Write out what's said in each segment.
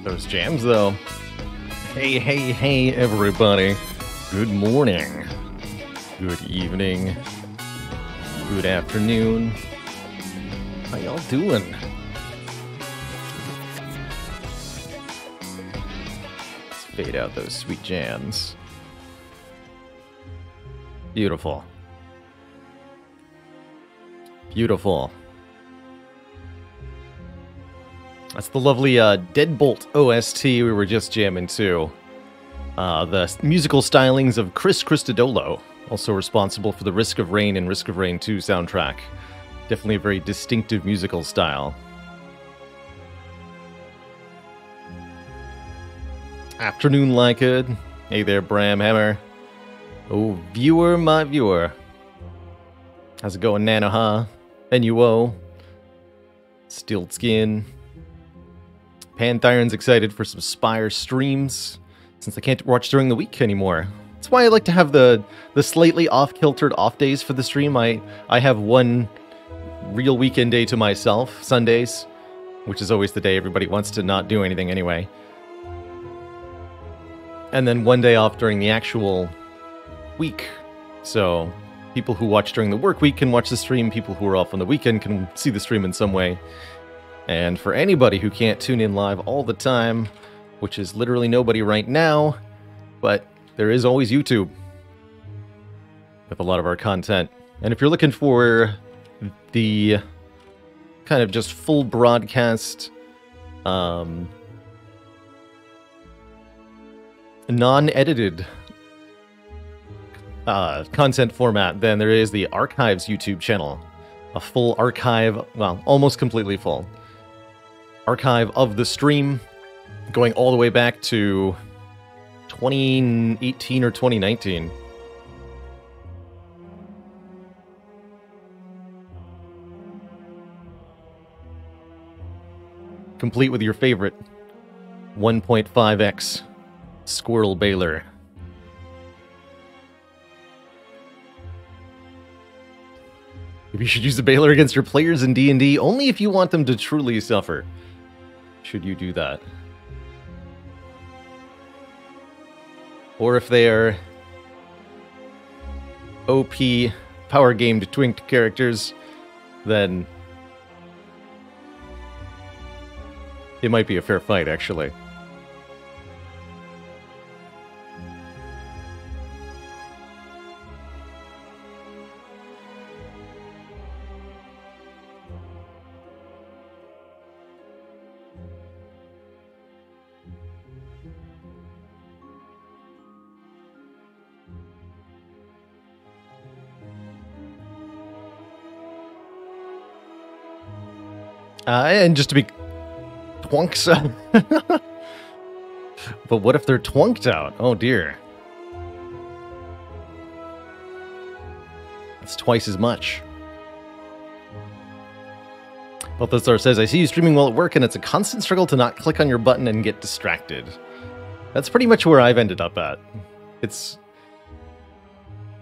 Those jams, though. Hey, hey, hey, everybody. Good morning. Good evening. Good afternoon. How y'all doing? Let's fade out those sweet jams. Beautiful. Beautiful. That's the lovely Deadbolt OST we were just jamming to. The musical stylings of Chris Christodolo, also responsible for the Risk of Rain and Risk of Rain 2 soundtrack. Definitely a very distinctive musical style. Afternoon, Lycud. Hey there, Bram Hammer. Oh, viewer, my viewer. How's it going, Nanoha? NUO. Stilled Skin. Panthiron's excited for some Spire streams, since I can't watch during the week anymore. That's why I like to have the slightly off-kiltered off days for the stream. I have one real weekend day to myself, Sundays, which is always the day everybody wants to not do anything anyway. And then one day off during the actual week. So people who watch during the work week can watch the stream, people who are off on the weekend can see the stream in some way. And for anybody who can't tune in live all the time, which is literally nobody right now, but there is always YouTube with a lot of our content. And if you're looking for the kind of just full broadcast, non-edited content format, then there is the Archives YouTube channel. A full archive, well, almost completely full. Archive of the stream, going all the way back to 2018 or 2019. Complete with your favorite 1.5x Squirrel Baler. You should use the Baler against your players in D&D only if you want them to truly suffer. Should you do that? Or if they are OP, power-gamed, twinked characters, then it might be a fair fight, actually. And just to be twunks. But what if they're twonked out? Oh dear. That's twice as much. Balthazar says, I see you streaming while at work and it's a constant struggle to not click on your button and get distracted. That's pretty much where I've ended up at.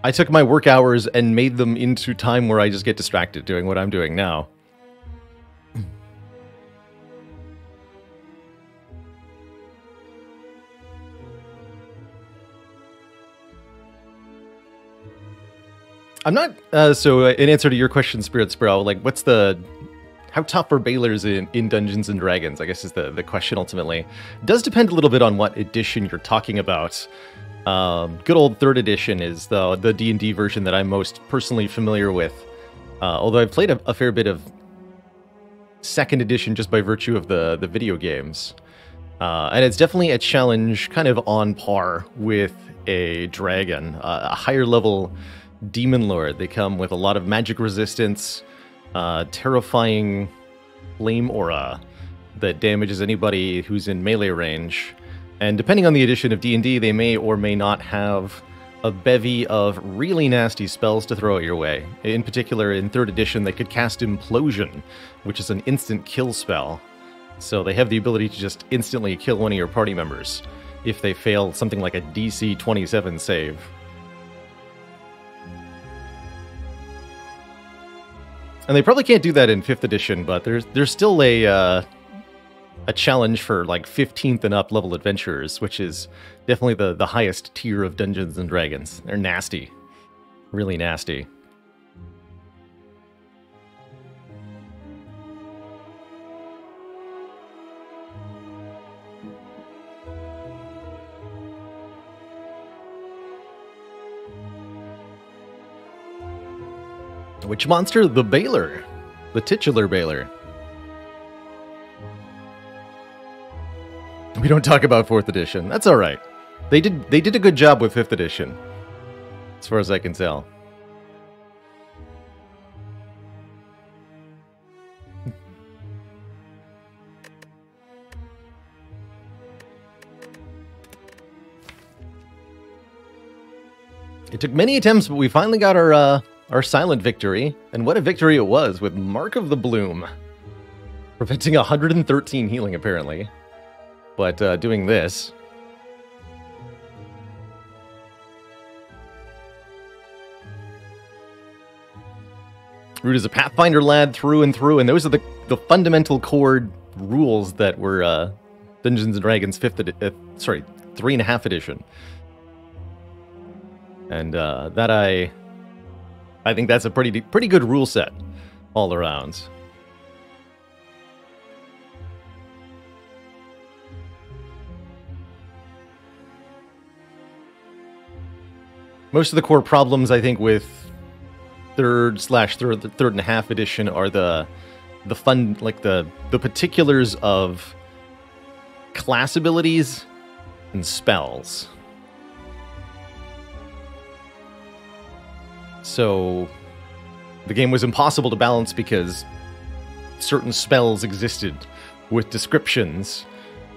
I took my work hours and made them into time where I just get distracted doing what I'm doing now. I'm not, so in answer to your question, Spirit Sprout, like, how tough are Balers in Dungeons & Dragons, I guess is the question ultimately. It does depend a little bit on what edition you're talking about. Good old 3rd edition is the D&D version that I'm most personally familiar with. Although I've played a fair bit of 2nd edition just by virtue of the video games. And it's definitely a challenge kind of on par with a dragon, a higher level Demon Lord. They come with a lot of magic resistance, terrifying flame aura that damages anybody who's in melee range. And depending on the edition of D&D, they may or may not have a bevy of really nasty spells to throw at your way. In particular, in 3rd edition, they could cast Implosion, which is an instant kill spell. So they have the ability to just instantly kill one of your party members if they fail something like a DC 27 save. And they probably can't do that in 5th edition, but there's still a a challenge for like 15th and up level adventurers, which is definitely the highest tier of Dungeons and Dragons. They're nasty. Really nasty. Which monster? The Baler. The titular Baler. We don't talk about 4th edition. That's alright. They did a good job with 5th edition. As far as I can tell. It took many attempts, but we finally got our silent victory. And what a victory it was, with Mark of the Bloom. Preventing 113 healing, apparently. But doing this... Root is a Pathfinder lad through and through, and those are the fundamental core rules that were Dungeons & Dragons 3.5 edition. And that I think that's a pretty good rule set all around. Most of the core problems, I think, with third and a half edition are the particulars of class abilities and spells. So the game was impossible to balance because certain spells existed with descriptions,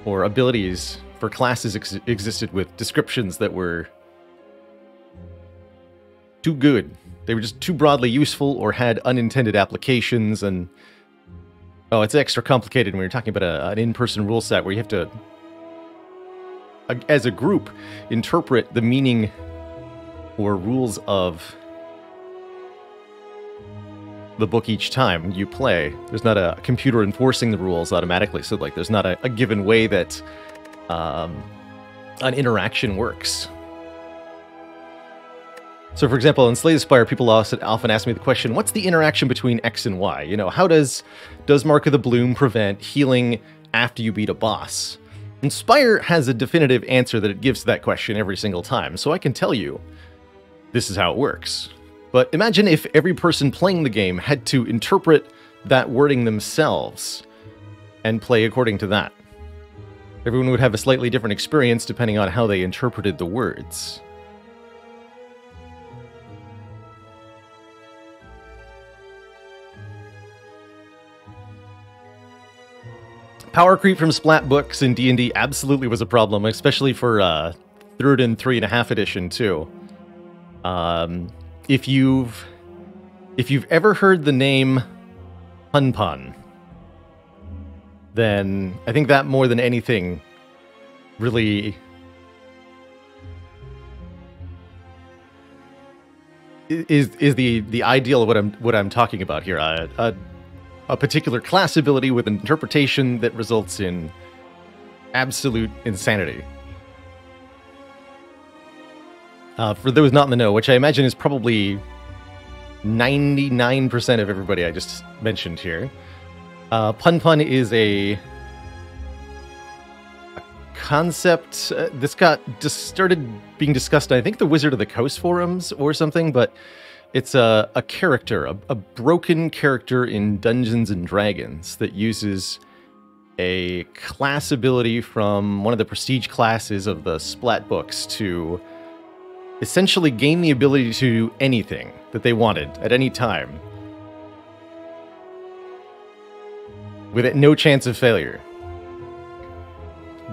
or abilities for classes existed with descriptions that were too good. They were just too broadly useful or had unintended applications, and oh, it's extra complicated when you're talking about an in-person rule set where you have to, as a group, interpret the meaning or rules of the book each time you play. There's not a computer enforcing the rules automatically, so like there's not a given way that an interaction works. So, for example, in Slay the Spire, people often ask me the question, what's the interaction between X and Y? You know, how does Mark of the Bloom prevent healing after you beat a boss? And Spire has a definitive answer that it gives to that question every single time, so I can tell you this is how it works. But imagine if every person playing the game had to interpret that wording themselves and play according to that. Everyone would have a slightly different experience depending on how they interpreted the words. Power creep from splat books in D&D absolutely was a problem, especially for 3rd and 3.5 edition too. If you've ever heard the name Pun, then I think that more than anything really is the ideal of what I'm talking about here. A particular class ability with an interpretation that results in absolute insanity. For those not in the know, which I imagine is probably 99% of everybody I just mentioned here, Pun is a concept that's just started being discussed, I think, the Wizard of the Coast forums or something, but it's a character, a broken character in Dungeons and Dragons that uses a class ability from one of the prestige classes of the Splat books to essentially gain the ability to do anything that they wanted at any time, with no chance of failure,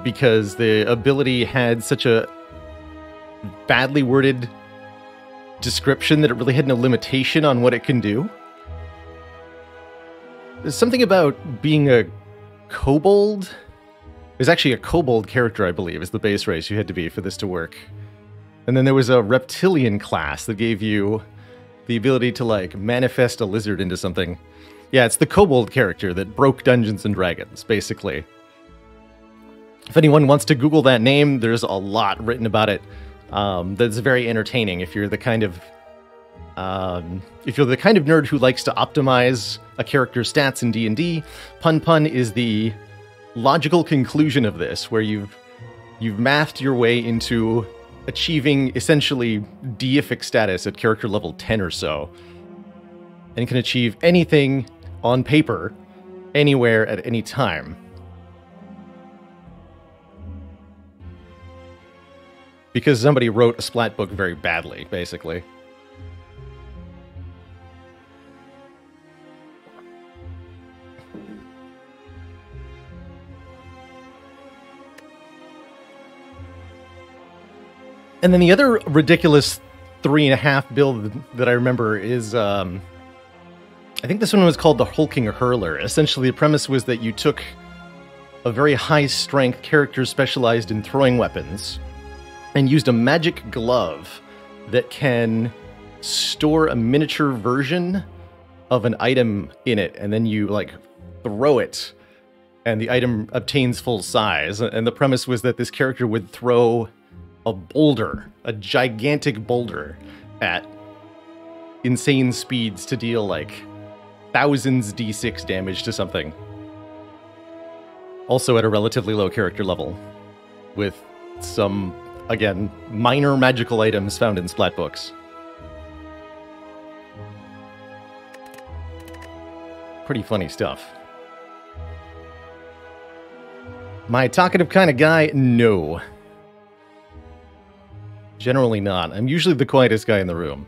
because the ability had such a badly worded description that it really had no limitation on what it can do. There's something about being a kobold. There's actually a kobold character, I believe, is the base race you had to be for this to work. And then there was a reptilian class that gave you the ability to, like, manifest a lizard into something. Yeah, it's the kobold character that broke Dungeons and Dragons, basically. If anyone wants to Google that name, there's a lot written about it. That's very entertaining. If you're the kind of nerd who likes to optimize a character's stats in D&D, Pun Pun is the logical conclusion of this, where you've mathed your way into achieving essentially deific status at character level 10 or so, and can achieve anything on paper, anywhere, at any time. Because somebody wrote a splat book very badly, basically. And then the other ridiculous 3.5 build that I remember is, I think this one was called the Hulking Hurler. Essentially, the premise was that you took a very high-strength character specialized in throwing weapons and used a magic glove that can store a miniature version of an item in it, and then you, like, throw it, and the item obtains full size. And the premise was that this character would throw a boulder, a gigantic boulder, at insane speeds to deal, like, thousands d6 damage to something. Also at a relatively low character level, with some, again, minor magical items found in splat books. Pretty funny stuff. Am I a talkative kind of guy? No. Generally not. I'm usually the quietest guy in the room.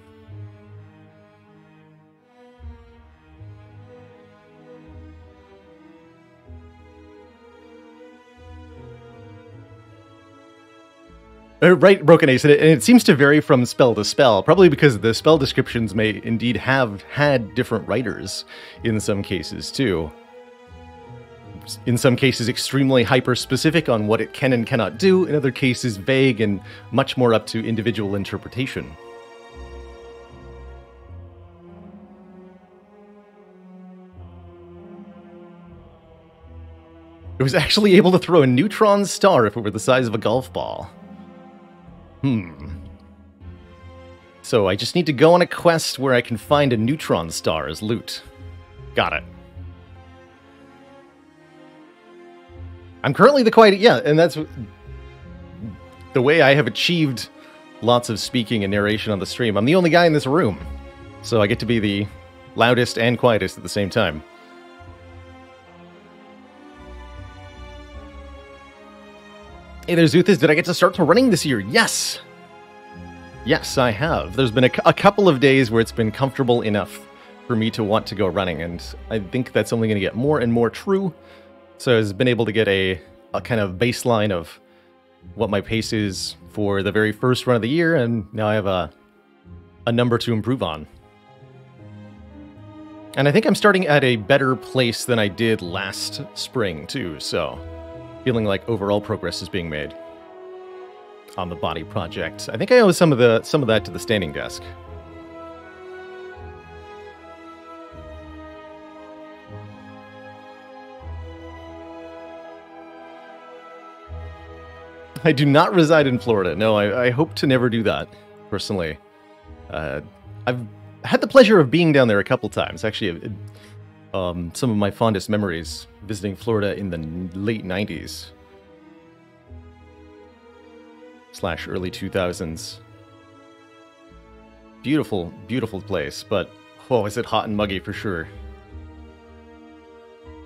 Right, Broken Ace, and it seems to vary from spell to spell, probably because the spell descriptions may indeed have had different writers in some cases, too. In some cases, extremely hyper-specific on what it can and cannot do, in other cases, vague and much more up to individual interpretation. It was actually able to throw a neutron star if it were the size of a golf ball. So I just need to go on a quest where I can find a neutron star as loot. Got it. I'm currently the quiet... Yeah, and that's the way I have achieved lots of speaking and narration on the stream. I'm the only guy in this room, so I get to be the loudest and quietest at the same time. Hey there, Zuthis. Did I get to start to running this year? Yes! Yes, I have. There's been a couple of days where it's been comfortable enough for me to want to go running, and I think that's only going to get more and more true. So I've been able to get a kind of baseline of what my pace is for the very first run of the year, and now I have a number to improve on. And I think I'm starting at a better place than I did last spring, too, so feeling like overall progress is being made on the body project. I think I owe some of that to the standing desk. I do not reside in Florida. No, I hope to never do that, personally. I've had the pleasure of being down there a couple times. Actually, some of my fondest memories visiting Florida in the late 90s. / early 2000s. Beautiful, beautiful place, but, oh, is it hot and muggy for sure.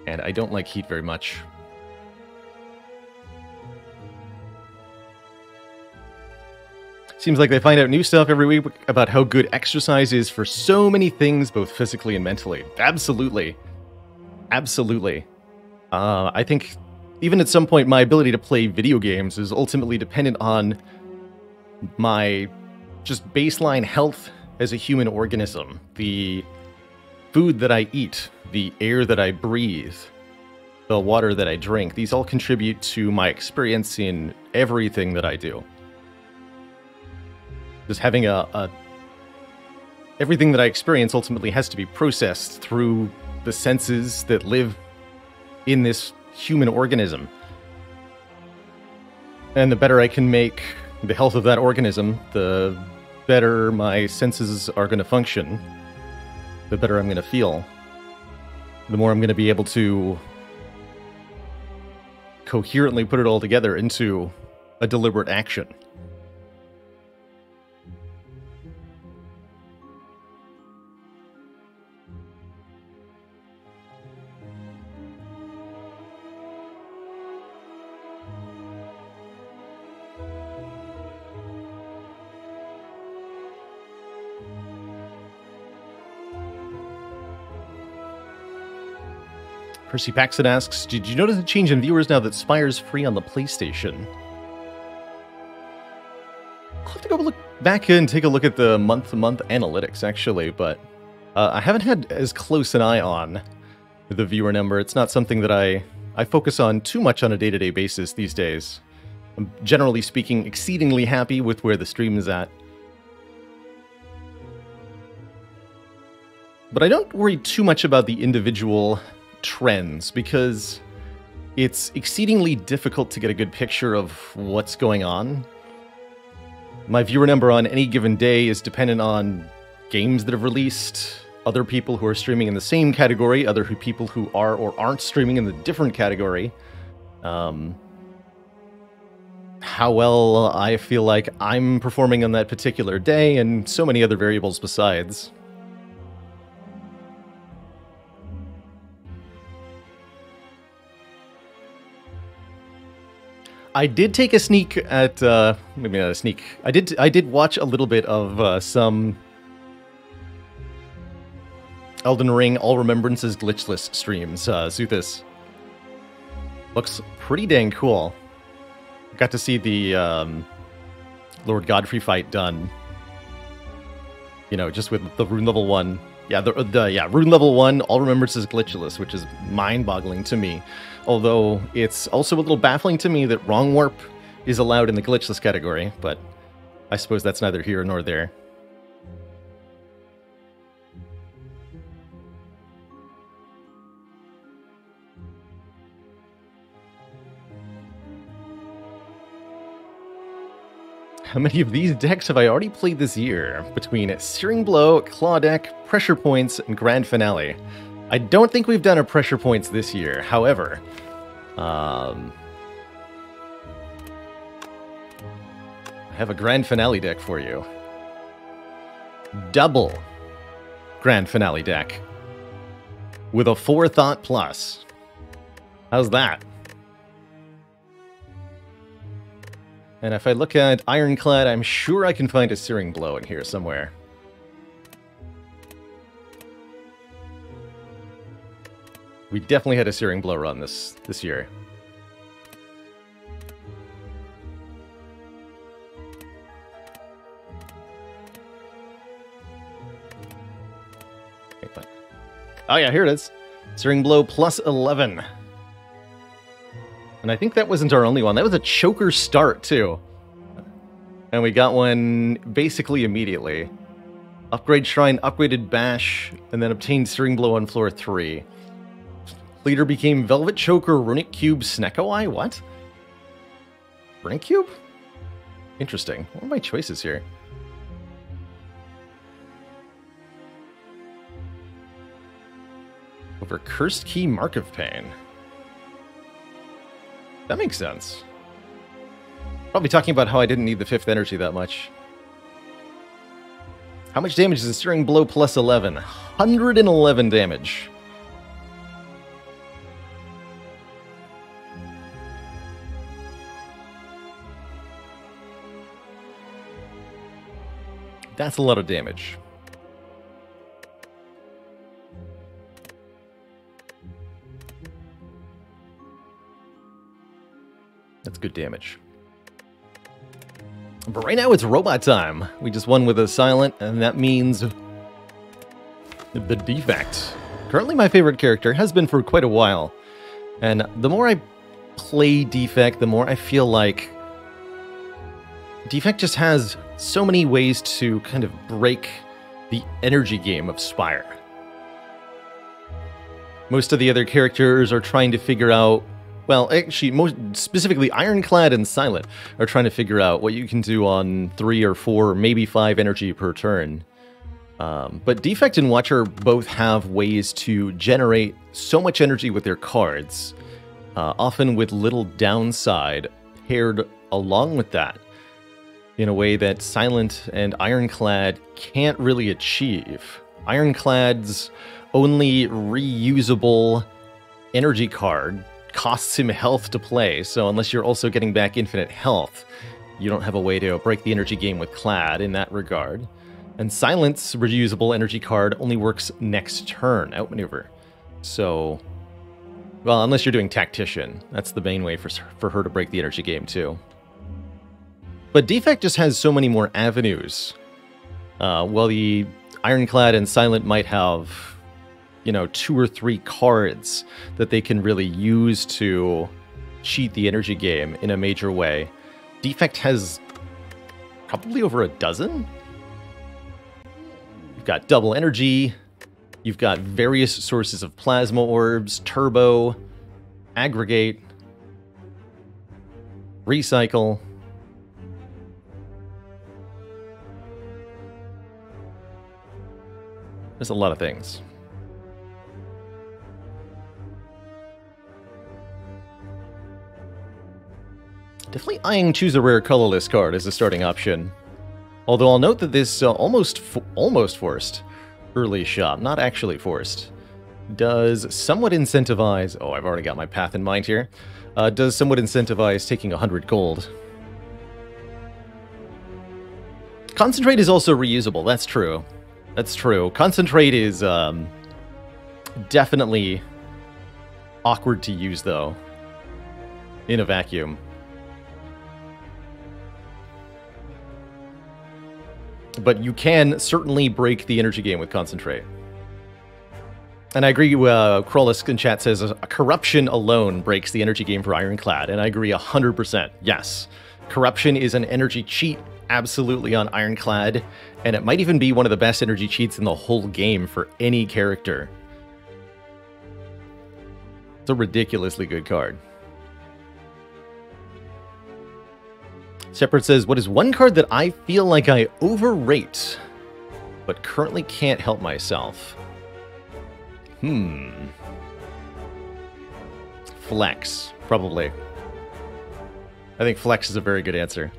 And I don't like heat very much. Seems like they find out new stuff every week about how good exercise is for so many things, both physically and mentally. Absolutely. Absolutely. I think even at some point, my ability to play video games is ultimately dependent on my just baseline health as a human organism. The food that I eat, the air that I breathe, the water that I drink, these all contribute to my experience in everything that I do. Just having everything that I experience ultimately has to be processed through the senses that live in this human organism. And the better I can make the health of that organism, the better my senses are going to function, the better I'm going to feel, the more I'm going to be able to coherently put it all together into a deliberate action. Percy Paxton asks, did you notice a change in viewers now that Spire's free on the PlayStation? I'll have to go look back and take a look at the month-to-month analytics, actually, but I haven't had as close an eye on the viewer number. It's not something that I focus on too much on a day-to-day basis these days. I'm, generally speaking, exceedingly happy with where the stream is at. But I don't worry too much about the individual trends, because it's exceedingly difficult to get a good picture of what's going on. My viewer number on any given day is dependent on games that have released, other people who are streaming in the same category, other people who are or aren't streaming in the different category, how well I feel like I'm performing on that particular day, and so many other variables besides. I did take a sneak at, maybe not a sneak. I did watch a little bit of some Elden Ring All Remembrances glitchless streams. Zuthis looks pretty dang cool. Got to see the Lord Godfrey fight done. You know, just with the rune level 1. Yeah, rune level 1, All Remembrances glitchless, which is mind-boggling to me. Although it's also a little baffling to me that Wrong Warp is allowed in the glitchless category, but I suppose that's neither here nor there. How many of these decks have I already played this year? Between Searing Blow, Claw Deck, Pressure Points, and Grand Finale. I don't think we've done a Pressure Points this year. However, I have a Grand Finale deck for you. Double Grand Finale deck. With a Forethought Plus. How's that? And if I look at Ironclad, I'm sure I can find a Searing Blow in here somewhere. We definitely had a Searing Blow run this year. Oh yeah, here it is. Searing Blow plus 11. And I think that wasn't our only one. That was a choker start, too. And we got one basically immediately. Upgrade Shrine, upgraded Bash, and then obtained Searing Blow on floor 3. Leader became Velvet Choker, Runic Cube, Snekoi? What? Runic Cube? Interesting. What are my choices here? Over Cursed Key, Mark of Pain. That makes sense. Probably talking about how I didn't need the 5th energy that much. How much damage is a Searing Blow plus 11? 111 damage. That's a lot of damage. That's good damage. But right now it's robot time. We just won with a silent, and that means the defect. Currently my favorite character, has been for quite a while. And the more I play defect, the more I feel like defect just has so many ways to kind of break the energy game of Spire. Most of the other characters are trying to figure out Well, actually, most specifically, Ironclad and Silent are trying to figure out what you can do on 3 or 4, maybe 5 energy per turn. But Defect and Watcher both have ways to generate so much energy with their cards, often with little downside paired along with that, in a way that Silent and Ironclad can't really achieve. Ironclad's only reusable energy card costs him health to play, so unless you're also getting back infinite health, you don't have a way to break the energy game with Clad in that regard. And Silent's reusable energy card only works next turn, outmaneuver. So, well, unless you're doing Tactician, that's the main way for her to break the energy game too. But Defect just has so many more avenues. While the Ironclad and Silent might have, you know, 2 or 3 cards that they can really use to cheat the energy game in a major way, Defect has probably over a dozen. You've got double energy, you've got various sources of plasma orbs, turbo, aggregate, recycle. There's a lot of things. Definitely eyeing choose a rare colorless card as a starting option. Although I'll note that this almost forced early shop, not actually forced, does somewhat incentivize... Oh, I've already got my path in mind here. Does somewhat incentivize taking 100 gold. Concentrate is also reusable, that's true. That's true. Concentrate is definitely awkward to use, though, in a vacuum. But you can certainly break the energy game with Concentrate. And I agree, Krolisk in chat says, a Corruption alone breaks the energy game for Ironclad, and I agree 100%. Yes, Corruption is an energy cheat, absolutely, on Ironclad, and it might even be one of the best energy cheats in the whole game for any character. It's a ridiculously good card. Shepard says, what is one card that I feel like I overrate, but currently can't help myself? Flex, probably. I think Flex is a very good answer.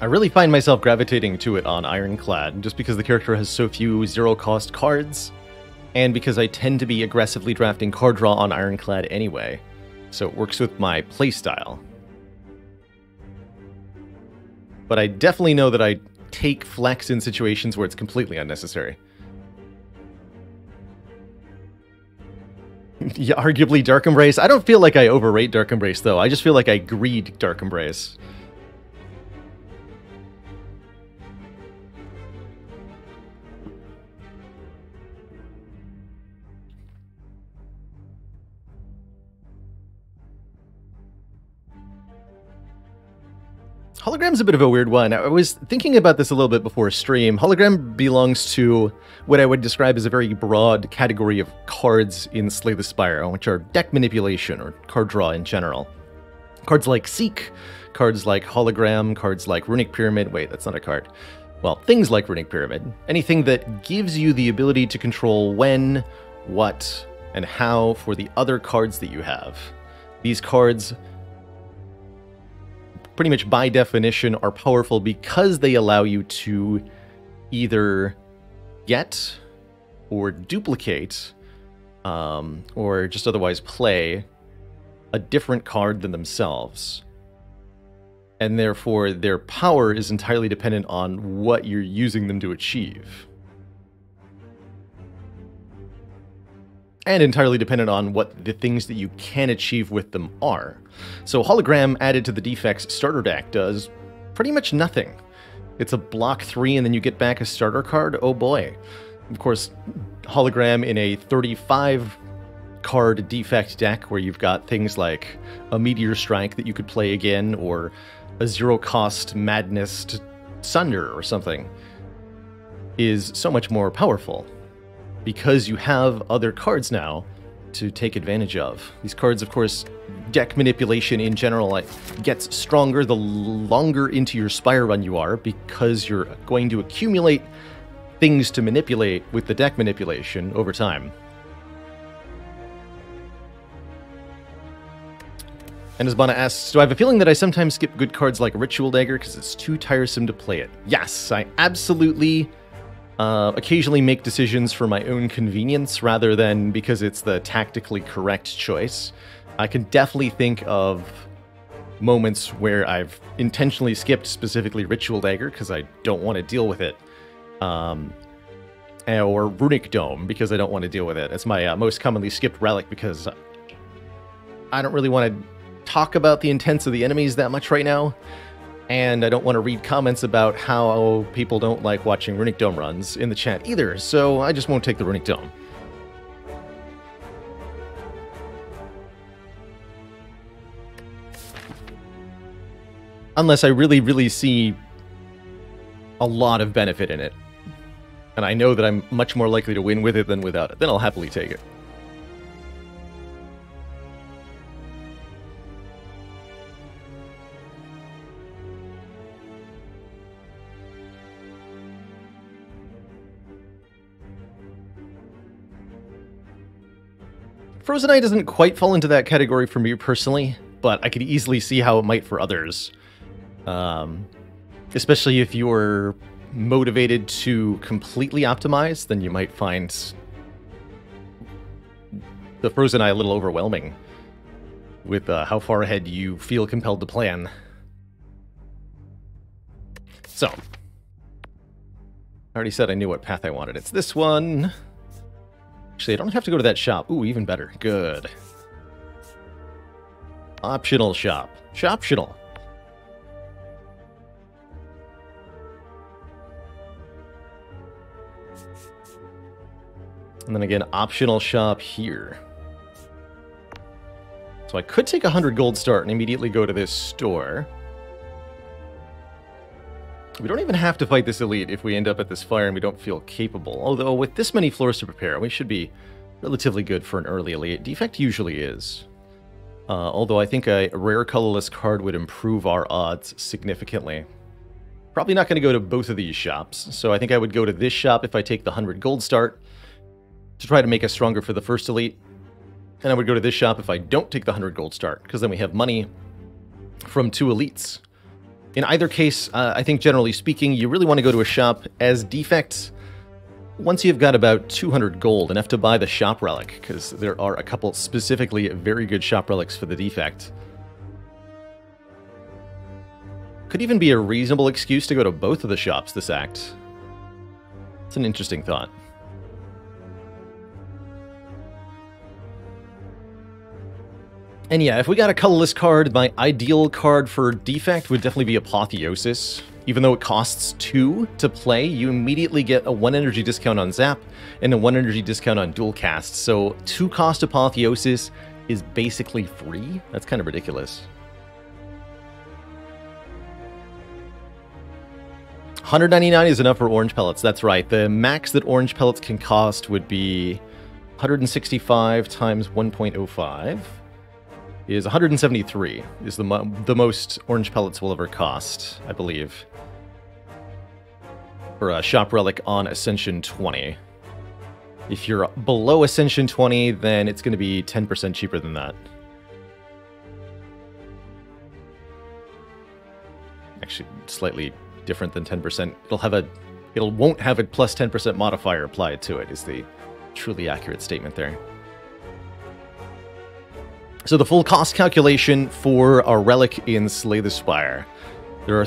I really find myself gravitating to it on Ironclad, just because the character has so few zero-cost cards, and because I tend to be aggressively drafting card draw on Ironclad anyway, so it works with my playstyle. But I definitely know that I take Flex in situations where it's completely unnecessary. Yeah, arguably Dark Embrace. I don't feel like I overrate Dark Embrace, though. I just feel like I greed Dark Embrace. Hologram's a bit of a weird one. I was thinking about this a little bit before stream. Hologram belongs to what I would describe as a very broad category of cards in Slay the Spire, which are deck manipulation or card draw in general. Cards like Seek, cards like Hologram, cards like Runic Pyramid. Wait, that's not a card. Well, things like Runic Pyramid. Anything that gives you the ability to control when, what, and how for the other cards that you have. These cards, pretty much by definition, are powerful because they allow you to either get or duplicate or just otherwise play a different card than themselves. And therefore, their power is entirely dependent on what you're using them to achieve. And entirely dependent on what the things that you can achieve with them are. So Hologram added to the Defects starter deck does pretty much nothing. It's a block 3 and then you get back a starter card. Oh boy. Of course, Hologram in a 35 card Defect deck where you've got things like a Meteor Strike that you could play again, or a zero cost Madness to Sunder or something is so much more powerful because you have other cards now to take advantage of. These cards, of course, deck manipulation in general gets stronger the longer into your Spire run you are, because you're going to accumulate things to manipulate with the deck manipulation over time. And as Bana asks, do I have a feeling that I sometimes skip good cards like Ritual Dagger because it's too tiresome to play it? Yes, I absolutely occasionally make decisions for my own convenience rather than because it's the tactically correct choice. I can definitely think of moments where I've intentionally skipped specifically Ritual Dagger because I don't want to deal with it. Or Runic Dome because I don't want to deal with it. It's my most commonly skipped relic because I don't really want to talk about the intents of the enemies that much right now, and I don't want to read comments about how people don't like watching Runic Dome runs in the chat either, so I just won't take the Runic Dome. Unless I really, really see a lot of benefit in it, and I know that I'm much more likely to win with it than without it, then I'll happily take it. Frozen Eye doesn't quite fall into that category for me personally, but I could easily see how it might for others. Especially if you're motivated to completely optimize, then you might find the Frozen Eye a little overwhelming with how far ahead you feel compelled to plan. So, I already said I knew what path I wanted. It's this one. Actually, I don't have to go to that shop. Ooh, even better. Good. Optional shop. Shoptional. And then again, optional shop here. So I could take 100 gold start and immediately go to this store. We don't even have to fight this elite if we end up at this fire and we don't feel capable. Although with this many floors to prepare, we should be relatively good for an early elite. Defect usually is. Although I think a rare colorless card would improve our odds significantly. Probably not going to go to both of these shops, so I think I would go to this shop if I take the 100 gold start to try to make us stronger for the first elite. And I would go to this shop if I don't take the 100 gold start, because then we have money from 2 elites. In either case, I think generally speaking, you really want to go to a shop as defect once you've got about 200 gold, enough to buy the shop relic, because there are a couple specifically very good shop relics for the defect. Could even be a reasonable excuse to go to both of the shops this act. It's an interesting thought. And yeah, if we got a colorless card, my ideal card for defect would definitely be Apotheosis. Even though it costs 2 to play, you immediately get a 1 energy discount on Zap and a 1 energy discount on Dual Cast. So 2 cost Apotheosis is basically free? That's kind of ridiculous. 199 is enough for orange pellets, that's right. The max that orange pellets can cost would be 165 times 1.05. Is 173, is the most orange pellets will ever cost, I believe. For a shop relic on Ascension 20. If you're below Ascension 20, then it's going to be 10% cheaper than that. Actually, slightly different than 10%. It won't have a plus 10% modifier applied to it, is the truly accurate statement there. So the full cost calculation for a relic in Slay the Spire. There are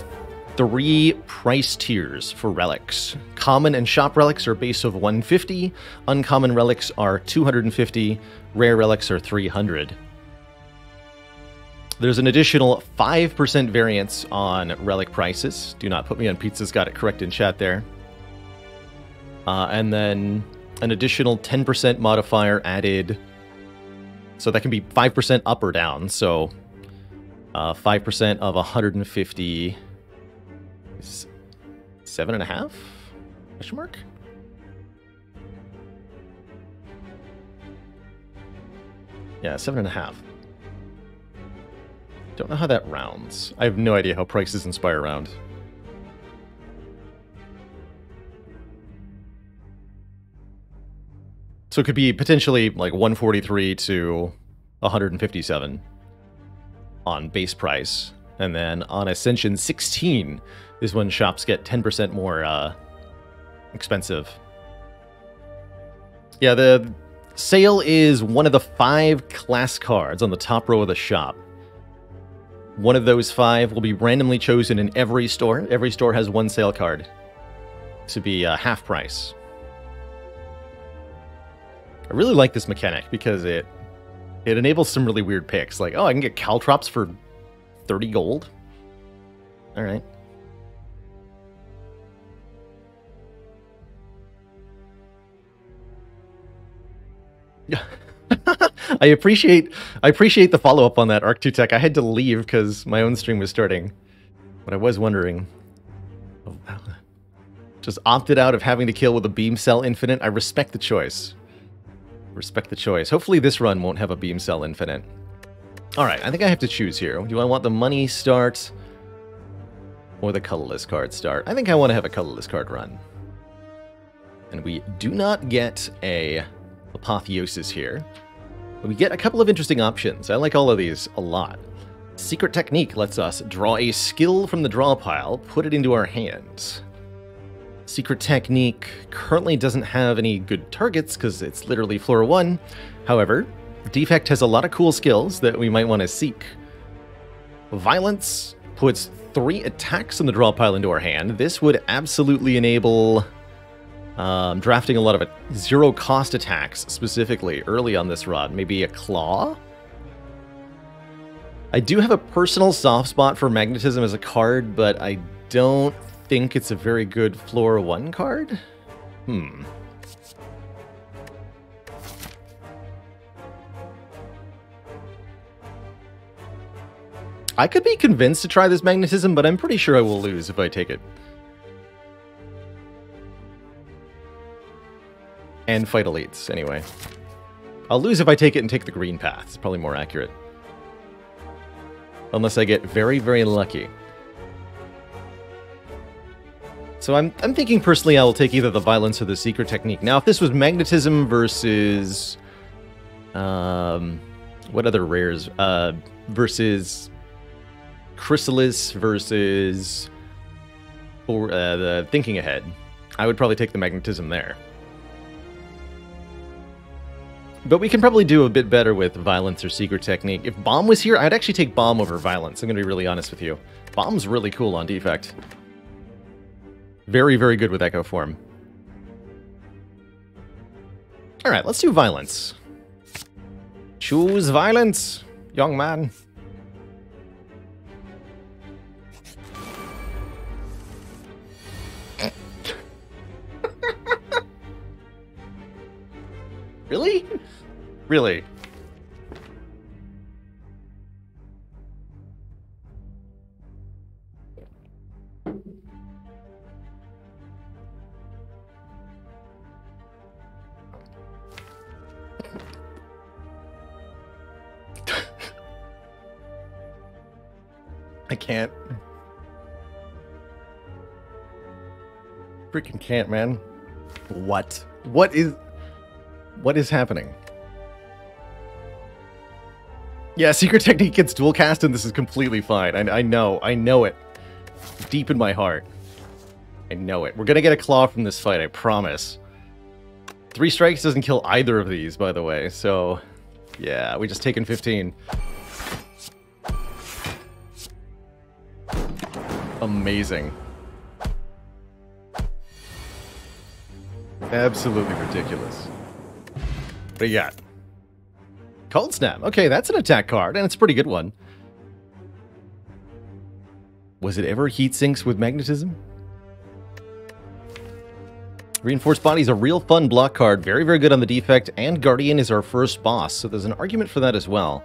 3 price tiers for relics. Common and shop relics are base of 150. Uncommon relics are 250. Rare relics are 300. There's an additional 5% variance on relic prices. Do not put me on pizza's got it correct in chat there. And then an additional 10% modifier added. So that can be 5% up or down. So 5% of 150 is 7.5? Question mark? Yeah, 7.5. Don't know how that rounds. I have no idea how prices in Spire round. So it could be potentially like 143 to 157 on base price. And then on Ascension 16 is when shops get 10% more expensive. Yeah, the sale is one of the 5 class cards on the top row of the shop. One of those 5 will be randomly chosen in every store. Every store has 1 sale card. This would be half price. I really like this mechanic because it enables some really weird picks. Like, oh, I can get Caltrops for 30 gold. All right. Yeah. I appreciate the follow-up on that, Arc2 Tech. I had to leave because my own stream was starting. But I was wondering. Oh, wow. Just opted out of having to kill with a beam cell infinite. I respect the choice. Respect the choice. Hopefully this run won't have a beam cell infinite. Alright, I think I have to choose here. Do I want the money start or the colorless card start? I think I want to have a colorless card run. And we do not get a Apotheosis here. But we get a couple of interesting options. I like all of these a lot. Secret Technique lets us draw a skill from the draw pile, put it into our hands. Secret Technique currently doesn't have any good targets because it's literally floor 1. However, Defect has a lot of cool skills that we might want to seek. Violence puts 3 attacks on the draw pile into our hand. This would absolutely enable drafting a lot of zero-cost attacks, specifically early on this run. Maybe a Claw? I do have a personal soft spot for Magnetism as a card, but I don't think it's a very good floor 1 card? I could be convinced to try this Magnetism, but I'm pretty sure I will lose if I take it. And fight elites, anyway. I'll lose if I take it and take the green path. It's probably more accurate. Unless I get very, very lucky. So I'm thinking personally I will take either the Violence or the Secret Technique. Now, if this was Magnetism versus... what other rares? Versus... Chrysalis versus... the Thinking Ahead. I would probably take the Magnetism there. But we can probably do a bit better with Violence or Secret Technique. If Bomb was here, I'd actually take Bomb over Violence. I'm going to be really honest with you. Bomb's really cool on Defect. Very, very good with Echo Form. Alright, let's do Violence. Choose Violence, young man. Really? Really? I can't. Freaking can't, man. What? What is happening? Yeah, Secret Technique gets dual cast and this is completely fine. I know it. Deep in my heart. I know it. We're gonna get a claw from this fight, I promise. 3 strikes doesn't kill either of these, by the way, so... Yeah, we just taken 15. Amazing. Absolutely ridiculous. What do you got? Cold Snap. Okay, that's an attack card, and it's a pretty good one. Was it ever heat sinks with Magnetism? Reinforced Body is a real fun block card. Very, very good on the Defect, and Guardian is our first boss, so there's an argument for that as well.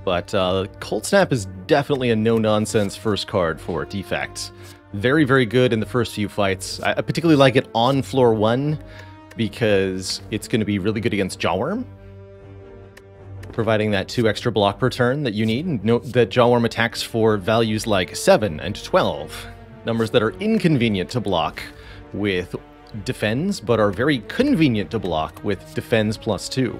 But Cold Snap is definitely a no-nonsense first card for Defect. Very, very good in the first few fights. I particularly like it on floor 1 because it's going to be really good against Jawworm, providing that 2 extra block per turn that you need. And note that Jawworm attacks for values like 7 and 12, numbers that are inconvenient to block with Defends, but are very convenient to block with Defends +2.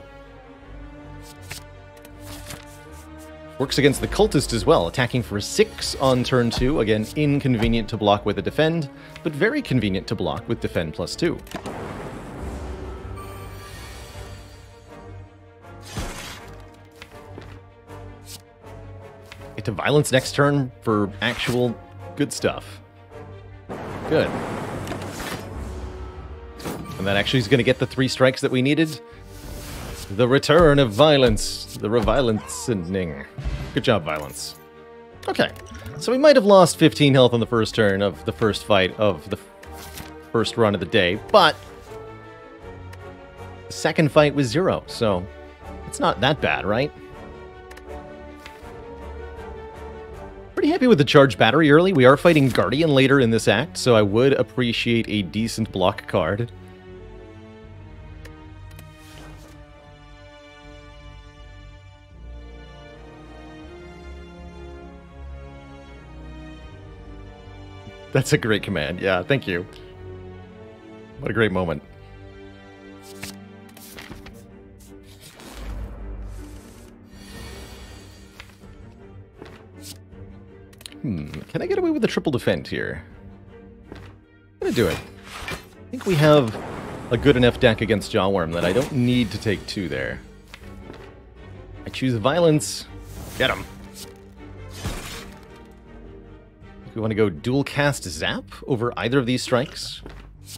Works against the Cultist as well, attacking for 6 on turn 2. Again, inconvenient to block with a Defend, but very convenient to block with Defend +2. Get to Violence next turn for actual good stuff. Good. And that actually is going to get the 3 strikes that we needed. The return of Violence. The revilencing. Good job, Violence. Okay. So we might have lost 15 health on the first turn of the first fight of the first run of the day, but the second fight was 0, so it's not that bad, right? Pretty happy with the charged battery early. We are fighting Guardian later in this act, so I would appreciate a decent block card. That's a great command. Yeah, thank you. What a great moment. Can I get away with a triple defend here? I'm gonna do it. I think we have a good enough deck against Jawworm that I don't need to take 2 there. I choose Violence. Get him. We want to go dual cast Zap over either of these strikes.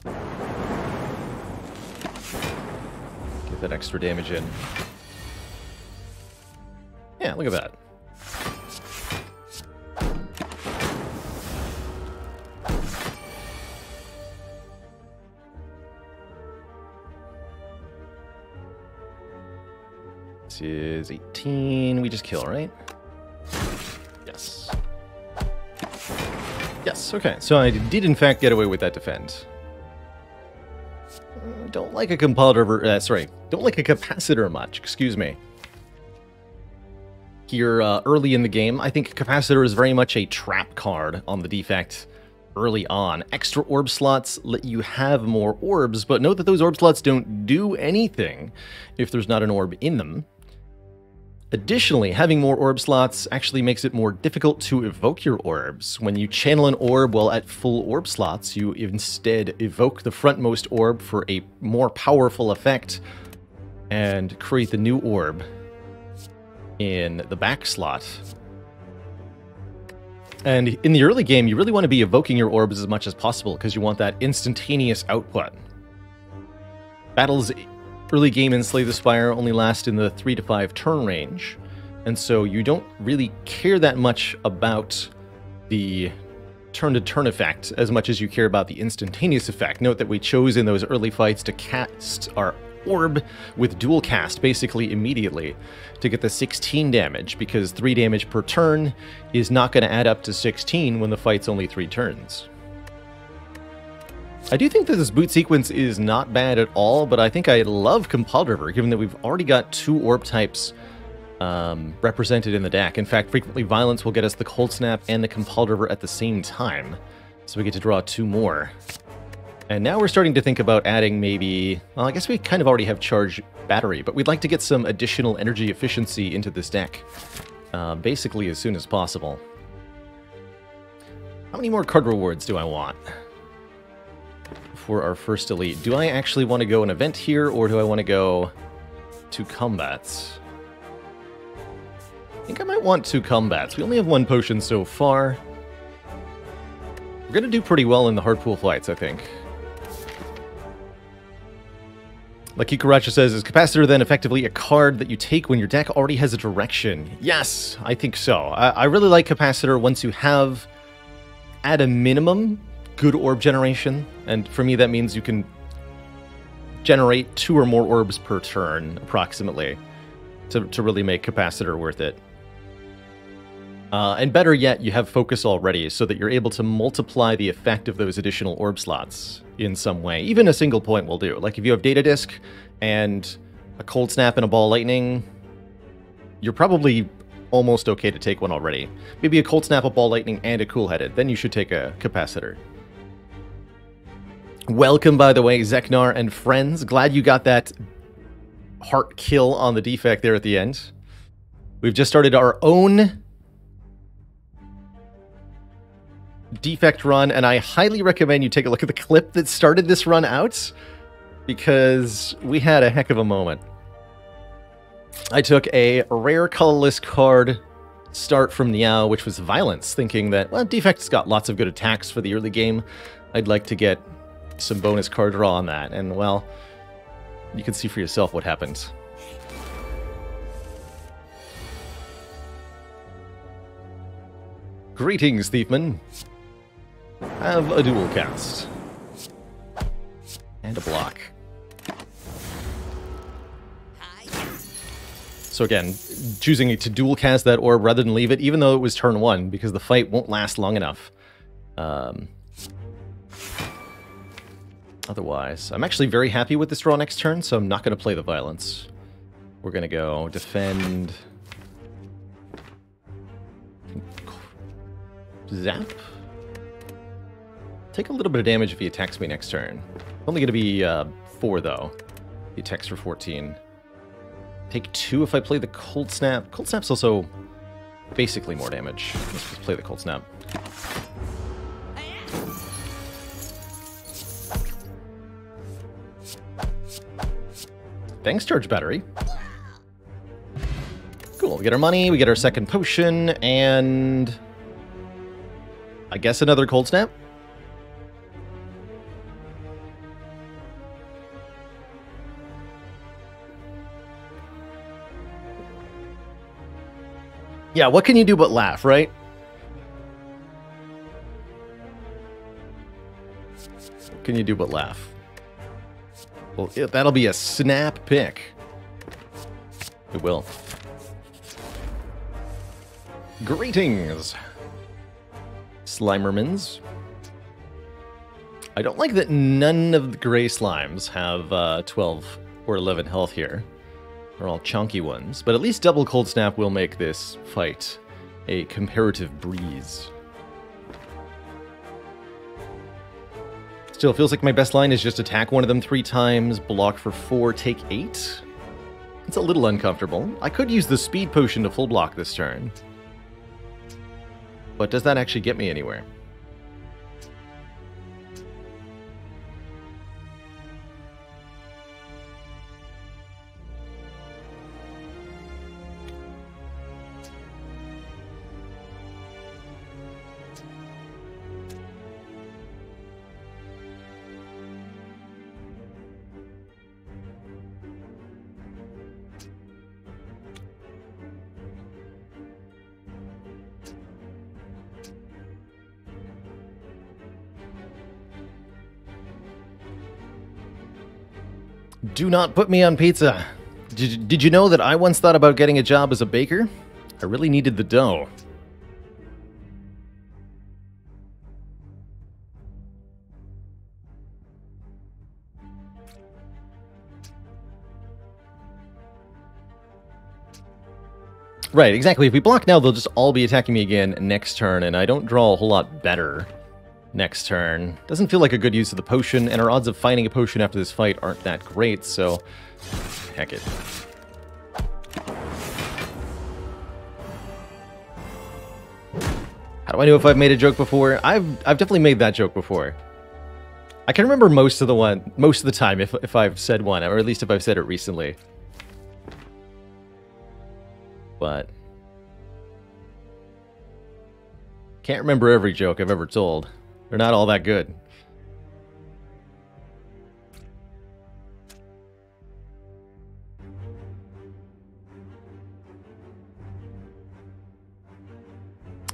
Get that extra damage in. Yeah, look at that. This is 18. We just kill, right? Yes. Yes, okay. So I did in fact get away with that defend. Don't like a comparator, don't like a capacitor much, excuse me. Here early in the game, I think capacitor is very much a trap card on the Defect early on. Extra orb slots let you have more orbs, but note that those orb slots don't do anything if there's not an orb in them. Additionally, having more orb slots actually makes it more difficult to evoke your orbs. When you channel an orb while at full orb slots, you instead evoke the frontmost orb for a more powerful effect and create the new orb in the back slot. And in the early game, you really want to be evoking your orbs as much as possible because you want that instantaneous output. Battles early game in Slay the Spire only last in the 3 to 5 turn range, and so you don't really care that much about the turn-to-turn effect as much as you care about the instantaneous effect. Note that we chose in those early fights to cast our orb with dual cast basically immediately to get the 16 damage, because 3 damage per turn is not going to add up to 16 when the fight's only 3 turns. I do think that this boot sequence is not bad at all, but I think I love Compelled River, given that we've already got 2 orb types represented in the deck. In fact, frequently Violence will get us the Cold Snap and the Compelled River at the same time, so we get to draw 2 more. And now we're starting to think about adding maybe, well, I guess we kind of already have Charge Battery, but we'd like to get some additional energy efficiency into this deck, basically as soon as possible. How many more card rewards do I want for our first elite? Do I actually want to go an event here, or do I want to go 2 combats? I think I might want 2 combats. We only have 1 potion so far. We're going to do pretty well in the hardpool fights, I think. Like Ikaracha says, is Capacitor then effectively a card that you take when your deck already has a direction? Yes, I think so. I really like Capacitor once you have, at a minimum, good orb generation. And for me, that means you can generate 2 or more orbs per turn, approximately, to really make Capacitor worth it. And better yet, you have focus already, so that you're able to multiply the effect of those additional orb slots in some way. Even a single point will do. Like if you have Data Disc and a Cold Snap and a Ball Lightning, you're probably almost okay to take one already. Maybe a Cold Snap, a Ball Lightning, and a Cool Headed. Then you should take a Capacitor. Welcome, by the way, Zeknar and friends. Glad you got that heart kill on the defect there at the end. We've just started our own defect run, and I highly recommend you take a look at the clip that started this run out, because we had a heck of a moment. I took a rare colorless card start from Niao, which was Violence, thinking that, well, Defect's got lots of good attacks for the early game. I'd like to get some bonus card draw on that, and, well, you can see for yourself what happened. Greetings, Thiefman. Have a dual cast. And a block. So again, choosing to dual cast that orb rather than leave it, even though it was turn 1, because the fight won't last long enough. Otherwise, I'm actually very happy with this draw next turn, so I'm not going to play the Violence. We're going to go defend... Zap? Take a little bit of damage if he attacks me next turn. Only going to be 4, though. He attacks for 14. Take 2 if I play the Cold Snap. Cold Snap's also basically more damage. Let's just play the Cold Snap. Thanks, Charge Battery. Cool, we get our money, we get our second potion, and... I guess another Cold Snap? Yeah, what can you do but laugh, right? What can you do but laugh? Well, that'll be a snap pick. It will. Greetings, Slimermans. I don't like that none of the gray slimes have 12 or 11 health here. They're all chunky ones, but at least double Cold Snap will make this fight a comparative breeze. Still, feels like my best line is just attack one of them 3 times, block for 4, take 8. It's a little uncomfortable. I could use the speed potion to full block this turn. But does that actually get me anywhere? Do not put me on pizza. Did you know that I once thought about getting a job as a baker? I really needed the dough. Right, exactly. If we block now, they'll just all be attacking me again next turn, and I don't draw a whole lot better next turn. Doesn't feel like a good use of the potion, and our odds of finding a potion after this fight aren't that great, so heck it. How do I know if I've made a joke before? I've definitely made that joke before. I can remember most of the time if I've said one, or at least if I've said it recently. But can't remember every joke I've ever told. They're not all that good.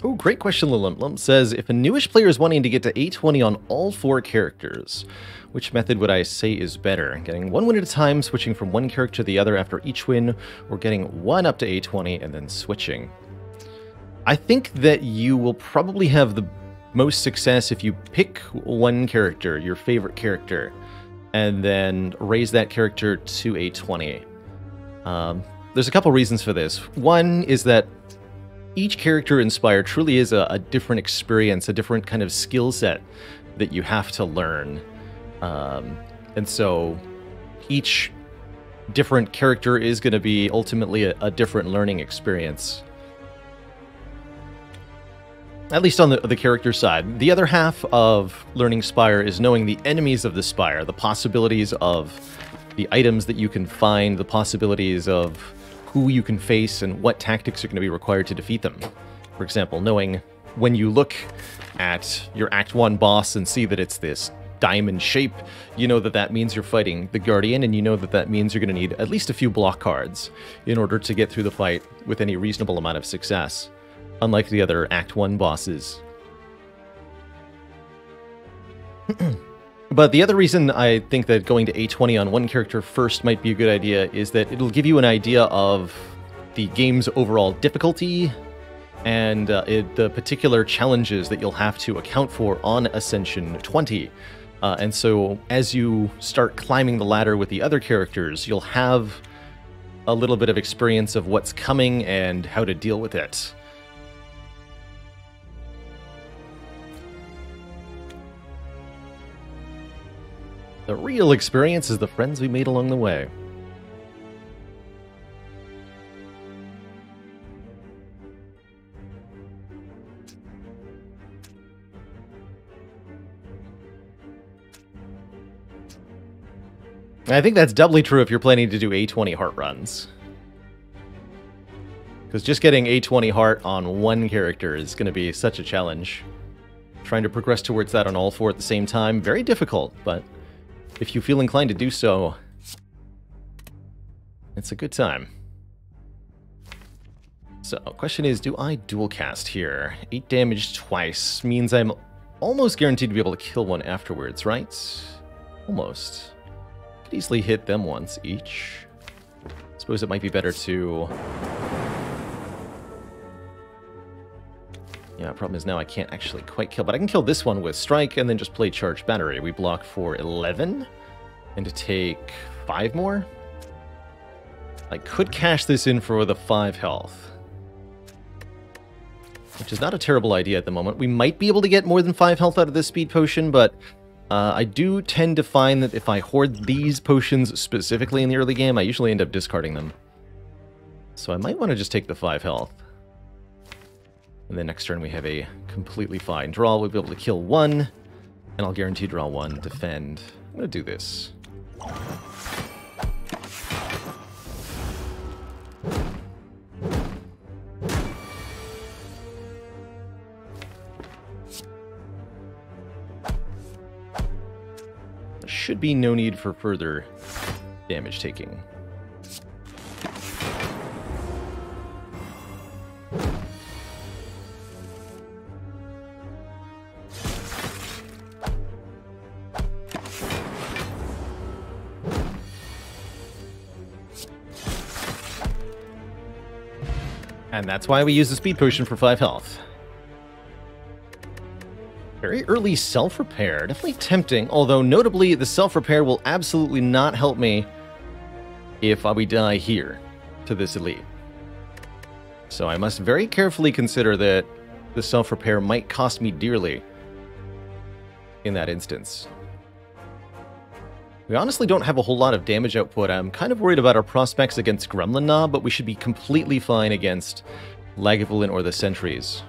Oh, great question, Lilimplum. Says, if a newish player is wanting to get to 820 on all 4 characters, which method would I say is better? Getting 1 win at a time, switching from one character to the other after each win, or getting 1 up to 820 and then switching? I think that you will probably have the most success if you pick one character, your favorite character, and then raise that character to a 20. There's a couple reasons for this. One is that each character in Spire truly is a different experience, a different kind of skill set that you have to learn. And so each different character is going to be ultimately a different learning experience. At least on the character side. The other half of learning Spire is knowing the enemies of the Spire, the possibilities of the items that you can find, the possibilities of who you can face, and what tactics are going to be required to defeat them. For example, knowing when you look at your Act 1 boss and see that it's this diamond shape, you know that that means you're fighting the Guardian, and you know that that means you're going to need at least a few block cards in order to get through the fight with any reasonable amount of success. Unlike the other Act 1 bosses. But the other reason I think that going to A20 on one character first might be a good idea is that it'll give you an idea of the game's overall difficulty and the particular challenges that you'll have to account for on Ascension 20. And so as you start climbing the ladder with the other characters, you'll have a little bit of experience of what's coming and how to deal with it. The real experience is the friends we made along the way. I think that's doubly true if you're planning to do A20 heart runs. Because just getting A20 heart on one character is going to be such a challenge. Trying to progress towards that on all four at the same time, very difficult, but if you feel inclined to do so, it's a good time. So, question is, do I dual cast here? 8 damage twice means I'm almost guaranteed to be able to kill one afterwards, right? Almost. Could easily hit them once each. Suppose it might be better to... Yeah, problem is now I can't actually quite kill, but I can kill this one with Strike and then just play Charged Battery. We block for 11, and to take 5 more? I could cash this in for the 5 health, which is not a terrible idea at the moment. We might be able to get more than 5 health out of this speed potion, but I do tend to find that if I hoard these potions specifically in the early game, I usually end up discarding them. So I might want to just take the 5 health. And then next turn we have a completely fine draw. We'll be able to kill 1, and I'll guarantee draw 1, defend. I'm going to do this. There should be no need for further damage taking. And that's why we use the speed potion for 5 health. Very early self-repair. Definitely tempting, although notably the self-repair will absolutely not help me if we die here to this elite. So I must very carefully consider that the self-repair might cost me dearly in that instance. We honestly don't have a whole lot of damage output. I'm kind of worried about our prospects against Gremlin Knob, but we should be completely fine against Lagavulin or the Sentries.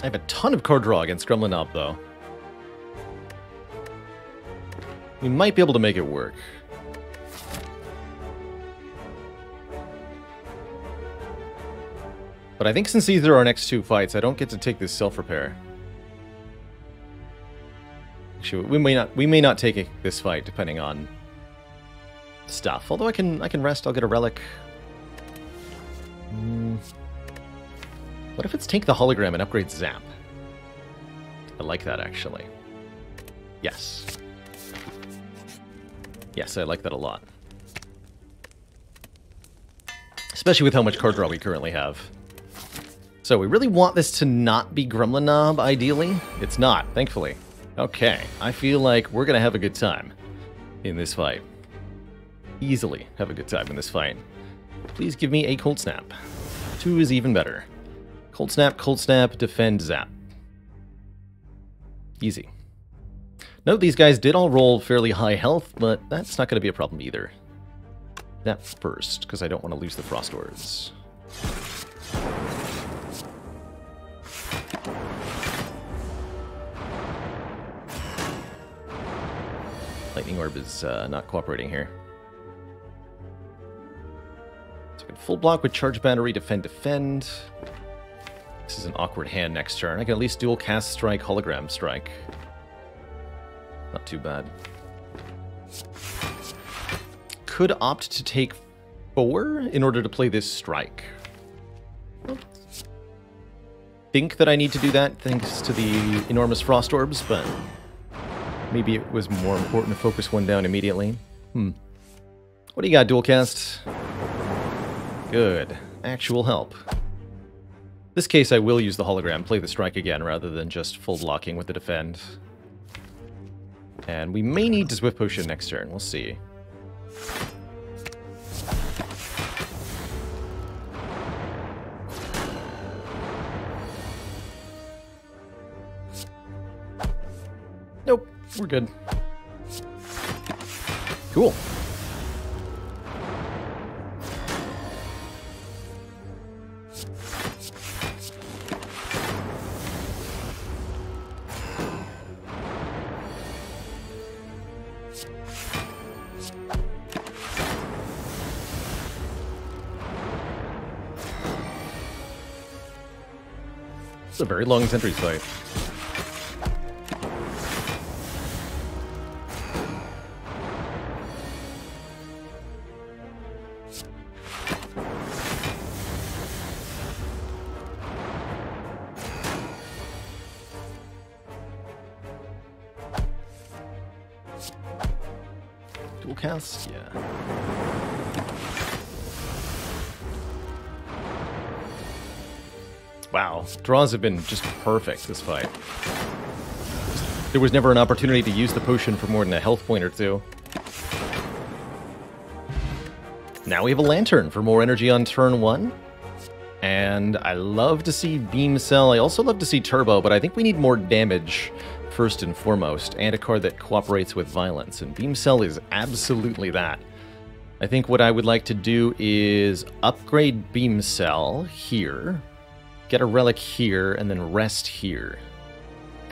I have a ton of card draw against Gremlin Knob, though. We might be able to make it work. But I think since these are our next 2 fights, I don't get to take this self-repair. Actually, we may not take this fight, depending on stuff. Although I can rest, I'll get a relic. What if it's take the hologram and upgrade Zap? I like that, actually. Yes. Yes, I like that a lot. Especially with how much card draw we currently have. So we really want this to not be Gremlin Knob, ideally. It's not, thankfully. Okay, I feel like we're going to have a good time in this fight. Easily have a good time in this fight. Please give me a Cold Snap. 2 is even better. Cold Snap, defend, zap. Easy. Note these guys did all roll fairly high health, but that's not going to be a problem either. That first, because I don't want to lose the Frost Orbs. Lightning Orb is not cooperating here. So I can full block with Charge Battery, defend. This is an awkward hand next turn. I can at least dual cast Strike, Hologram Strike. Not too bad. Could opt to take 4 in order to play this Strike. Think that I need to do that thanks to the enormous Frost Orbs, but maybe it was more important to focus one down immediately. What do you got, dual cast? Good. Actual help. This case, I will use the hologram, play the Strike again, rather than just full blocking with the defend. And we may need to Swift Potion next turn. We'll see. Nope, we're good. Cool. It's a very long Sentries fight. Dual cast? Yeah. Wow, draws have been just perfect this fight. There was never an opportunity to use the potion for more than a health point or 2. Now we have a Lantern for more energy on turn 1. And I love to see Beam Cell. I also love to see Turbo, but I think we need more damage first and foremost, and a card that cooperates with violence. And Beam Cell is absolutely that. I think what I would like to do is upgrade Beam Cell here, get a relic here, and then rest here.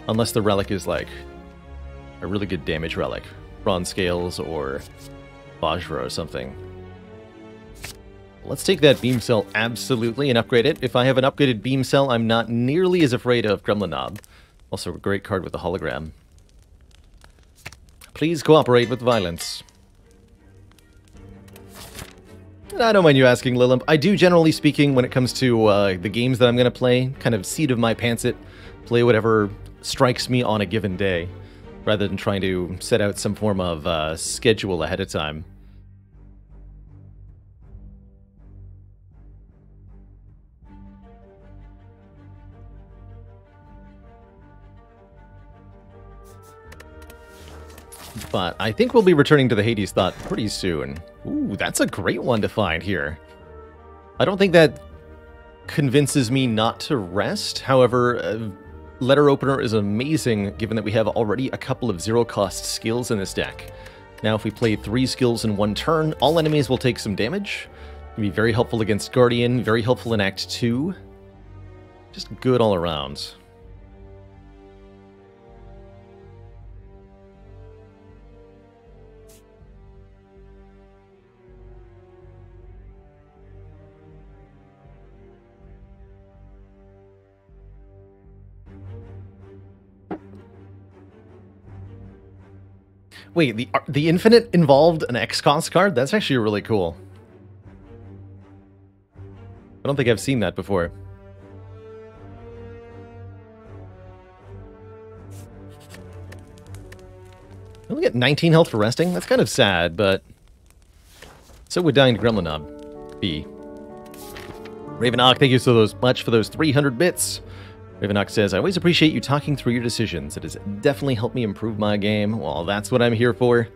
Unless the relic is like a really good damage relic. Bronze Scales or Vajra or something. Let's take that Beam Cell absolutely and upgrade it. If I have an upgraded Beam Cell, I'm not nearly as afraid of Gremlin Knob. Also a great card with the hologram. Please cooperate with violence. And I don't mind you asking, Lilimp. I do, generally speaking, when it comes to the games that I'm going to play, kind of seat of my pants it, play whatever strikes me on a given day, rather than trying to set out some form of schedule ahead of time. But I think we'll be returning to the Hades Thought pretty soon. Ooh, that's a great one to find here. I don't think that convinces me not to rest. However, Letter Opener is amazing, given that we have already a couple of zero-cost skills in this deck. Now, if we play 3 skills in 1 turn, all enemies will take some damage. It'll be very helpful against Guardian, very helpful in Act 2. Just good all around. Wait, the Infinite involved an X-Cost card? That's actually really cool. I don't think I've seen that before. We only get 19 health for resting. That's kind of sad, but so would dying to Gremlin Knob be. Ravenok, thank you so much for those 300 bits. Ravenok says, I always appreciate you talking through your decisions. It has definitely helped me improve my game. Well, that's what I'm here for.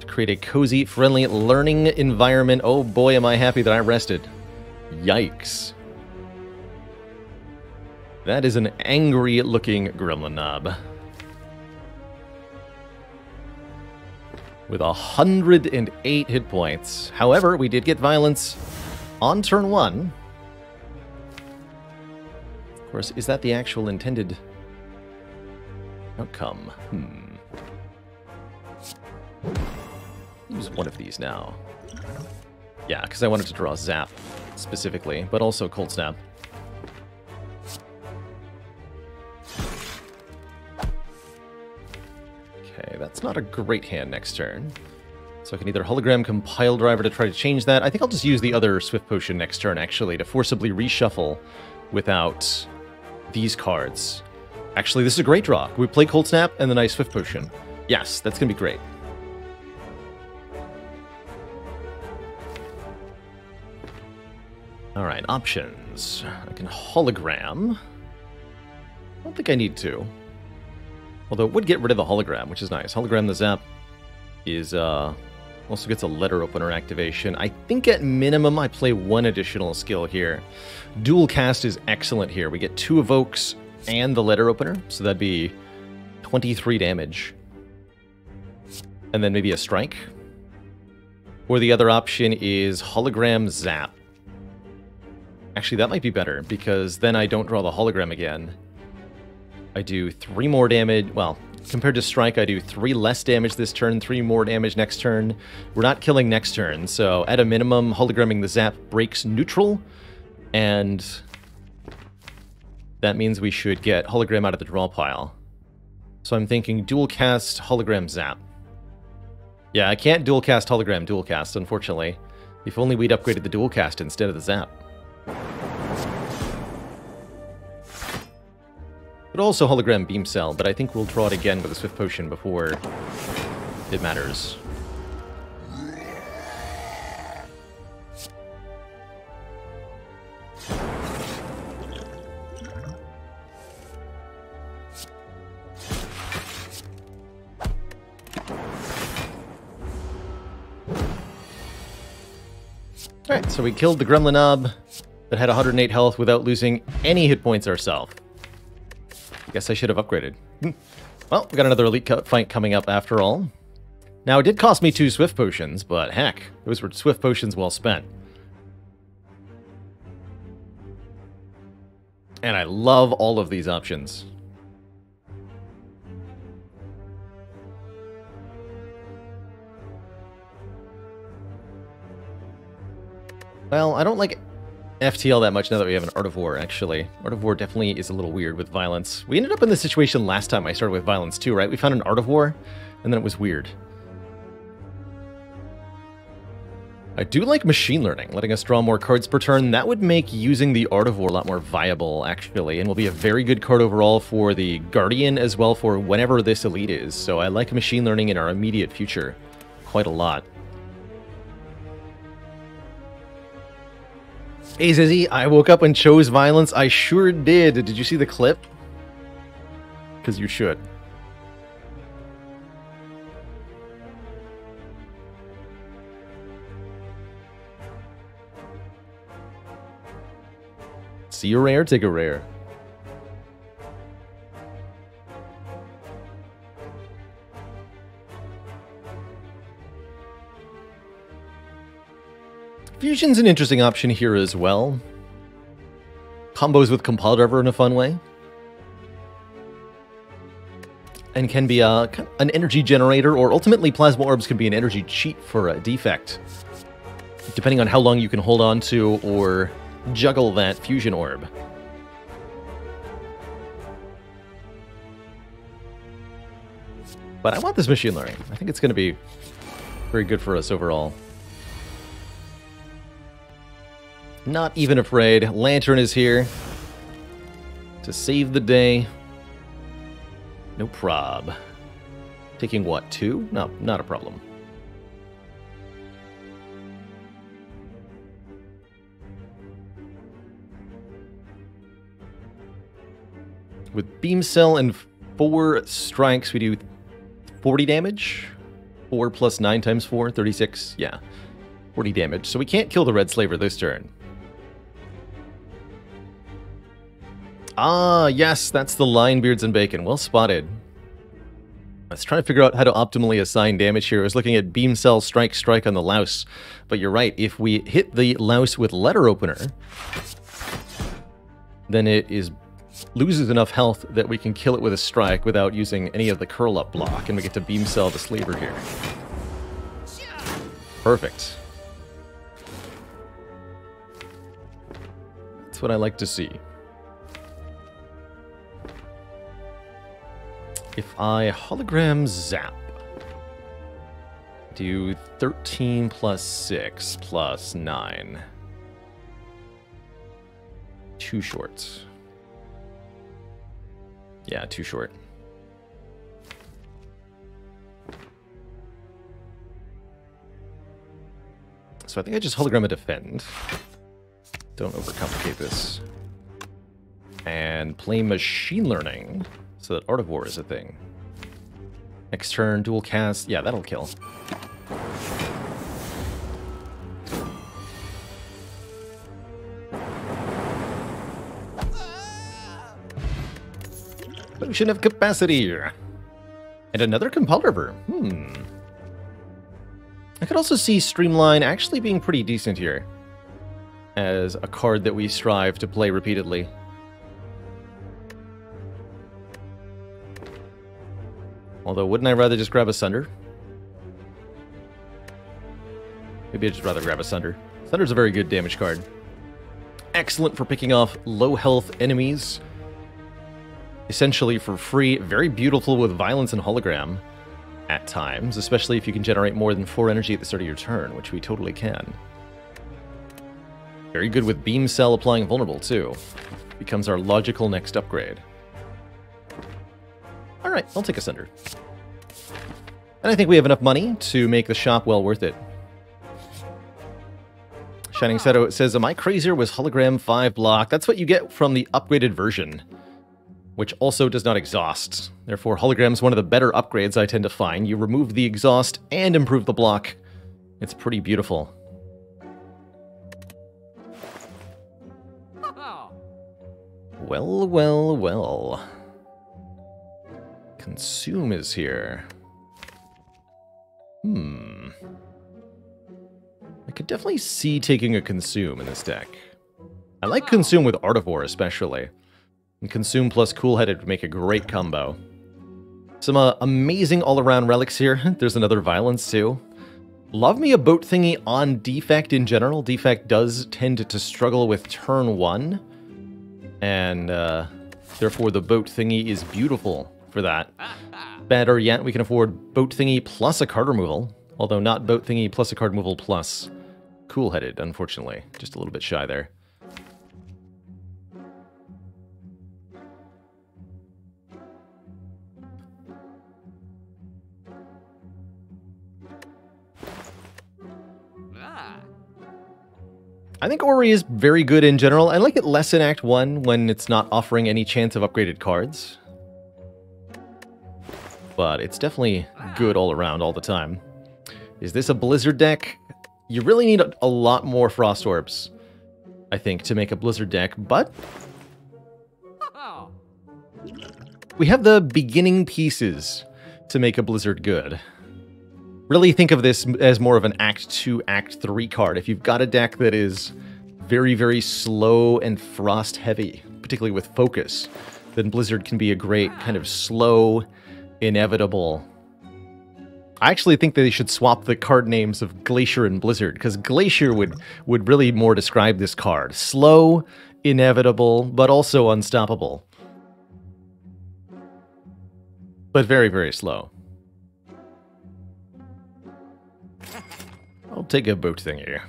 To create a cozy, friendly learning environment. Oh boy, am I happy that I rested. Yikes. That is an angry-looking Gremlin Knob. With 108 hit points. However, we did get violence on turn 1. Of course, is that the actual intended outcome? Use one of these now. Yeah, because I wanted to draw Zap specifically, but also Cold Snap. Okay, that's not a great hand next turn. So I can either hologram Compile Driver to try to change that. I think I'll just use the other Swift Potion next turn, actually, to forcibly reshuffle without these cards. Actually, this is a great draw. We play Cold Snap and then I Swift Potion. Yes, that's going to be great. Alright, options. I can hologram. I don't think I need to. Although it would get rid of the hologram, which is nice. Hologram the Zap is, also gets a letter opener activation. I think at minimum I play one additional skill here. Dual Cast is excellent here. We get 2 evokes and the letter opener, so that'd be 23 damage. And then maybe a strike. Or the other option is hologram Zap. Actually, that might be better, because then I don't draw the hologram again. I do 3 more damage. Well, compared to strike, I do 3 less damage this turn, 3 more damage next turn. We're not killing next turn, so at a minimum, hologramming the Zap breaks neutral, and that means we should get hologram out of the draw pile. So I'm thinking dual cast hologram Zap. Yeah, I can't dual cast hologram dual cast, unfortunately. If only we'd upgraded the dual cast instead of the Zap. But also hologram Beam Cell, but I think we'll draw it again with a Swift Potion before it matters. Alright, so we killed the Gremlin Knob that had 108 health without losing any hit points ourselves. Guess I should have upgraded. Well, we got another elite fight coming up after all. Now, it did cost me 2 Swift Potions, but heck, those were Swift Potions well spent. And I love all of these options. Well, I don't like FTL that much now that we have an Art of War, actually. Art of War definitely is a little weird with violence. We ended up in this situation last time I started with violence too, right? We found an Art of War, and then it was weird. I do like machine learning, letting us draw more cards per turn. That would make using the Art of War a lot more viable, actually, and will be a very good card overall for the Guardian as well for whenever this elite is. So I like machine learning in our immediate future quite a lot. Hey Zizzy, I woke up and chose violence. I sure did. Did you see the clip? Because you should. See a rare, take a rare. Fusion's an interesting option here as well. Combos with Compile Driver in a fun way. And can be an energy generator, or ultimately Plasma Orbs can be an energy cheat for a defect. Depending on how long you can hold on to or juggle that Fusion Orb. But I want this machine learning. I think it's going to be very good for us overall. Not even afraid. Lantern is here to save the day. No prob. Taking what, 2? No, not a problem. With Beam Cell and 4 strikes, we do 40 damage. 4 plus 9 times 4, 36. Yeah, 40 damage. So we can't kill the Red Slaver this turn. Ah, yes, that's the line, Beards and Bacon. Well spotted. I was trying to figure out how to optimally assign damage here. I was looking at Beam Cell, Strike, Strike on the Louse. But you're right, if we hit the Louse with Letter Opener, then it loses enough health that we can kill it with a strike without using any of the curl-up block, and we get to Beam Cell the Slaver here. Perfect. That's what I like to see. If I hologram zap, do 13 plus 6 plus 9. 2 shorts. Yeah, 2 short. So I think I just hologram a defend. Don't overcomplicate this. And play machine learning so that Art of War is a thing. Next turn, dual cast. Yeah, that'll kill. Potion of Capacity. And another Compeller. I could also see Streamline actually being pretty decent here as a card that we strive to play repeatedly. Although, wouldn't I rather just grab a Sunder? Maybe I'd just rather grab a Sunder. Sunder's a very good damage card. Excellent for picking off low health enemies. Essentially for free. Very beautiful with Violence and Hologram at times, especially if you can generate more than 4 energy at the start of your turn, which we totally can. Very good with Beam Cell applying Vulnerable, too. Becomes our logical next upgrade. Alright, I'll take a Sunder. And I think we have enough money to make the shop well worth it. Shining Shadow says, am I crazier with Hologram 5 block? That's what you get from the upgraded version, which also does not exhaust. Therefore, Hologram's one of the better upgrades I tend to find. You remove the exhaust and improve the block. It's pretty beautiful. Well, well, well. Consume is here. I could definitely see taking a Consume in this deck. I like Consume with Art of War especially. And Consume plus Cool Headed would make a great combo. Some amazing all-around relics here. There's another Violence too. Love me a boat thingy on Defect in general. Defect does tend to struggle with turn 1. And therefore the boat thingy is beautiful for that. Better yet, we can afford boat thingy plus a card removal. Although not boat thingy plus a card removal plus Cool Headed, unfortunately. Just a little bit shy there. I think Ori is very good in general. I like it less in Act 1 when it's not offering any chance of upgraded cards. But it's definitely good all around, all the time. Is this a Blizzard deck? You really need a lot more Frost Orbs, I think, to make a Blizzard deck, but we have the beginning pieces to make a Blizzard good. Really think of this as more of an Act 2, Act 3 card. If you've got a deck that is very, very slow and frost heavy, particularly with focus, then Blizzard can be a great kind of slow, inevitable. I actually think that they should swap the card names of Glacier and Blizzard, because Glacier would really more describe this card. Slow, inevitable, but also unstoppable. But very, very slow. I'll take a boat thingy.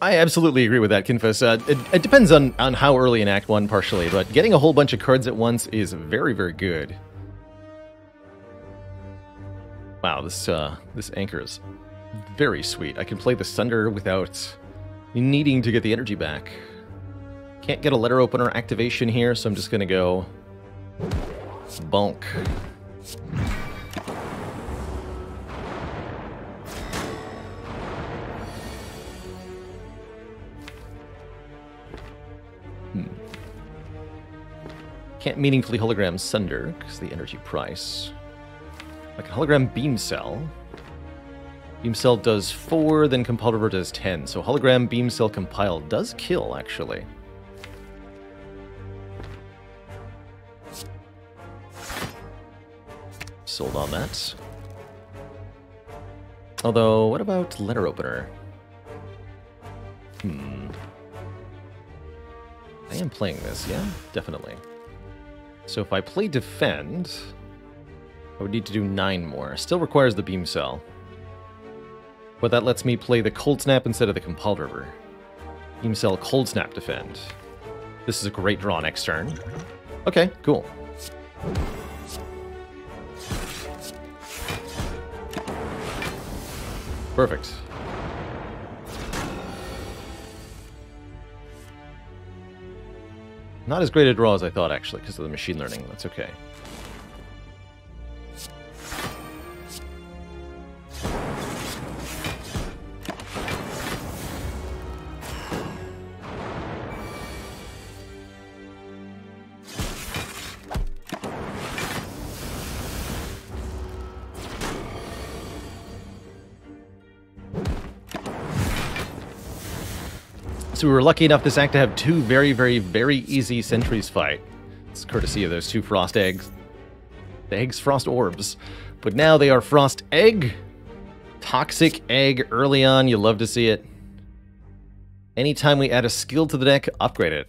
I absolutely agree with that, Kinfus. It depends on how early in Act 1, partially, but getting a whole bunch of cards at once is very, very good. Wow, this anchor is very sweet. I can play the Sunder without needing to get the energy back. Can't get a letter opener activation here, so I'm just going to go bonk. Can't meaningfully hologram Sunder because the energy price. Like a hologram Beam Cell. Beam Cell does 4, then Compile River does 10. So hologram Beam Cell Compile does kill, actually. Sold on that. Although, what about letter opener? I am playing this, yeah? Definitely. So if I play defend, I would need to do 9 more. Still requires the Beam Cell. But that lets me play the Cold Snap instead of the Compile River. Beam Cell, Cold Snap, defend. This is a great draw next turn. Okay, cool. Perfect. Not as great a draw as I thought, actually, because of the machine learning. That's okay. So we were lucky enough this act to have 2 very, very, very easy sentries fight. It's courtesy of those 2 frost eggs. The eggs, frost orbs. But now they are frost egg. Toxic egg early on. You love to see it. Anytime we add a skill to the deck, upgrade it.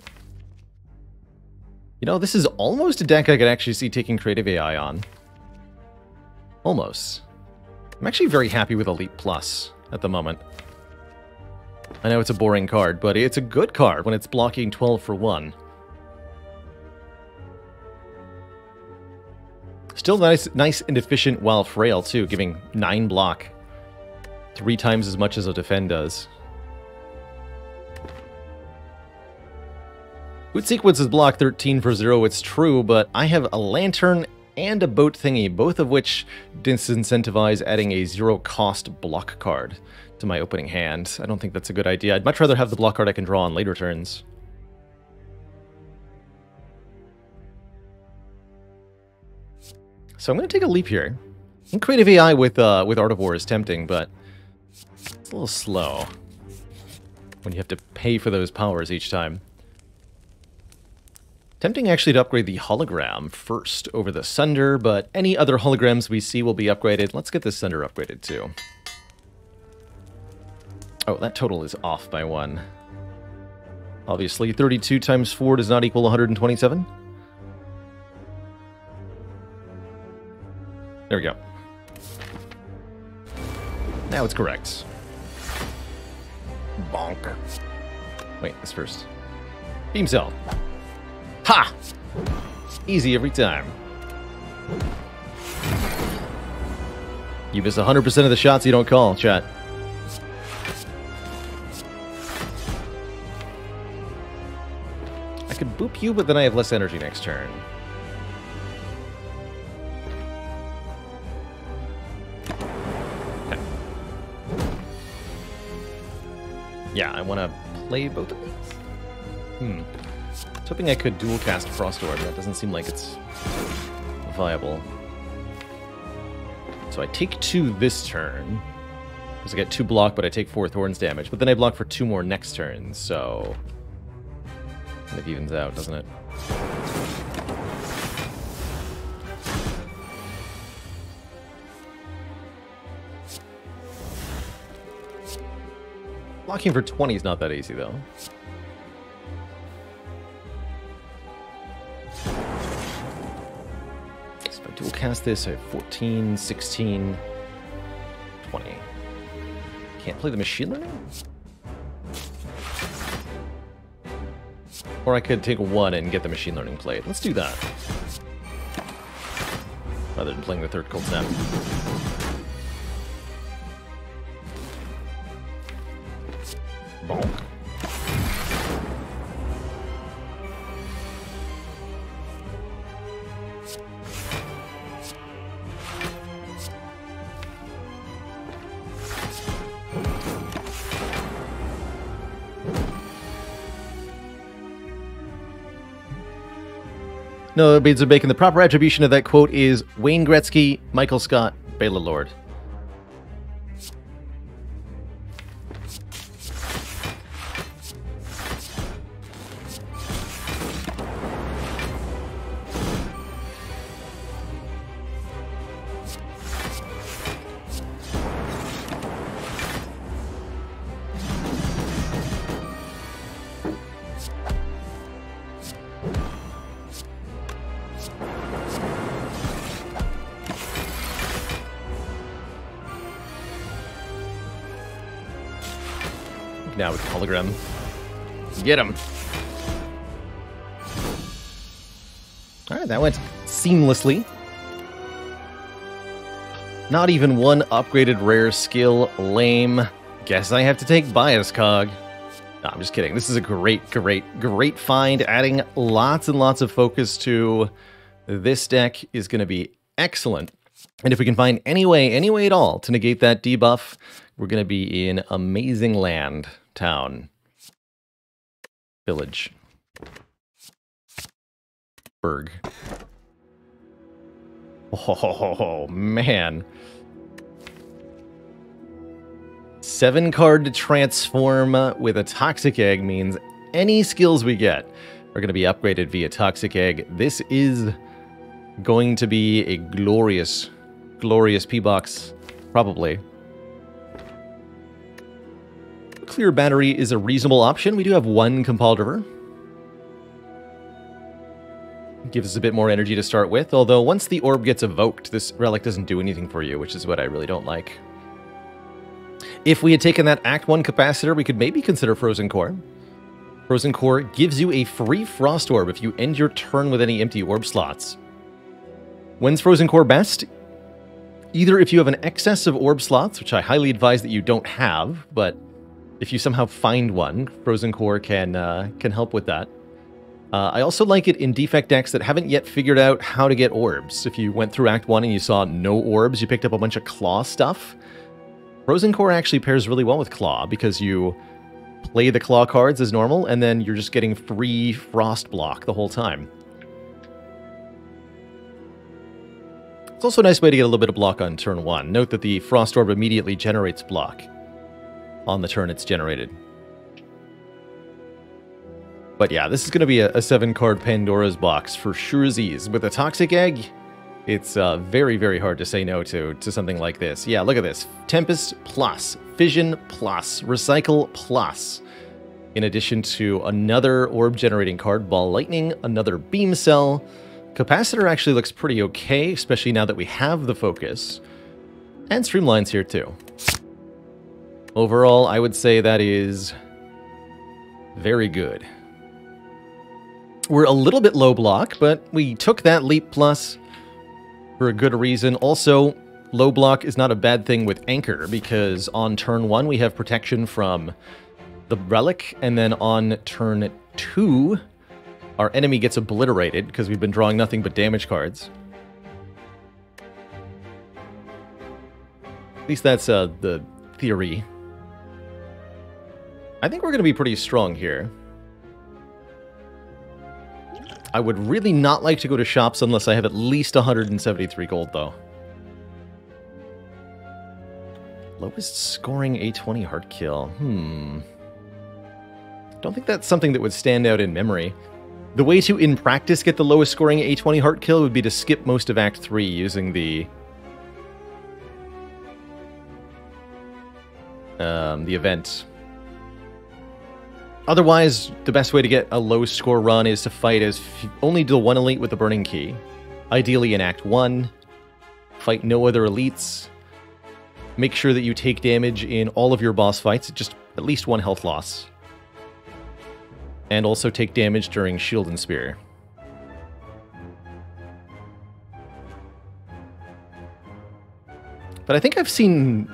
You know, this is almost a deck I could actually see taking Creative AI on. Almost. I'm actually very happy with Elite Plus at the moment. I know it's a boring card, but it's a good card when it's blocking 12 for 1. Still nice and efficient while frail, too, giving 9 block. 3 times as much as a defend does. Boot sequences block 13 for 0, it's true, but I have a lantern and a boat thingy, both of which disincentivize adding a 0-cost block card to my opening hand. I don't think that's a good idea. I'd much rather have the block card I can draw on later turns. So I'm going to take a leap here. I think Creative AI with Art of War is tempting, but it's a little slow when you have to pay for those powers each time. Tempting actually to upgrade the hologram first over the Sunder, but any other holograms we see will be upgraded. Let's get the Sunder upgraded too. Oh, that total is off by 1. Obviously, 32 times 4 does not equal 127. There we go. Now it's correct. Bonk. Wait, this first. Beam Cell. Ha! Easy every time. You miss 100% of the shots you don't call, chat. I could boop you, but then I have less energy next turn. Okay. Yeah, I want to play both of these. I was hoping I could dual cast Frost Orb. That doesn't seem like it's viable. So I take 2 this turn. Because I get 2 block, but I take 4 Thorns damage. But then I block for 2 more next turn, so... kind of evens out, doesn't it? Blocking for 20 is not that easy, though. So if I dual cast this, I have 14, 16, 20. Can't play the machine learning? Or I could take one and get the machine learning plate. Let's do that. Rather than playing the third cold snap. Bonk. No, Beads of Bacon. The proper attribution of that quote is Wayne Gretzky, Michael Scott, Baylor Lord. Now with hologram. Get him. Alright, that went seamlessly. Not even one upgraded rare skill. Lame. Guess I have to take Bias Cog. No, I'm just kidding. This is a great find. Adding lots and lots of focus to this deck is going to be excellent. And if we can find any way at all to negate that debuff, we're going to be in amazing land. Town. Village. Berg. Oh, man. 7 card to transform with a Toxic Egg means any skills we get are going to be upgraded via Toxic Egg. This is going to be a glorious P-Box, probably. Clear battery is a reasonable option. We do have one Compiled River. Gives us a bit more energy to start with, although once the orb gets evoked, this relic doesn't do anything for you, which is what I really don't like. If we had taken that Act 1 capacitor, we could maybe consider Frozen Core. Frozen Core gives you a free Frost Orb if you end your turn with any empty orb slots. When's Frozen Core best? Either if you have an excess of orb slots, which I highly advise that you don't have, but if you somehow find one, Frozen Core can help with that. I also like it in defect decks that haven't yet figured out how to get orbs. If you went through Act 1 and you saw no orbs, you picked up a bunch of Claw stuff. Frozen Core actually pairs really well with Claw because you play the Claw cards as normal, and then you're just getting free Frost block the whole time. It's also a nice way to get a little bit of block on turn 1. Note that the Frost Orb immediately generates block on the turn it's generated. But yeah, this is going to be a 7-card Pandora's box for sure. With a Toxic Egg, it's very hard to say no to something like this. Yeah, look at this. Tempest plus, Fission plus, Recycle plus. In addition to another orb-generating card, Ball Lightning, another Beam Cell. Capacitor actually looks pretty okay, especially now that we have the focus. And Streamline's here too. Overall, I would say that is very good. We're a little bit low block, but we took that Leap Plus for a good reason. Also, low block is not a bad thing with Anchor, because on turn 1 we have protection from the Relic, and then on turn 2 our enemy gets obliterated because we've been drawing nothing but damage cards. At least that's the theory. I think we're going to be pretty strong here. I would really not like to go to shops unless I have at least 173 gold, though. Lowest scoring A20 hard kill. Don't think that's something that would stand out in memory. The way to, in practice, get the lowest scoring A20 heart kill would be to skip most of Act 3 using the event. Otherwise, the best way to get a low score run is to fight as only do one elite with the Burning Key. Ideally in Act 1. Fight no other elites. Make sure that you take damage in all of your boss fights, just at least 1 health loss. and also take damage during Shield and Spear. But I think I've seen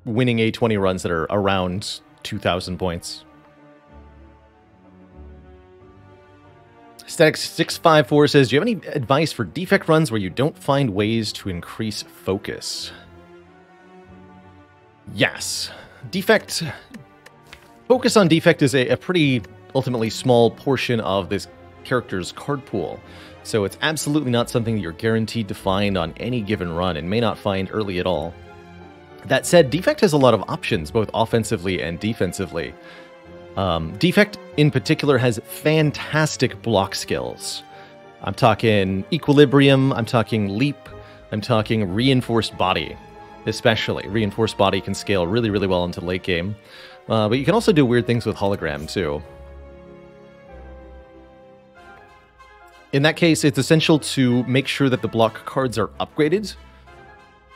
winning A20 runs that are around 2,000 points. Static654 says, do you have any advice for defect runs where you don't find ways to increase focus? Yes. Defect. Focus on defect is a pretty ultimately small portion of this character's card pool. So it's absolutely not something that you're guaranteed to find on any given run and may not find early at all. That said, defect has a lot of options, both offensively and defensively. Defect, in particular, has fantastic block skills. I'm talking Equilibrium, I'm talking Leap, I'm talking Reinforced Body, especially. Reinforced Body can scale really, really well into late game. But you can also do weird things with Hologram, too. In that case, it's essential to make sure that the block cards are upgraded.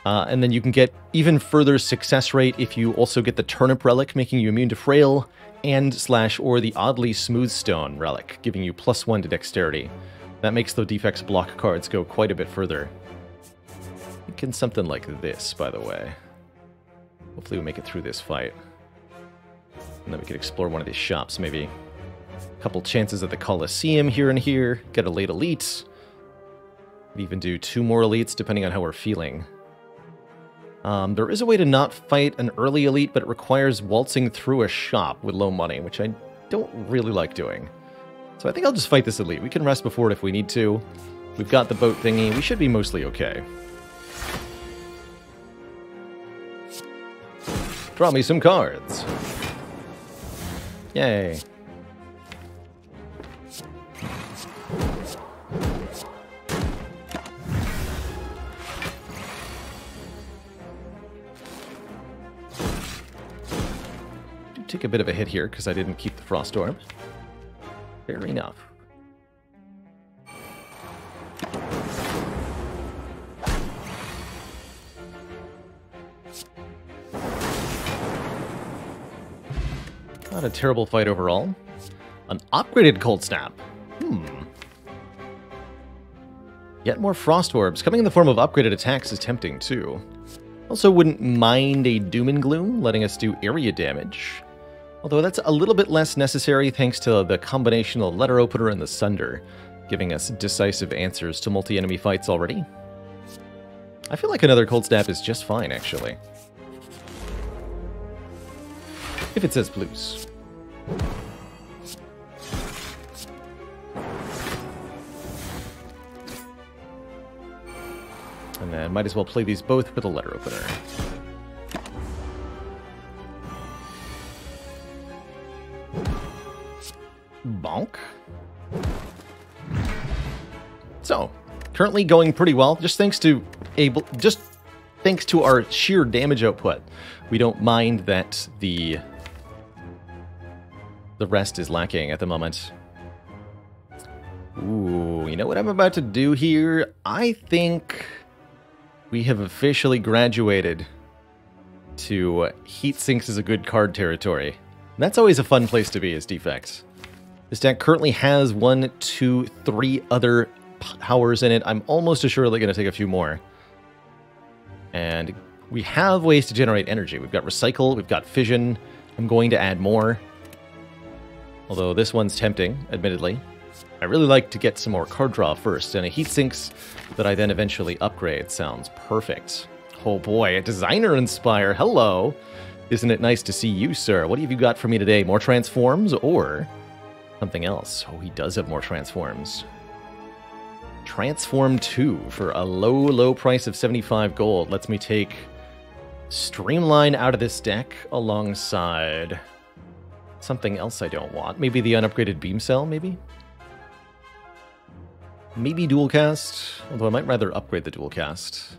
And then you can get even further success rate if you also get the Turnip Relic, making you immune to Frail, and or the Oddly Smooth Stone Relic, giving you +1 to Dexterity. That makes the defects block cards go quite a bit further. Thinking something like this, by the way. Hopefully we make it through this fight. And then we could explore one of these shops, maybe. A couple chances at the Coliseum here and here. Get a late elite. We'd even do 2 more elites, depending on how we're feeling. There is a way to not fight an early elite, but it requires waltzing through a shop with low money, which I don't really like doing. So I think I'll just fight this elite. We can rest before it if we need to. We've got the boat thingy. We should be mostly okay. Draw me some cards. Yay. Take a bit of a hit here because I didn't keep the Frost Orb. Fair enough. Not a terrible fight overall. An upgraded Cold Snap. Yet more Frost Orbs. Coming in the form of upgraded attacks is tempting too. Also wouldn't mind a Doom and Gloom, letting us do area damage. Although that's a little bit less necessary thanks to the combination of Letter Opener and the Sunder, giving us decisive answers to multi-enemy fights already. I feel like another Cold Snap is just fine, actually. If it says blues. And then might as well play these both with a Letter Opener. Bonk. So, currently going pretty well, just thanks to our sheer damage output. We don't mind that the rest is lacking at the moment. Ooh, you know what I'm about to do here? I think we have officially graduated to Heat Sinks is a good card territory. And that's always a fun place to be as defects. This deck currently has 1, 2, 3 other powers in it. I'm almost assuredly going to take a few more. And we have ways to generate energy. We've got Recycle, we've got Fission. I'm going to add more. Although this one's tempting, admittedly. I really like to get some more card draw first, and a Heat Sinks that I then eventually upgrade sounds perfect. Oh boy, a Designer in Spire, hello! Isn't it nice to see you, sir? What have you got for me today? More transforms, or something else? Oh, he does have more transforms. Transform 2 for a low, low price of 75 gold. Lets me take Streamline out of this deck alongside something else I don't want. Maybe the unupgraded Beam Cell, maybe? Maybe Dual Cast, although I might rather upgrade the Dual Cast.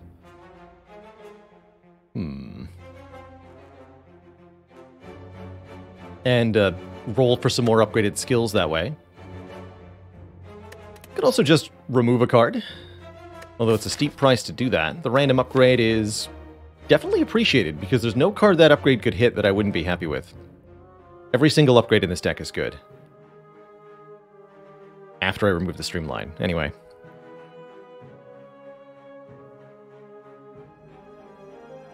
And roll for some more upgraded skills that way. Could also just remove a card, although it's a steep price to do that. The random upgrade is definitely appreciated, because there's no card that upgrade could hit that I wouldn't be happy with. Every single upgrade in this deck is good. after I remove the streamline. Anyway.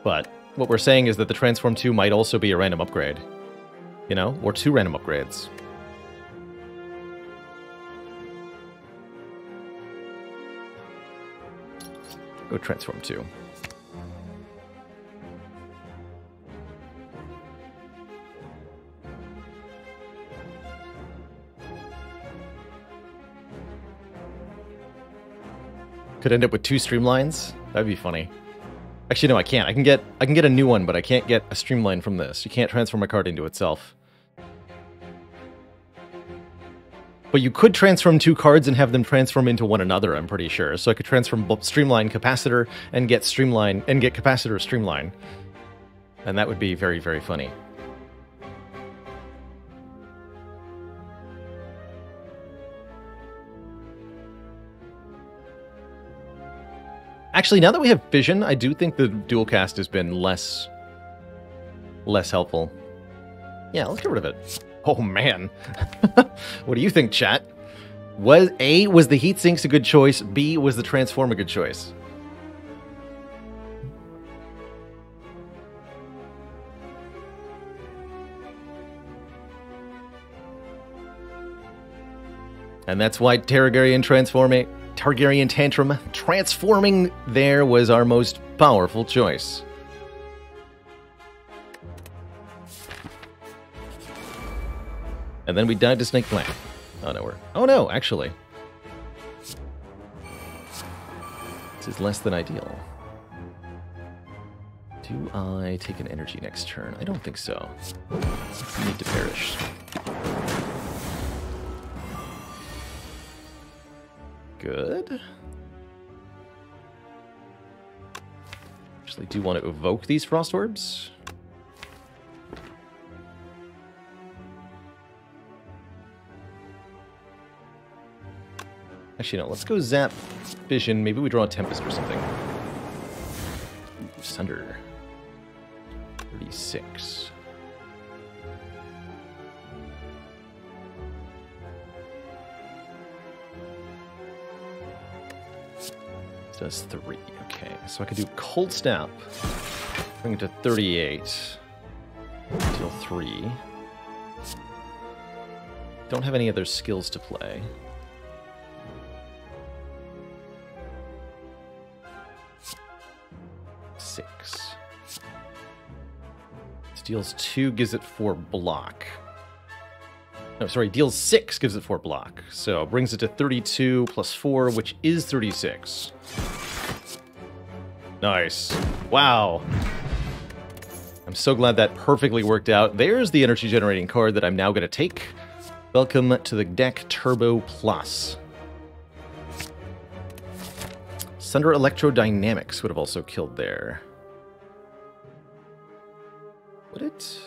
But what we're saying is that the Transform 2 might also be a random upgrade. You know? Or 2 random upgrades. Go Transform 2. Could end up with 2 streamlines? That'd be funny. Actually, no, I can't. I can get a new one, but I can't get a streamline from this. You can't transform a card into itself. But you could transform 2 cards and have them transform into one another, I'm pretty sure. So I could transform Streamline Capacitor and get Streamline and get Capacitor Streamline. And that would be very, very funny. Actually, now that we have Fission, I do think the dual cast has been less helpful. Yeah, let's get rid of it. Oh, man. What do you think, chat? Was the heat sinks a good choice? B, was the transform a good choice? And that's why Targaryen Tantrum transforming there was our most powerful choice. And then we died to Snake Plant. Oh no, actually. This is less than ideal. Do I take an energy next turn? I don't think so. I need to perish. Good. Actually, do want to evoke these Frost Orbs. Actually, no, let's go Zap Fission. Maybe we draw a Tempest or something. Ooh, Sunder. 36. Does 3. Okay, so I could do Cold Snap. Bring it to 38. Deal 3. Don't have any other skills to play. Deals 2, gives it 4 block. No, sorry, deals 6, gives it 4 block. So brings it to 32 plus 4, which is 36. Nice. Wow. I'm so glad that perfectly worked out. There's the energy generating card that I'm now going to take. Welcome to the deck, Turbo Plus. Sunder Electrodynamics would have also killed there. Would it?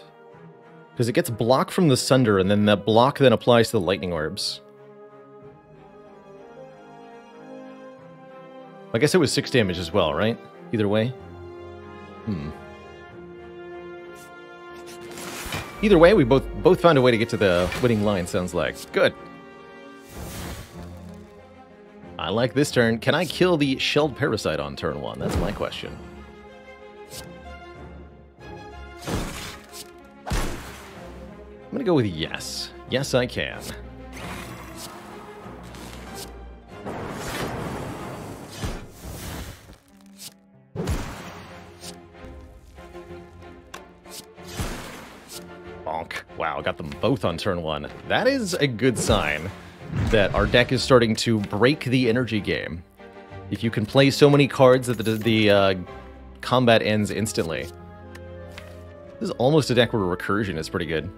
Because it gets block from the Sunder, and then that block then applies to the Lightning Orbs. I guess it was 6 damage as well, right? Either way. Either way, we both found a way to get to the winning line, sounds like. Good. I like this turn. Can I kill the Shelled Parasite on turn 1? That's my question. I'm gonna go with yes. Yes, I can. Bonk. Wow, got them both on turn 1. That is a good sign that our deck is starting to break the energy game. If you can play so many cards that the combat ends instantly. This is almost a deck where recursion is pretty good.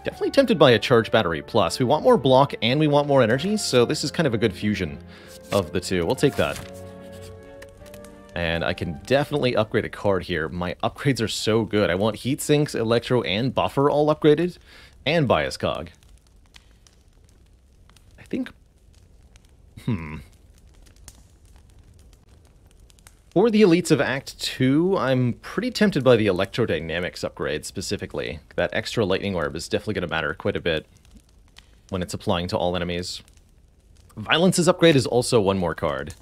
Definitely tempted by a Charge Battery Plus. We want more block and we want more energy, so this is kind of a good fusion of the two. We'll take that. And I can definitely upgrade a card here. My upgrades are so good. I want Heat Sinks, Electro, and Buffer all upgraded, and Bias Cog. I think... For the elites of Act 2, I'm pretty tempted by the Electrodynamics upgrade specifically. That extra Lightning Orb is definitely going to matter quite a bit. when it's applying to all enemies. Violence's upgrade is also one more card.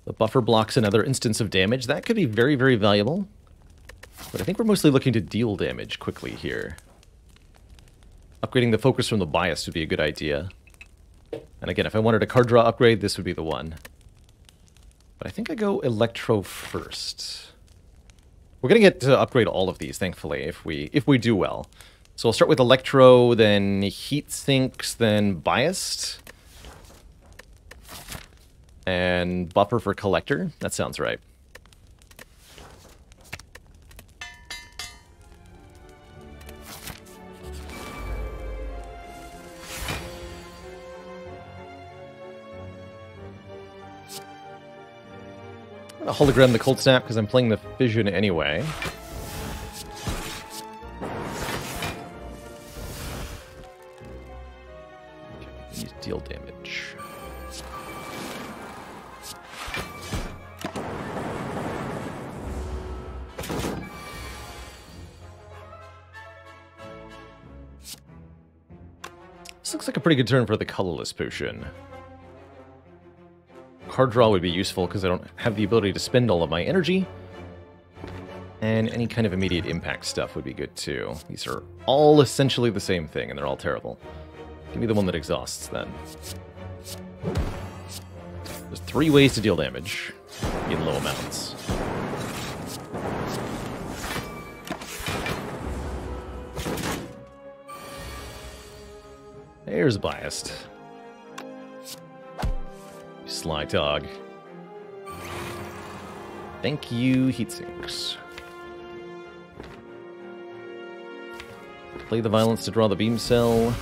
The buffer blocks another instance of damage. That could be very, very valuable. But I think we're mostly looking to deal damage quickly here. Upgrading the focus from the bias would be a good idea. And again, if I wanted a card draw upgrade, this would be the one. But I think I go Electro first. We're going to get to upgrade all of these, thankfully, if we do well. So I'll start with Electro, then Heat Sinks, then Biased. And Buffer for Collector. That sounds right. I'm going to hologram the Cold Snap because I'm playing the Fission anyway. Okay, need to deal damage. This looks like a pretty good turn for the Colorless Potion. Card draw would be useful because I don't have the ability to spend all of my energy. And any kind of immediate impact stuff would be good too. These are all essentially the same thing, and they're all terrible. Give me the one that exhausts, then. There's 3 ways to deal damage in low amounts. There's Biased. Sly dog. Thank you, Heatsinks. Play the Violence to draw the Beam Cell.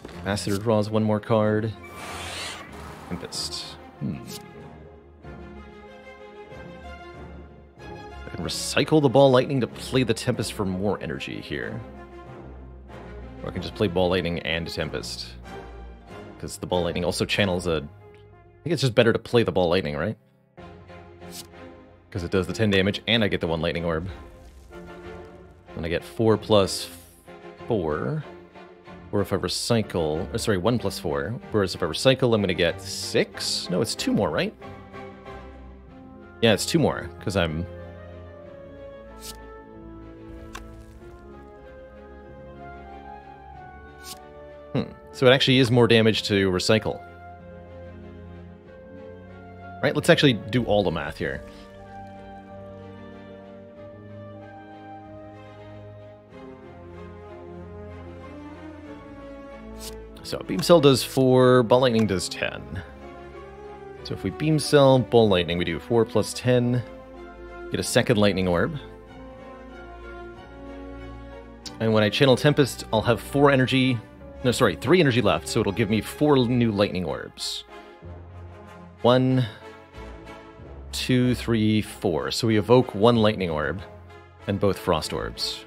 Capacitor draws one more card. Tempest. I can recycle the Ball Lightning to play the Tempest for more energy here. Or I can just play Ball Lightning and Tempest. Because the Ball Lightning also channels a... I think it's just better to play the Ball Lightning, right? Because it does the 10 damage, and I get the 1 Lightning Orb. And I get 4 plus 4. Or if I recycle... Or sorry, 1 plus 4. Whereas if I recycle, I'm going to get 6? No, it's 2 more, right? Yeah, it's 2 more, because I'm... So it actually is more damage to recycle. Right, let's actually do all the math here. So Beam Cell does 4, Ball Lightning does 10. So if we Beam Cell, Ball Lightning, we do 4 plus 10. Get a second Lightning Orb. And when I channel Tempest, I'll have 4 energy... No, sorry, 3 energy left, so it'll give me 4 new Lightning Orbs. 1... 2, 3, 4. So we evoke 1 Lightning Orb and both Frost Orbs.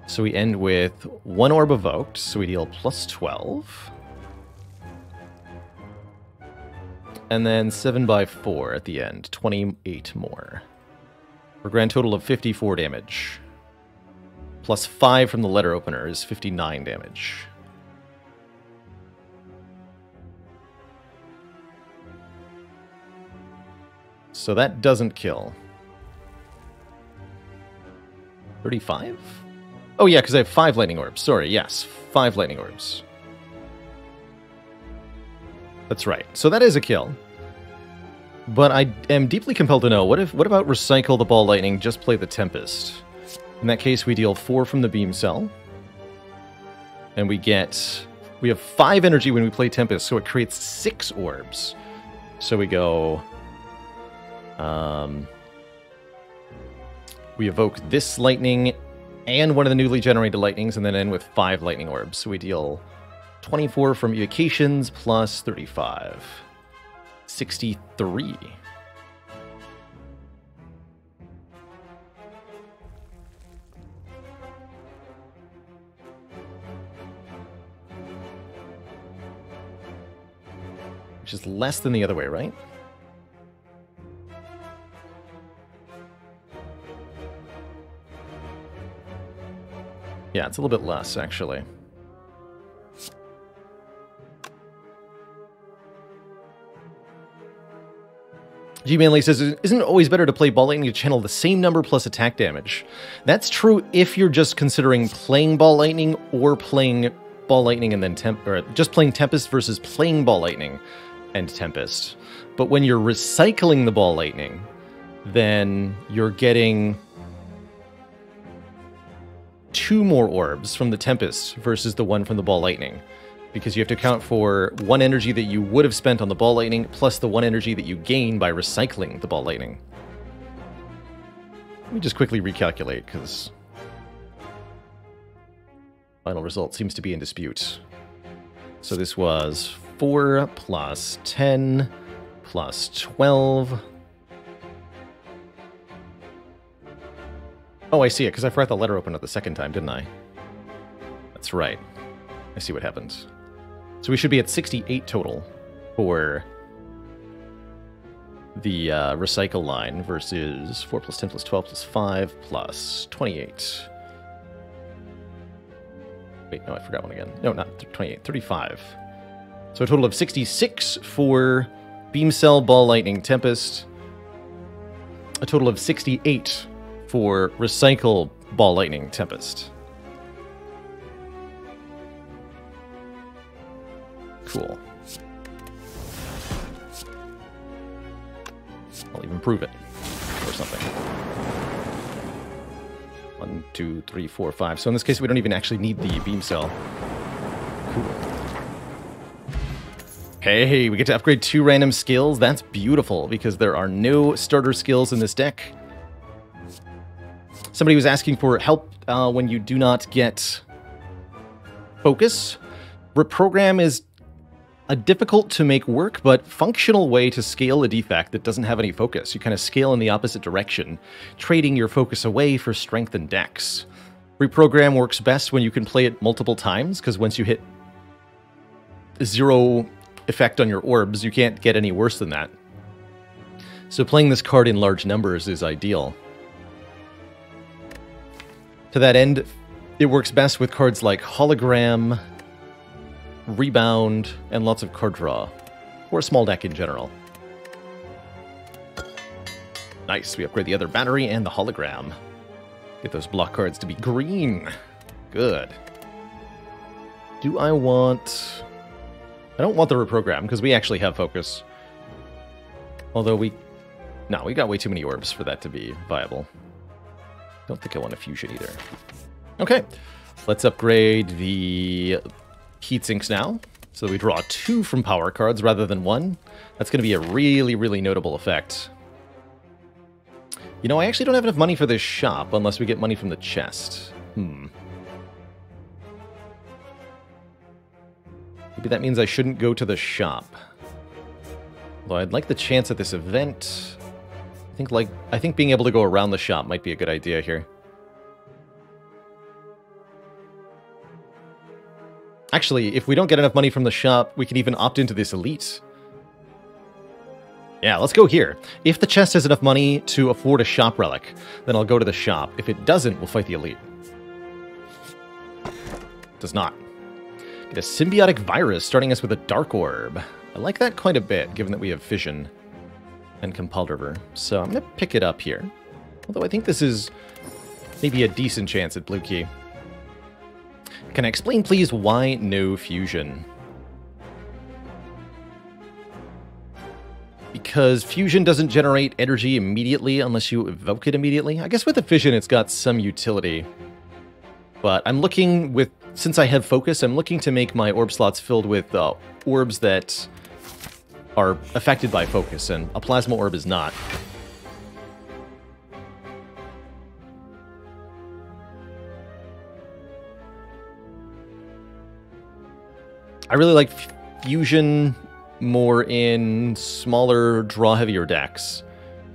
So we end with 1 Orb evoked, so we deal plus 12. And then 7 by 4 at the end, 28 more. For a grand total of 54 damage. Plus 5 from the letter opener is 59 damage. So that doesn't kill. 35? Oh yeah, because I have 5 Lightning Orbs. Sorry, yes. 5 Lightning Orbs. That's right. So that is a kill. But I am deeply compelled to know, what about recycle the Ball Lightning, just play the Tempest? In that case, we deal 4 from the Beam Cell. And we have 5 energy when we play Tempest, so it creates 6 orbs. So we go... we evoke this lightning and one of the newly generated lightnings, and then end with 5 lightning orbs. So we deal 24 from evocations plus 35. 63. Which is less than the other way, right? Yeah, it's a little bit less, actually. G-Manly says, isn't it always better to play Ball Lightning to channel the same number plus attack damage? That's true if you're just considering playing Ball Lightning or playing Ball Lightning and then or just playing Tempest versus playing Ball Lightning and Tempest. But when you're recycling the Ball Lightning, then you're getting 2 more orbs from the Tempest versus the 1 from the Ball Lightning. Because you have to account for 1 energy that you would have spent on the Ball Lightning, plus the 1 energy that you gain by recycling the Ball Lightning. Let me just quickly recalculate, because final result seems to be in dispute. So this was 4 plus 10 plus 12. Oh, I see it, because I forgot the letter opener the second time, didn't I? That's right. I see what happened. So we should be at 68 total for the recycle line versus 4 plus 10 plus 12 plus 5 plus 28. Wait, no, I forgot one again. No, not 28, 35. So a total of 66 for Beam Cell, Ball Lightning, Tempest. A total of 68 for Recycle, Ball Lightning, Tempest. Cool. I'll even prove it or something. 1, 2, 3, 4, 5. So in this case, we don't even actually need the beam cell. Cool. Hey, we get to upgrade 2 random skills. That's beautiful because there are no starter skills in this deck. Somebody was asking for help when you do not get focus. Reprogram is a difficult to make work, but functional way to scale a defect that doesn't have any focus. You kind of scale in the opposite direction, trading your focus away for strength and dex. Reprogram works best when you can play it multiple times, because once you hit 0 effect on your orbs, you can't get any worse than that. So playing this card in large numbers is ideal. To that end, it works best with cards like Hologram, Rebound, and lots of card draw, or a small deck in general. Nice, we upgrade the other battery and the hologram. Get those block cards to be green. Good. Do I want... I don't want the reprogram, because we actually have focus. Although we... No, we got way too many orbs for that to be viable. Don't think I want a fusion either. Okay, let's upgrade the heatsinks now, so that we draw 2 from power cards rather than 1. That's going to be a really, really notable effect. You know, I actually don't have enough money for this shop unless we get money from the chest. Maybe that means I shouldn't go to the shop. Although I'd like the chance at this event. I think being able to go around the shop might be a good idea here. Actually, if we don't get enough money from the shop, we can even opt into this elite. Yeah, let's go here. If the chest has enough money to afford a shop relic, then I'll go to the shop. If it doesn't, we'll fight the elite. Does not. Get a symbiotic virus, starting us with a dark orb. I like that quite a bit, given that we have fission and compelled river. So I'm going to pick it up here. Although I think this is maybe a decent chance at blue key. Can I explain, please, why no fusion? Because fusion doesn't generate energy immediately unless you evoke it immediately. I guess with the fission, it's got some utility. But I'm looking with... Since I have focus, I'm looking to make my orb slots filled with orbs that are affected by focus, and a plasma orb is not. I really like fusion more in smaller, draw-heavier decks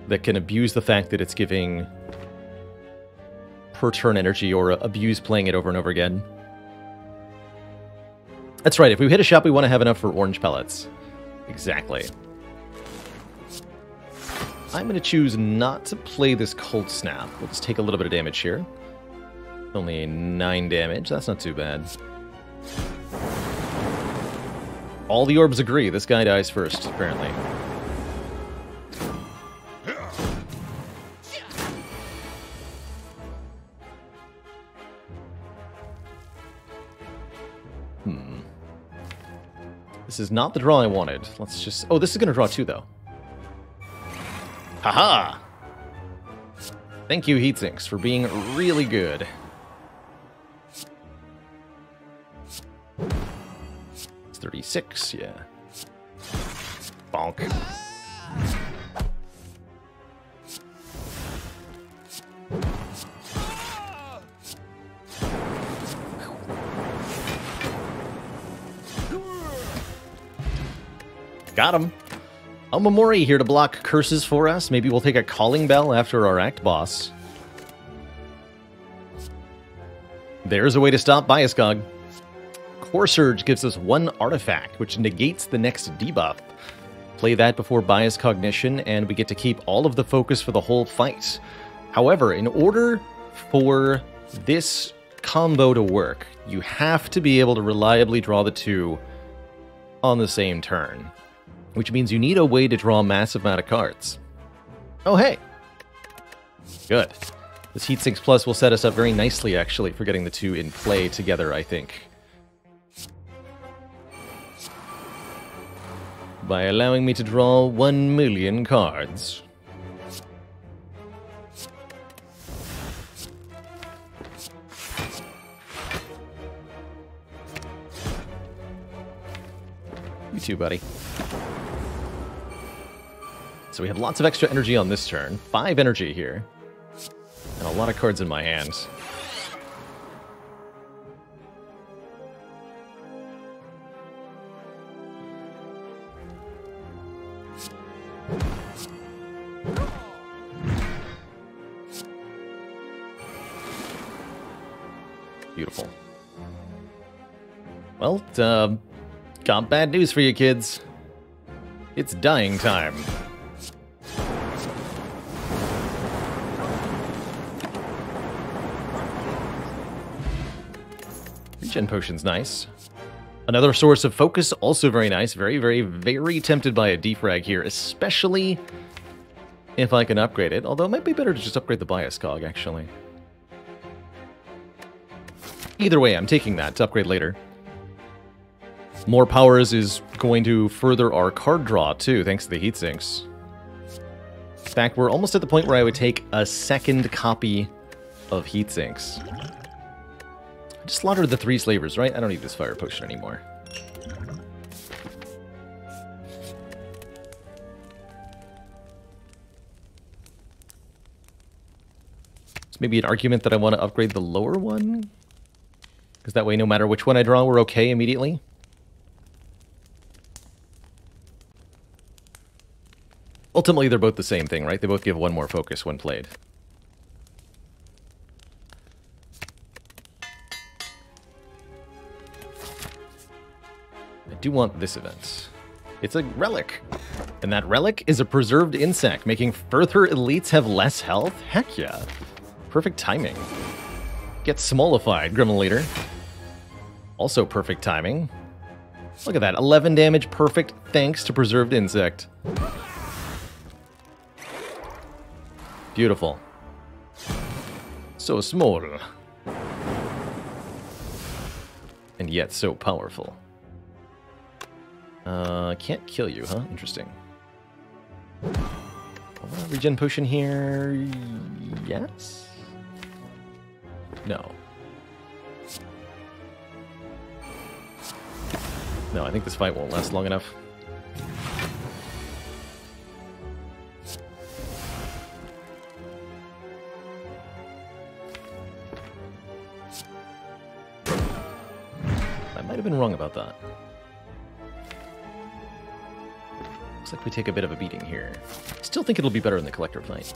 that can abuse the fact that it's giving per-turn energy or abuse playing it over and over again. That's right, if we hit a shop, we want to have enough for orange pellets. Exactly. I'm going to choose not to play this Cold Snap. We'll just take a little bit of damage here. Only 9 damage. That's not too bad. All the orbs agree. This guy dies first, apparently. This is not the draw I wanted. Let's just... Oh, this is going to draw 2, though. Haha! Thank you, Heatsinks, for being really good. It's 36, yeah. Bonk. Got him. Omamori here to block curses for us. Maybe we'll take a Calling Bell after our Act Boss. There's a way to stop Bias Cog. Core Surge gives us 1 artifact, which negates the next debuff. Play that before Bias Cognition, and we get to keep all of the focus for the whole fight. However, in order for this combo to work, you have to be able to reliably draw the 2 on the same turn. Which means you need a way to draw a massive amount of cards. Oh, hey. Good. This Heatsinks Plus will set us up very nicely, actually, for getting the 2 in play together, I think. By allowing me to draw 1 million cards. You too, buddy. So we have lots of extra energy on this turn. 5 energy here. And a lot of cards in my hands. Beautiful. Well, got bad news for you kids. It's dying time. Regen Potion's nice. Another source of focus, also very nice. Very, very, very tempted by a defrag here, especially if I can upgrade it. Although it might be better to just upgrade the Bias Cog, actually. Either way, I'm taking that to upgrade later. More powers is going to further our card draw, too, thanks to the Heatsinks. In fact, we're almost at the point where I would take a second copy of Heatsinks. I just slaughtered the 3 slavers, right? I don't need this fire potion anymore. It's maybe an argument that I want to upgrade the lower one? Because that way, no matter which one I draw, we're okay immediately. Ultimately, they're both the same thing, right? They both give 1 more focus when played. I do want this event. It's a relic. And that relic is a preserved insect, making further elites have less health? Heck yeah. Perfect timing. Get smallified, Gremlin Leader. Also perfect timing. Look at that, 11 damage, perfect, thanks to preserved insect. Beautiful. So small. And yet so powerful. Can't kill you, huh? Interesting. Regen potion here. Yes? No. No, I think this fight won't last long enough. I might have been wrong about that. Looks like we take a bit of a beating here. Still think it'll be better in the collector fight.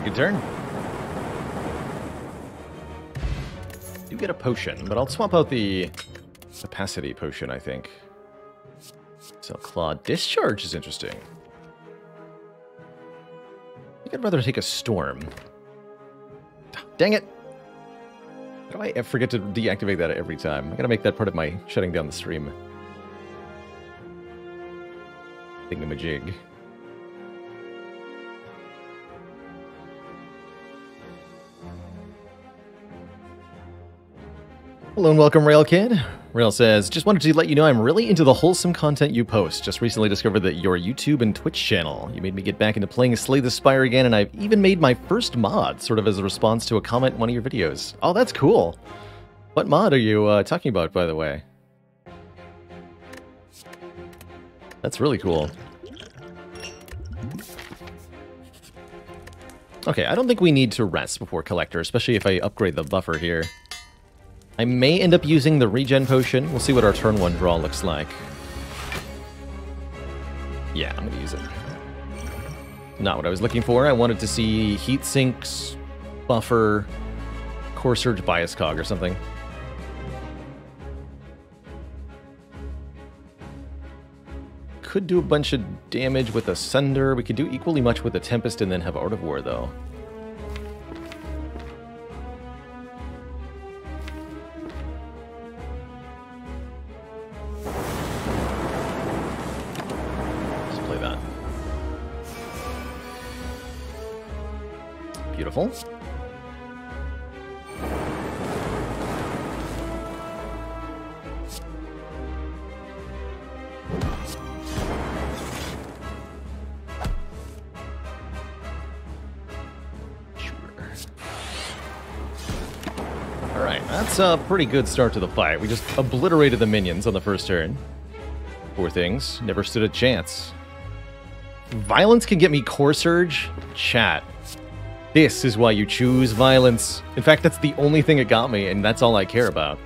good turn. You get a potion, but I'll swap out the capacity potion, I think. So Claw Discharge is interesting. I think I'd rather take a Storm. Dang it! How do I forget to deactivate that every time? I gotta make that part of my shutting down the stream thingamajig. Hello and welcome, Rail Kid. Rail says, just wanted to let you know I'm really into the wholesome content you post. Just recently discovered that your YouTube and Twitch channel. You made me get back into playing Slay the Spire again, and I've even made my first mod, sort of as a response to a comment in one of your videos. Oh, that's cool. What mod are you talking about, by the way? That's really cool. Okay, I don't think we need to rest before Collector, especially if I upgrade the buffer here. I may end up using the regen potion. We'll see what our turn 1 draw looks like. Yeah, I'm gonna use it. Not what I was looking for. I wanted to see heat sinks, buffer, core surge bias cog or something. Could do a bunch of damage with a Sunder. We could do equally much with a Tempest and then have Art of War though. Beautiful. Sure. Alright, that's a pretty good start to the fight. We just obliterated the minions on the first turn. Poor things. Never stood a chance. Violence can get me Core Surge? Chat. This is why you choose violence. In fact, that's the only thing it got me, and that's all I care about.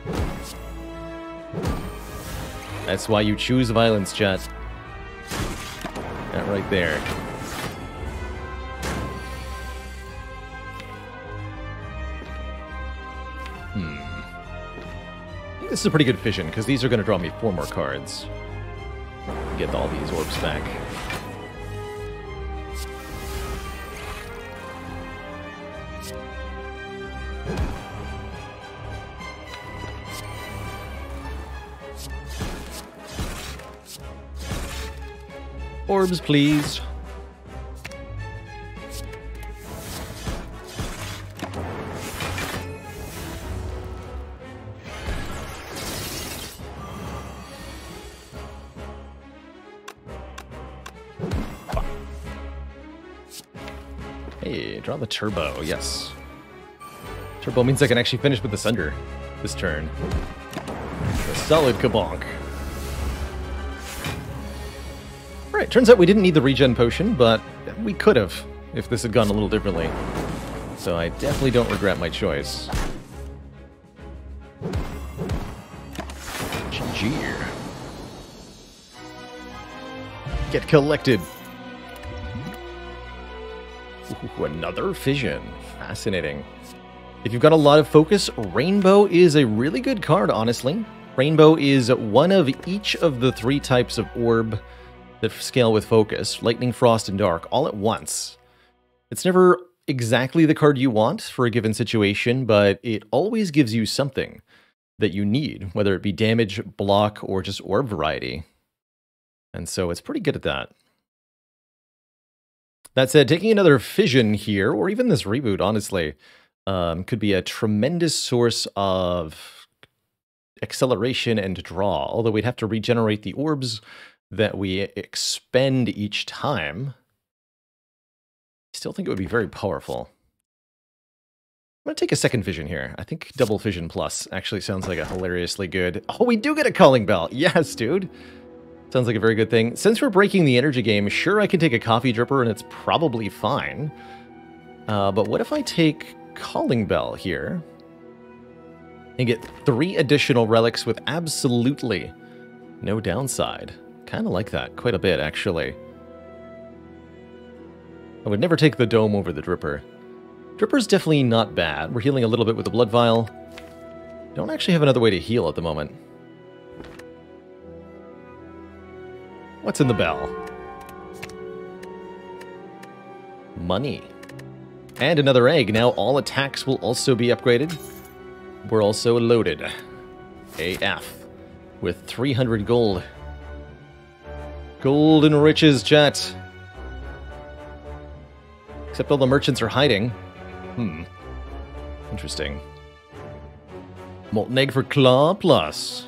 That's why you choose violence, chat. That right there. I think this is a pretty good fission, because these are going to draw me 4 more cards. Get all these orbs back. Orbs, please. Hey, draw the turbo, yes. Turbo means I can actually finish with the Sunder this turn. A solid kabonk. Alright, turns out we didn't need the regen potion, but we could have if this had gone a little differently. So I definitely don't regret my choice. GG. Get collected. Ooh, another fission. Fascinating. If you've got a lot of focus, Rainbow is a really good card, honestly. Rainbow is one of each of the 3 types of orb that scale with focus, Lightning, Frost, and Dark, all at once. It's never exactly the card you want for a given situation, but it always gives you something that you need, whether it be damage, block, or just orb variety. And so it's pretty good at that. That said, taking another fission here, or even this reboot, honestly, could be a tremendous source of acceleration and draw, although we'd have to regenerate the orbs that we expend each time. I still think it would be very powerful. I'm going to take a second fission here. I think double fission plus actually sounds like a hilariously good... Oh, we do get a calling bell! Yes, dude! Sounds like a very good thing. Since we're breaking the energy game, sure, I can take a coffee dripper and it's probably fine. But what if I take calling bell here and get 3 additional relics with absolutely no downside? Kind of like that quite a bit, actually. I would never take the dome over the dripper. Dripper's definitely not bad. We're healing a little bit with the blood vial. Don't actually have another way to heal at the moment. What's in the bell? Money. And another egg. Now all attacks will also be upgraded. We're also loaded. AF. With 300 gold. Golden riches, chat. Except all the merchants are hiding. Interesting. Molten egg for Claw Plus.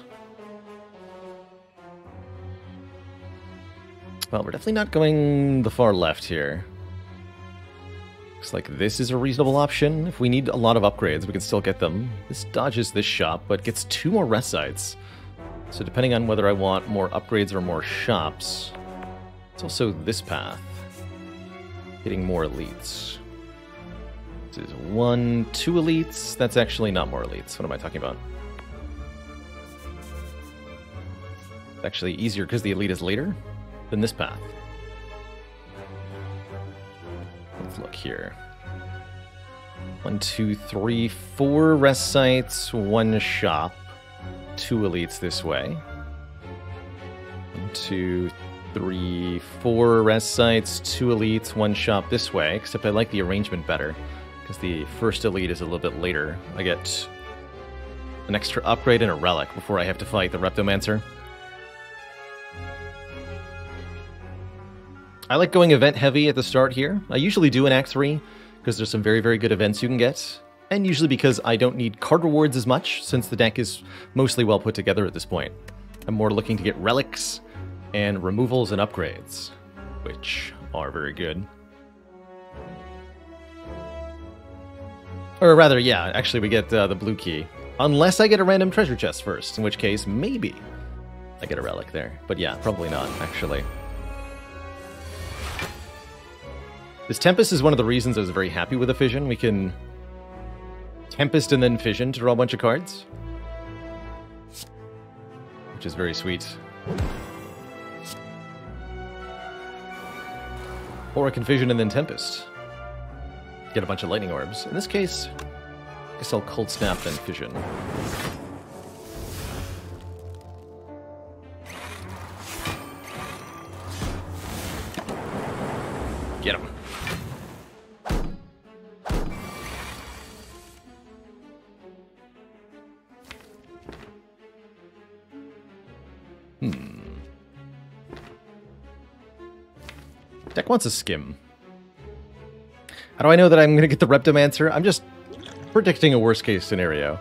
Well, we're definitely not going the far left here. Looks like this is a reasonable option. If we need a lot of upgrades, we can still get them. This dodges this shop, but gets 2 more rest sites. So depending on whether I want more upgrades or more shops, it's also this path. Getting more elites. This is 1, 2 elites. That's actually not more elites. What am I talking about? It's actually easier because the elite is later than this path. Let's look here. 1, 2, 3, 4 rest sites, 1 shop, 2 elites this way. 1, 2, 3, 4 rest sites, 2 elites, 1 shop this way, except I like the arrangement better, because the first elite is a little bit later. I get an extra upgrade and a relic before I have to fight the Reptomancer. I like going event heavy at the start here. I usually do in Act 3, because there's some very, very good events you can get, and usually because I don't need card rewards as much, since the deck is mostly well put together at this point. I'm more looking to get relics and removals and upgrades, which are very good. Or rather, yeah, actually we get the blue key. Unless I get a random treasure chest first, in which case, maybe I get a relic there. But yeah, probably not, actually. This Tempest is one of the reasons I was very happy with the Fission. We can Tempest and then Fission to draw a bunch of cards, which is very sweet. Or I can Fission and then Tempest. Get a bunch of lightning orbs. In this case, I guess I'll Cold Snap then Fission. Get him. Deck wants a skim. How do I know that I'm going to get the Reptomancer? I'm just predicting a worst case scenario.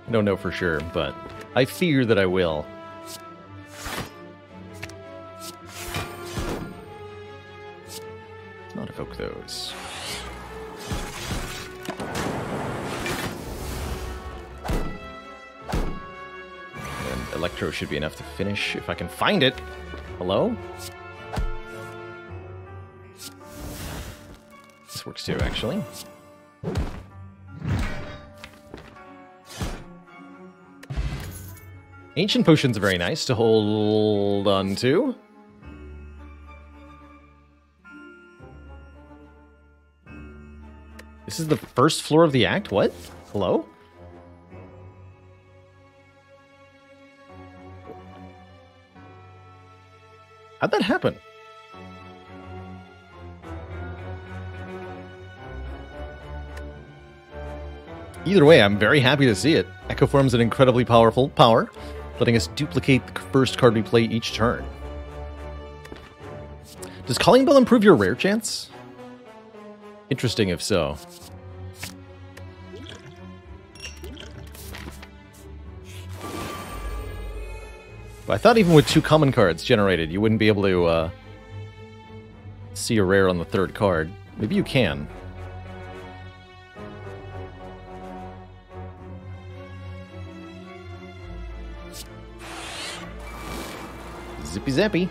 I don't know for sure, but I fear that I will. Let's not evoke those. And Electro should be enough to finish if I can find it. Hello? This works too, actually. Ancient Potion's very nice to hold on to. This is the first floor of the act? What? Hello? How'd that happen? Either way, I'm very happy to see it. Echo Form's an incredibly powerful power, letting us duplicate the first card we play each turn. Does Calling Bell improve your rare chance? Interesting if so. But I thought even with 2 common cards generated, you wouldn't be able to see a rare on the 3rd card. Maybe you can. Zippy zappy.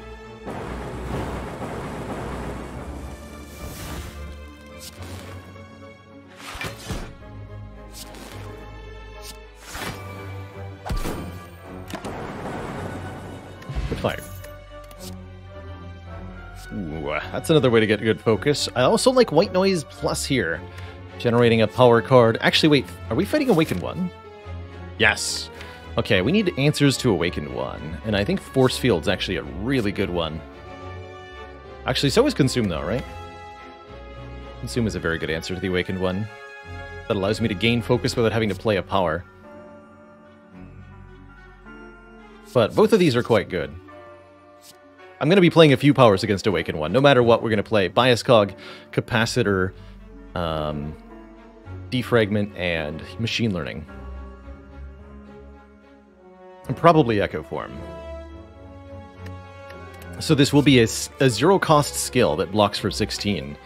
Good fire. Ooh, That's another way to get good focus. I also like White Noise Plus here. Generating a power card. Actually, wait, are we fighting Awakened One? Yes. Okay, we need answers to Awakened One. And I think Force Field's actually a really good one. Actually, so is Consume, though, right? Consume is a very good answer to the Awakened One. That allows me to gain focus without having to play a power. But both of these are quite good. I'm going to be playing a few powers against Awakened One. No matter what, we're going to play Bias Cog, Capacitor, Defragment, and Machine Learning. And probably Echo Form. So this will be a zero-cost skill that blocks for 16,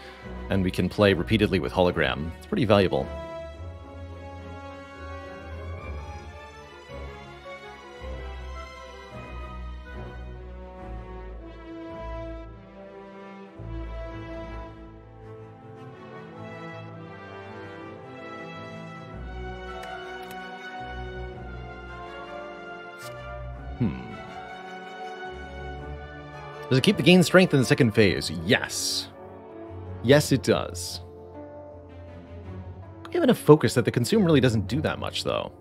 and we can play repeatedly with Hologram. It's pretty valuable. Does it keep the gain strength in the second phase? Yes. Yes, it does. We have enough focus that the Consume really doesn't do that much, though.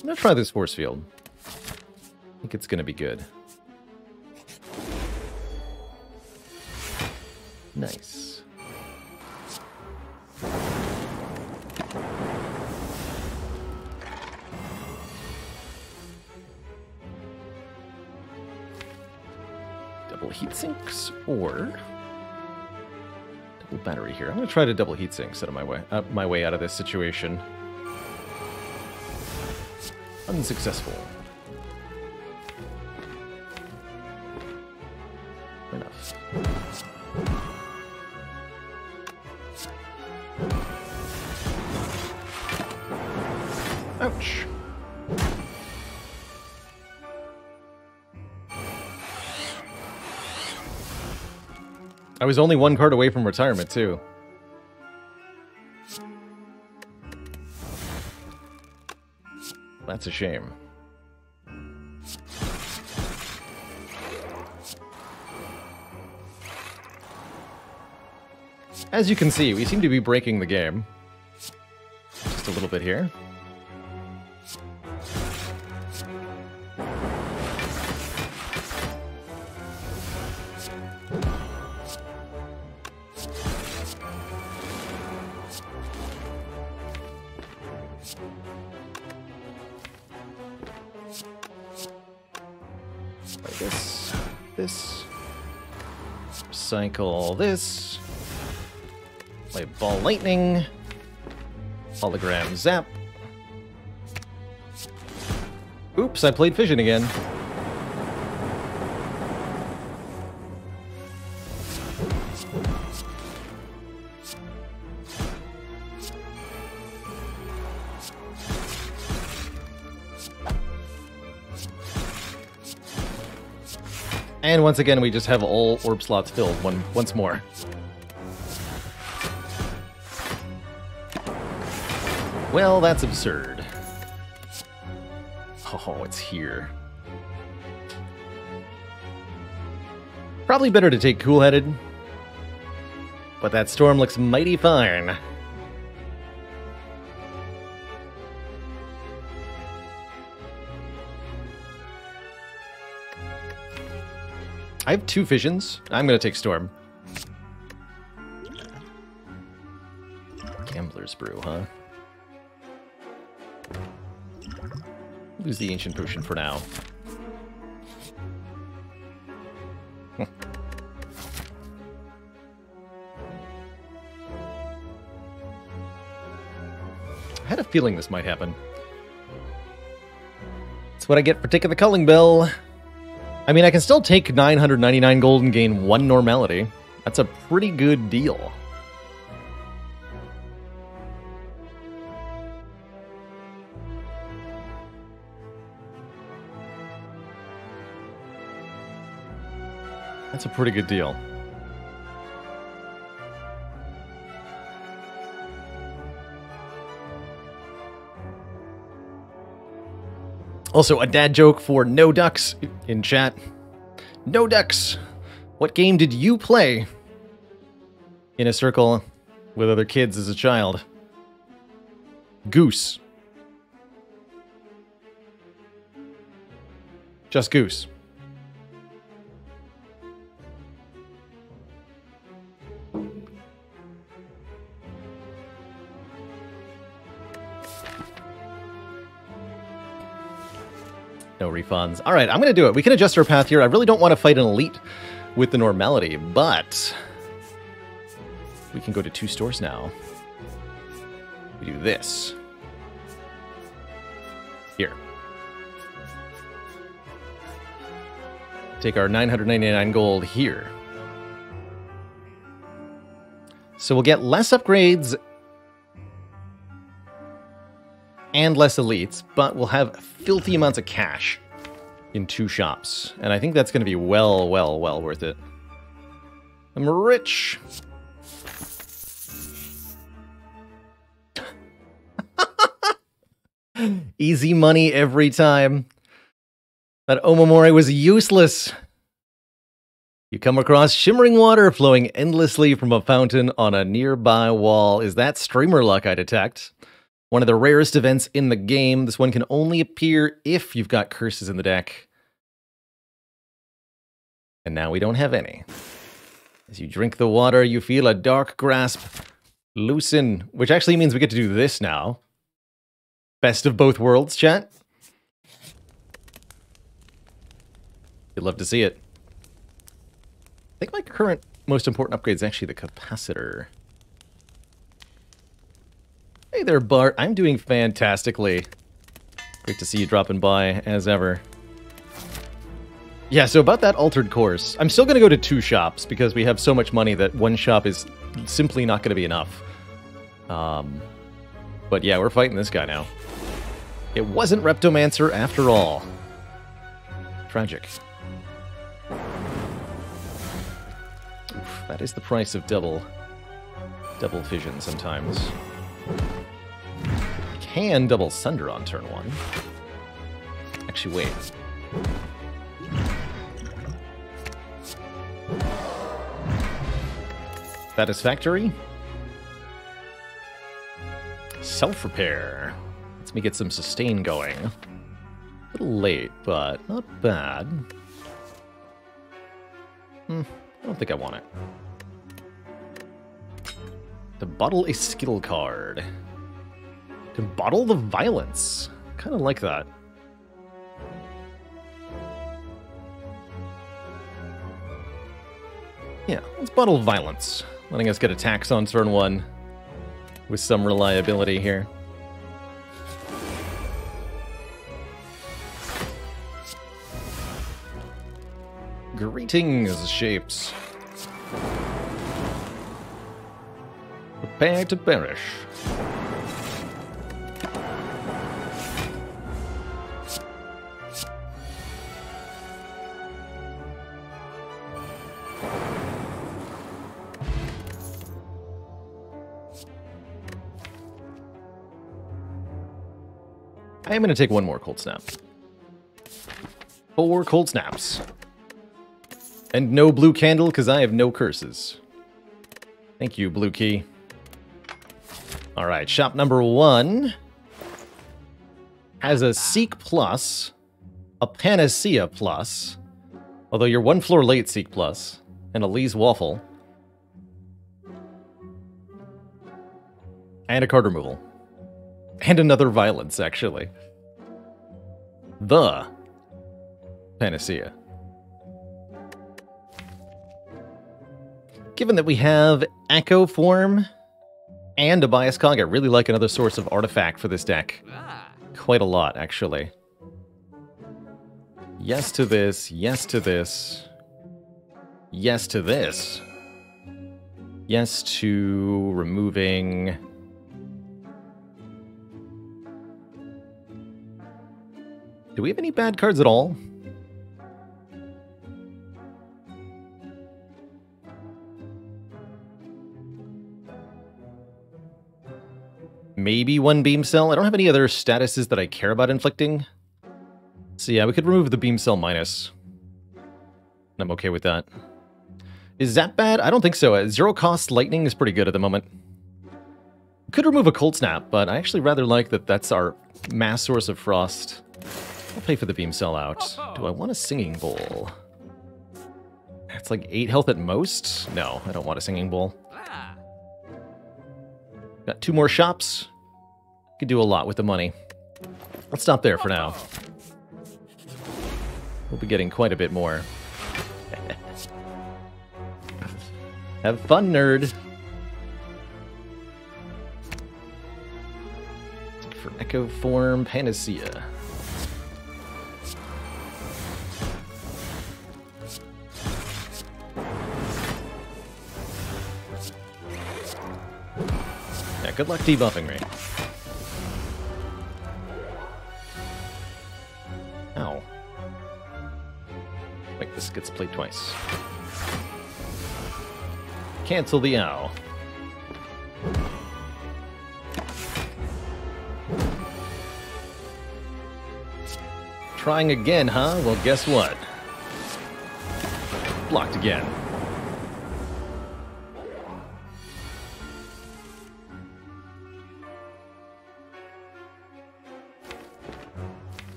I'm going to try this Force Field. I think it's going to be good. Nice. Double heat sinks or double battery here. I'm going to try to double heat sinks out of my way out of this situation. Unsuccessful. Enough. Ouch. I was only one card away from retirement, too. That's a shame. As you can see, we seem to be breaking the game. Just a little bit here. This. Cycle this. Play Ball Lightning. Hologram Zap. Oops, I played Fission again. And once again, we just have all orb slots filled once more. Well, that's absurd. Oh, it's here. Probably better to take Cool-Headed. But that storm looks mighty fine. I have 2 Fissions. I'm going to take Storm. Gambler's Brew, huh? Lose the Ancient Potion for now. I had a feeling this might happen. That's what I get for taking the Culling Bell. I mean, I can still take 999 gold and gain 1 normality. That's a pretty good deal. That's a pretty good deal. Also, a dad joke for No Ducks in chat. No Ducks. What game did you play in a circle with other kids as a child? Goose. Just Goose. No refunds. All right, I'm going to do it. We can adjust our path here. I really don't want to fight an elite with the normality, but we can go to 2 stores now. We do this. Here. Take our 999 gold here. So we'll get less upgrades and less elites, but we'll have filthy amounts of cash in 2 shops. And I think that's going to be well worth it. I'm rich. Easy money every time. That Omamori was useless. You come across shimmering water flowing endlessly from a fountain on a nearby wall. Is that streamer luck I detect? One of the rarest events in the game. This one can only appear if you've got curses in the deck. And now we don't have any. As you drink the water, you feel a dark grasp loosen, which actually means we get to do this now. Best of both worlds, chat. You'd love to see it. I think my current most important upgrade is actually the capacitor. Hey there, Bart. I'm doing fantastically. Great to see you dropping by, as ever. Yeah, so about that altered course, I'm still going to go to 2 shops because we have so much money that 1 shop is simply not going to be enough. But yeah, we're fighting this guy now. It wasn't Reptomancer after all. Tragic. Oof, that is the price of double fission sometimes. Can double Sunder on turn 1. Actually, wait. Satisfactory. Self-repair. Lets me get some sustain going. A little late, but not bad. I don't think I want it. To bottle a skill card. To bottle the violence. Kind of like that. Yeah, let's bottle violence. Letting us get attacks on turn 1 with some reliability here. Greetings, shapes. Prepare to perish. I am going to take 1 more cold snap. 4 cold snaps. And no blue candle, because I have no curses. Thank you, blue key. Alright, shop number 1 has a Seek Plus, a Panacea Plus, although you're 1 floor late Seek Plus, and a Lee's Waffle, and a card removal. And another violence, actually. The Panacea. Given that we have Echo Form and a Bias Cog, I really like another source of artifact for this deck. Quite a lot, actually. Yes to this, yes to this. Yes to this. Yes to removing... Do we have any bad cards at all? Maybe 1 Beam Cell. I don't have any other statuses that I care about inflicting. So yeah, we could remove the Beam Cell minus. I'm okay with that. Is that bad? I don't think so. Zero cost lightning is pretty good at the moment. Could remove a cold snap, but I actually rather like that that's our mass source of frost. I'll pay for the beam cell out. Do I want a singing bowl? It's like 8 health at most? No, I don't want a singing bowl. Got 2 more shops. Could do a lot with the money. Let's stop there for now. We'll be getting quite a bit more. Have fun, nerd. For Echo Form Panacea. Yeah, good luck debuffing me. Ow. Wait, this gets played twice. Cancel the owl. Trying again, huh? Well, guess what? Blocked again.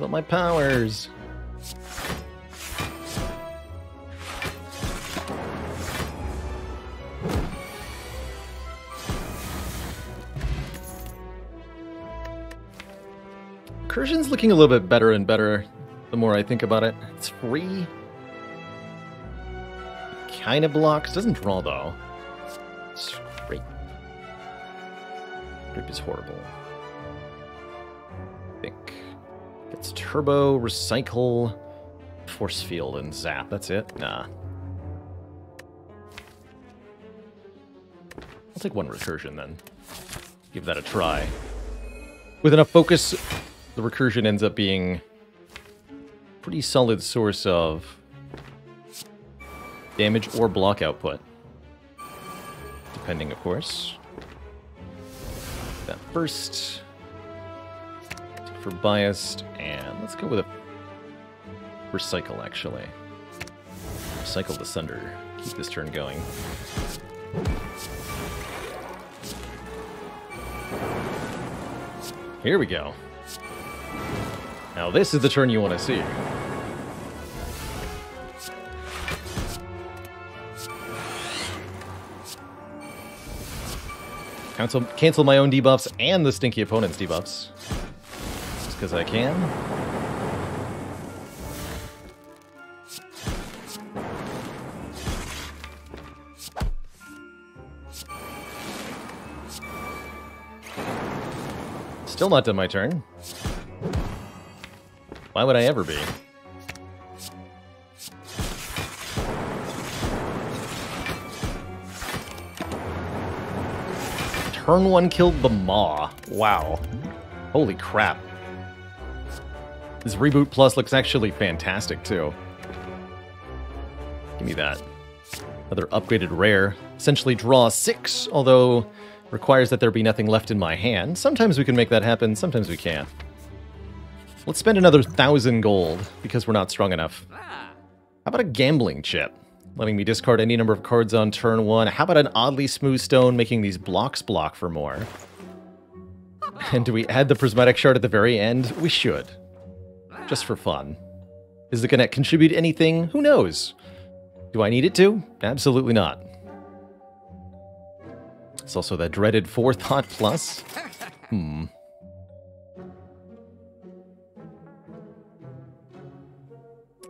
All my powers. Incursion's looking a little bit better and better the more I think about it. It's free. Kind of blocks. Doesn't draw though. It's great. Grip is horrible. I think. It's turbo, recycle, force field, and zap. That's it? Nah. I'll take 1 recursion then. Give that a try. With enough focus, the recursion ends up being a pretty solid source of damage or block output. Depending, of course. That first. For biased, and let's go with a recycle, actually. Recycle the Sunder. Keep this turn going. Here we go. Now this is the turn you want to see. Cancel my own debuffs and the stinky opponent's debuffs. Because I can. Still not done my turn. Why would I ever be? Turn 1 killed the Maw. Wow. Holy crap. This Reboot Plus looks actually fantastic, too. Give me that. Another upgraded rare. Essentially draw 6, although requires that there be nothing left in my hand. Sometimes we can make that happen, sometimes we can't. Let's spend another 1,000 gold, because we're not strong enough. How about a gambling chip? Letting me discard any number of cards on turn 1. How about an oddly smooth stone, making these blocks block for more? And do we add the prismatic shard at the very end? We should. Just for fun. Is it going to contribute anything? Who knows? Do I need it to? Absolutely not. It's also the dreaded 4th Hot Plus. I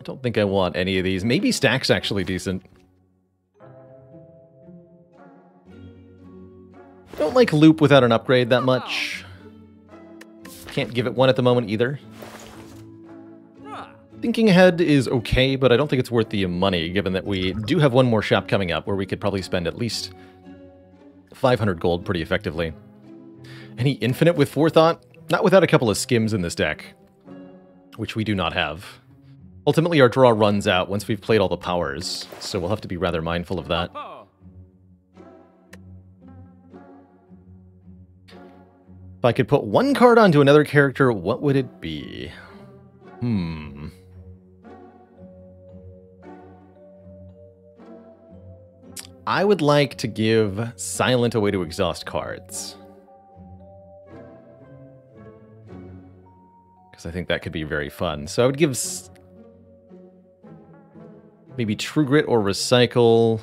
don't think I want any of these. Maybe Stack's actually decent. Don't like Loop without an upgrade that much. Can't give it one at the moment either. Thinking Ahead is okay, but I don't think it's worth the money, given that we do have one more shop coming up where we could probably spend at least 500 gold pretty effectively. Any Infinite with Forethought? Not without a couple of skims in this deck, which we do not have. Ultimately, our draw runs out once we've played all the powers, so we'll have to be rather mindful of that. If I could put one card onto another character, what would it be? I would like to give Silent a way to exhaust cards. Because I think that could be very fun. So I would give maybe True Grit or Recycle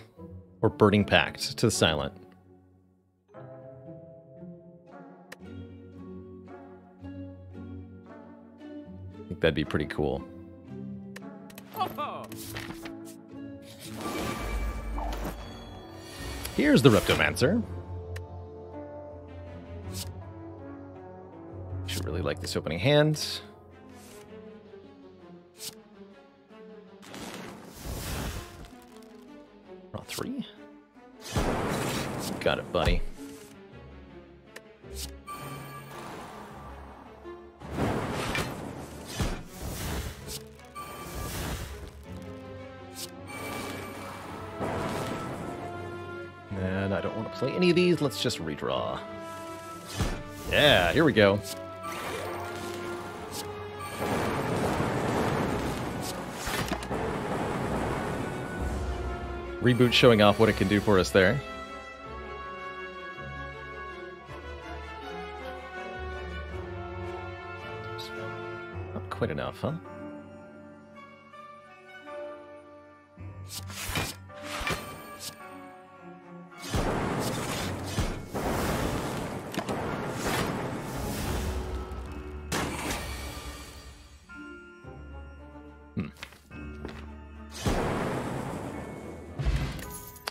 or Burning Pact to Silent. I think that'd be pretty cool. Here's the Reptomancer. Should really like this opening hand. Draw 3. Got it, buddy. And I don't want to play any of these. Let's just redraw. Yeah, here we go. Reboot showing off what it can do for us there. Not quite enough, huh?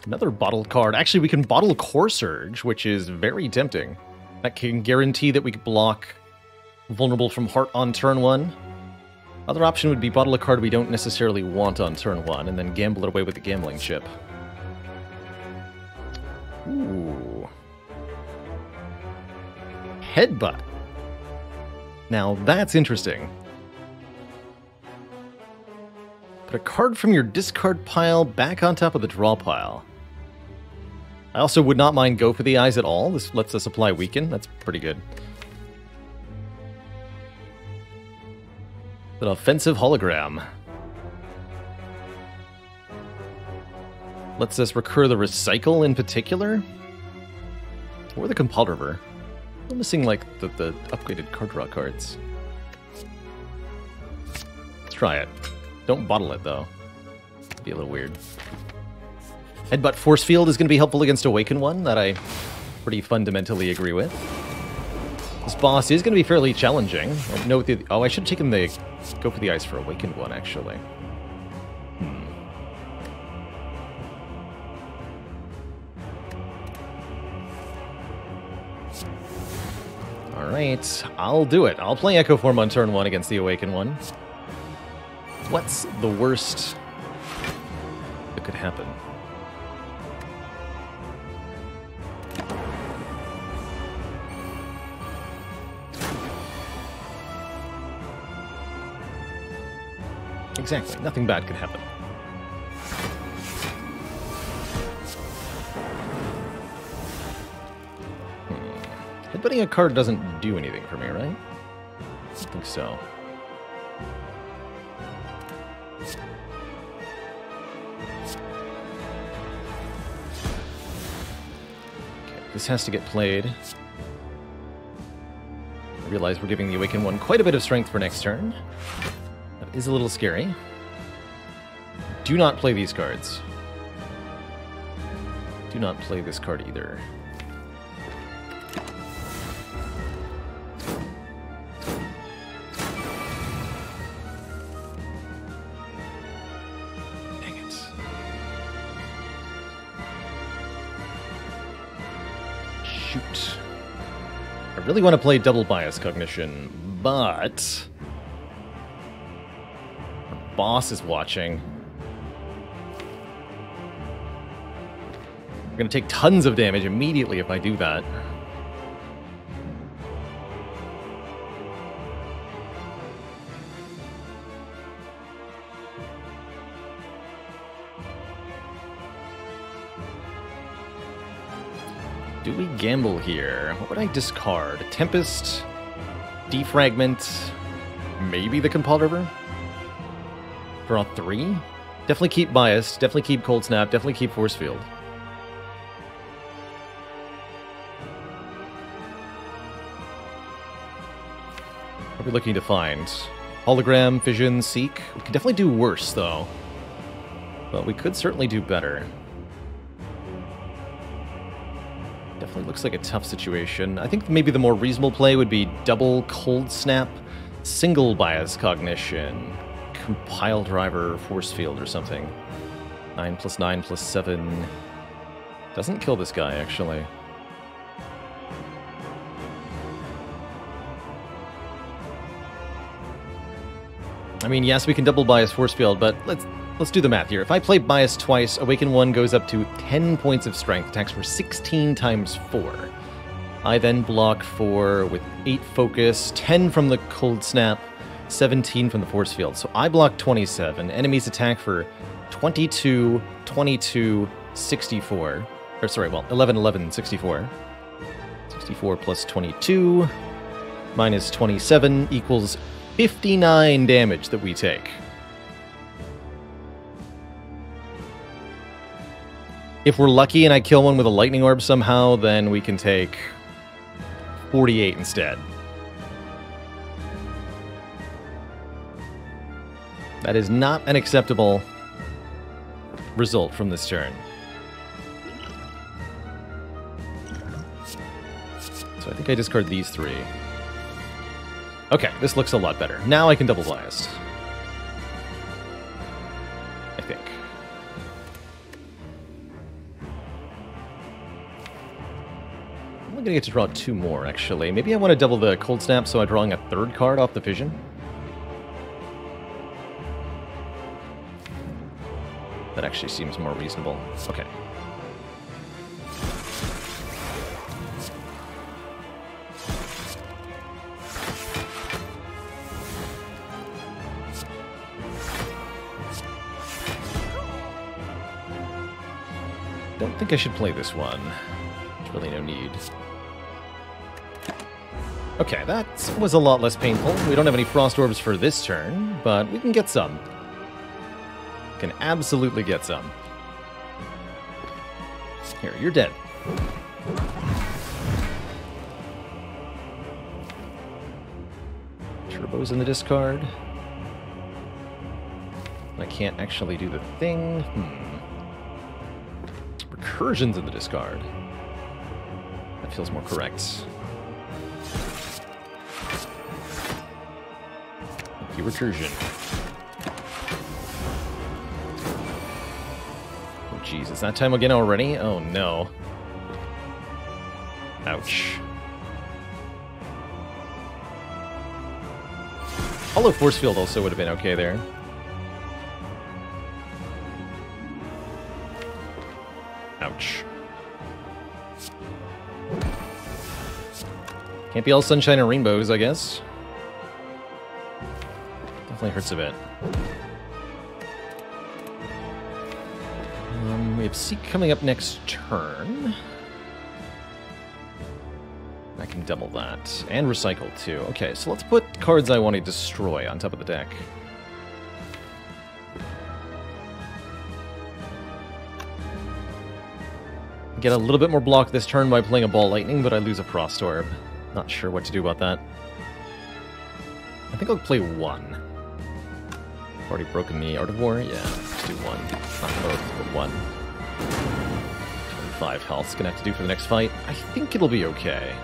Another bottle card. Actually, we can bottle Core Surge, which is very tempting. That can guarantee that we can block Vulnerable from Heart on turn 1. Other option would be bottle a card we don't necessarily want on turn 1, and then gamble it away with the gambling chip. Ooh. Headbutt. Now, that's interesting. Put a card from your discard pile back on top of the draw pile. I also would not mind Go for the Eyes at all. This lets us apply Weaken. That's pretty good. An offensive hologram. Lets us recur the Recycle in particular. Or the Compulriver. I'm missing like the upgraded card draw cards. Let's try it. Don't bottle it though. It'd be a little weird. Headbutt Force Field is going to be helpful against Awaken one, that I pretty fundamentally agree with. This boss is going to be fairly challenging. I should have taken the Go for the Ice for Awakened one, actually. Alright, I'll do it. I'll play Echo Form on turn 1 against the Awakened one. What's the worst that could happen? Exactly, nothing bad could happen. Headbutting a card doesn't do anything for me, right? I don't think so. Okay, this has to get played. I realize we're giving the Awakened one quite a bit of strength for next turn. That is a little scary. Do not play these cards. Do not play this card either. Dang it. Shoot. I really want to play Double Bias Cognition, but boss is watching. I'm going to take tons of damage immediately if I do that. Do we gamble here? What would I discard? Tempest, Defragment, maybe the Compiled River? Draw 3? Definitely keep Bias, definitely keep Cold Snap, definitely keep Force Field. What are we looking to find? Hologram, Fission, Seek? We could definitely do worse, though. But we could certainly do better. Definitely looks like a tough situation. I think maybe the more reasonable play would be double Cold Snap, single Bias Cognition, Compile Driver, Force Field or something. 9 plus 9 plus 7. Doesn't kill this guy, actually. I mean, yes, we can double Bias Force Field, but let's do the math here. If I play Bias twice, Awaken 1 goes up to 10 points of strength, attacks for 16 times 4. I then block 4 with 8 focus, 10 from the Cold Snap, 17 from the Force Field. So I block 27. Enemies attack for 22, 22, 64. Or sorry, well, 11, 11, 64. 64 plus 22 minus 27 equals 59 damage that we take. If we're lucky and I kill one with a lightning orb somehow, then we can take 48 instead. That is not an acceptable result from this turn. So I think I discard these 3. Okay, this looks a lot better. Now I can double Bias. I think. I'm only gonna get to draw 2 more, actually. Maybe I want to double the Cold Snap, so I'm drawing a 3rd card off the Fission. That actually seems more reasonable. Okay. Don't think I should play this one. There's really no need. Okay, that was a lot less painful. We don't have any Frost Orbs for this turn, but we can get some. Can absolutely get some. Here, you're dead. Turbo's in the discard. I can't actually do the thing. Recursion's in the discard. That feels more correct. Thank you, Recursion. Oh, jeez, is that time again already? Oh, no. Ouch. Hollow Force Field also would have been okay there. Ouch. Can't be all sunshine and rainbows, I guess. Definitely hurts a bit. We have Seek coming up next turn. I can double that. And recycle, too. Okay, so let's put cards I want to destroy on top of the deck. Get a little bit more block this turn by playing a Ball Lightning, but I lose a Frost Orb. Not sure what to do about that. I think I'll play 1. Already broken the Art of War? Yeah, let's do 1. Not both, but 1. 25 health's gonna have to do for the next fight. I think it'll be okay.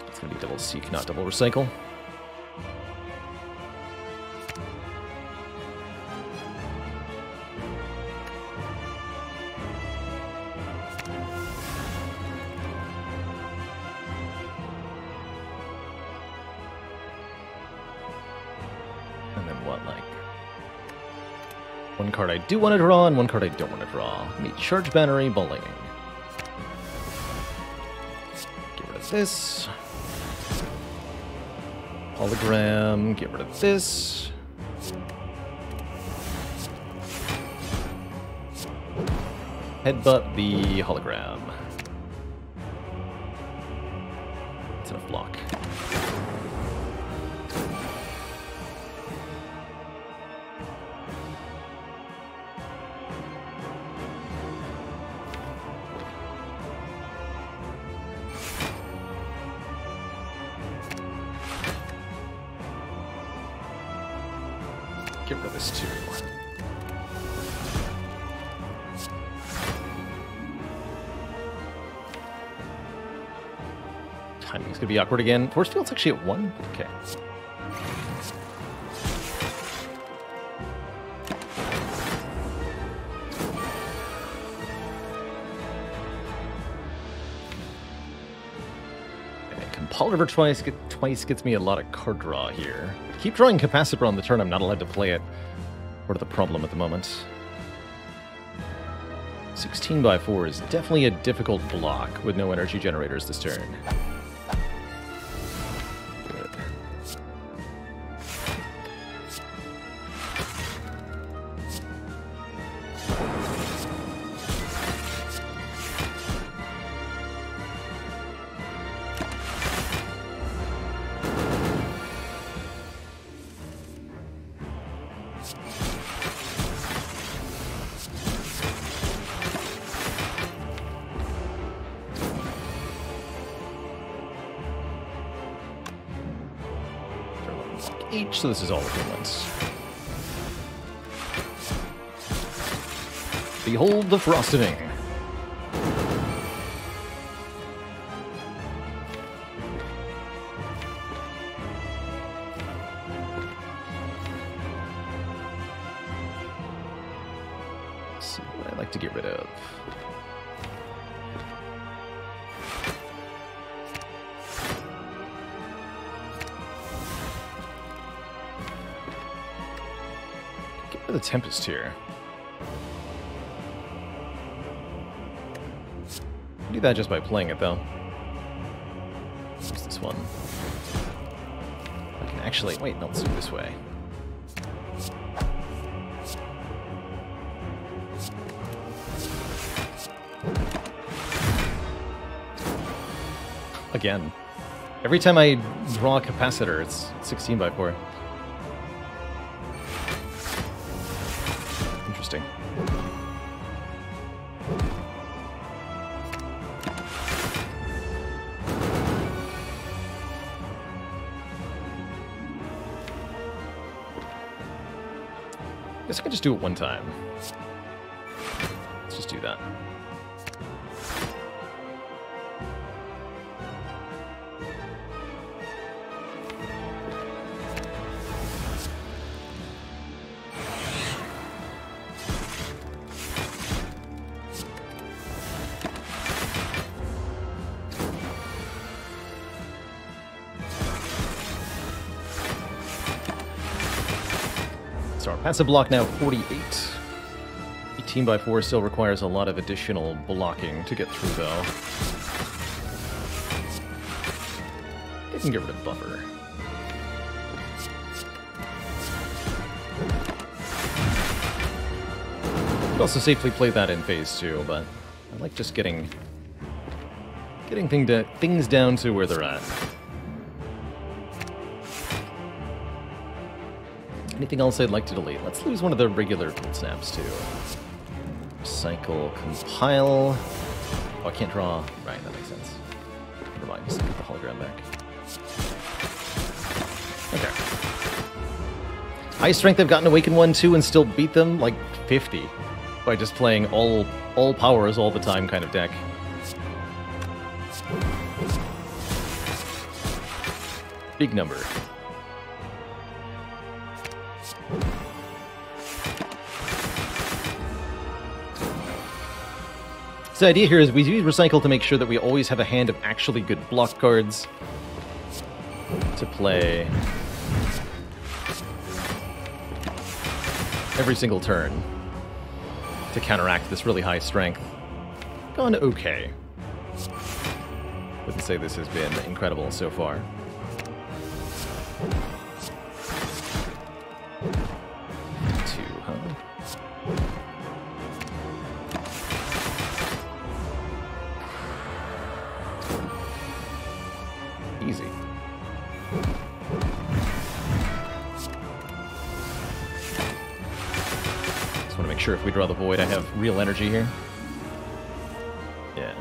It's gonna be double Seek, not double Recycle. And then what, like One card I do want to draw, and one card I don't want to draw. Meet Charge Battery Bowling. Get rid of this. Hologram, get rid of this. Headbutt the hologram. It's enough block. Get rid of this too. Timing's gonna be awkward again. Force field's actually at 1? Okay. Compel River twice gets me a lot of card draw here. Keep drawing Capacitor on the turn, I'm not allowed to play it. What are the problem at the moment? 16x4 is definitely a difficult block with no energy generators this turn. Good. Each, so this is all equivalent. Behold the frosting. Let's see what I'd like to get rid of. The Tempest here. Do that just by playing it, though. What's this one? I can actually... Wait, no, let's do it this way. Again. Every time I draw a Capacitor, it's 16x4. Interesting. Guess I can just do it one time. Let's just do that. So our passive block now 48. 18x4 still requires a lot of additional blocking to get through, though. I can get rid of buffer. You could also safely play that in phase 2, but I like just getting things down to where they're at. Anything else I'd like to delete? Let's lose one of the regular cold snaps, too. Recycle, compile. Oh, I can't draw. Right, that makes sense. Never mind, just get the hologram back. Okay. High strength, I've gotten Awaken 1-2 and still beat them like 50 by just playing all powers all the time kind of deck. Big number. So the idea here is we use Recycle to make sure that we always have a hand of actually good block cards to play. every single turn to counteract this really high strength. Gone okay. Wouldn't say this has been incredible so far. Two, huh? Easy. Just want to make sure if we draw the void, I have real energy here. Yeah.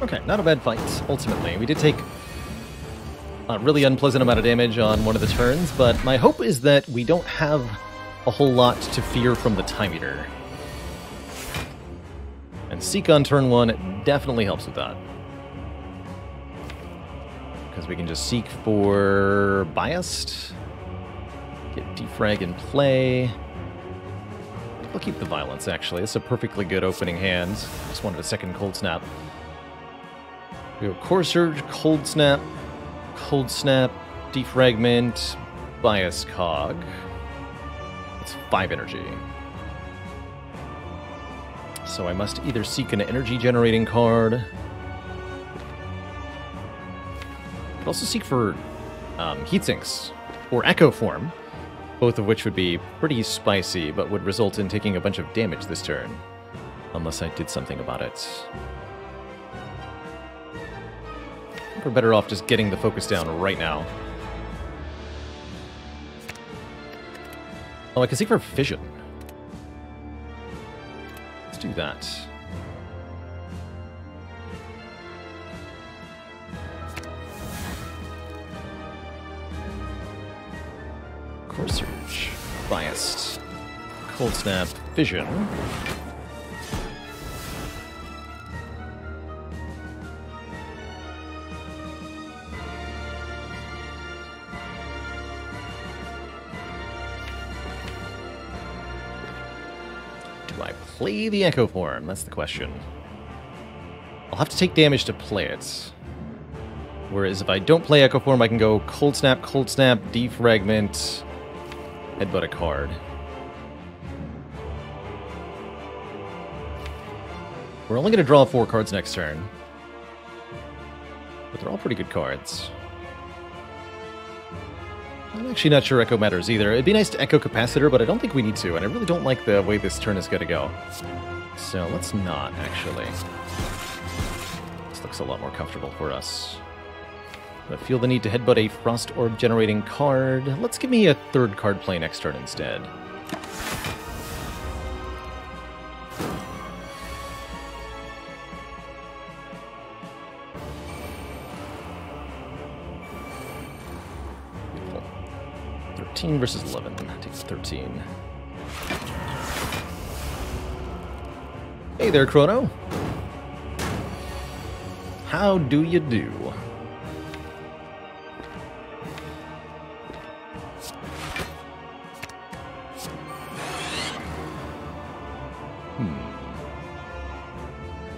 Okay, not a bad fight, ultimately. We did take a really unpleasant amount of damage on one of the turns, but my hope is that we don't have a whole lot to fear from the Time Eater. And Seek on turn 1 definitely helps with that. Because we can just Seek for Biased, get Defrag in play. We'll keep the Violence, actually. It's a perfectly good opening hand. Just wanted a second Cold Snap. We go Core Surge, Cold Snap, Defragment, Bias Cog. It's 5 energy. So I must either seek an energy generating card. Could also seek for Heat Sinks or Echo Form, both of which would be pretty spicy, but would result in taking a bunch of damage this turn, unless I did something about it. We're better off just getting the focus down right now. Oh, I can seek for Fission. Let's do that. Core Surge, Biased, Cold Snap, Fission. Play the Echo Form? That's the question. I'll have to take damage to play it. Whereas if I don't play Echo Form, I can go Cold Snap, Defragment, Headbutt a card. We're only going to draw 4 cards next turn. But they're all pretty good cards. I'm actually not sure Echo matters either. It'd be nice to Echo Capacitor, but I don't think we need to, and I really don't like the way this turn is going to go. So let's not, actually. This looks a lot more comfortable for us. I feel the need to headbutt a Frost Orb generating card. Let's give me a 3rd card play next turn instead. Versus 11. Takes 13. Hey there, Chrono. How do you do?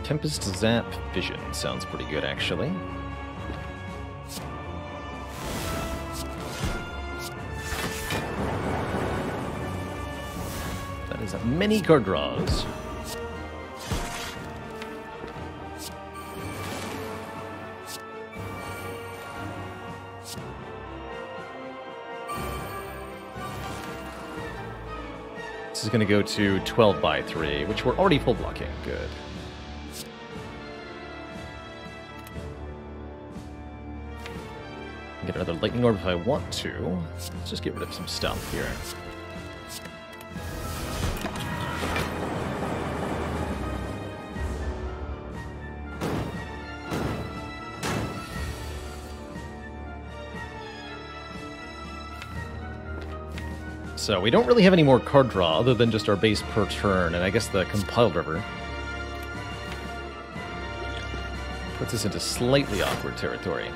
Tempest Zap Vision sounds pretty good, actually. Many card draws. This is going to go to 12 by 3, which we're already full blocking. Good. Get another lightning orb if I want to. Let's just get rid of some stuff here. So we don't really have any more card draw other than just our base per turn, and I guess the Compiled River puts us into slightly awkward territory.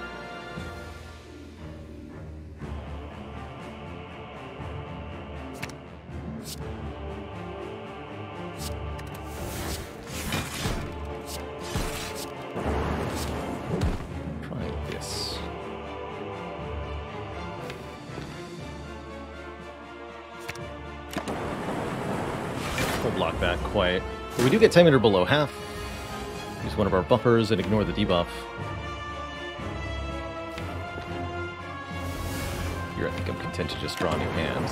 Block that quite. But we do get time meter below half. Use one of our buffers and ignore the debuff. Here I think I'm content to just draw new hands.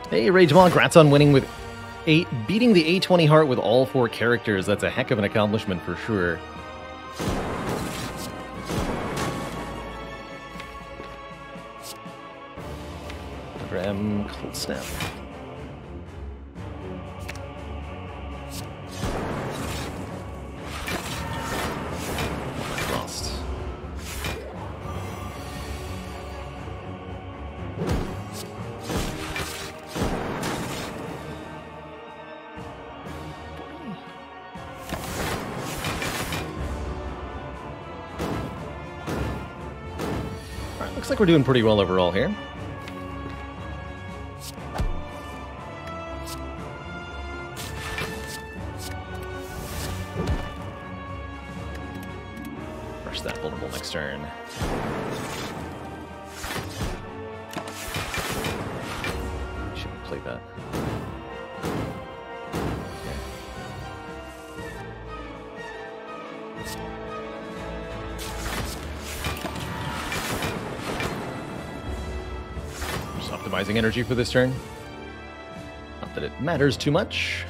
Hey Ragemon, congrats on winning with beating the A20 heart with all 4 characters. That's a heck of an accomplishment for sure. Cold Snap. Lost. Alright, looks like we're doing pretty well overall here. That vulnerable next turn. Should have played that. Okay. Just optimizing energy for this turn. Not that it matters too much.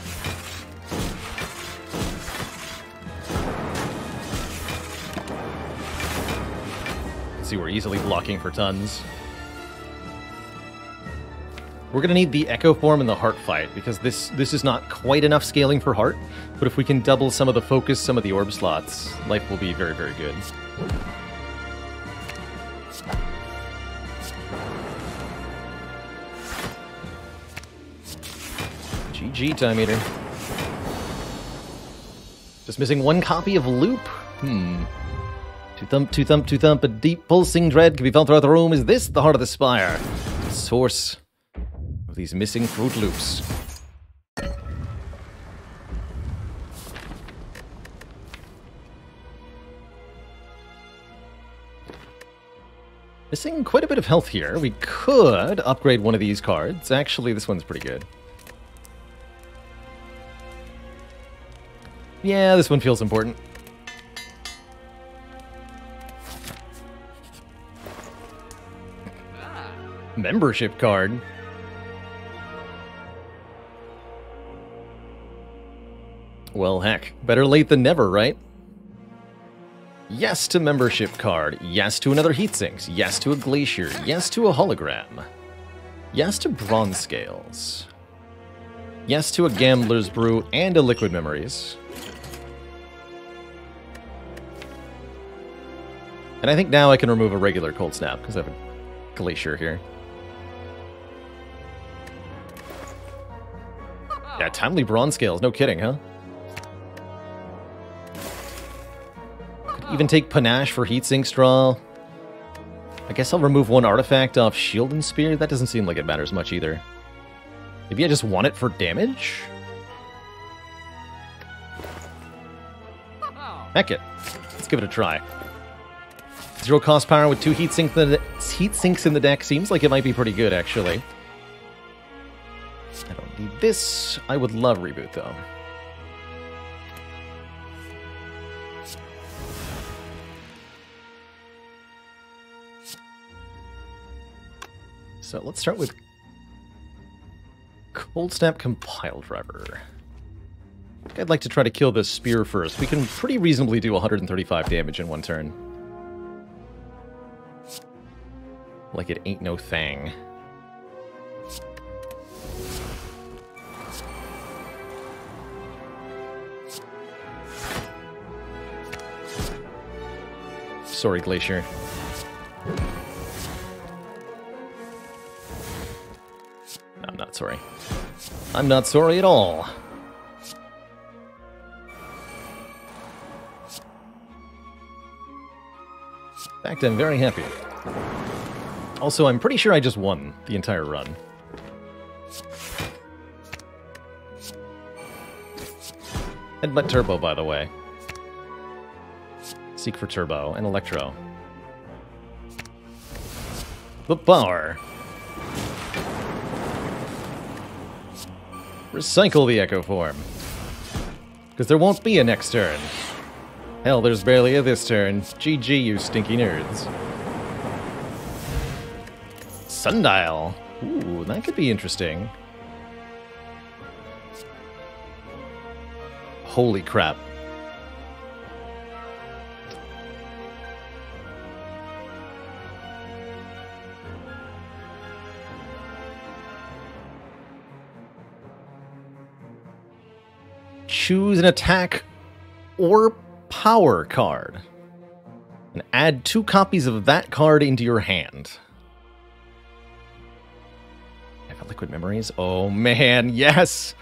We're easily blocking for tons. We're going to need the Echo Form and the Heart Fight, because this is not quite enough scaling for Heart, but if we can double some of the focus, some of the orb slots, life will be very, very good. GG, Time Eater. Just missing 1 copy of Loop. To thump, a deep pulsing dread can be felt throughout the room. Is this the heart of the Spire? The source of these missing Fruit Loops. Missing quite a bit of health here. We could upgrade one of these cards. Actually, this one's pretty good. Yeah, this one feels important. Membership card. Well, heck. Better late than never, right? Yes to membership card. Yes to another heatsinks. Yes to a glacier. Yes to a hologram. Yes to bronze scales. Yes to a gambler's brew and a liquid memories. And I think now I can remove a regular cold snap because I have a glacier here. Yeah, timely bronze scales. No kidding, huh? Could even take panache for heatsink straw. I guess I'll remove 1 artifact off shield and spear. That doesn't seem like it matters much either. Maybe I just want it for damage? Heck it. Let's give it a try. 0 cost power with 2 heatsinks in the deck seems like it might be pretty good, actually. I don't need this. I would love Reboot, though. So let's start with Cold Snap Compiled River. I'd like to try to kill this spear first. We can pretty reasonably do 135 damage in 1 turn. Like it ain't no thing. Sorry, Glacier. I'm not sorry. I'm not sorry at all. In fact, I'm very happy. Also, I'm pretty sure I just won the entire run. Headbutt Turbo, by the way. Seek for Turbo and Electro. The power. Recycle the Echo Form. Because there won't be a next turn. Hell, there's barely a this turn. GG, you stinky nerds. Sundial. Ooh, that could be interesting. Holy crap. Choose an attack or power card. And add 2 copies of that card into your hand. I have liquid memories. Oh man, yes!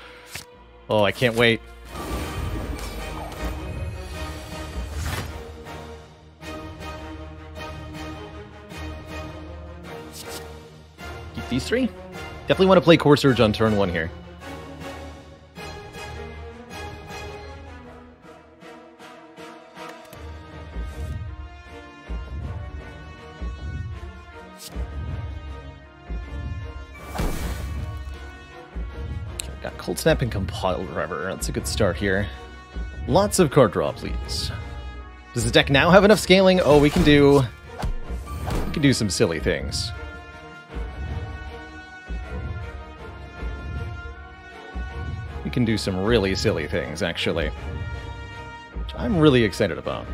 Oh, I can't wait. Keep these 3? Definitely want to play Core Surge on turn 1 here. Got Cold Snap and Compile Driver. That's a good start here. Lots of card draw, please. Does the deck now have enough scaling? Oh, we can do some silly things. We can do some really silly things, actually. Which I'm really excited about.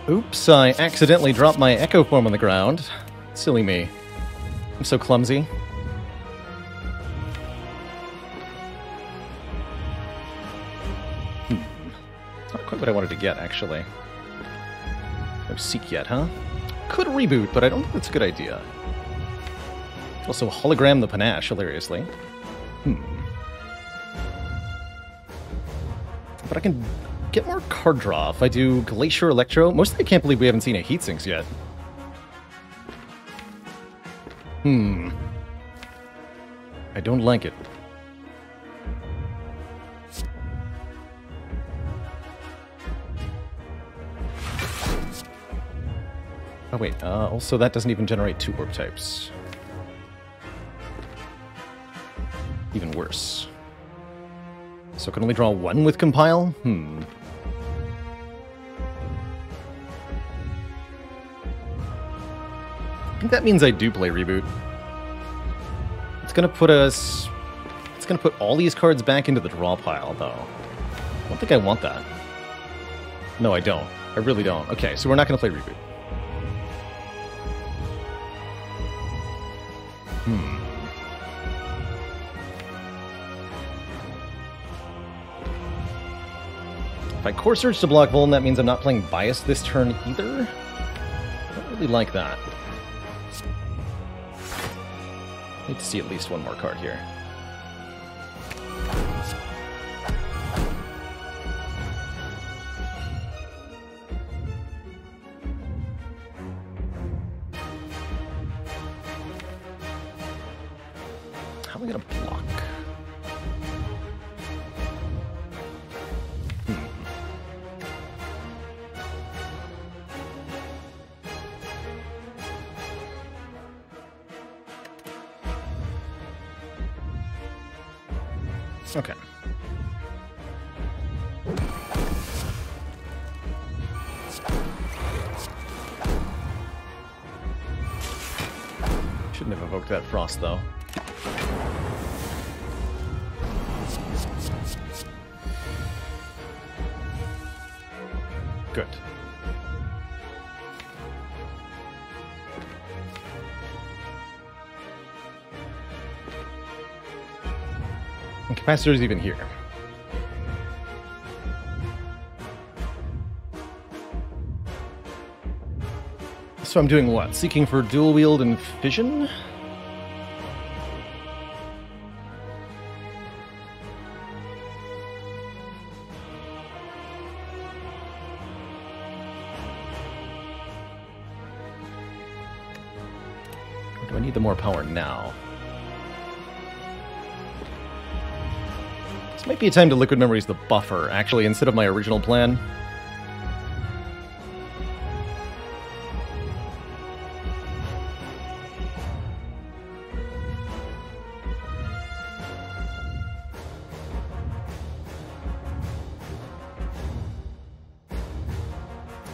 Oops, I accidentally dropped my Echo Form on the ground. Silly me. I'm so clumsy. Not quite what I wanted to get, actually. No Seek yet, huh? Could reboot, but I don't think that's a good idea. Also, hologram the Panache, hilariously. But I can get more card draw if I do Glacier Electro. Mostly I can't believe we haven't seen a Heatsinks yet. I don't like it. Oh wait, also that doesn't even generate 2 orb types. Even worse. So I can only draw 1 with Compile? I think that means I do play Reboot. It's gonna put all these cards back into the draw pile, though. I don't think I want that. No, I don't. I really don't. Okay, so we're not gonna play Reboot. If I Core Surge to block Vuln, that means I'm not playing Bias this turn either. I don't really like that. Need to see at least 1 more card here. How am I gonna block? Okay. Shouldn't have evoked that frost, though. Good. And capacitor's even here. So I'm doing what? Seeking for dual wield and fission? Or do I need the more power now? This might be a time to liquid memories the buffer, actually, instead of my original plan.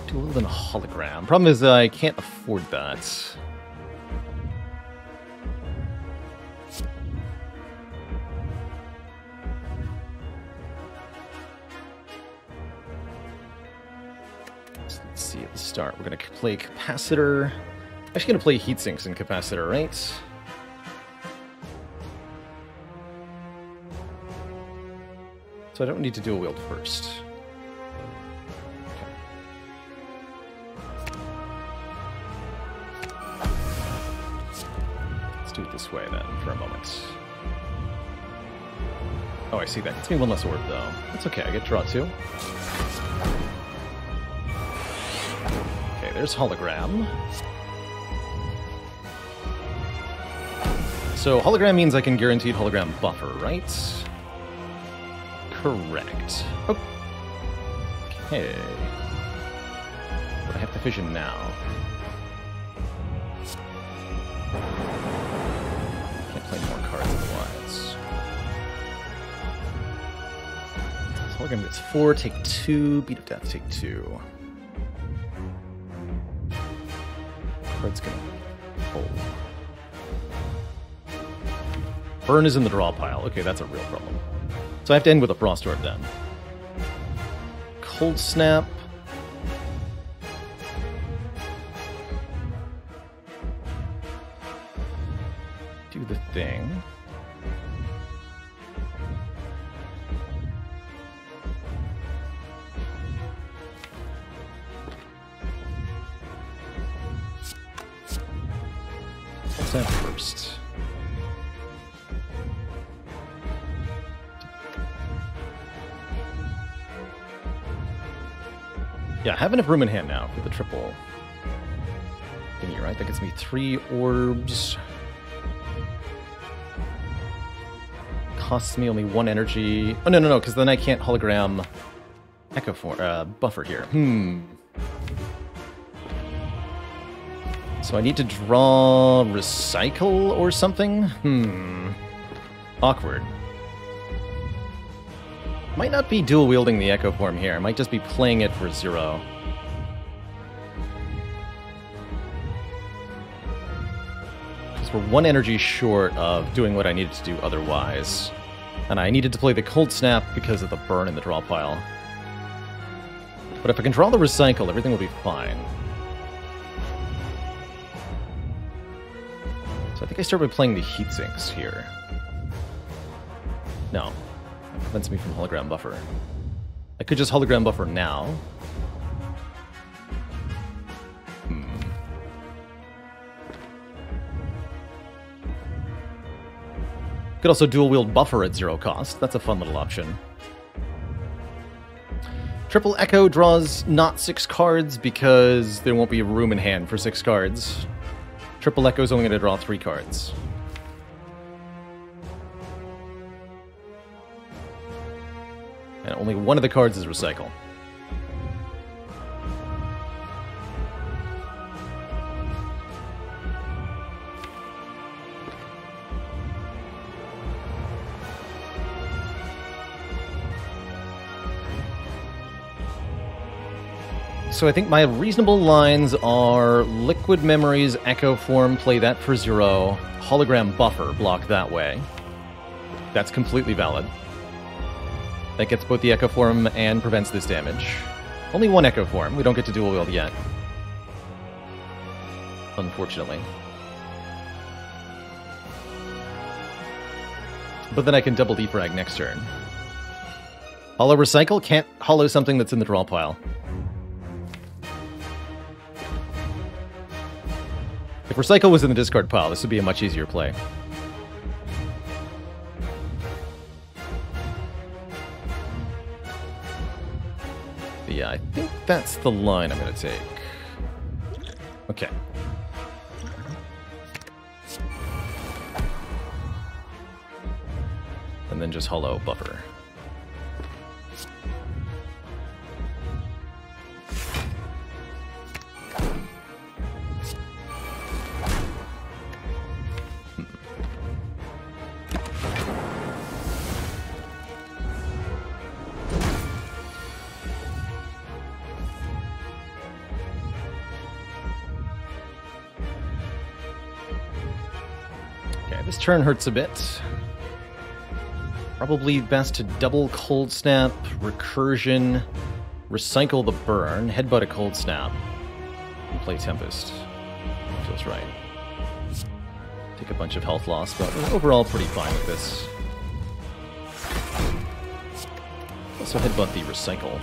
Dual than a hologram. Problem is, I can't afford that. Let's see at the start. We're going to play capacitor. Actually, going to play heat sinks and capacitor, right? So I don't need to dual wield first. Do it this way then for a moment. Oh, I see that. Gets me one less orb though. That's okay, I get draw 2. Okay, there's hologram. So hologram means I can guaranteed hologram buffer, right? Correct. Okay. But I have to fission now. Play more cards otherwise. So hologram gets 4, take 2, beat of death, take 2. Card's gonna hold. Burn is in the draw pile. Okay, that's a real problem. So I have to end with a frost orb then. Cold snap. Do the thing. What's that first? Yeah, I have enough room in hand now for the triple thingy, right? That gets me 3 orbs. Costs me only 1 energy. Oh, no, because then I can't hologram echo for buffer here. So I need to draw recycle or something? Awkward. Might not be dual wielding the echo form here. I might just be playing it for 0. Because we're 1 energy short of doing what I needed to do otherwise. And I needed to play the cold snap because of the burn in the draw pile. But if I can draw the recycle, everything will be fine. So I think I start by playing the heat sinks here. No. That prevents me from hologram buffer. I could just hologram buffer now. Could also dual wield buffer at 0 cost. That's a fun little option. Triple Echo draws not 6 cards because there won't be room in hand for 6 cards. Triple Echo is only going to draw 3 cards. And only one of the cards is recycle. So I think my reasonable lines are Liquid Memories, Echo Form, play that for 0. Hologram Buffer, block that way. That's completely valid. That gets both the Echo Form and prevents this damage. Only one Echo Form. We don't get to dual wield yet. Unfortunately. But then I can double defrag next turn. Hollow Recycle can't hollow something that's in the draw pile. If Recycle was in the discard pile, this would be a much easier play. But yeah, I think that's the line I'm going to take. Okay. And then just hollow buffer. This turn hurts a bit. Probably best to double Cold Snap, Recursion, recycle the burn, headbutt a Cold Snap, and play Tempest. Feels right. Take a bunch of health loss, but overall pretty fine with this. Also headbutt the recycle.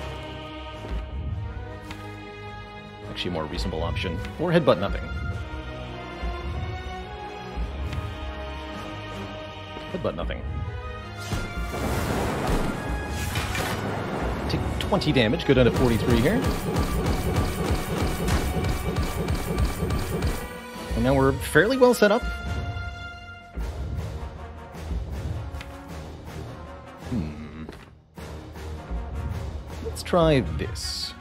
Actually a more reasonable option. Or headbutt nothing. Headbutt nothing. Take 20 damage, go down to 43 here. And now we're fairly well set up. Let's try this.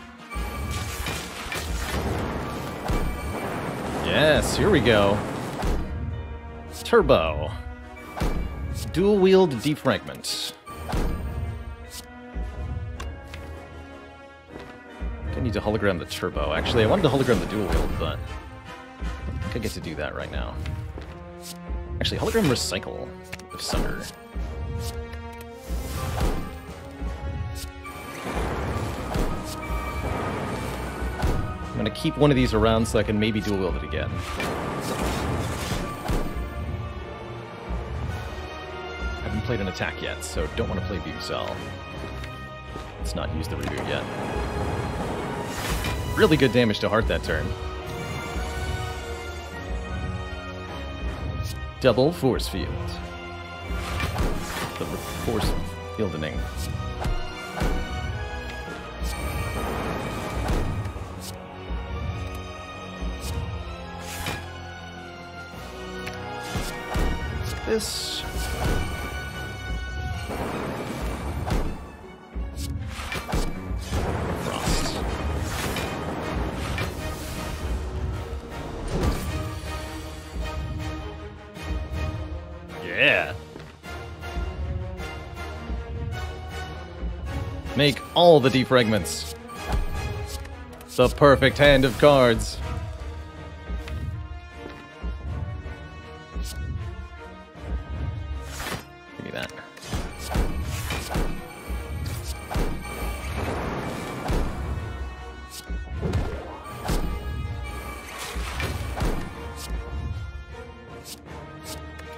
Yes, here we go. Turbo. Dual wield defragment. I need to hologram the turbo. Actually, I wanted to hologram the dual wield, but I think I get to do that right now. Actually, hologram recycle of Sunder. I'm going to keep one of these around so I can maybe dual wield it again. Played an attack yet, so don't want to play View Cell. Let's not use the reboot yet. Really good damage to Heart that turn. Double Force Field. The Force Fielding. This. Yeah. Make all the defragments. The perfect hand of cards. Give me that.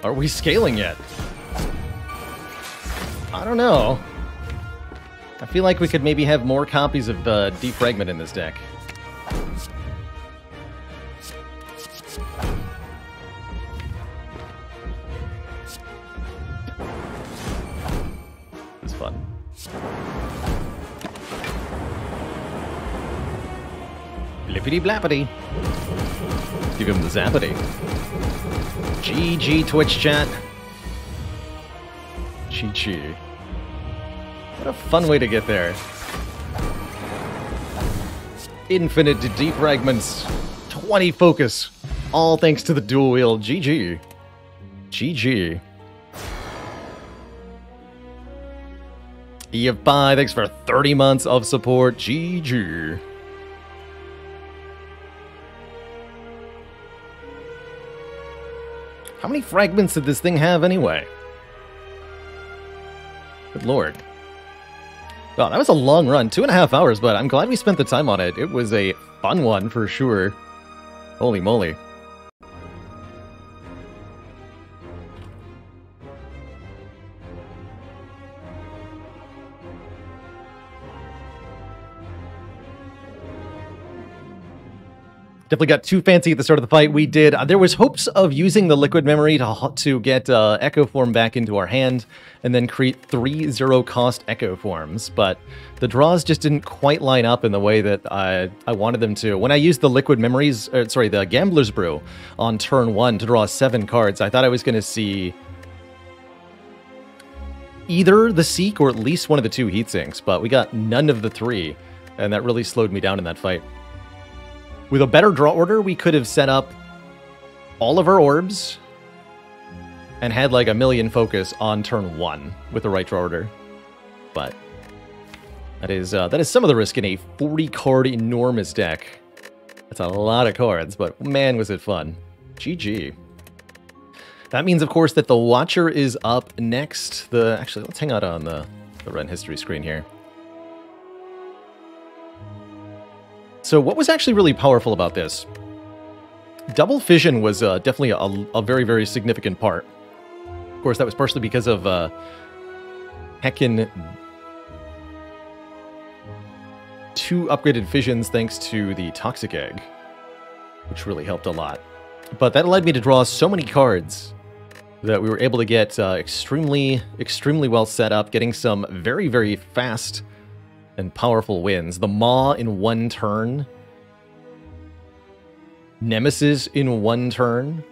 Are we scaling yet? I don't know. I feel like we could maybe have more copies of Defragment in this deck. It's fun. Blippity blappity. Give him the zappity. GG Twitch chat. Chi-chi. What a fun way to get there. Infinite defragments. 20 focus. All thanks to the dual wield. GG. GG. EFBI, thanks for 30 months of support. GG. How many fragments did this thing have anyway? Good lord. Oh, that was a long run, 2.5 hours, but I'm glad we spent the time on it. It was a fun one for sure. Holy moly. Definitely got too fancy at the start of the fight. We did. There was hopes of using the liquid memory to get Echo Form back into our hand and then create 3 0-cost Echo Forms, but the draws just didn't quite line up in the way that I wanted them to. When I used the liquid memories, the Gambler's Brew on turn 1 to draw 7 cards, I thought I was going to see either the Seek or at least one of the 2 Heatsinks, but we got none of the 3, and that really slowed me down in that fight. With a better draw order, we could have set up all of our orbs and had like a million focus on turn 1 with the right draw order. But that is some of the risk in a 40-card enormous deck. That's a lot of cards, but man, was it fun. GG. That means, of course, that the Watcher is up next. Actually, let's hang out on the run history screen here. So what was actually really powerful about this? Double Fission was definitely a very, very significant part. Of course, that was partially because of heckin' 2 upgraded Fissions thanks to the Toxic Egg, which really helped a lot. But that led me to draw so many cards that we were able to get extremely, extremely well set up, getting some very, very fast and powerful wins. The Maw in 1 turn. Nemesis in 1 turn.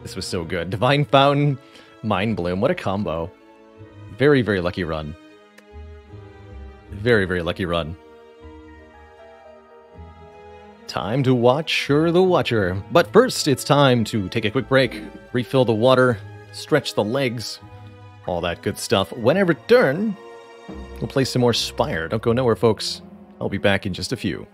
This was so good. Divine Fountain, Mind Bloom. What a combo. Very, very lucky run. Very, very lucky run. Time to watch the Watcher. But first, it's time to take a quick break, refill the water, stretch the legs, all that good stuff. When I return, we'll play some more Spire. Don't go nowhere, folks. I'll be back in just a few.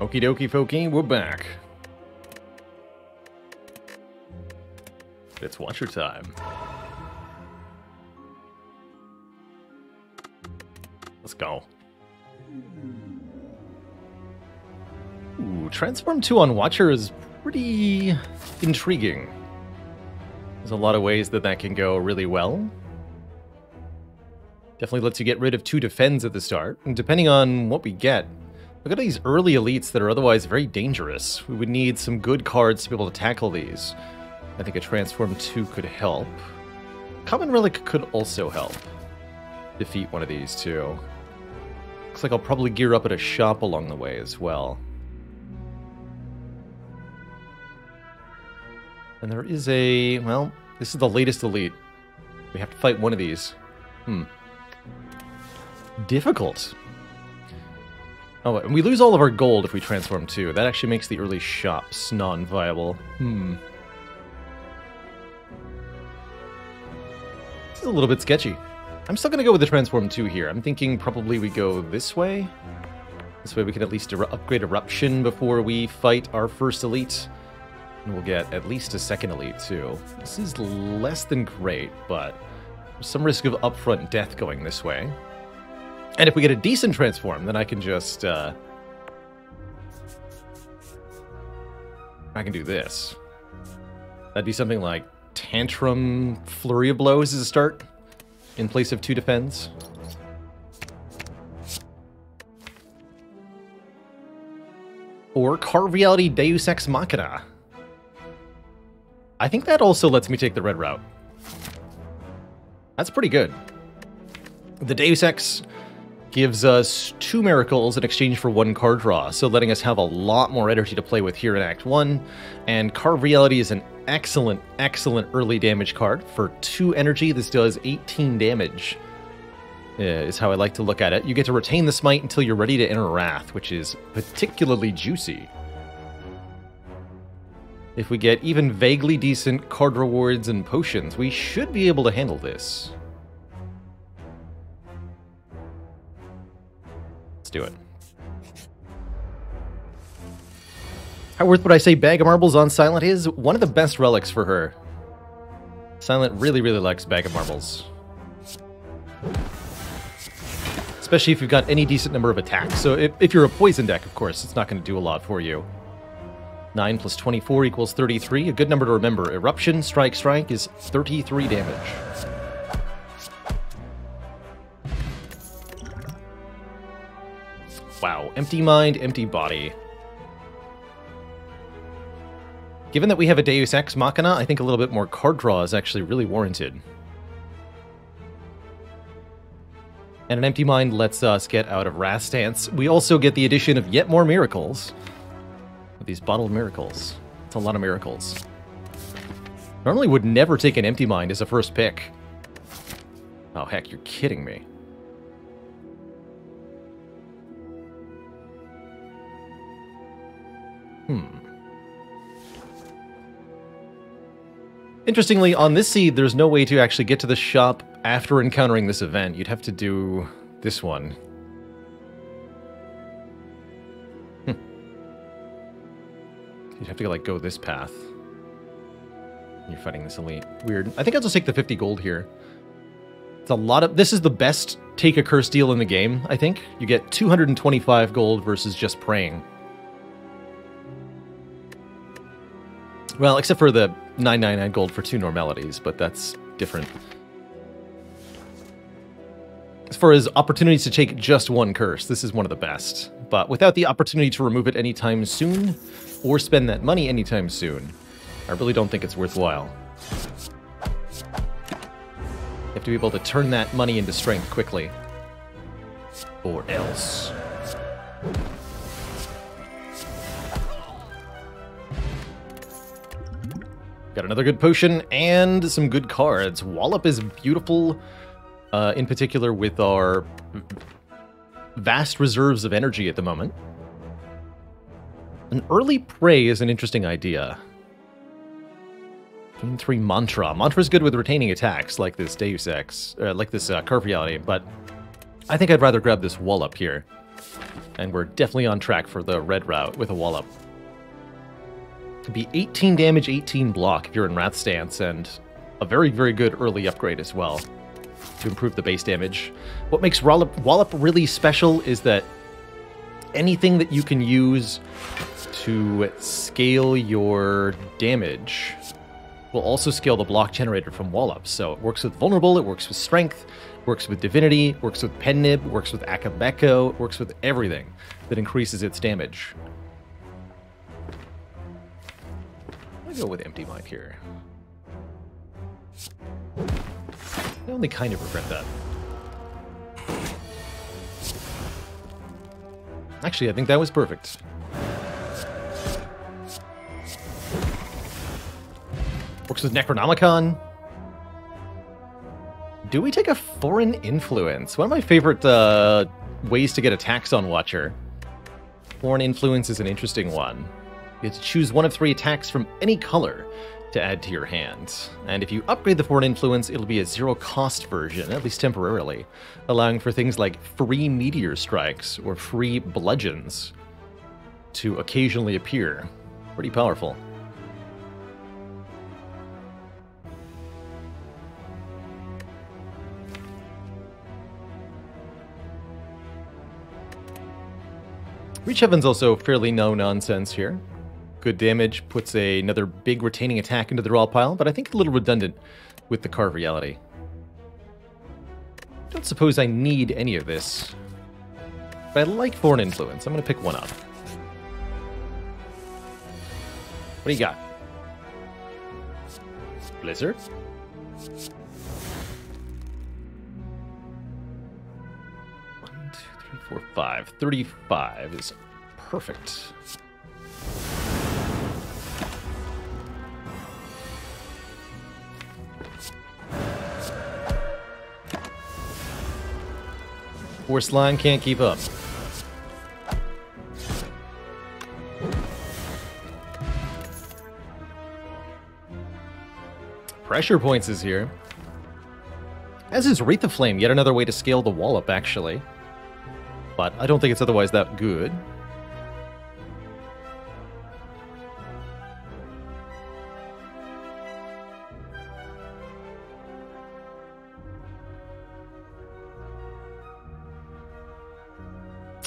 Okie dokie folky, we're back. It's Watcher time. Let's go. Ooh, Transform 2 on Watcher is pretty intriguing. There's a lot of ways that can go really well. Definitely lets you get rid of 2 defends at the start, and depending on what we get, look at these early elites that are otherwise very dangerous. We would need some good cards to be able to tackle these. I think a Transform 2 could help. Common Relic could also help defeat one of these too. Looks like I'll probably gear up at a shop along the way as well. And there is a... well, this is the latest elite. We have to fight one of these. Difficult. Oh, and we lose all of our gold if we transform too. That actually makes the early shops non-viable. This is a little bit sketchy. I'm still going to go with the Transform 2 here. I'm thinking probably we go this way. This way we can at least upgrade Eruption before we fight our first elite. And we'll get at least a second elite too. This is less than great, but there's some risk of upfront death going this way. And if we get a decent transform, then I can just... I can do this. That'd be something like Tantrum Flurry of Blows as a start, in place of 2 defends. Or Carve Reality Deus Ex Machina. I think that also lets me take the red route. That's pretty good. The Deus Ex gives us 2 miracles in exchange for 1 card draw, so letting us have a lot more energy to play with here in Act 1. And Carve Reality is an excellent, excellent early damage card. For 2 energy, this does 18 damage, is how I like to look at it. You get to retain the Smite until you're ready to enter Wrath, which is particularly juicy. If we get even vaguely decent card rewards and potions, we should be able to handle this. Let's do it. How worth would I say Bag of Marbles on Silent is? One of the best relics for her. Silent really, really likes Bag of Marbles. Especially if you've got any decent number of attacks. So if you're a poison deck, of course, it's not going to do a lot for you. 9 plus 24 equals 33. A good number to remember. Eruption, strike, strike is 33 damage. Wow. Empty mind, empty body. Given that we have a Deus Ex Machina, I think a little bit more card draw is actually really warranted. And an empty mind lets us get out of Wrath Stance. We also get the addition of yet more miracles. These bottled miracles. It's a lot of miracles. Normally would never take an empty mind as a first pick. Oh heck, you're kidding me. Interestingly, on this seed, there's no way to actually get to the shop after encountering this event. You'd have to do this one. You'd have to, like, go this path. You're fighting this elite. Weird. I think I'll just take the 50 gold here. It's a lot of... This is the best take a curse deal in the game, I think. You get 225 gold versus just praying. Well, except for the 999 gold for 2 normalities, but that's different. As far as opportunities to take just 1 curse, this is one of the best. But without the opportunity to remove it anytime soon, or spend that money anytime soon, I really don't think it's worthwhile. You have to be able to turn that money into strength quickly. Or else. Got another good potion and some good cards. Wallop is beautiful, in particular with our vast reserves of energy at the moment. An early prey is an interesting idea. Game 3 Mantra. Mantra's good with retaining attacks, like this Deus Ex, like this Carve Reality, but I think I'd rather grab this Wallop here. And we're definitely on track for the red route with a Wallop. Could be 18 damage, 18 block if you're in Wrath Stance, and a very, very good early upgrade as well to improve the base damage. What makes Wallop really special is that anything that you can use to scale your damage will also scale the block generated from Wallop. So it works with Vulnerable, it works with Strength, works with Divinity, works with Pen Nib, works with Akabeko, works with everything that increases its damage. I'll go with Empty Mind here. I only kind of regret that. Actually, I think that was perfect. Works with Necronomicon. Do we take a Foreign Influence? One of my favorite ways to get attacks on Watcher. Foreign Influence is an interesting one. You have to choose one of 3 attacks from any color to add to your hand. And if you upgrade the Foreign Influence, it'll be a zero-cost version, at least temporarily, allowing for things like free Meteor Strikes or free Bludgeons to occasionally appear. Pretty powerful. Reach Heaven's also fairly no-nonsense here. Good damage, puts another big retaining attack into the draw pile, but I think a little redundant with the Carve Reality. Don't suppose I need any of this. But I like Foreign Influence. I'm going to pick one up. What do you got? Blizzard? One, 2, 3, 4, 5. 35 is perfect. Force line can't keep up. Pressure Points is here. As is Wreath of Flame, yet another way to scale the Wallop, actually. But I don't think it's otherwise that good.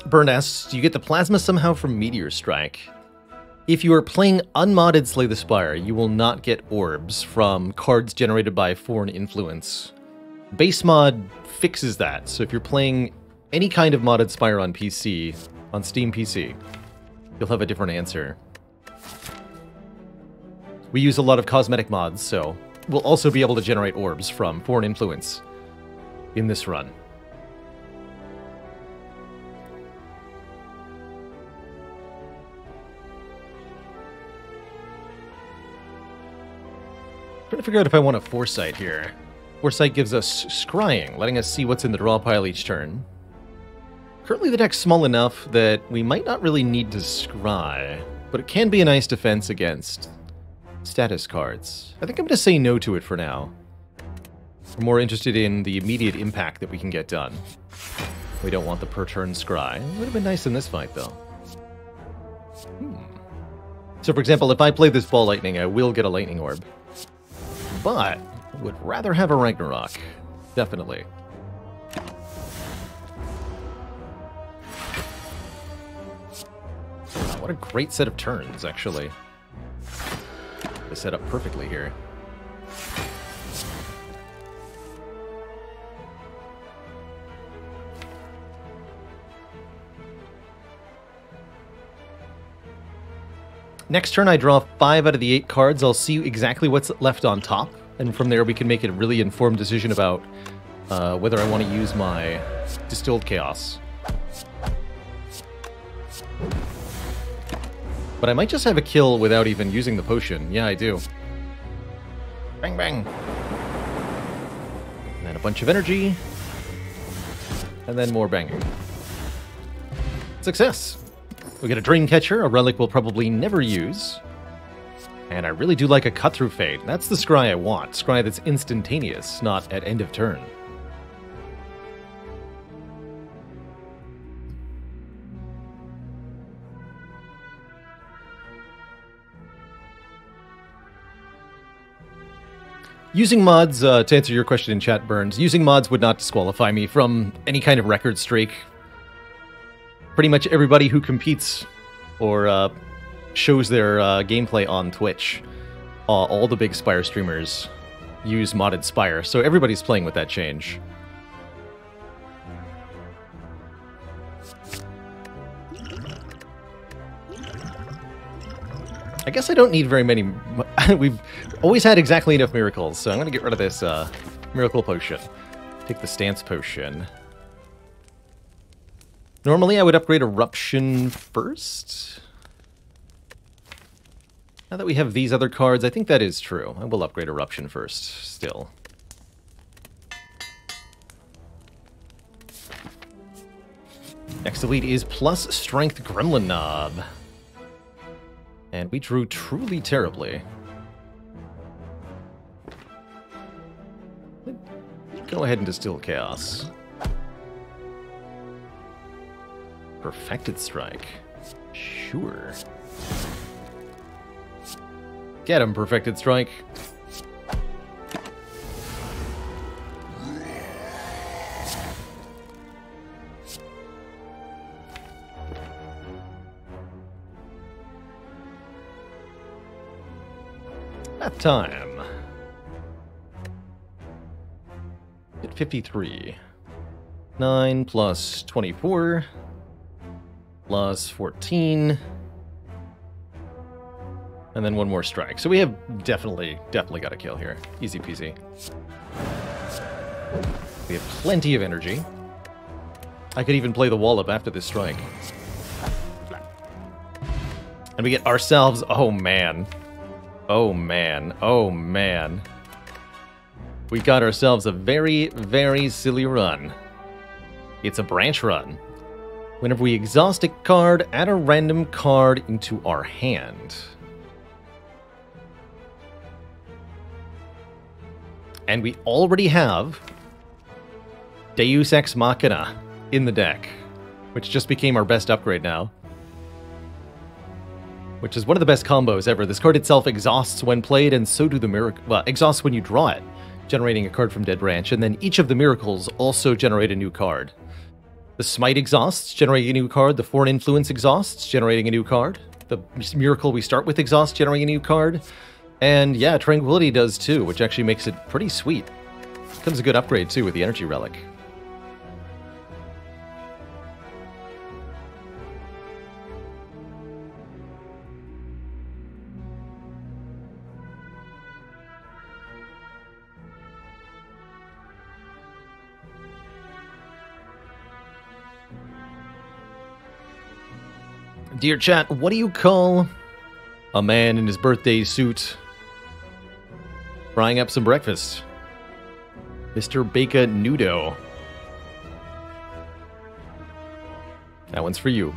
Burn asks, do you get the plasma somehow from Meteor Strike? If you are playing unmodded Slay the Spire, you will not get orbs from cards generated by Foreign Influence. Base mod fixes that, so if you're playing any kind of modded Spire on PC, on Steam PC, you'll have a different answer. We use a lot of cosmetic mods, so we'll also be able to generate orbs from Foreign Influence in this run. Trying to figure out if I want a Foresight here. Foresight gives us Scrying, letting us see what's in the draw pile each turn. Currently the deck's small enough that we might not really need to scry, but it can be a nice defense against status cards. I think I'm going to say no to it for now. We're more interested in the immediate impact that we can get done. We don't want the per turn scry. It would have been nice in this fight, though. So, for example, if I play this Ball Lightning, I will get a Lightning Orb. But I would rather have a Ragnarok. Definitely. What a great set of turns, actually. They set up perfectly here. Next turn I draw 5 out of the 8 cards. I'll see exactly what's left on top, and from there we can make a really informed decision about whether I want to use my Distilled Chaos. But I might just have a kill without even using the potion. Yeah, I do. Bang, bang. And then a bunch of energy. And then more banging. Success! We get a Dreamcatcher, a relic we'll probably never use. And I really do like a Cut-Through Fade. That's the scry I want. Scry that's instantaneous, not at end of turn. Using mods, to answer your question in chat, Burns, using mods would not disqualify me from any kind of record streak. Pretty much everybody who competes or shows their gameplay on Twitch, all the big Spire streamers use modded Spire, so everybody's playing with that change. I guess I don't need very many. We've always had exactly enough miracles, so I'm going to get rid of this miracle potion. Take the stance potion. Normally I would upgrade Eruption first. Now that we have these other cards, I think that is true. I will upgrade Eruption first, still. Next elite is plus Strength Gremlin Knob. And we drew truly terribly. Go ahead and distill Chaos. Perfected Strike. Sure. Get him, Perfected Strike. That time. Hit 53. 9 plus 24 plus 14. And then one more strike. So we have definitely got a kill here. Easy peasy. We have plenty of energy. I could even play the wallop after this strike. And we get ourselves... Oh, man. Oh, man. Oh, man. We got ourselves a very, very silly run. It's a branch run. Whenever we exhaust a card, add a random card into our hand. And we already have Deus Ex Machina in the deck, which just became our best upgrade now. Which is one of the best combos ever. This card itself exhausts when played, and so do the miracle. Well, exhausts when you draw it, generating a card from Dead Branch, and then each of the miracles also generate a new card. The Smite exhausts, generating a new card. The Foreign Influence exhausts, generating a new card. The miracle we start with exhausts, generating a new card. And yeah, Tranquility does too, which actually makes it pretty sweet. Becomes a good upgrade too with the Energy Relic. Dear chat, what do you call a man in his birthday suit frying up some breakfast? Mr. Bacon Nudo. That one's for you.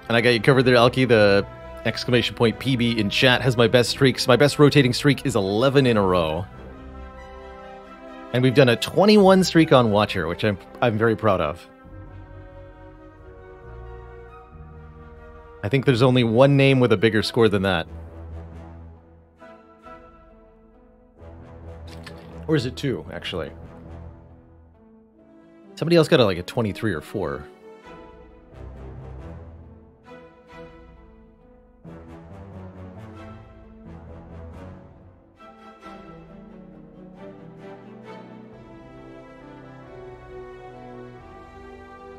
And I got you covered there, Alki. The exclamation point PB in chat has my best streaks. My best rotating streak is 11 in a row. And we've done a 21 streak on Watcher, which I'm very proud of. I think there's only one name with a bigger score than that. Or is it two, actually? Somebody else got like a 23 or 4.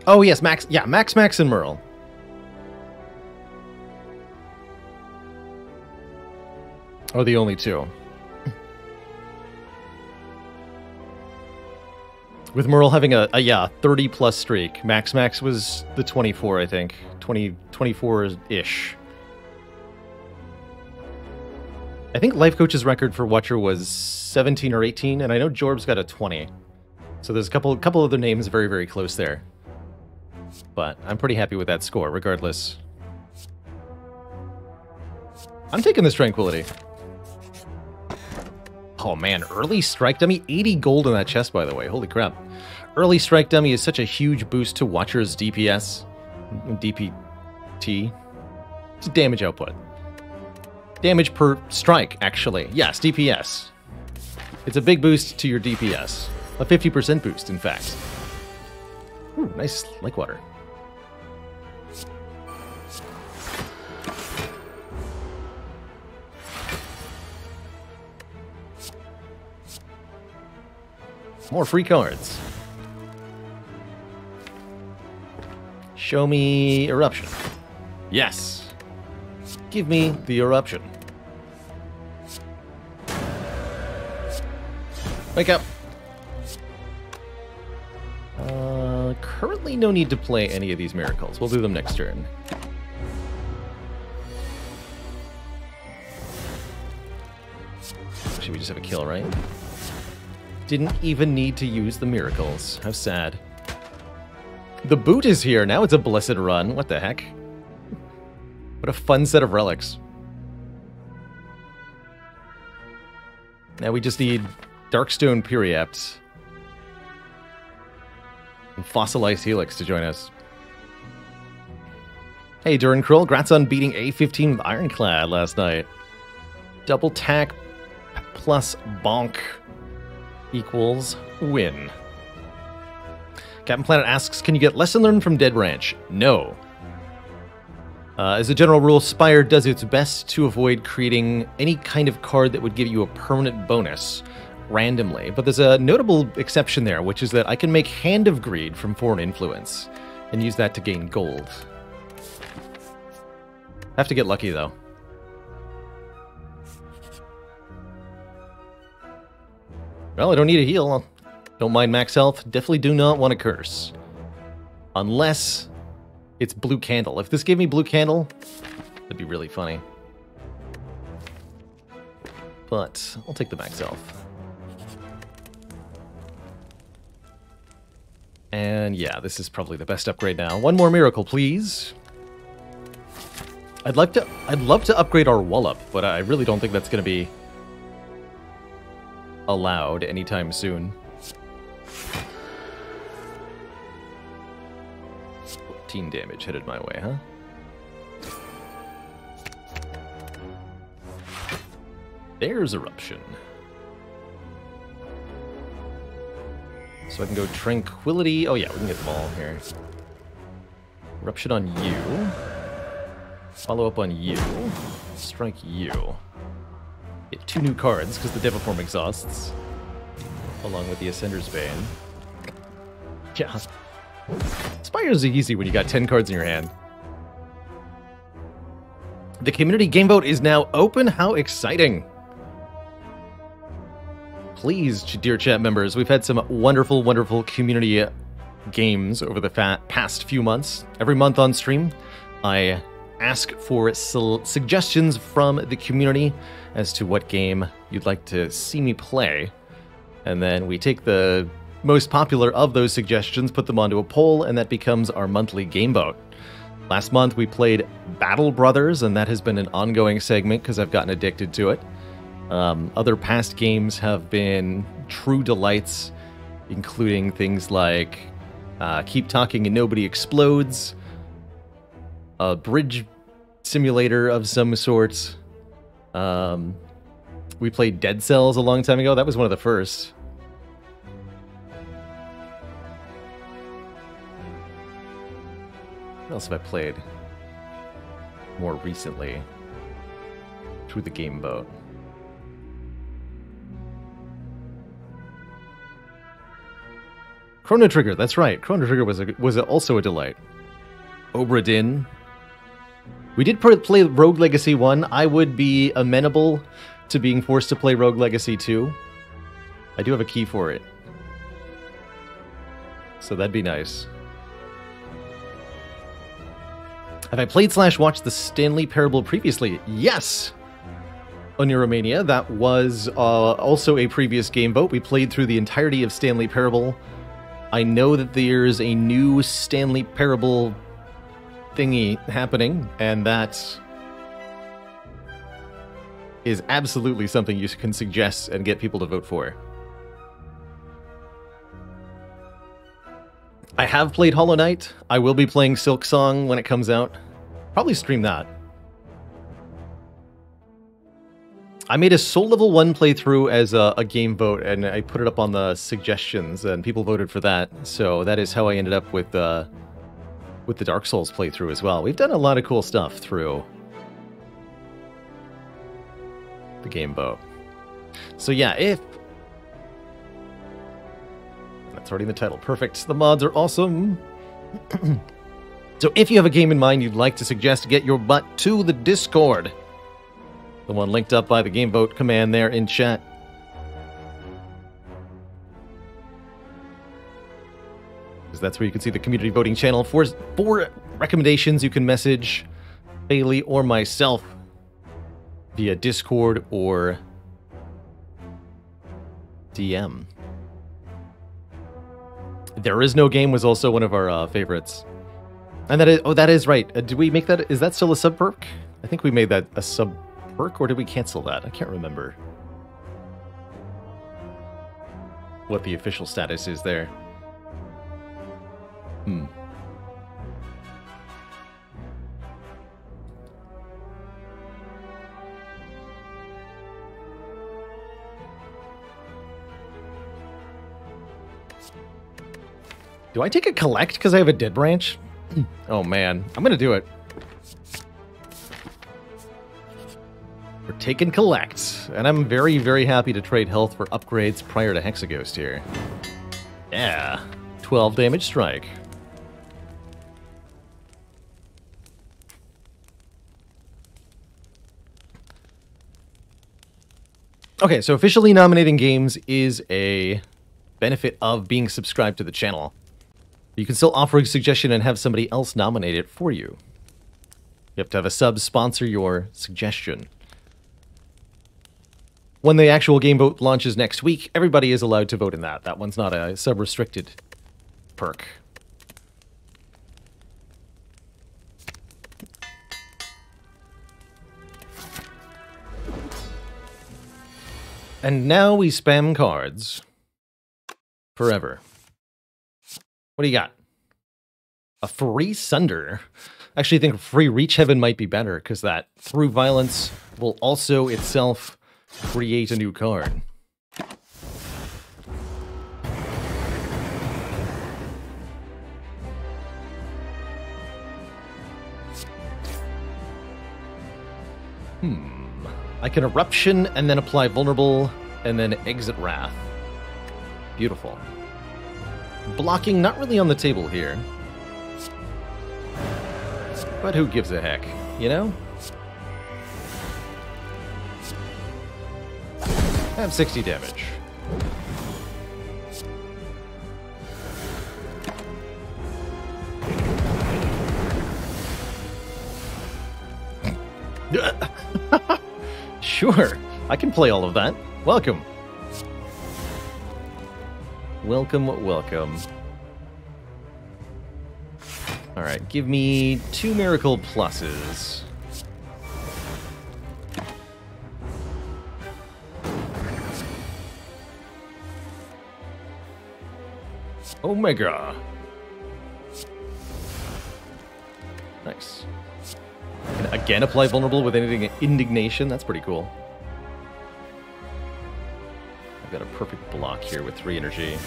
Oh, yes, Max. Yeah, Max, and Merle. Are the only two. With Merle having a 30-plus streak. Max was the 24, I think. 24-ish. I think Life Coach's record for Watcher was 17 or 18, and I know Jorb's got a 20. So there's a couple other names very, very close there. But I'm pretty happy with that score, regardless. I'm taking this Tranquility. Oh man, early Strike Dummy? 80 gold in that chest, by the way. Holy crap. Early Strike Dummy is such a huge boost to Watcher's DPS. DPT. It's damage output. Damage per strike, actually. Yes, DPS. It's a big boost to your DPS. A 50% boost, in fact. Ooh, nice lake water. More free cards. Show me Eruption. Yes. Give me the Eruption. Wake up. Currently no need to play any of these miracles. We'll do them next turn. Should we just have a kill, right? Didn't even need to use the miracles. How sad. The boot is here. Now it's a blessed run. What the heck? What a fun set of relics. Now we just need Darkstone Periapt and Fossilized Helix to join us. Hey, Durin Krull, grats on beating A15 with Ironclad last night. Double tack plus bonk equals win. Captain Planet asks, can you get lesson learned from Dead Ranch? No. As a general rule, Spire does its best to avoid creating any kind of card that would give you a permanent bonus randomly, but there's a notable exception there, which is that I can make Hand of Greed from Foreign Influence and use that to gain gold. Have to get lucky, though. Well, I don't need a heal. Don't mind max health. Definitely do not want to curse. Unless it's Blue Candle. If this gave me Blue Candle, that'd be really funny. But I'll take the max health. And yeah, this is probably the best upgrade now. One more miracle, please. I'd love to upgrade our Wallop, but I really don't think that's going to be allowed anytime soon. 14 damage headed my way, huh? There's Eruption. So I can go Tranquility. Oh yeah, we can get them all here. Eruption on you. Follow up on you. Strike you. Get 2 new cards, because the Deviform exhausts. Along with the Ascender's Bane. Yeah. Spire's easy when you got 10 cards in your hand. The community game vote is now open. How exciting! Please, dear chat members, we've had some wonderful, wonderful community games over the past few months. Every month on stream, I ask for suggestions from the community as to what game you'd like to see me play. And then we take the most popular of those suggestions, put them onto a poll, and that becomes our monthly game vote. Last month we played Battle Brothers, and that has been an ongoing segment because I've gotten addicted to it. Other past games have been true delights, including things like Keep Talking and Nobody Explodes, a bridge simulator of some sort. We played Dead Cells a long time ago. That was one of the first. What else have I played more recently through the game vote? Chrono Trigger, that's right. Chrono Trigger was also a delight. Obra Dinn. We did play Rogue Legacy 1. I would be amenable to being forced to play Rogue Legacy 2. I do have a key for it. So that'd be nice. Have I played / watched the Stanley Parable previously? Yes! Oniromania, that was also a previous game vote. We played through the entirety of Stanley Parable. I know that there's a new Stanley Parable thingy happening, and that is absolutely something you can suggest and get people to vote for. I have played Hollow Knight. I will be playing Silk Song when it comes out. Probably stream that. I made a Soul Level 1 playthrough as a game vote, and I put it up on the suggestions, and people voted for that. So that is how I ended up with the Dark Souls playthrough as well. We've done a lot of cool stuff through the game vote. So yeah, if... That's already in the title. Perfect. The mods are awesome. So if you have a game in mind you'd like to suggest, get your butt to the Discord. The one linked up by the game vote command there in chat. Because that's where you can see the community voting channel. For recommendations, you can message Bailey or myself via Discord or DM. There Is No Game was also one of our favorites. And that is, oh, that is right. Did we make that? Is that still a sub perk? I think we made that a sub perk, or did we cancel that? I can't remember what the official status is there. Do I take a collect because I have a dead branch? Oh man, I'm gonna do it. We're taking collect, and I'm very, very happy to trade health for upgrades prior to Hexaghost here. Yeah, 12 damage strike. Okay, so officially nominating games is a benefit of being subscribed to the channel. You can still offer a suggestion and have somebody else nominate it for you. You have to have a sub sponsor your suggestion. When the actual game vote launches next week, everybody is allowed to vote in that. That one's not a sub-restricted perk. And now we spam cards. Forever. What do you got? A free Sunder. Actually, I think free Reach Heaven might be better, because that through violence will also itself create a new card. I can Eruption and then apply Vulnerable and then exit Wrath. Beautiful. Blocking not really on the table here. But who gives a heck, you know? I have 60 damage. Sure, I can play all of that. Welcome. Welcome, welcome. Alright, give me 2 Miracle Pluses. Omega. Nice. And again, apply Vulnerable with Indignation. That's pretty cool. I've got a perfect block here with 3 energy.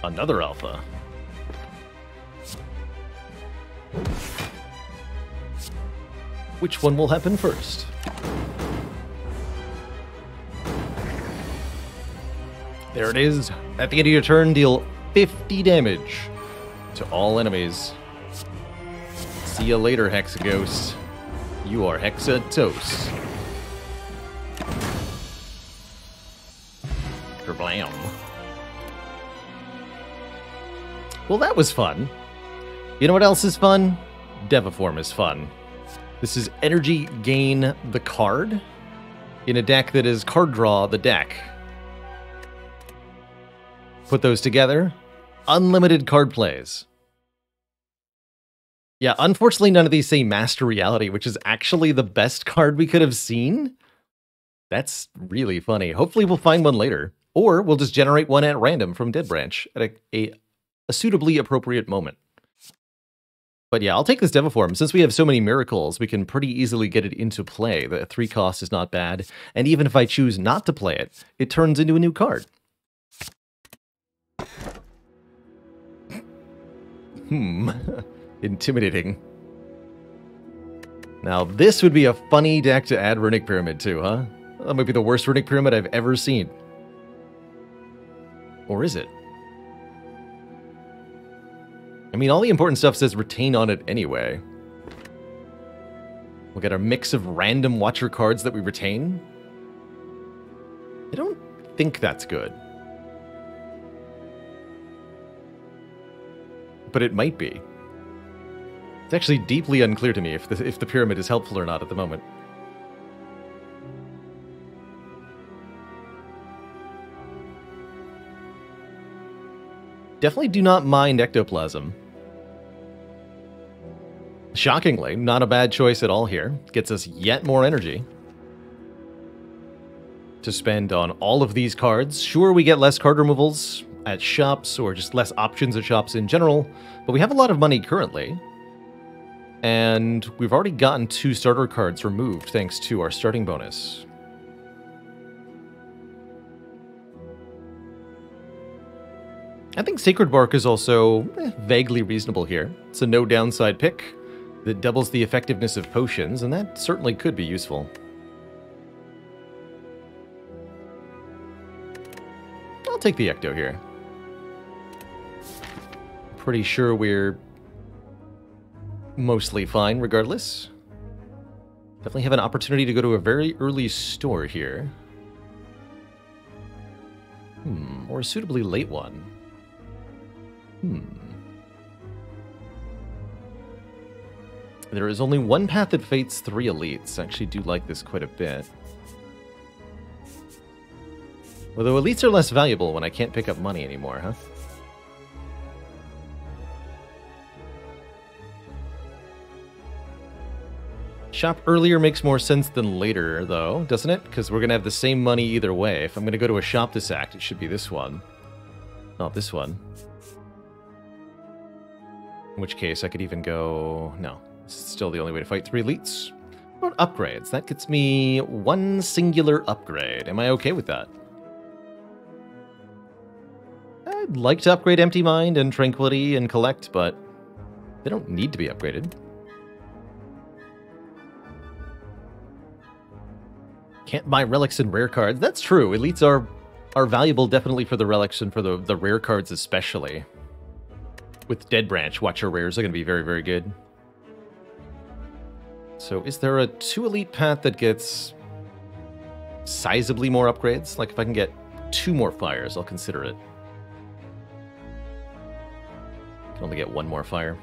Another alpha. Which one will happen first? There it is. At the end of your turn, deal 50 damage to all enemies. See you later, Hexaghost. You are Hexatos. Kerblam. Well, that was fun. You know what else is fun? Deviform is fun. This is Energy Gain the card in a deck that is Card Draw the deck. Put those together. Unlimited card plays. Yeah, unfortunately none of these say Master Reality, which is actually the best card we could have seen. That's really funny. Hopefully we'll find one later. Or we'll just generate one at random from Dead Branch at a a suitably appropriate moment. But yeah, I'll take this Deviform. Since we have so many miracles, we can pretty easily get it into play. The 3 cost is not bad. And even if I choose not to play it, it turns into a new card. Intimidating. Now, this would be a funny deck to add Runic Pyramid to, huh? That might be the worst Runic Pyramid I've ever seen. Or is it? I mean, all the important stuff says retain on it anyway. We'll get our mix of random Watcher cards that we retain. I don't think that's good. But it might be. It's actually deeply unclear to me if the pyramid is helpful or not at the moment. Definitely do not mind Ectoplasm. Shockingly, not a bad choice at all here. Gets us yet more energy to spend on all of these cards. Sure, we get less card removals at shops, or just less options at shops in general, but we have a lot of money currently. And we've already gotten 2 starter cards removed thanks to our starting bonus. I think Sacred Bark is also vaguely reasonable here. It's a no downside pick that doubles the effectiveness of potions, and that certainly could be useful. I'll take the Ecto here. Pretty sure we're mostly fine regardless. Definitely have an opportunity to go to a very early store here. Or a suitably late one. There is only one path that fates 3 elites. I actually do like this quite a bit. Although elites are less valuable when I can't pick up money anymore, huh? Shop earlier makes more sense than later, though, doesn't it? Because we're going to have the same money either way. If I'm going to go to a shop this act, it should be this one. Not this one. In which case, I could even go... No, this is still the only way to fight 3 elites. What about upgrades? That gets me 1 singular upgrade. Am I okay with that? I'd like to upgrade Empty Mind and Tranquility and Collect, but they don't need to be upgraded. Can't buy relics and rare cards. That's true. Elites are valuable definitely for the relics and for the rare cards especially. With Dead Branch, Watcher rares are going to be very, very good. So is there a 2 elite path that gets sizably more upgrades? Like if I can get 2 more fires, I'll consider it. Can only get 1 more fire.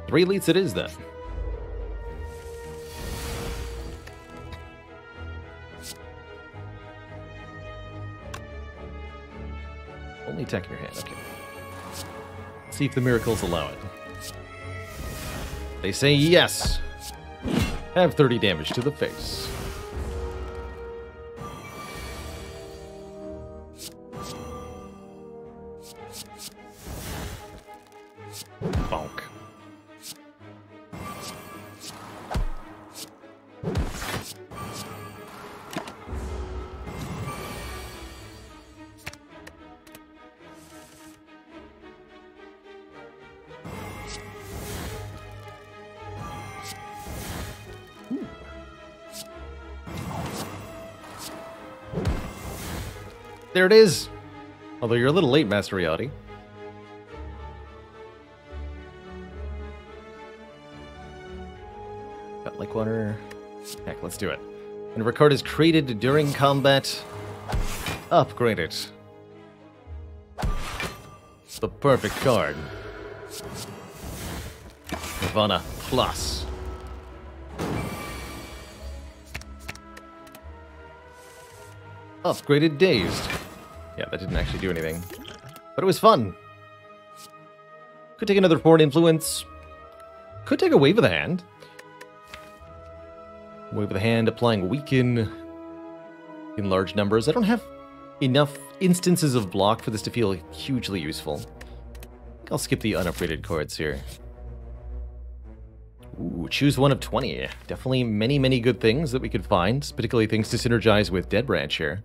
3 elites it is then. Only attack in your hand, okay. See if the miracles allow it. They say yes. Have 30 damage to the face. Bonk. There it is. Although you're a little late, Master Reality. Got like water. Heck, let's do it. Whenever a card is created during combat, upgrade it. It's the perfect card. Nirvana Plus. Upgraded Dazed. Yeah, that didn't actually do anything. But it was fun. Could take another Foreign Influence. Could take a Wave of the Hand. Wave of the Hand applying Weaken in large numbers. I don't have enough instances of block for this to feel hugely useful. I'll skip the unupgraded cards here. Ooh, choose one of 20. Definitely many, many good things that we could find, particularly things to synergize with Dead Branch here.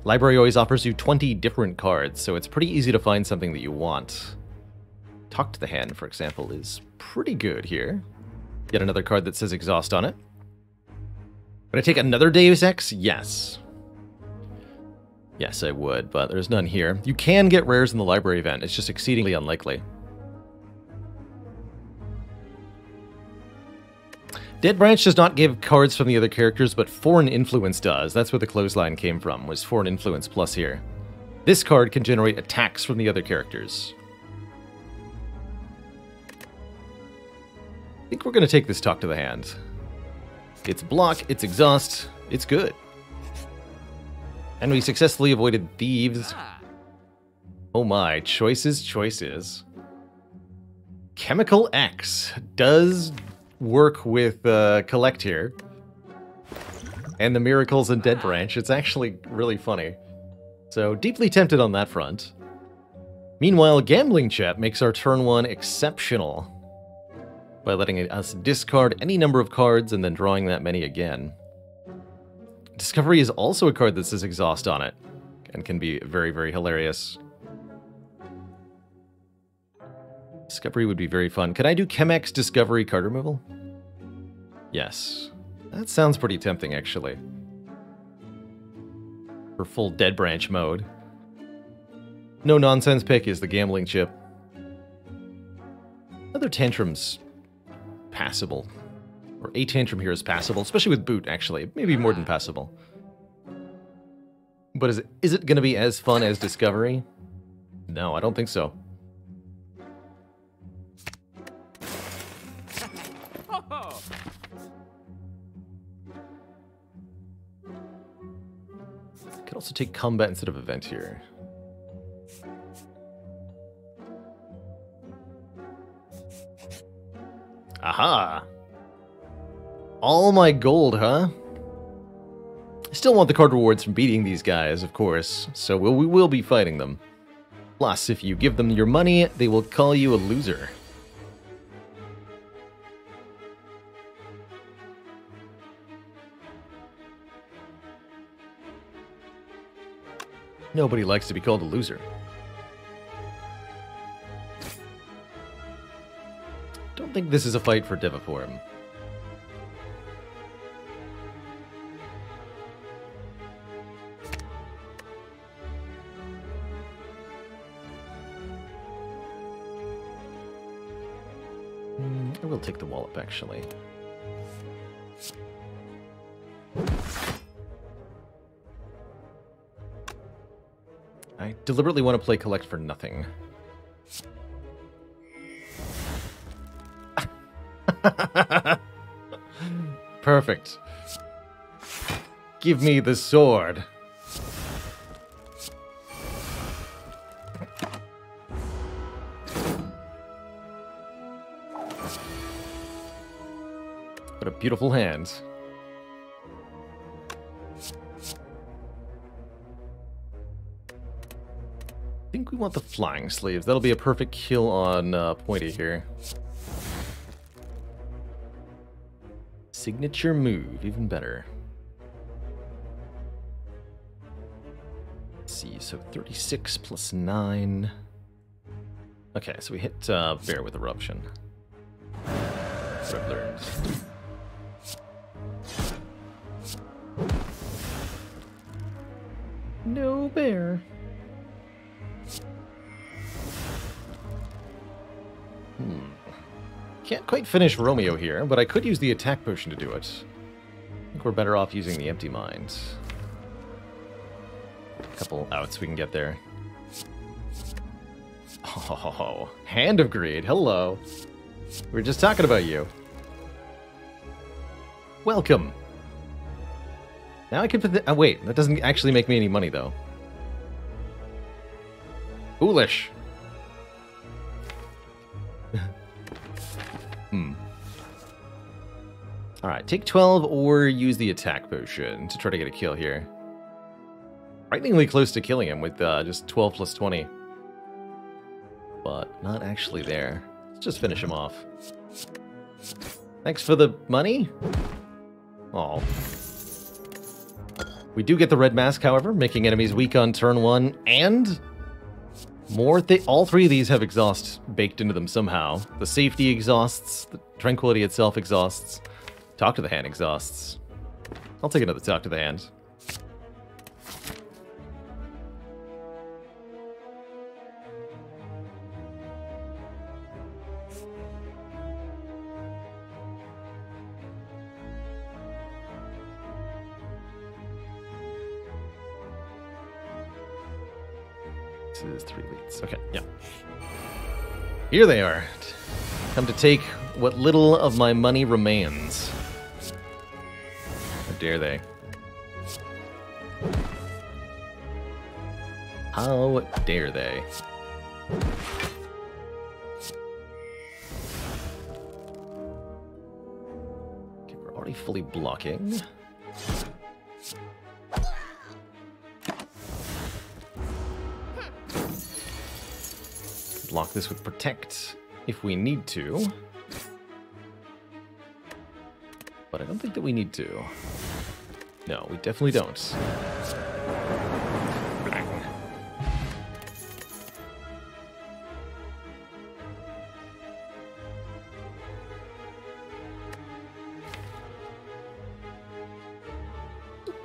Library always offers you 20 different cards, so it's pretty easy to find something that you want. Talk to the Hand, for example, is pretty good here. Yet another card that says Exhaust on it. Would I take another Deus Ex? Yes. Yes, I would, but there's none here. You can get rares in the library event, it's just exceedingly unlikely. Dead Branch does not give cards from the other characters, but Foreign Influence does. That's where the clothesline came from, was Foreign Influence plus here. This card can generate attacks from the other characters. I think we're going to take this Talk to the Hand. It's block, it's exhaust, it's good. And we successfully avoided thieves. Oh my, choices, choices. Chemical X does work with Collect here. And the Miracles and Dead Branch. It's actually really funny. So, deeply tempted on that front. Meanwhile, Gambling Chip makes our turn 1 exceptional by letting us discard any number of cards and then drawing that many again. Discovery is also a card that says Exhaust on it, and can be very, very hilarious. Discovery would be very fun. Could I do Chemex Discovery card removal? Yes. That sounds pretty tempting, actually. For full Dead Branch mode. No nonsense pick is the Gambling Chip. Other Tantrum's passable. Or a Tantrum here is passable, especially with Boot, actually. Maybe more than passable. But is it going to be as fun as Discovery? No, I don't think so. Could also take Combat instead of Event here. Aha! All my gold, huh? I still want the card rewards from beating these guys, of course, so we will be fighting them. Plus, if you give them your money, they will call you a loser. Nobody likes to be called a loser. Don't think this is a fight for Devaform. I will take the Wallop, actually. I deliberately want to play Collect for nothing. Perfect. Give me the sword. What a beautiful hand. I think we want the Flying Sleeves. That'll be a perfect kill on Pointy here. Signature move, even better. Let's see, so 36 plus 9. Okay, so we hit Bear with Eruption. That's what I've learned. No bear. Can't quite finish Romeo here, but I could use the attack potion to do it. I think we're better off using the Empty Mind. A couple outs we can get there. Oh, Hand of Greed, hello. We were just talking about you. Welcome. Now I can put the... Oh, wait, that doesn't actually make me any money, though. Foolish. Alright, take 12 or use the attack potion to try to get a kill here. Frighteningly close to killing him with just 12 plus 20. But not actually there. Let's just finish him off. Thanks for the money? Oh. We do get the red mask, however, making enemies weak on turn 1, and more. All three of these have exhaust baked into them somehow. The safety exhausts, the tranquility itself exhausts, talk to the hand exhausts. I'll take another talk to the hand. Is 3 leads. Okay, yeah. Here they are. Come to take what little of my money remains. How dare they? How dare they? Okay, we're already fully blocking. Block this with Protect if we need to. But I don't think that we need to. No, we definitely don't. Bang.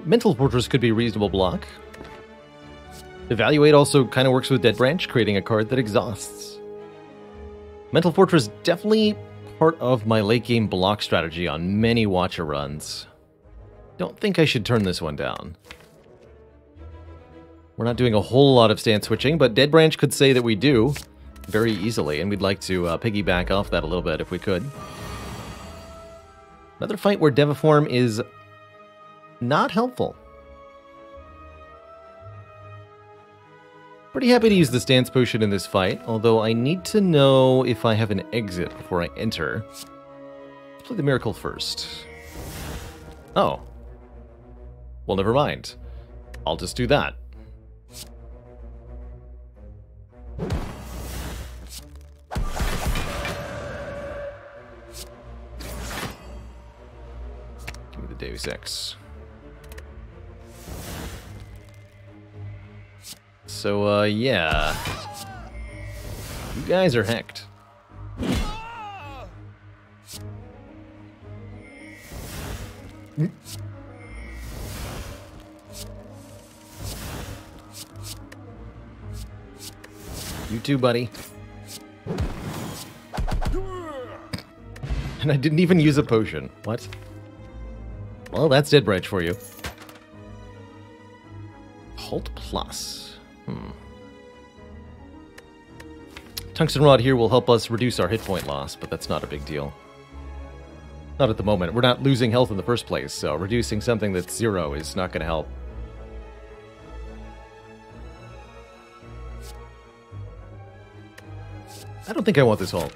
Mental Fortress could be a reasonable block. Evaluate also kind of works with Dead Branch, creating a card that exhausts. Mental Fortress definitely part of my late game block strategy on many Watcher runs. Don't think I should turn this one down. We're not doing a whole lot of stance switching, but Dead Branch could say that we do very easily, and we'd like to piggyback off that a little bit if we could. Another fight where Deviform is not helpful. Pretty happy to use the stance potion in this fight, although I need to know if I have an exit before I enter. Let's play the miracle first. Oh. Well, never mind. I'll just do that. Give me the Deus Ex. So, yeah. You guys are hecked. You too, buddy. And I didn't even use a potion. What? Well, that's Dead Branch for you. Halt Plus. Tungsten Rod here will help us reduce our hit point loss, but that's not a big deal. Not at the moment. We're not losing health in the first place, so reducing something that's 0 is not going to help. I don't think I want this halt.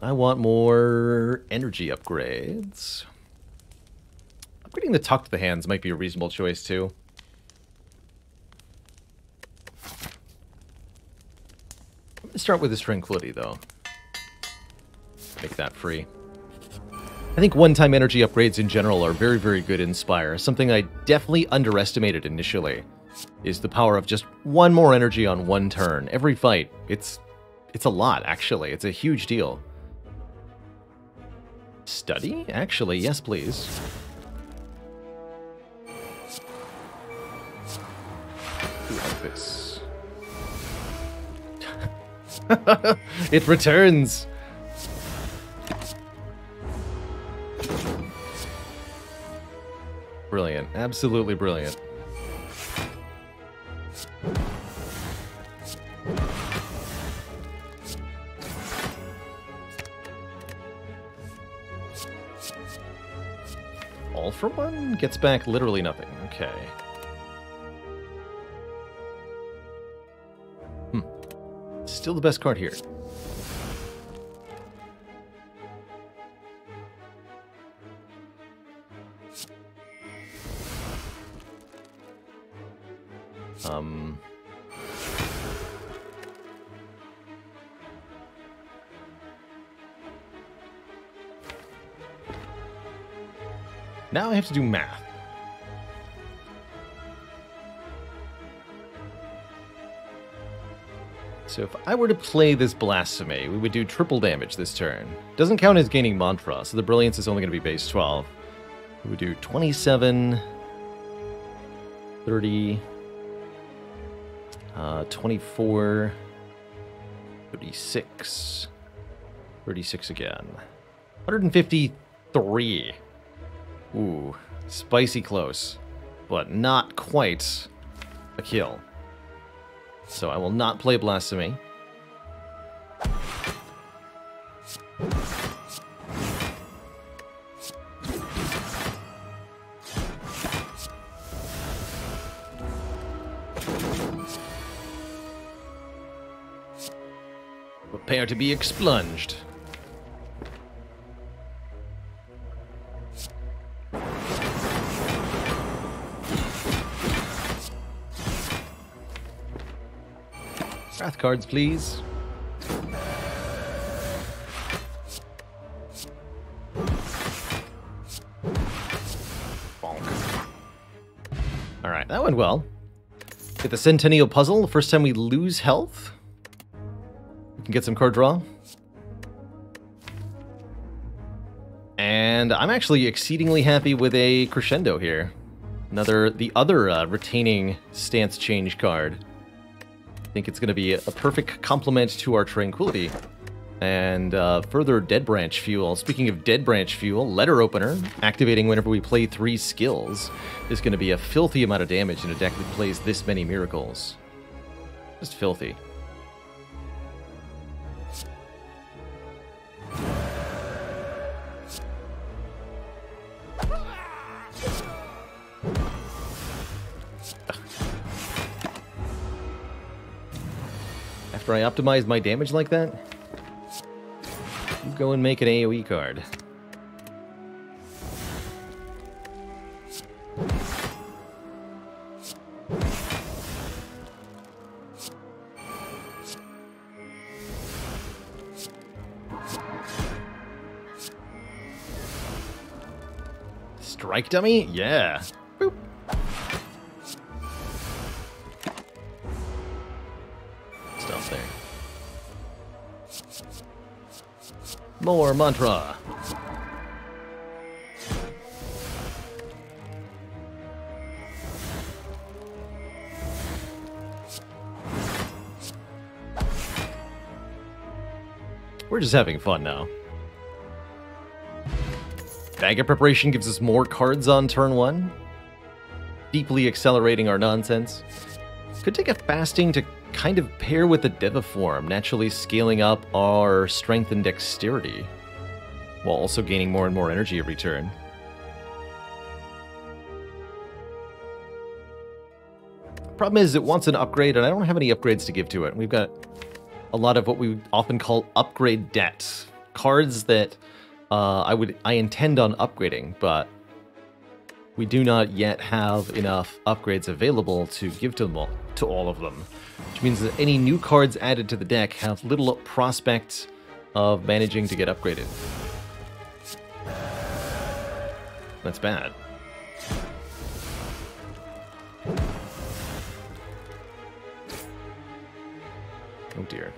I want more energy upgrades. Upgrading the Talk to the Hands might be a reasonable choice, too. I'm going to start with this Tranquility, though. Make that free. I think one-time energy upgrades in general are very, very good in Spire. Something I definitely underestimated initially is the power of just one more energy on one turn. Every fight. It's a lot, actually. It's a huge deal. Study? Actually, yes, please. Ooh, like this. It returns! Brilliant. Absolutely brilliant. All for one gets back literally nothing. Okay. Still the best card here. Um, now I have to do math. So if I were to play this Blasphemy, we would do triple damage this turn. Doesn't count as gaining Mantra, so the Brilliance is only going to be base 12. We would do 27, 30, 24, 36, 36 again. 153. Ooh, spicy close, but not quite a kill. So I will not play Blasphemy. Prepare to be expunged. Wrath cards, please. Bonk. Alright, that went well. Get the Centennial Puzzle. The first time we lose health. We can get some card draw. And I'm actually exceedingly happy with a Crescendo here. The other retaining stance change card. I think it's going to be a perfect complement to our Tranquility. And further Dead Branch Fuel. Speaking of Dead Branch Fuel, Letter Opener, activating whenever we play 3 skills, is going to be a filthy amount of damage in a deck that plays this many Miracles. Just filthy. After I optimize my damage like that, you go and make an AoE card. Strike dummy? Yeah. Boop. Stuff there. More mantra. We're just having fun now. Bag of Preparation gives us more cards on turn 1. Deeply accelerating our nonsense. Could take a Fasting to kind of pair with the Deviform, naturally scaling up our strength and dexterity, while also gaining more and more energy every turn. Problem is, it wants an upgrade, and I don't have any upgrades to give to it. We've got a lot of what we often call upgrade debt. Cards that I intend on upgrading, but we do not yet have enough upgrades available to give to all of them. Which means that any new cards added to the deck have little prospect of managing to get upgraded. That's bad. Oh dear.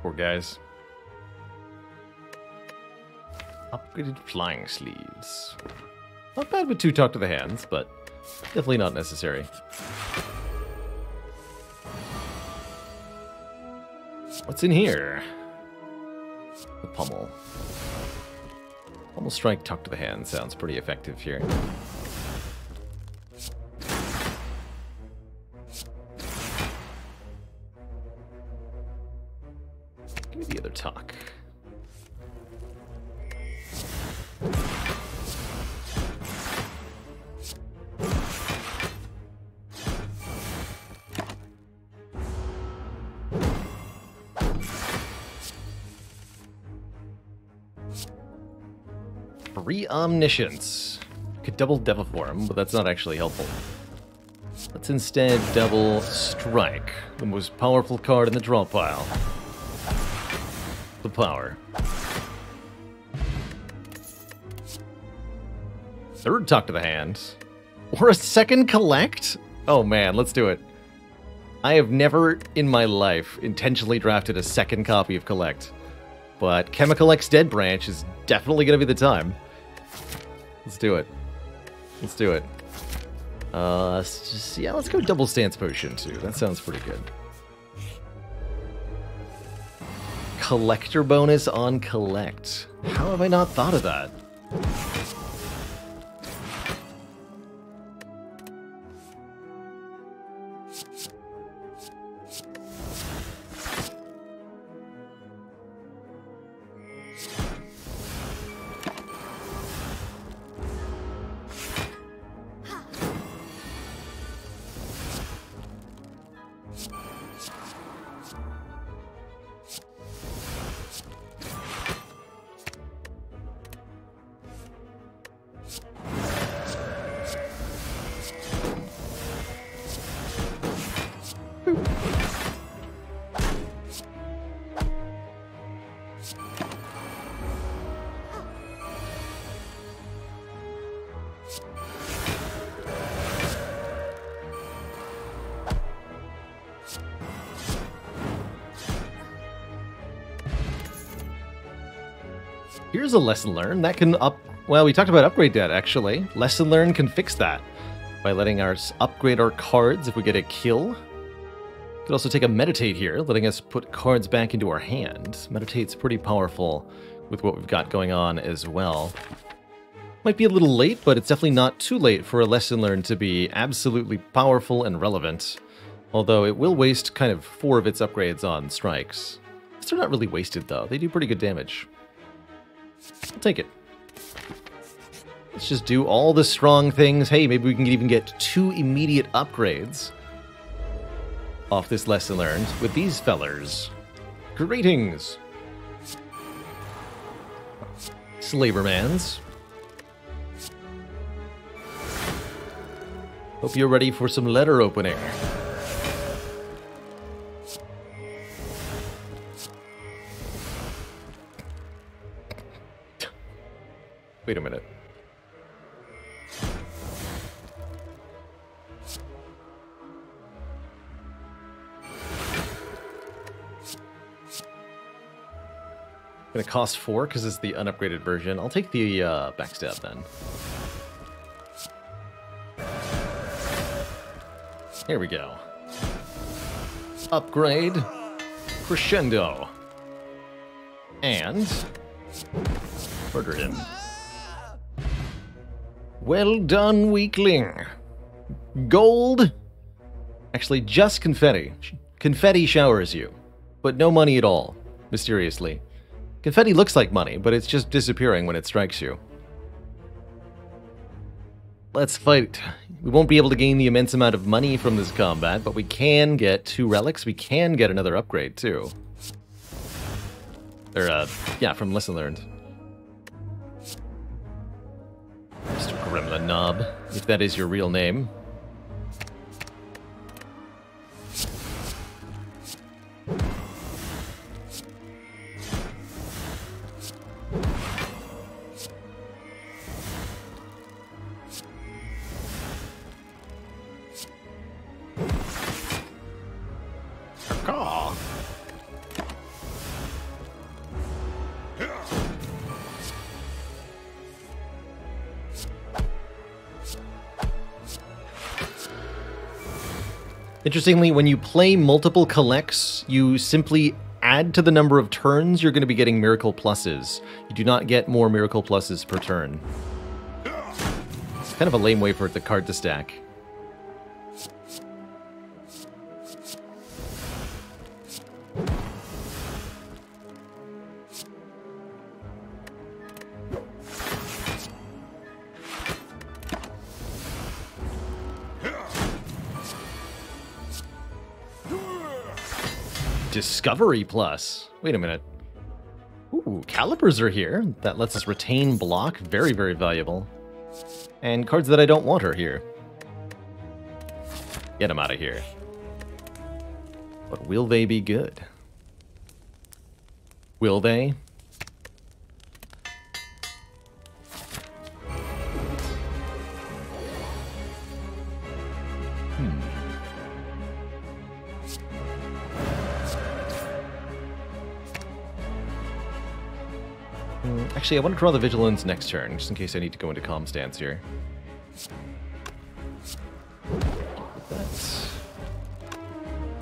Poor guys. Upgraded flying sleeves. Not bad with 2 talk to the hands, but definitely not necessary. What's in here? The Pummel. Pummel Strike, talk to the hand sounds pretty effective here. Give me the other talk. 3 Omniscience. Could double Devil Form, but that's not actually helpful. Let's instead double Strike, the most powerful card in the draw pile. The power. Third Talk to the Hand. Or a second Collect? Oh man, let's do it. I have never in my life intentionally drafted a second copy of Collect, but Chemical X Dead Branch is definitely going to be the time. Let's do it. Let's do it. Let's go double Stance Potion too. That sounds pretty good. Collector bonus on Collect. How have I not thought of that? Here's a lesson learned. That can well, we talked about upgrade debt, actually. Lesson learned can fix that by letting us upgrade our cards if we get a kill. Could also take a Meditate here, letting us put cards back into our hand. Meditate's pretty powerful with what we've got going on as well. Might be a little late, but it's definitely not too late for a lesson learned to be absolutely powerful and relevant. Although it will waste kind of 4 of its upgrades on strikes. They're not really wasted, though. They do pretty good damage. I'll take it. Let's just do all the strong things. Hey, maybe we can even get 2 immediate upgrades off this lesson learned with these fellers. Greetings, Slavermans. Hope you're ready for some letter opening. Wait a minute. Gonna cost 4 because it's the unupgraded version. I'll take the backstab then. Here we go. Upgrade. Crescendo. And murder him. Well done, weakling. Gold? Actually, just confetti. Confetti showers you, but no money at all, mysteriously. Confetti looks like money, but it's just disappearing when it strikes you. Let's fight. We won't be able to gain the immense amount of money from this combat, but we can get 2 relics. We can get another upgrade, too. Yeah, from Lesson Learned. Mr. Gremlin Knob, if that is your real name. Interestingly, when you play multiple collects, you simply add to the number of turns you're going to be getting Miracle Pluses. You do not get more Miracle Pluses per turn. It's kind of a lame way for the card to stack. Discovery Plus. Wait a minute. Ooh, calipers are here. That lets us retain block. Very, very valuable. And cards that I don't want are here. Get them out of here. But will they be good? Will they? Actually, I want to draw the Vigilance next turn, just in case I need to go into calm stance here. That's...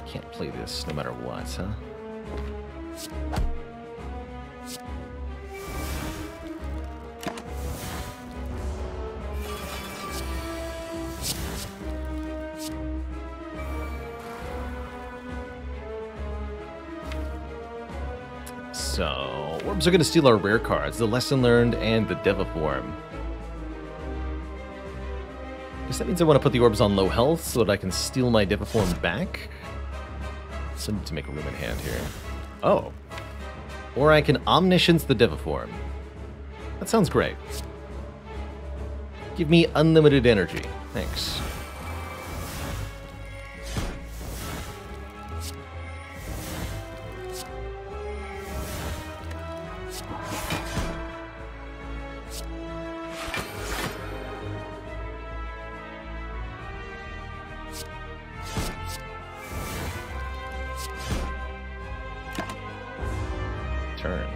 Can't play this no matter what, huh? So, orbs are going to steal our rare cards, the Lesson Learned and the Deviform. Guess that means I want to put the orbs on low health so that I can steal my Deviform back. So I need to make a room in hand here. Oh. Or I can Omniscience the Deviform. That sounds great. Give me unlimited energy. Thanks. Turn.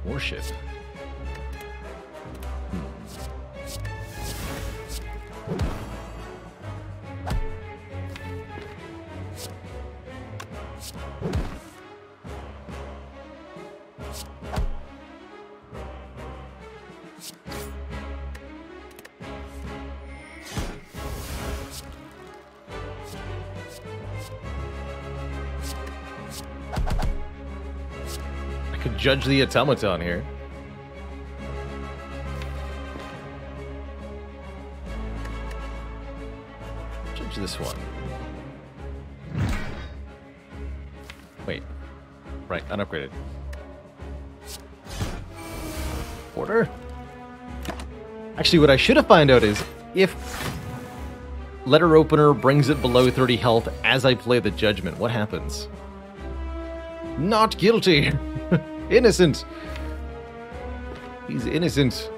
Warship. Could judge the automaton here. Judge this one. Wait. Right, unupgraded. Order? Actually, what I should have found out is if letter opener brings it below 30 health as I play the judgment, what happens? Not guilty! Innocent! He's innocent.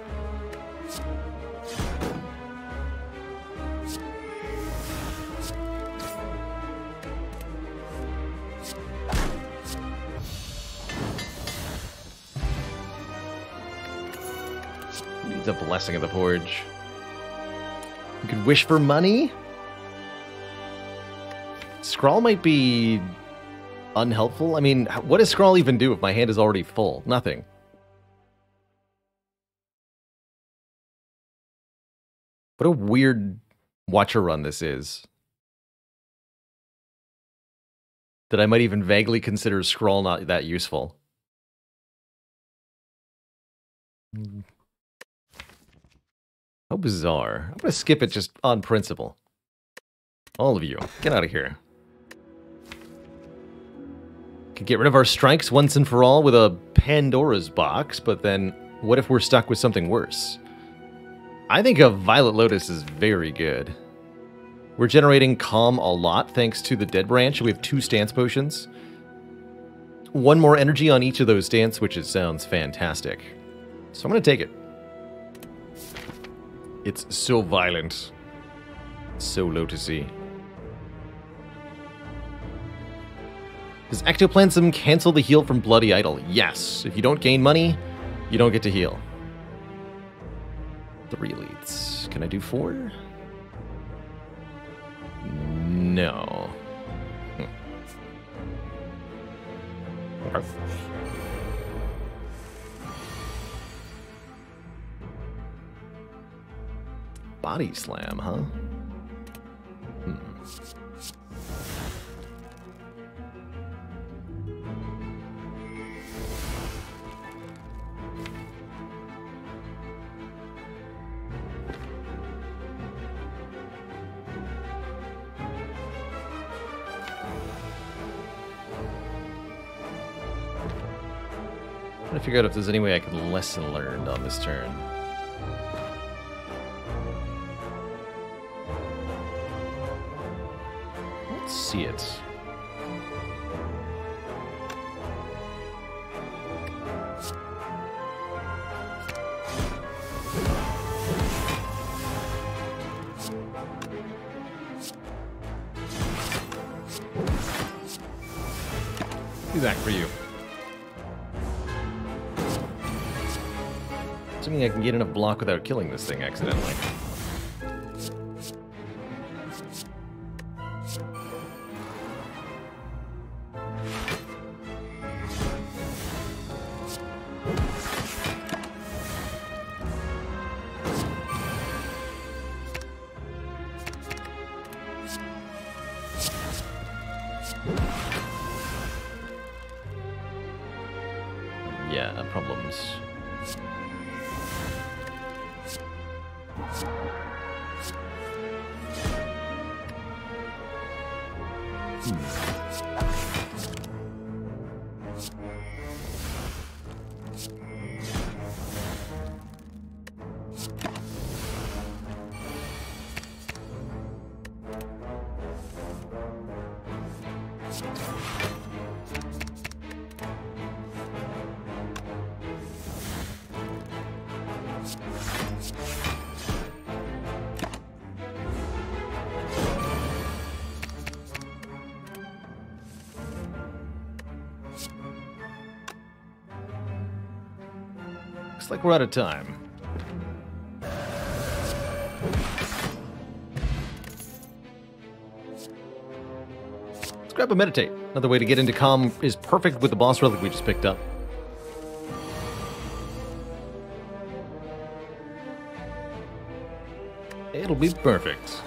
Needs a blessing of the forge. You could wish for money? Scrawl might be unhelpful. I mean, what does Scrawl even do if my hand is already full? Nothing. What a weird watcher run this is. That I might even vaguely consider Scrawl not that useful. How bizarre. I'm gonna skip it just on principle. All of you, get out of here. Could get rid of our strikes once and for all with a Pandora's box, but then what if we're stuck with something worse? I think a Violet Lotus is very good. We're generating calm a lot thanks to the Dead Branch. We have 2 stance potions. 1 more energy on each of those stance, which sounds fantastic. So I'm going to take it. It's so violent. So Lotusy. Does Ectoplasm cancel the heal from Bloody Idol? Yes. If you don't gain money, you don't get to heal. 3 elites. Can I do 4? No. Okay. Body Slam, huh? Trying to figure out if there's any way I can lesson learned on this turn. Let's see it. Do that for you. Assuming I can get enough block without killing this thing accidentally. Yeah, problems. Looks like we're out of time. Let's grab a meditate. Another way to get into calm is perfect with the boss relic we just picked up. It'll be perfect.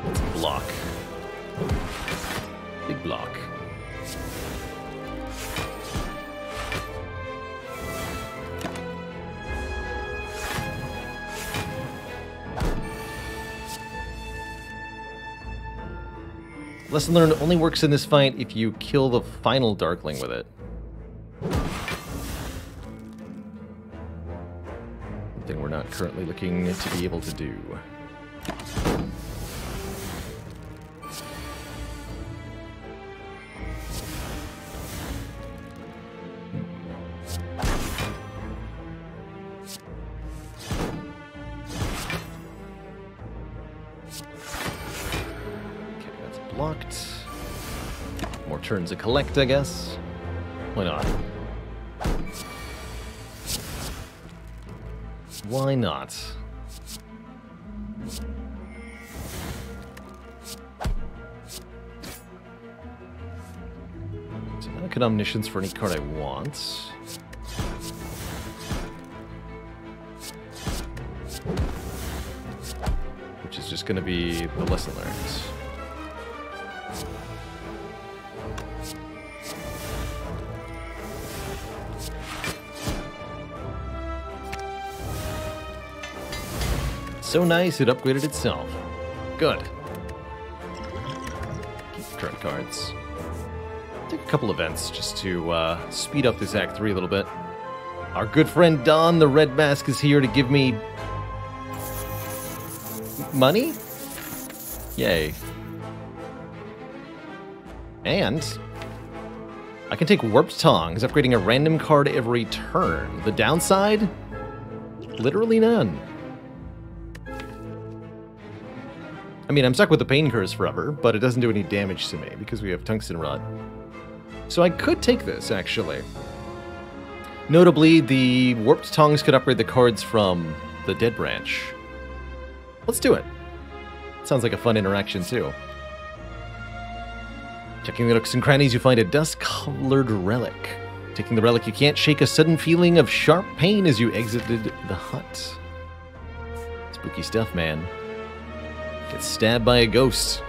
Let's block. Big block. Lesson learned only works in this fight if you kill the final Darkling with it. Something we're not currently looking to be able to do. Blocked. More turns to collect, I guess. Why not? Why not? So now I can omniscience for any card I want. Which is just going to be the lesson learned. So nice, it upgraded itself. Good. Keep the current cards. Take a couple events just to speed up this Act 3 a little bit. Our good friend Don, the Red Mask, is here to give me... money? Yay. And... I can take Warped Tongs, upgrading a random card every turn. The downside? Literally none. I mean, I'm stuck with the Pain Curse forever, but it doesn't do any damage to me because we have Tungsten Rod. So I could take this, actually. Notably, the Warped Tongs could upgrade the cards from the Dead Branch. Let's do it. Sounds like a fun interaction, too. Checking the nooks and crannies, you find a dust-colored relic. Taking the relic, you can't shake a sudden feeling of sharp pain as you exited the hut. Spooky stuff, man. Get stabbed by a ghost.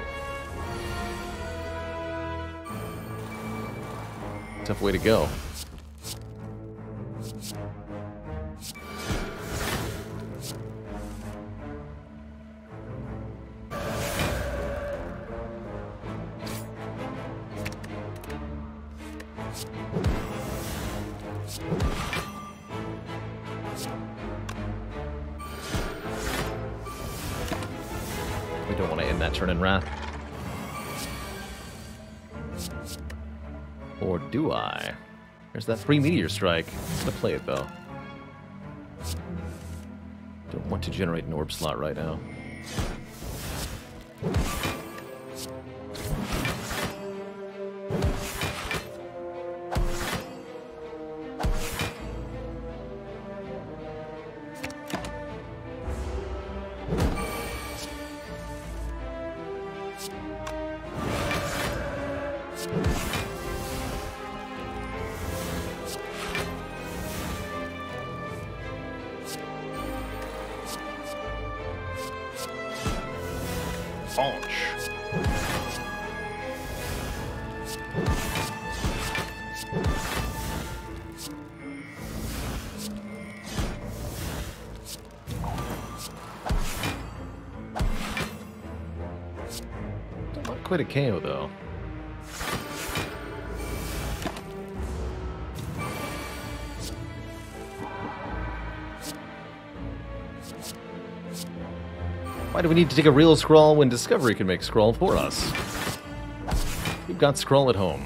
Tough way to go. We don't want to end that turn in Wrath. Or do I? There's that free Meteor Strike. I'm gonna play it, though. Don't want to generate an orb slot right now. Not quite a KO, though. Why do we need to take a real scroll when Discovery can make scroll for us? We've got scroll at home.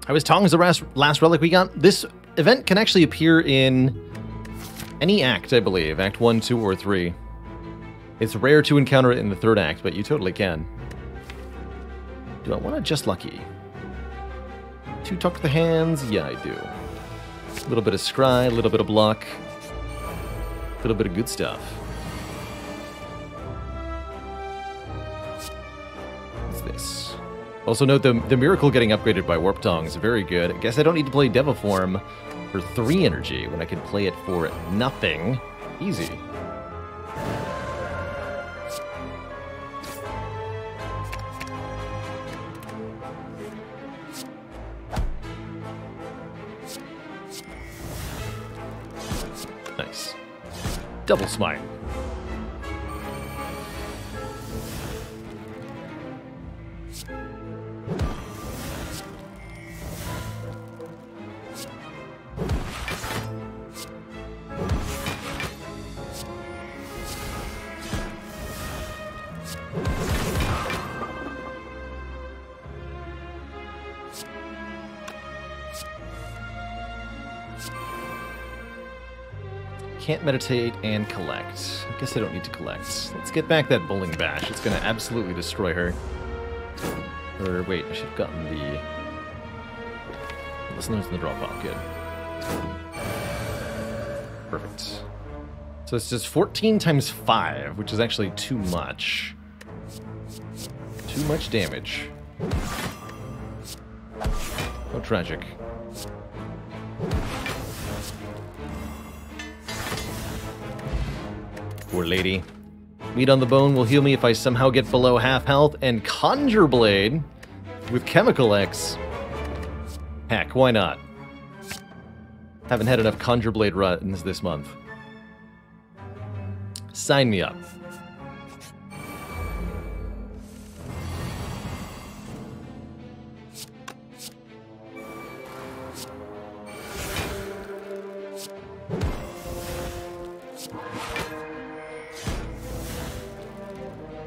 I was Tong's the last relic we got. This event can actually appear in any act, I believe. Act 1, 2, or 3. It's rare to encounter it in the third act, but you totally can. Do I want to just lucky? 2 tuck the hands? Yeah, I do. A little bit of scry, a little bit of block. A little bit of good stuff. What's this? Also note the Miracle getting upgraded by Warp Tongs. Very good. I guess I don't need to play Deviform for 3 energy when I can play it for nothing. Easy. Nice. Double Smite. Can't meditate and collect. I guess I don't need to collect. Let's get back that Bowling Bash. It's going to absolutely destroy her. Or wait, I should have gotten the listeners in the drop off. Good. Perfect. So it's just 14 times 5, which is actually too much. Too much damage. Oh, tragic. Poor lady. Meat on the bone will heal me if I somehow get below half health, and Conjure Blade with Chemical X. Heck, why not? Haven't had enough Conjure Blade runs this month. Sign me up.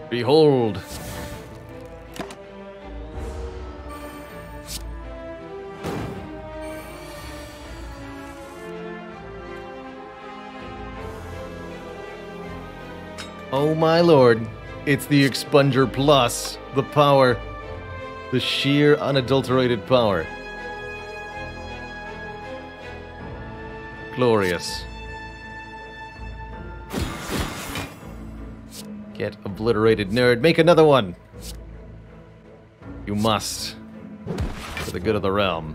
Behold! Oh my lord, it's the Expunger Plus, the power, the sheer unadulterated power. Glorious. Get obliterated, nerd. Make another one! You must. For the good of the realm.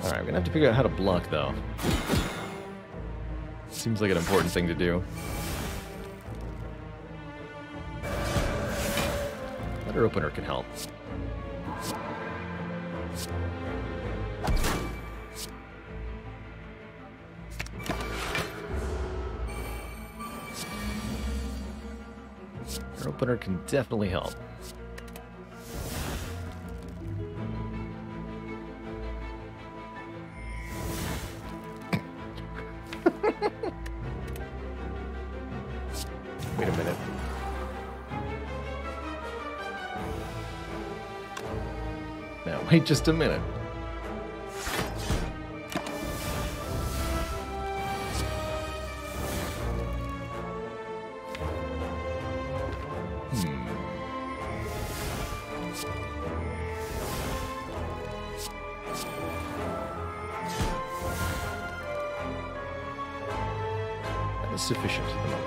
Alright, we're gonna have to figure out how to block, though. Seems like an important thing to do. Letter opener can help. Letter opener can definitely help. Wait a minute. Now, wait just a minute. That is sufficient at the moment.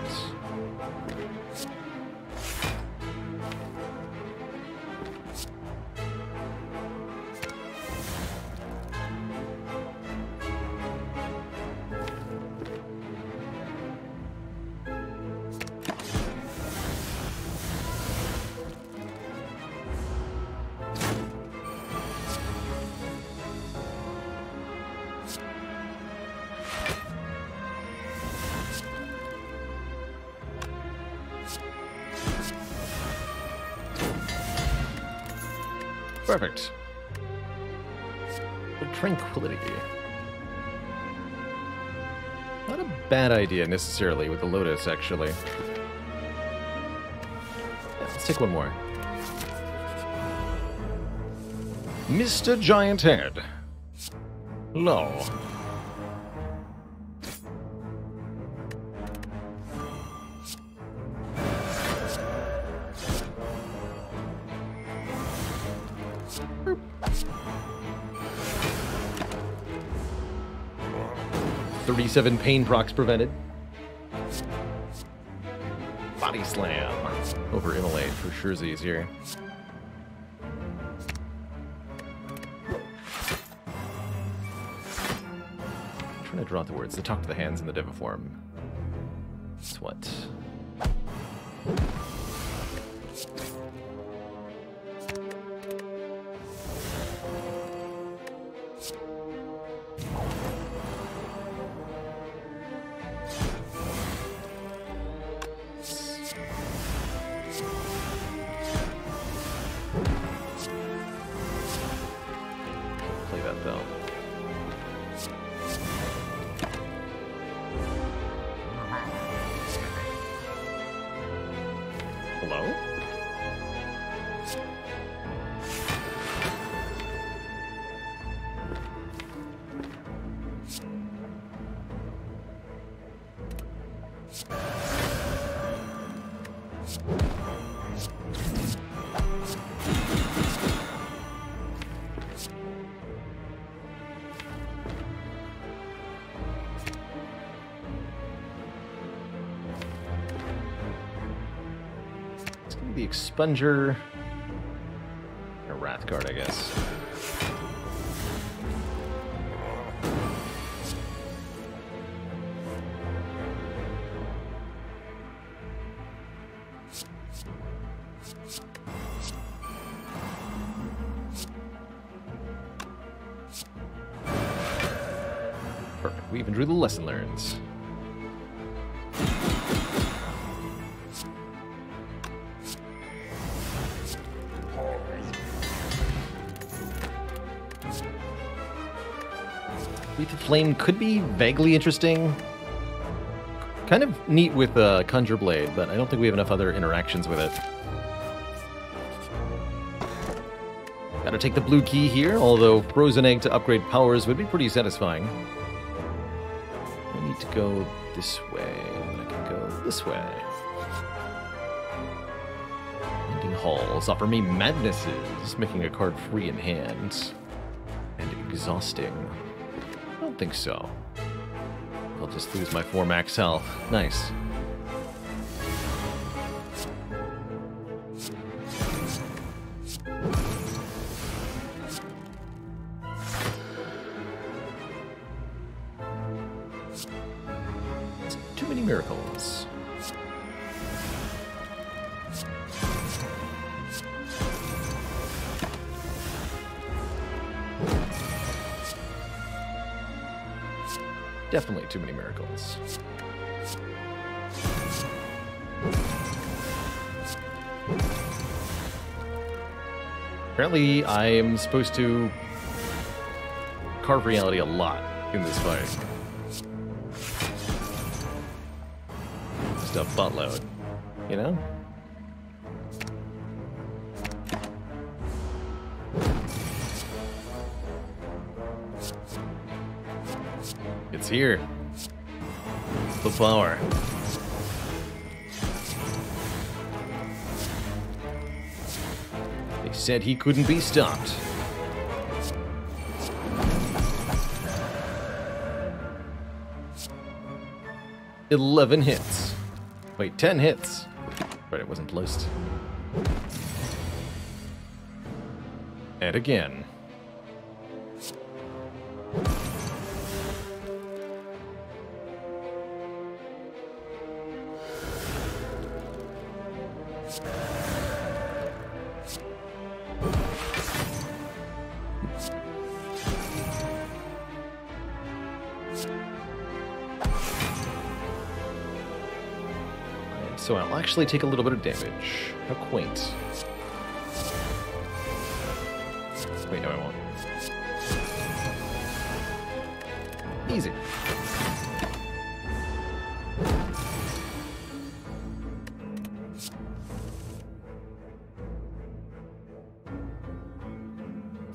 Perfect. But tranquility. Not a bad idea necessarily with the Lotus, actually. Yeah, let's take one more. Mr. Giant Head. Low. .37 pain procs prevented. Body slam over Immolate for surezies here. I'm trying to draw out the words. To talk to the hands in the Deviform. That's what? Play that though. Hello? The Expunger. A Wrath card, I guess. Perfect. We even drew the lesson learns. Wreath of Flame could be vaguely interesting. Kind of neat with Conjure Blade, but I don't think we have enough other interactions with it. Gotta take the blue key here, although Frozen Egg to upgrade powers would be pretty satisfying. I need to go this way, and I can go this way. Ending Halls offer me Madnesses, making a card free in hand. And exhausting. I don't think so. I'll just lose my 4 max health. Nice. Too many miracles. Definitely too many miracles. Apparently, I am supposed to carve reality a lot in this fight. Just a buttload, you know? It's here. The power. They said he couldn't be stopped. "11 hits. Wait, 10 hits. Right, it wasn't placed. And again. So I'll actually take a little bit of damage. How quaint. Wait, no, I won't. Easy.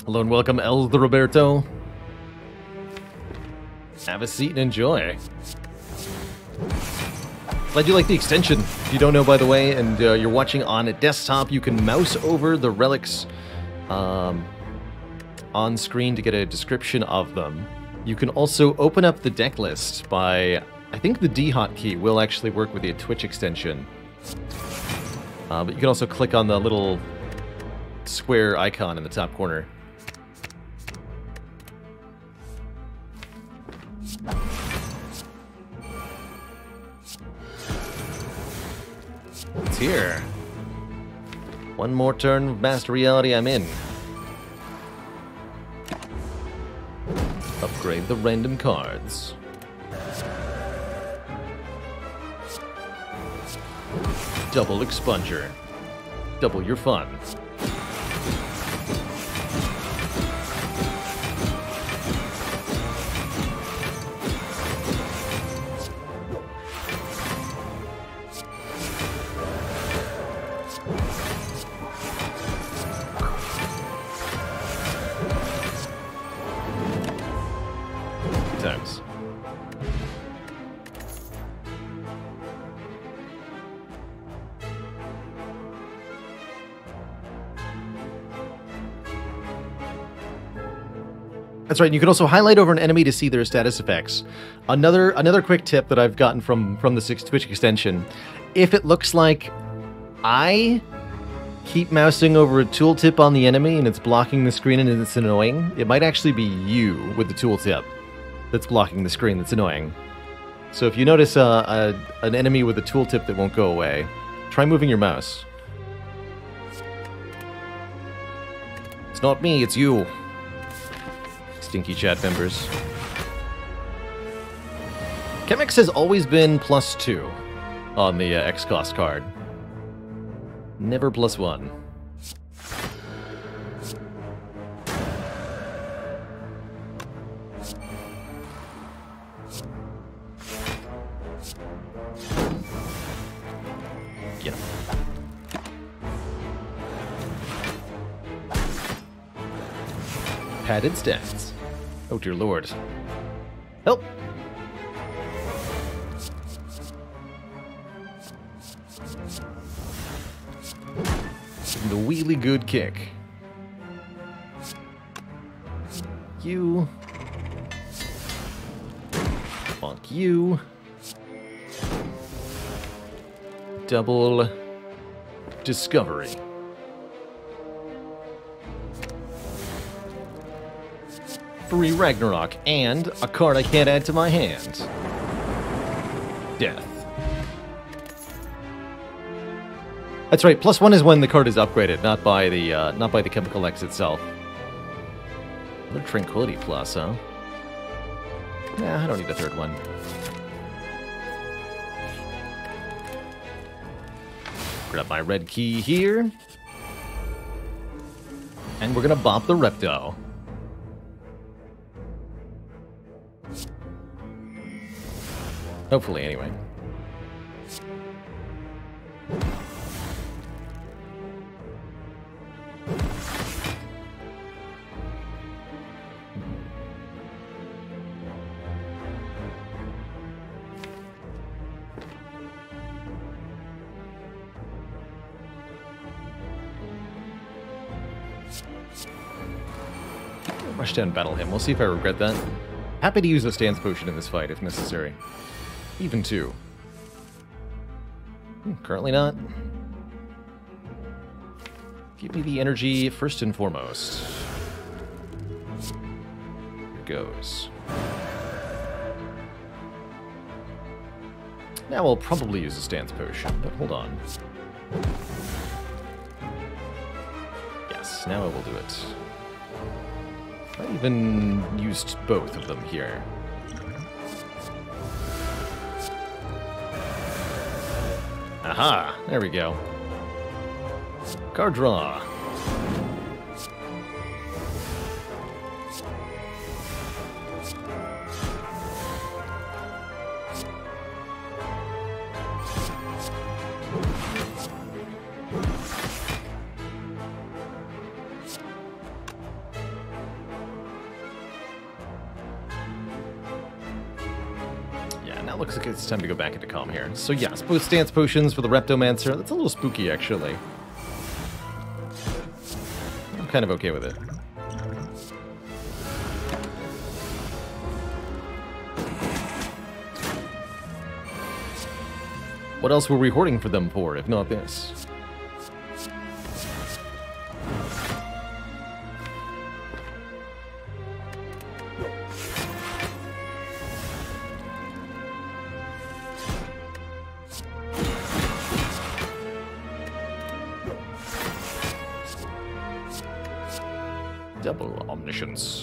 Hello and welcome, El Roberto. Have a seat and enjoy. Glad you like the extension. If you don't know, by the way, and you're watching on a desktop, you can mouse over the relics on screen to get a description of them. You can also open up the deck list by, I think the D hotkey will actually work with the Twitch extension. But you can also click on the little square icon in the top corner. It's here. One more turn of Master Reality, I'm in. Upgrade the random cards. Double Expunger. Double your fun. Times. That's right. You can also highlight over an enemy to see their status effects. Another quick tip that I've gotten from the 6 Twitch extension: if it looks like I keep mousing over a tooltip on the enemy and it's blocking the screen and it's annoying, it might actually be you with the tooltip that's blocking the screen that's annoying. So if you notice an enemy with a tooltip that won't go away, try moving your mouse. It's not me, it's you. Stinky chat members. Chemex has always been +2 on the X-Cost card. Never +1. Yeah. Padded stats. Oh dear lord. Help! The wheelie good kick. You. Bonk you. Double discovery. Free Ragnarok and a card I can't add to my hand. death. That's right. +1 is when the card is upgraded, not by the chemical X itself. Another Tranquility Plus, huh? Nah, I don't need a third one. Grab my red key here. And we're gonna bop the Repto. Hopefully, anyway. Rush down, battle him. We'll see if I regret that. Happy to use a stance potion in this fight if necessary. Even two. Currently not. Give me the energy first and foremost. Here goes. Now we'll probably use a stance potion, but hold on. Yes, now I will do it. I even used both of them here. Aha! There we go. Card draw. Looks like it's time to go back into calm here. So yes, both stance potions for the Reptomancer. That's a little spooky, actually. I'm kind of okay with it. What else were we hoarding for them for, if not this? Double omniscience.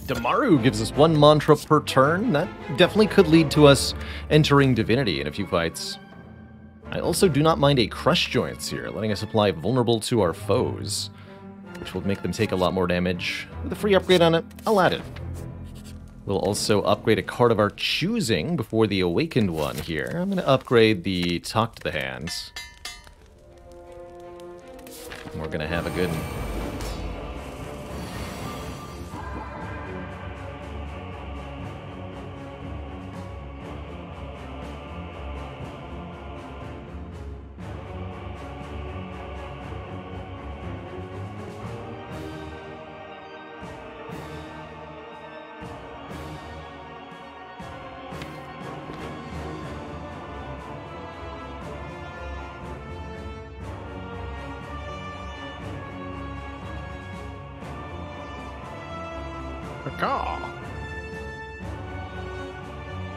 Damaru gives us one mantra per turn. That definitely could lead to us entering Divinity in a few fights. I also do not mind a Crush Joints here, letting us apply Vulnerable to our foes, which will make them take a lot more damage. With a free upgrade on it, I'll add it. We'll also upgrade a card of our choosing before the Awakened one here. I'm going to upgrade the Talk to the Hands. We're going to have a good...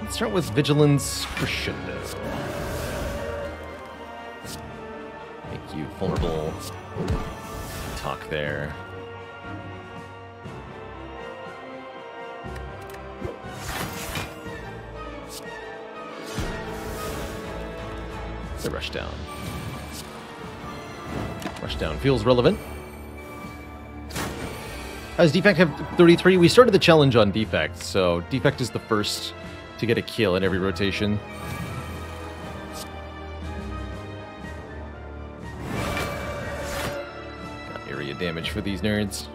Let's start with Vigilance Crescendo. Make you vulnerable. Talk there. The rush down. Rush down feels relevant. As Defect have 33, we started the challenge on Defect, so Defect is the first to get a kill in every rotation. Got area damage for these nerds.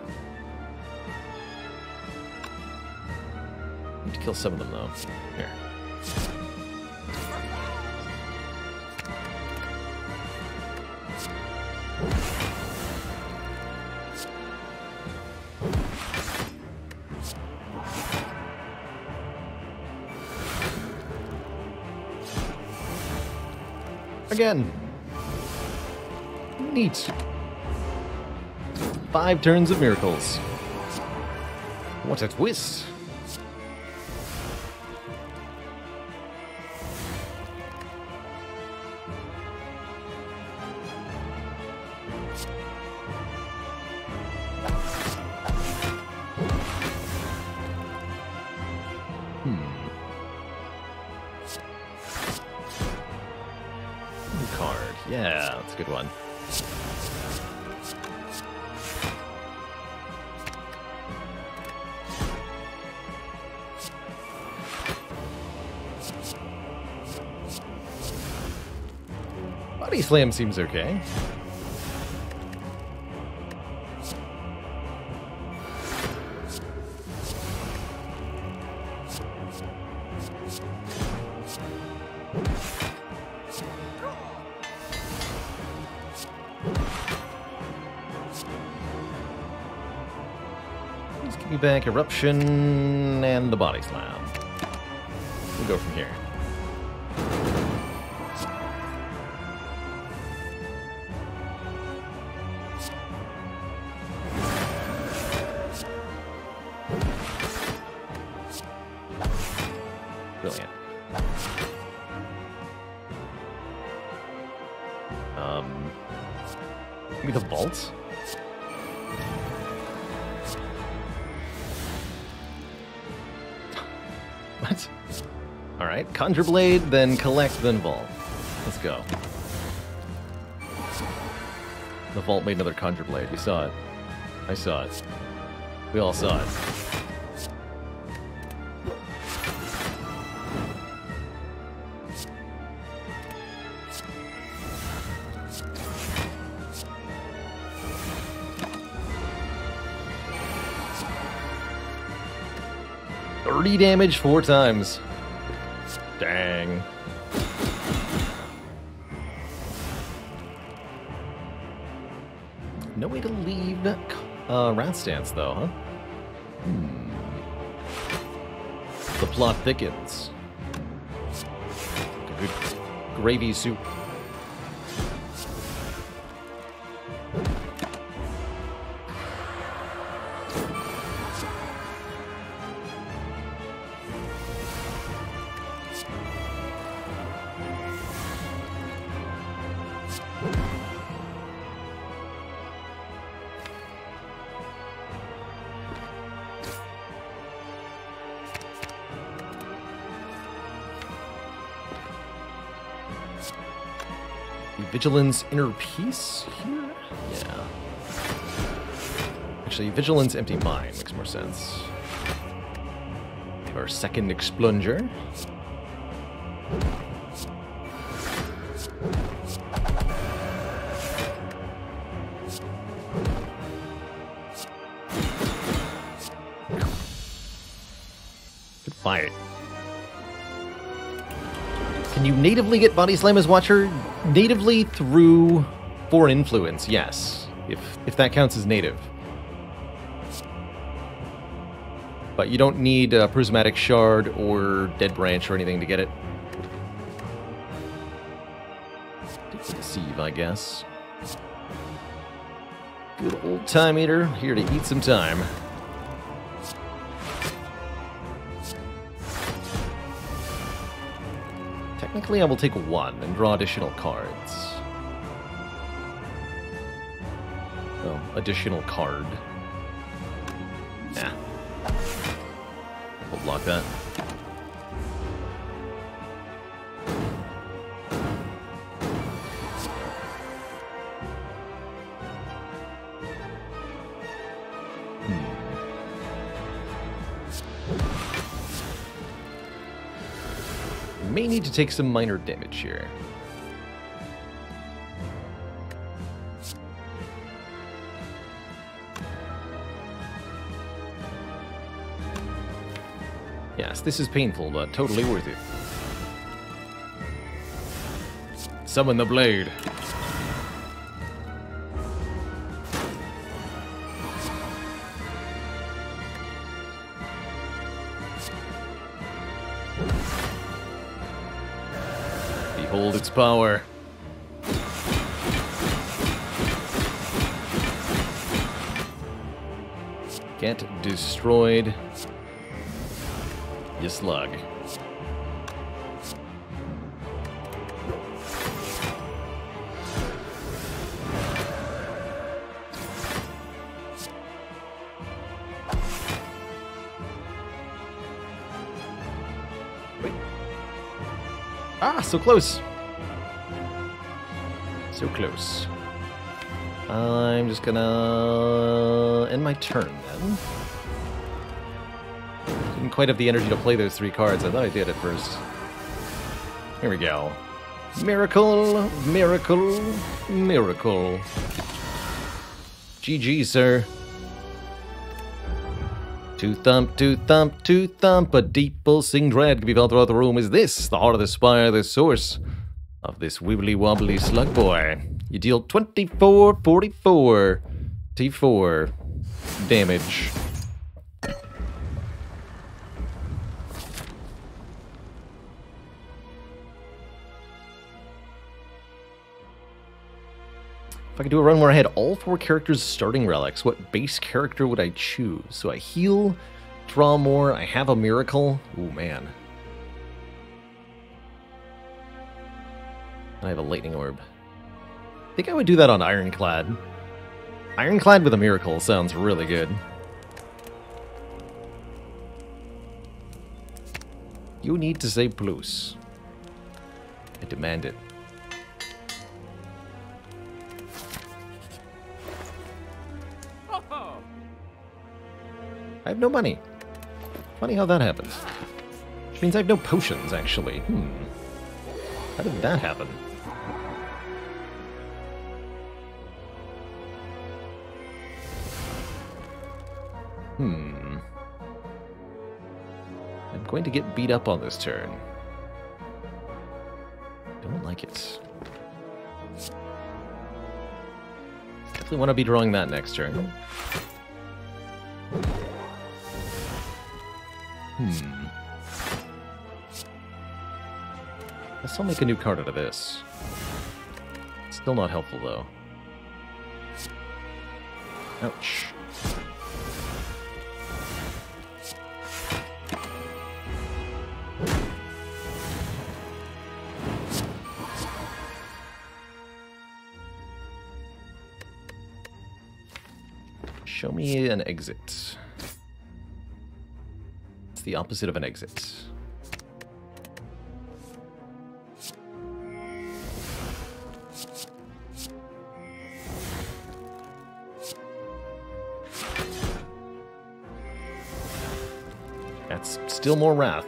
Need to kill some of them, though. Here. Again. Neat. 5 turns of miracles. What a twist. Card. Yeah, that's a good one. Body Slam seems okay. Let's give me back Eruption and the Body Slam. We'll go from here. Brilliant. Maybe the Vault? What? Alright, Conjure Blade, then Collect, then Vault. Let's go. The Vault made another Conjure Blade. You saw it. I saw it. We all saw it. Damage 4 times. Dang. No way to leave Rat Stance, though, huh? The plot thickens. A good gravy soup. Vigilance Inner Peace here? Yeah. Actually, Vigilance Empty Mind makes more sense. Our second Explunger. Good fight. Can you natively get Body Slam as Watcher? Natively through Foreign Influence, yes. If that counts as native. But you don't need a Prismatic Shard or Dead Branch or anything to get it. Deceive, I guess. Good old Time Eater, here to eat some time. Technically, I will take 1 and draw additional cards. Oh, additional card. Nah. We'll block that. May need to take some minor damage here. Yes, this is painful, but totally worth it. Summon the blade. Behold its power. Get destroyed. You slug. Wait. Ah, so close. So close. I'm just gonna end my turn then. Didn't quite have the energy to play those 3 cards. I thought I did at first. Here we go. Miracle, miracle, miracle. GG, sir. To thump, a deep pulsing dread can be felt throughout the room. Is this the heart of the spire, the source of this wibbly wobbly slug boy? You deal 24, 44, T4 damage. If I could do a run where I had all 4 characters starting relics, what base character would I choose? So I heal, draw more, I have a miracle. Ooh, man. I have a lightning orb. I think I would do that on Ironclad. Ironclad with a miracle sounds really good. You need to say plus. I demand it. I have no money. Funny how that happens. Which means I have no potions, actually. How did that happen? I'm going to get beat up on this turn. Don't like it. Definitely want to be drawing that next turn. Guess I'll make a new card out of this. Still not helpful, though. Ouch. Show me an exit. It's the opposite of an exit. That's still more wrath.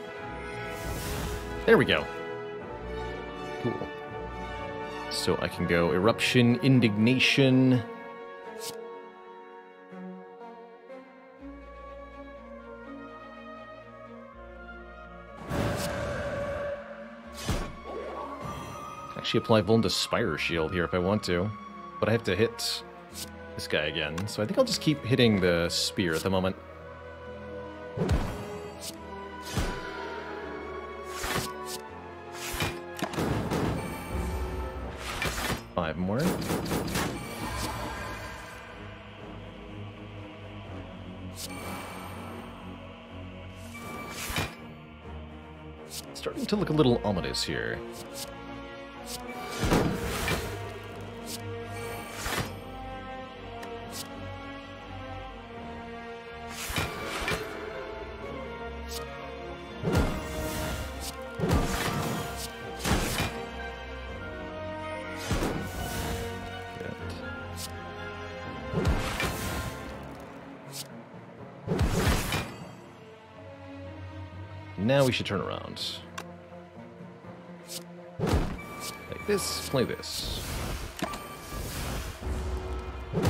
There we go. Cool. So I can go Eruption, Indignation. Actually apply Vuln to Spire Shield here if I want to. But I have to hit this guy again. So I think I'll just keep hitting the spear at the moment. Five more. Starting to look a little ominous here. Now we should turn around. Like this, play this. Ooh,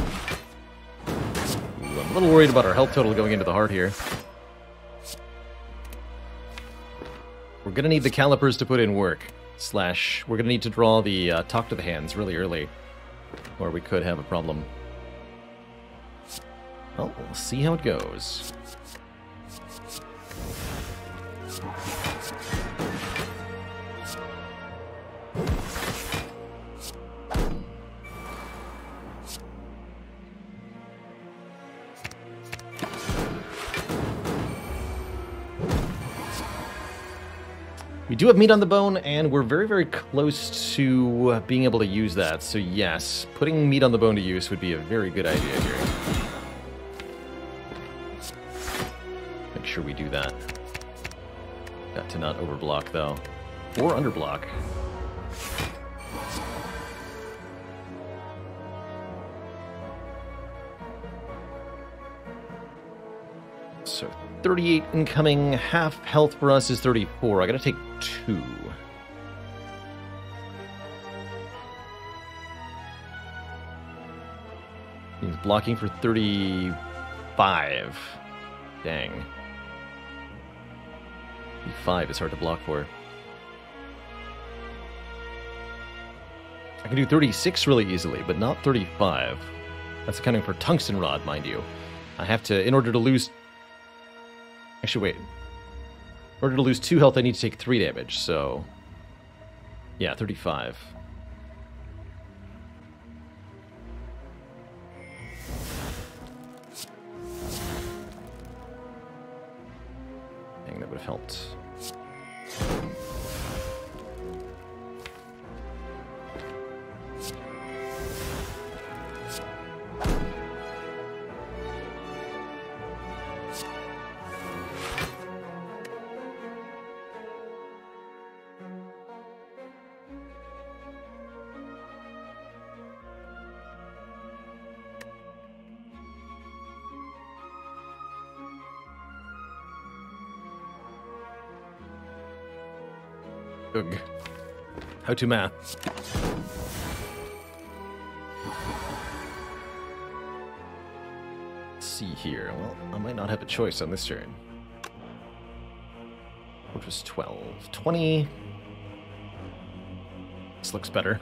I'm a little worried about our health total going into the heart here. We're gonna need the calipers to put in work. Slash, we're gonna need to draw the talk to the hands really early. Or we could have a problem. Well, we'll see how it goes. We do have meat on the bone, and we're very, very close to being able to use that. So yes, putting meat on the bone to use would be a very good idea here. Make sure we do that. Got to not overblock, though. Or underblock. So 38 incoming, half health for us is 34. I gotta take 2. He's blocking for 35. Dang. 5 is hard to block for. I can do 36 really easily, but not 35. That's accounting for tungsten rod, mind you. I have to, in order to lose... Actually, wait. In order to lose 2 health, I need to take 3 damage, so... Yeah, 35. Dang, that would have helped. Ugh. How to math. Let's see here. Well, I might not have a choice on this turn. Which was 12. 20. This looks better.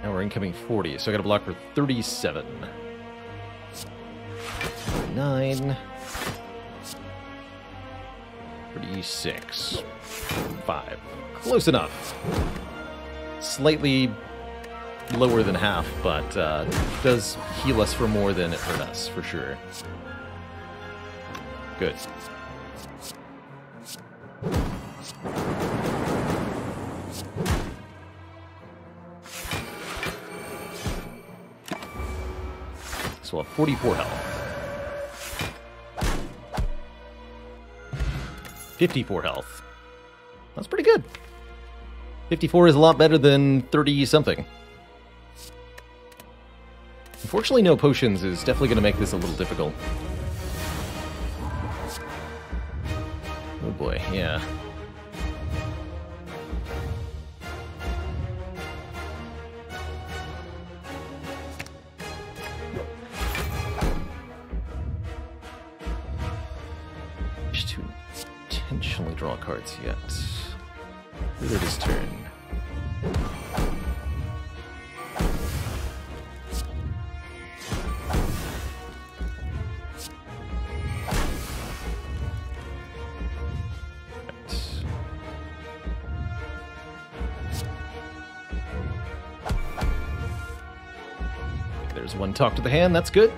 Now we're incoming 40, so I gotta block for 37. 9. 36. 5. Close enough. Slightly lower than half, but does heal us for more than it hurt us, for sure. Good. So we'll have 44 health. 54 health. That's pretty good. 54 is a lot better than 30-something. Unfortunately, no potions is definitely going to make this a little difficult. Oh boy, yeah. Intentionally draw cards yet. Either this turn. There's one talk to the hand, that's good.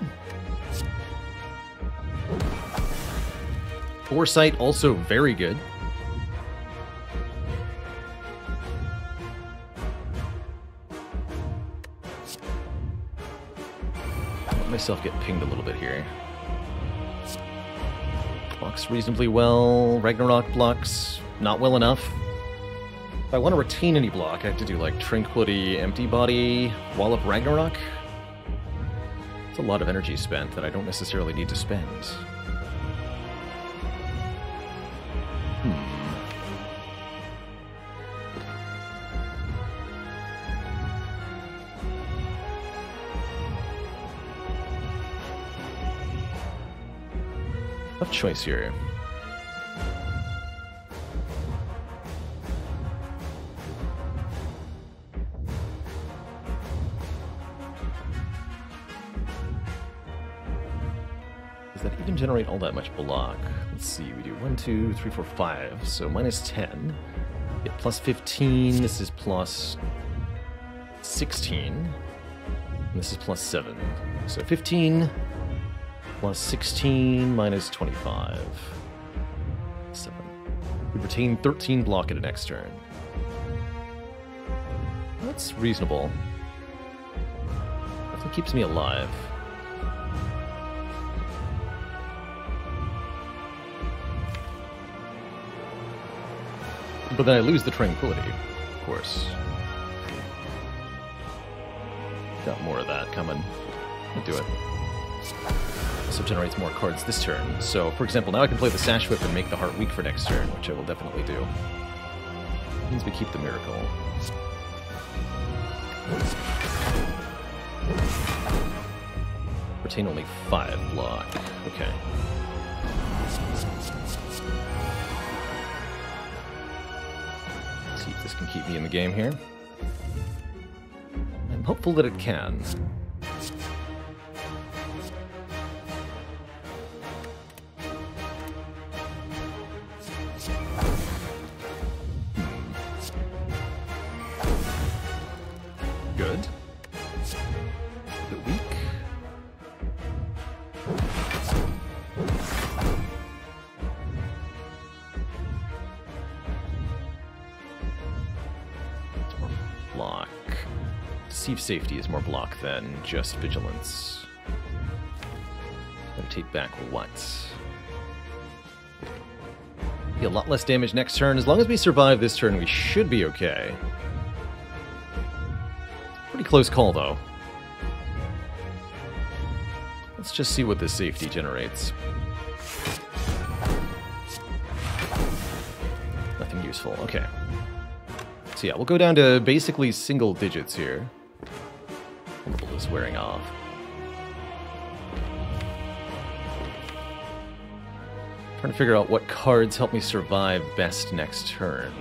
Foresight, also very good. Let myself get pinged a little bit here. Blocks reasonably well. Ragnarok blocks not well enough. If I want to retain any block, I have to do like Tranquility, Empty Body, Wall of Ragnarok. It's a lot of energy spent that I don't necessarily need to spend. Tough choice here. Does that even generate all that much block? Let's see, we do 1, 2, 3, 4, 5. So minus 10. Get plus 15. This is plus 16. And this is plus 7. So 15. Plus 16 minus 25. 7. We retain 13 block at the next turn. That's reasonable. Definitely keeps me alive. But then I lose the tranquility, of course. Got more of that coming. I'll do it. Also generates more cards this turn. So, for example, now I can play the Sash Whip and make the Heart weak for next turn, which I will definitely do. Means we keep the Miracle. Retain only 5 block. Okay. Let's see if this can keep me in the game here. I'm hopeful that it can. Good. A bit weak. More block. Deceive Safety is more block than just Vigilance. Gotta take back what? Be a lot less damage next turn. As long as we survive this turn, we should be okay. Pretty close call, though. Let's just see what this safety generates. Nothing useful. Okay. So yeah, we'll go down to basically single digits here. Horrible is wearing off. Trying to figure out what cards help me survive best next turn.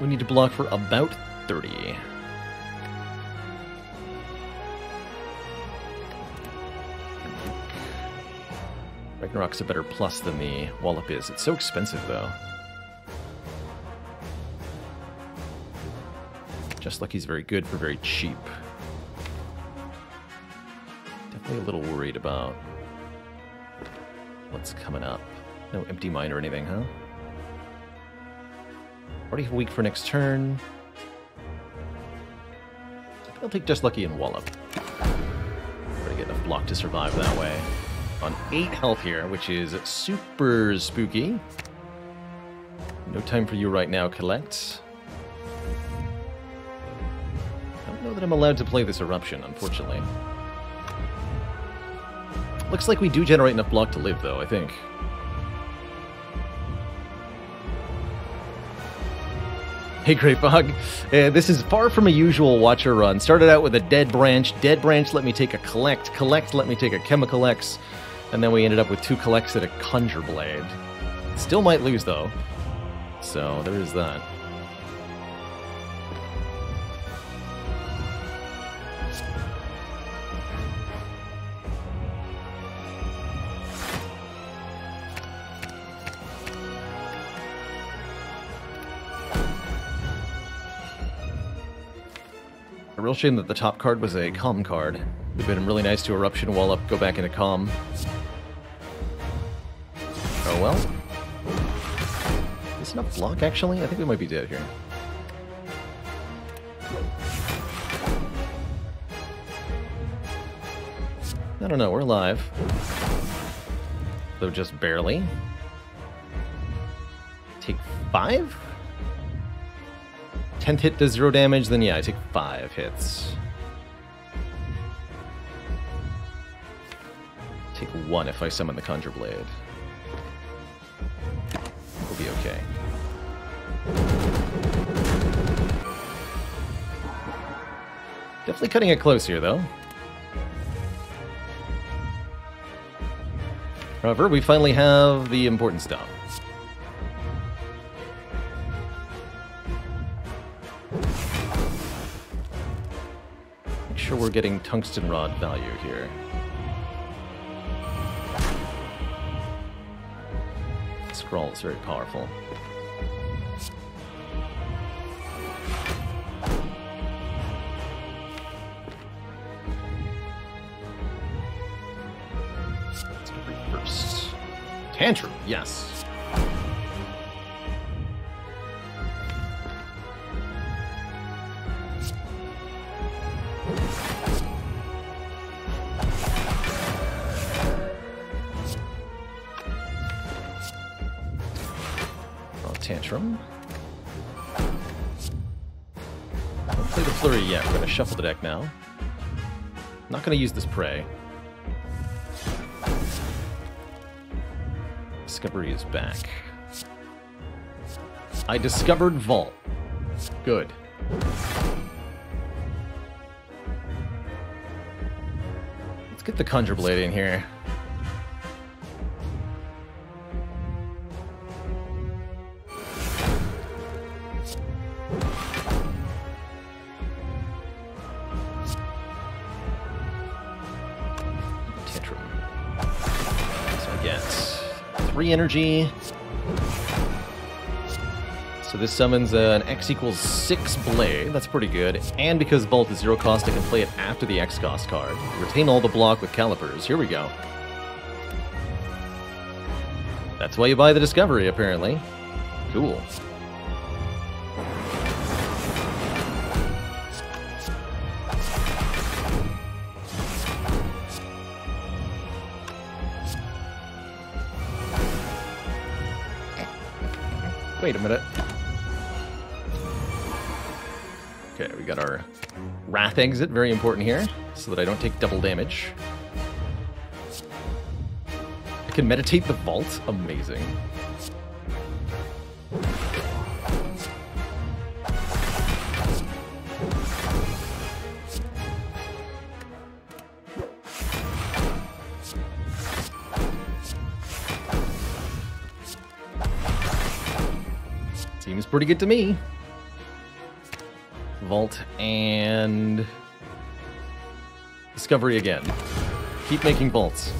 We need to block for about 30. Ragnarok's a better plus than the Wallop is. It's so expensive, though. Just Lucky's very good for very cheap. Definitely a little worried about what's coming up. No Empty Mind or anything, huh? Already have a week for next turn. I'll take Just Lucky and Wallop. Already get enough block to survive that way. On 8 health here, which is super spooky. No time for you right now, Collect. I don't know that I'm allowed to play this Eruption, unfortunately. Looks like we do generate enough block to live, though, I think. Hey, Great Fog. This is far from a usual Watcher run. Started out with a Dead Branch. Dead Branch let me take a Collect. Collect let me take a Chemical X. And then we ended up with 2 Collects and a Conjure Blade. Still might lose, though. So, there is that. A real shame that the top card was a Calm card. It would have been really nice to Eruption Wall Up, go back into Calm. Oh well. Is enough block, actually? I think we might be dead here. I don't know, we're alive. Though just barely. Take 5? 10th hit does 0 damage, then yeah, I take 5 hits. Take 1 if I summon the Conjure Blade. We'll be okay. Definitely cutting it close here, though. However, we finally have the important stuff. Make sure we're getting Tungsten Rod value here. Sprawl is very powerful. Let's go first. Tantrum, yes. Tantrum. Don't play the flurry yet. We're going to shuffle the deck now. Not going to use this prey. Discovery is back. I discovered Vault. Good. Let's get the Conjure Blade in here. Energy. So this summons an X equals 6 Blade. That's pretty good. And because Bolt is 0 cost, I can play it after the X cost card. Retain all the block with Calipers. Here we go. That's why you buy the Discovery, apparently. Cool. Wait a minute. Okay, we got our Wrath exit, very important here, so that I don't take double damage. I can meditate the Vault, amazing. Seems pretty good to me. Vault and Discovery again. Keep making vaults.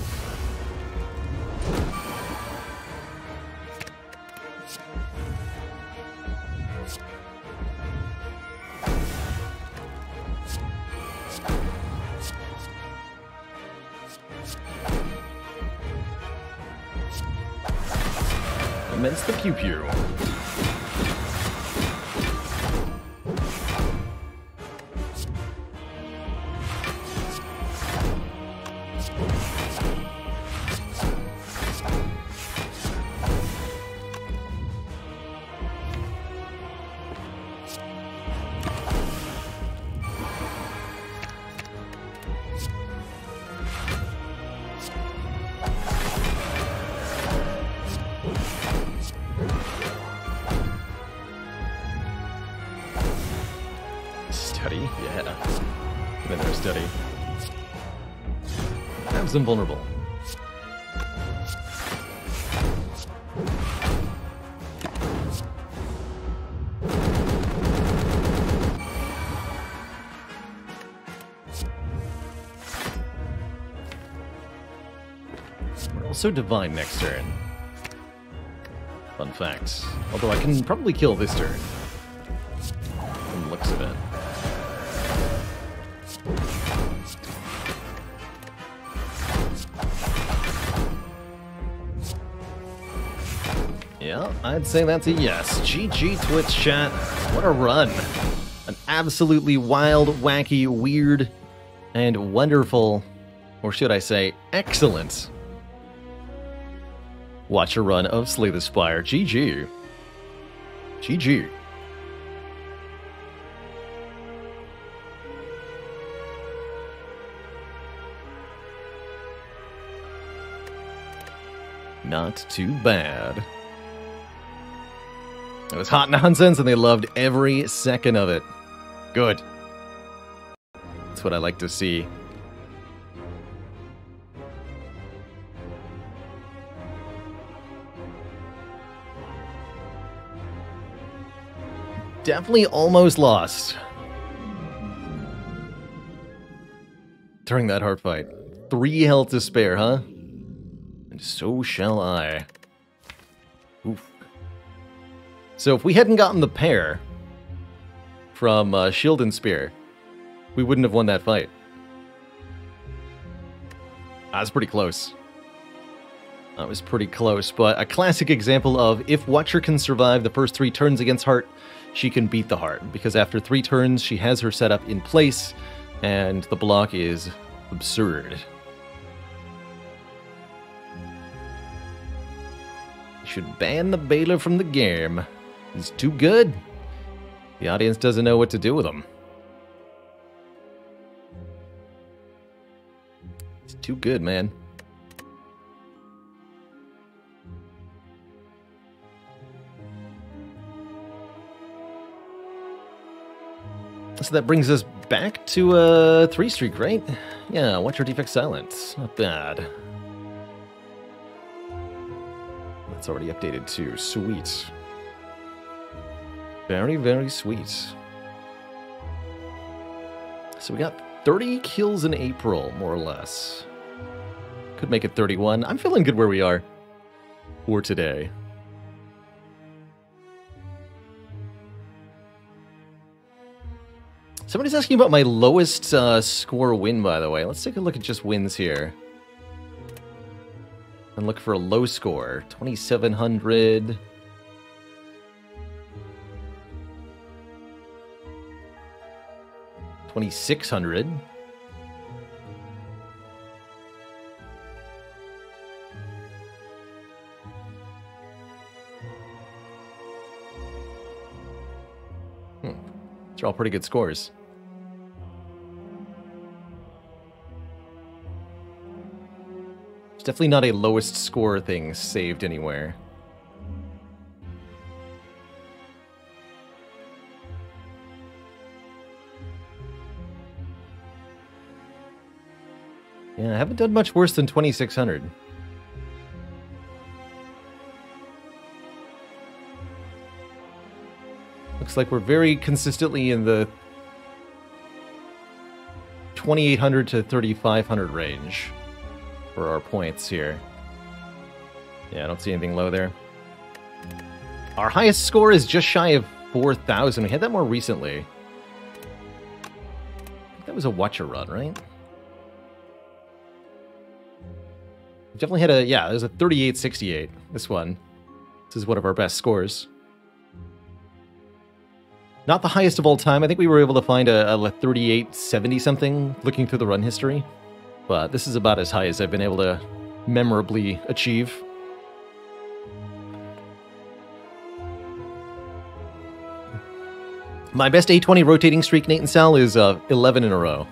Immense the pew pew. Invulnerable. We're also divine next turn. Fun fact. Although I can probably kill this turn. From the looks of it. Yeah, I'd say that's a yes. GG Twitch chat. What a run. An absolutely wild, wacky, weird, and wonderful, or should I say, excellent watch a run of Slay the Spire. GG. GG. Not too bad. It was hot nonsense, and they loved every second of it. Good. That's what I like to see. Definitely almost lost during that hard fight. 3 health to spare, huh? And so shall I. Oof. So if we hadn't gotten the pair from Shield and Spear, we wouldn't have won that fight. That's pretty close. That was pretty close, but a classic example of if Watcher can survive the first 3 turns against Heart, she can beat the Heart, because after 3 turns, she has her setup in place, and the block is absurd. You should ban the Baylor from the game. He's too good. The audience doesn't know what to do with him. He's too good, man. So that brings us back to a 3 streak, right? Yeah, watch your defect silence. Not bad. That's already updated too. Sweet. Very, very sweet. So we got 30 kills in April, more or less. Could make it 31. I'm feeling good where we are for today. Somebody's asking about my lowest score win, by the way. Let's take a look at just wins here. And look for a low score. 2,700. $2,600. These are all pretty good scores. There's definitely not a lowest score thing saved anywhere. Yeah, I haven't done much worse than 2,600. Looks like we're very consistently in the 2,800 to 3,500 range for our points here. Yeah, I don't see anything low there. Our highest score is just shy of 4,000. We had that more recently. I think that was a Watcher run, right? Definitely had a, yeah, there's a 3868, this one. This is one of our best scores. Not the highest of all time. I think we were able to find a 3870 something looking through the run history. But this is about as high as I've been able to memorably achieve. My best A20 rotating streak, Nate and Sal, is 11 in a row.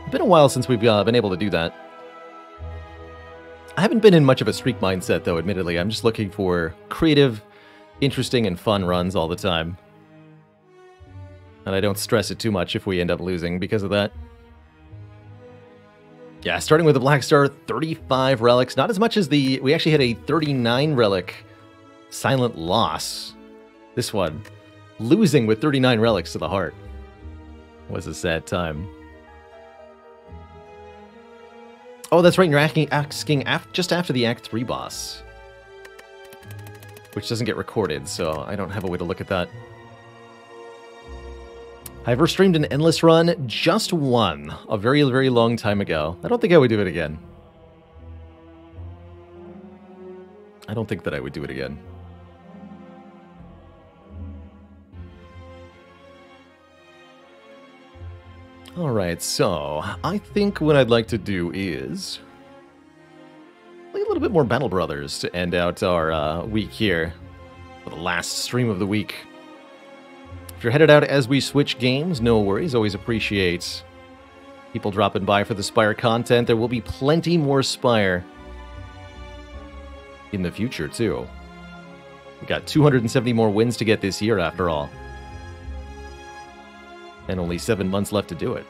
It's been a while since we've been able to do that. I haven't been in much of a streak mindset, though, admittedly. I'm just looking for creative, interesting, and fun runs all the time. And I don't stress it too much if we end up losing because of that. Yeah, starting with the Black Star, 35 relics. Not as much as the... We actually had a 39 relic silent loss. This one. Losing with 39 relics to the heart. Was a sad time. Oh, that's right, you're asking just after the Act 3 boss. Which doesn't get recorded, so I don't have a way to look at that. I ever streamed an endless run? Just one. A very, very long time ago. I don't think I would do it again. I don't think that I would do it again. Alright, so I think what I'd like to do is play a little bit more Battle Brothers to end out our week here for the last stream of the week. If you're headed out as we switch games, no worries. Always appreciate people dropping by for the Spire content. There will be plenty more Spire in the future, too. We got 270 more wins to get this year, after all. And only 7 months left to do it.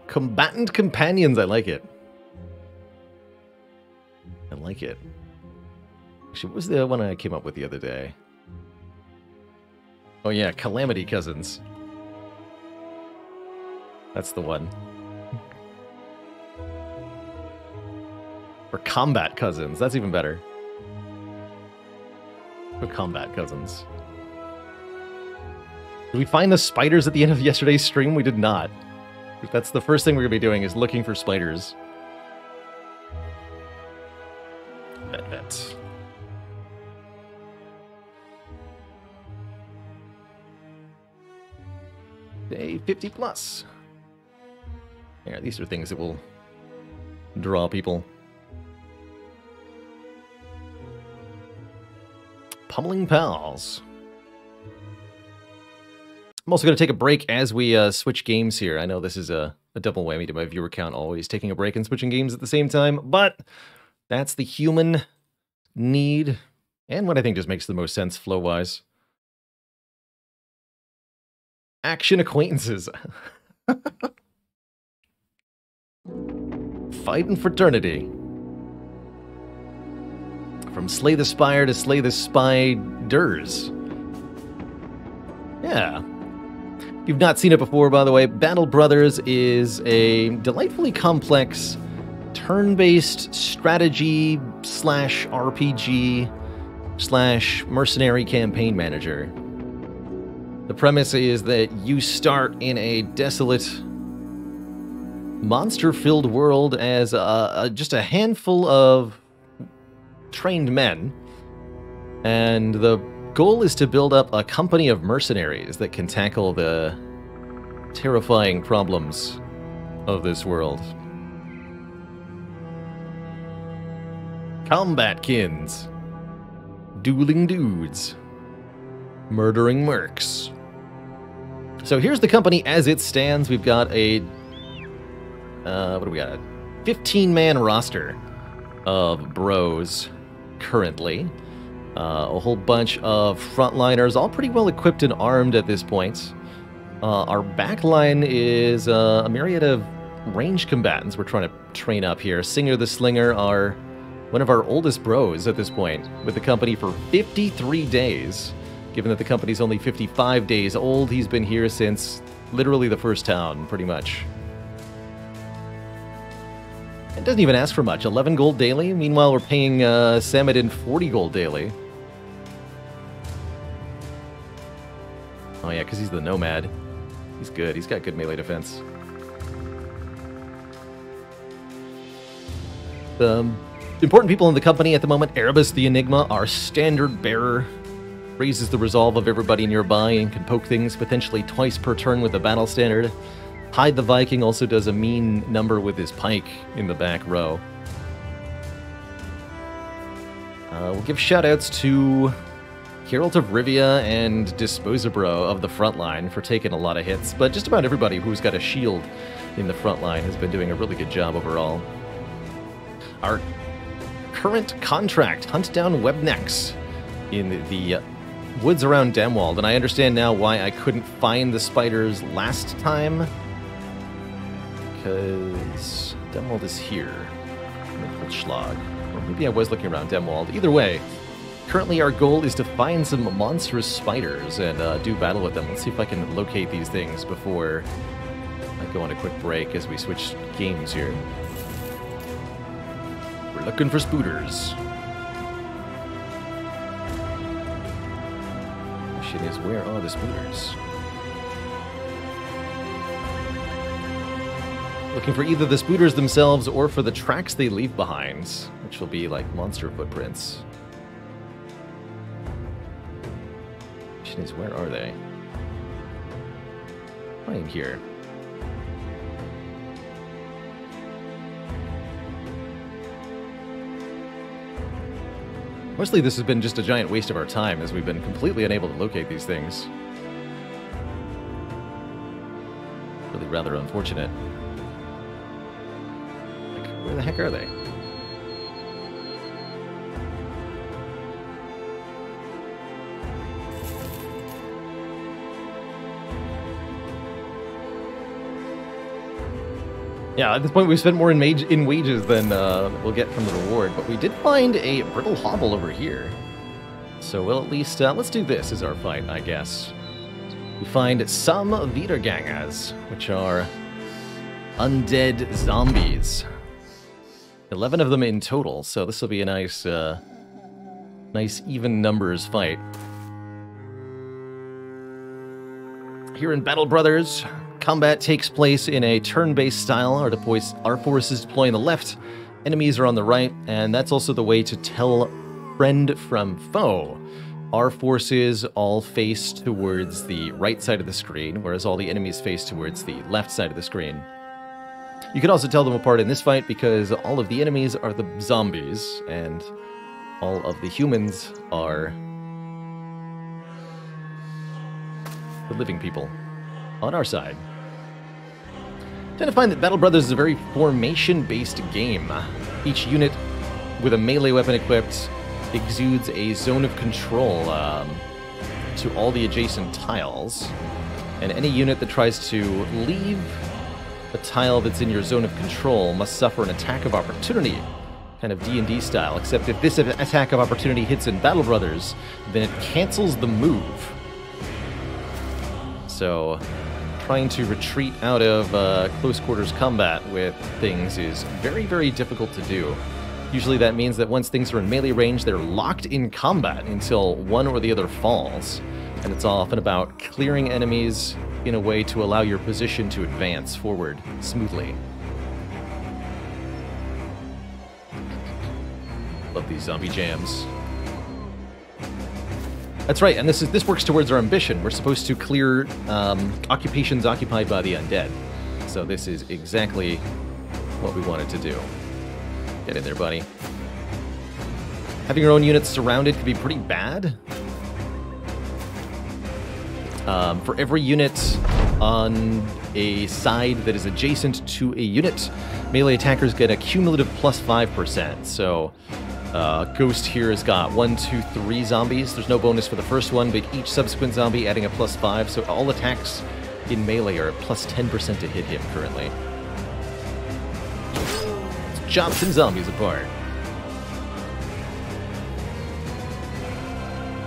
Combatant Companions, I like it. I like it. Actually, what was the one I came up with the other day? Oh yeah, Calamity Cousins. That's the one. Or combat cousins. That's even better. Or combat cousins. Did we find the spiders at the end of yesterday's stream? We did not. That's the first thing we're going to be doing, is looking for spiders. Bet. Day 50 plus. Yeah, these are things that will draw people. Pummeling Pals. I'm also going to take a break as we switch games here. I know this is a double whammy to my viewer count, always taking a break and switching games at the same time, but that's the human need, and what I think just makes the most sense flow-wise. Action acquaintances. Fighting fraternity. From Slay the Spire to Slay the Spiders. Yeah. If you've not seen it before, by the way, Battle Brothers is a delightfully complex turn-based strategy slash RPG slash mercenary campaign manager. The premise is that you start in a desolate, monster-filled world as just a handful of trained men, and the goal is to build up a company of mercenaries that can tackle the terrifying problems of this world. Combatkins. Dueling dudes. Murdering mercs. So here's the company as it stands. We've got a... what do we got? A 15-man roster of bros currently. A whole bunch of frontliners, all pretty well equipped and armed at this point. Our backline is a myriad of range combatants we're trying to train up here. Singer the Slinger are one of our oldest bros at this point, with the company for 53 days. Given that the company's only 55 days old, he's been here since literally the first town, pretty much. It doesn't even ask for much. 11 gold daily. Meanwhile, we're paying Samadin 40 gold daily. Oh yeah, because he's the Nomad. He's good. He's got good melee defense. The important people in the company at the moment: Erebus the Enigma, our standard bearer. Raises the resolve of everybody nearby and can poke things potentially twice per turn with the battle standard. Hyde the Viking also does a mean number with his pike in the back row. We'll give shoutouts to Geralt of Rivia and Disposabro of the front line for taking a lot of hits, but just about everybody who's got a shield in the front line has been doing a really good job overall. Our current contract, hunt down webnecks in the woods around Demwald, and I understand now why I couldn't find the spiders last time, because Demwald is here. Schlag. Or maybe I was looking around Demwald. Either way, currently our goal is to find some monstrous spiders and do battle with them. Let's see if I can locate these things before I go on a quick break as we switch games here. We're looking for spooters. The question is, where are the spooters? Looking for either the spooters themselves or for the tracks they leave behind, which will be like monster footprints. The question is, where are they? Right here. Mostly this has been just a giant waste of our time, as we've been completely unable to locate these things. Really rather unfortunate. Like, where the heck are they? Yeah, at this point we've spent more in wages than we'll get from the reward, but we did find a brittle hobble over here. So we'll at least, let's do this as our fight, I guess. We find some Wiedergangers, which are undead zombies. 11 of them in total, so this will be a nice, nice even numbers fight. Here in Battle Brothers, combat takes place in a turn-based style. Our forces deploy on the left, enemies are on the right, and that's also the way to tell friend from foe. Our forces all face towards the right side of the screen, whereas all the enemies face towards the left side of the screen. You can also tell them apart in this fight because all of the enemies are the zombies, and all of the humans are the living people on our side. I tend to find that Battle Brothers is a very formation-based game. Each unit with a melee weapon equipped exudes a zone of control to all the adjacent tiles, and any unit that tries to leave a tile that's in your zone of control must suffer an attack of opportunity, kind of D&D style, except if this attack of opportunity hits in Battle Brothers, then it cancels the move. So trying to retreat out of close quarters combat with things is very, very difficult to do. Usually that means that once things are in melee range, they're locked in combat until one or the other falls, and it's often about clearing enemies in a way to allow your position to advance forward smoothly. Love these zombie jams. That's right, and this works towards our ambition. We're supposed to clear occupations occupied by the undead. So this is exactly what we wanted to do. Get in there, buddy. Having your own units surrounded can be pretty bad. For every unit on a side that is adjacent to a unit, melee attackers get a cumulative plus 5%. So Ghost here has got 1, 2, 3 zombies. There's no bonus for the first one, but each subsequent zombie adding a plus 5. So all attacks in melee are plus 10% to hit him currently. Let's chop some zombies apart.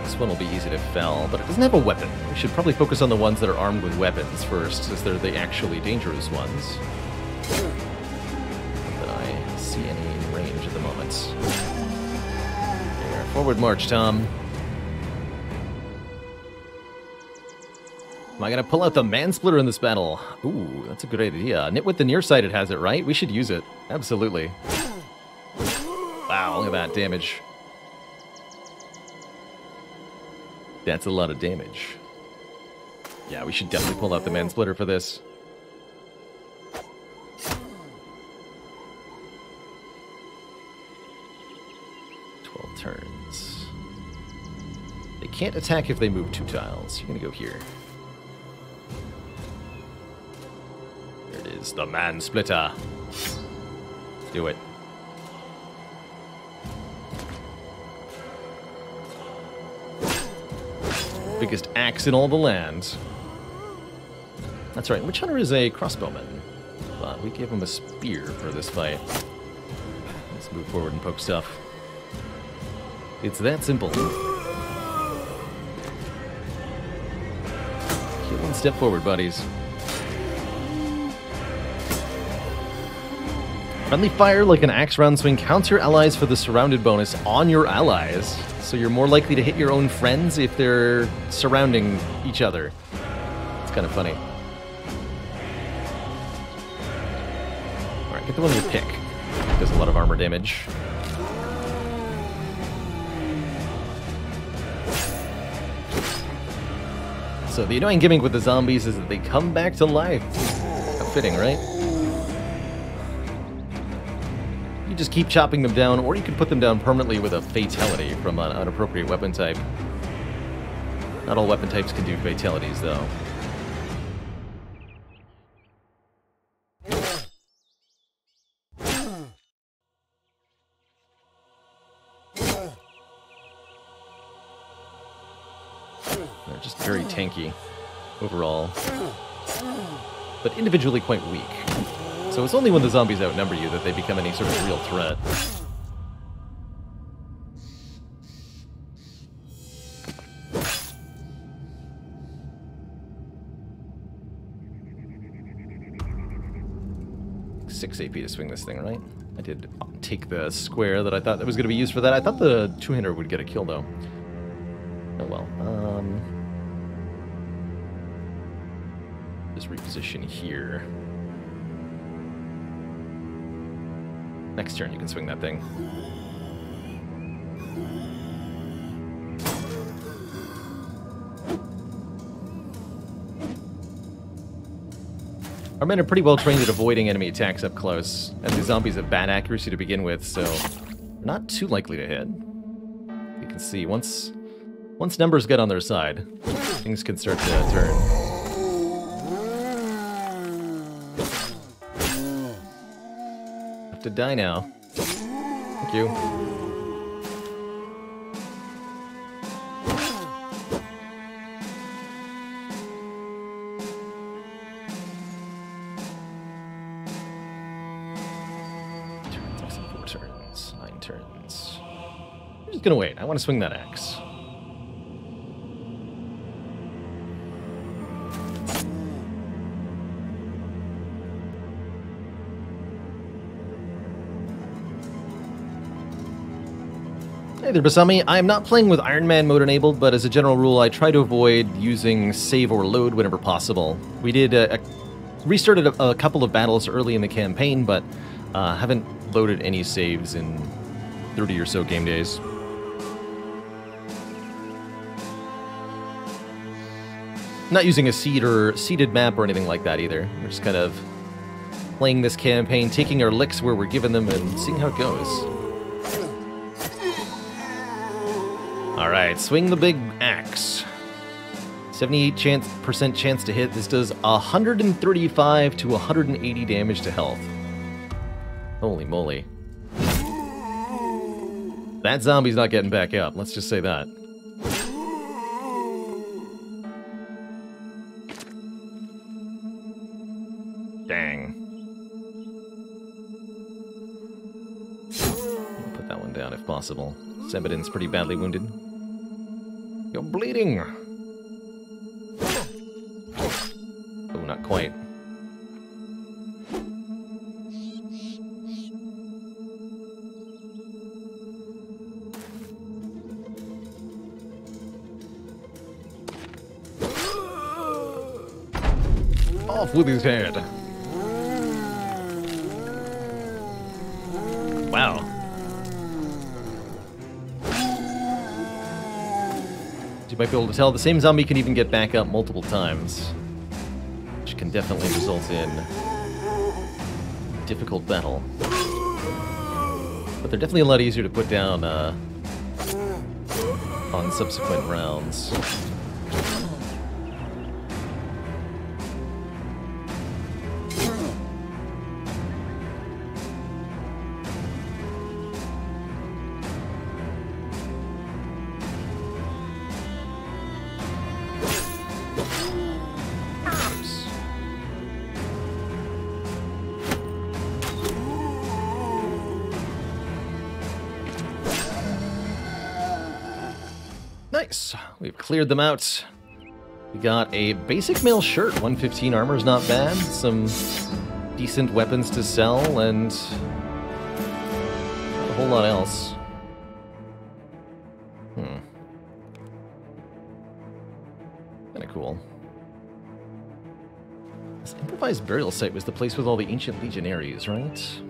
This one will be easy to fell, but it doesn't have a weapon. We should probably focus on the ones that are armed with weapons first, since they're the actually dangerous ones. Not that I see any in range at the moment. There, forward march, Tom. Am I gonna pull out the Mansplitter in this battle? Ooh, that's a good idea. Nitwit the nearsighted has it, right? We should use it. Absolutely. Wow, look at that damage. That's a lot of damage. Yeah, we should definitely pull out the Mansplitter for this. Turns. They can't attack if they move 2 tiles. You're gonna go here. There it is, the Mansplitter. Do it. Biggest axe in all the land. That's right, Witch Hunter is a crossbowman, but we gave him a spear for this fight. Let's move forward and poke stuff. It's that simple. Keep one step forward, buddies. Friendly fire like an axe round swing counts your allies for the surrounded bonus on your allies. So you're more likely to hit your own friends if they're surrounding each other. It's kind of funny. Alright, get the one with pick. Does a lot of armor damage. So the annoying gimmick with the zombies is that they come back to life. How fitting, right? You just keep chopping them down, or you can put them down permanently with a fatality from an inappropriate weapon type. Not all weapon types can do fatalities, though. They're just very tanky overall, but individually quite weak. So it's only when the zombies outnumber you that they become any sort of real threat. Six AP to swing this thing, right? I did take the square that I thought that was going to be used for that. I thought the two-hander would get a kill, though. Oh, well. Just reposition here. Next turn, you can swing that thing. Our men are pretty well trained at avoiding enemy attacks up close, and the zombies have bad accuracy to begin with, so not too likely to hit. You can see, once numbers get on their side, things can start to turn. Have to die now. Thank you. Turns. I'm just gonna wait. I want to swing that axe. Hey there, Basami. I am not playing with Iron Man mode enabled, but as a general rule, I try to avoid using save or load whenever possible. We did restarted a couple of battles early in the campaign, but haven't loaded any saves in 30 or so game days. Not using a seed or seeded map or anything like that either. We're just kind of playing this campaign, taking our licks where we're given them, and seeing how it goes. Alright, swing the big axe. 78% chance to hit. This does 135 to 180 damage to health. Holy moly. That zombie's not getting back up, let's just say that. Dang. I'll put that one down if possible. Sebedin's pretty badly wounded. You're bleeding! Oh, not quite. Off with his head. Wow. As you might be able to tell, the same zombie can even get back up multiple times, which can definitely result in a difficult battle. But they're definitely a lot easier to put down on subsequent rounds. Nice. We've cleared them out. We got a basic mail shirt. 115 armor is not bad. Some decent weapons to sell, and not a whole lot else. Kinda cool. This improvised burial site was the place with all the ancient legionaries, right?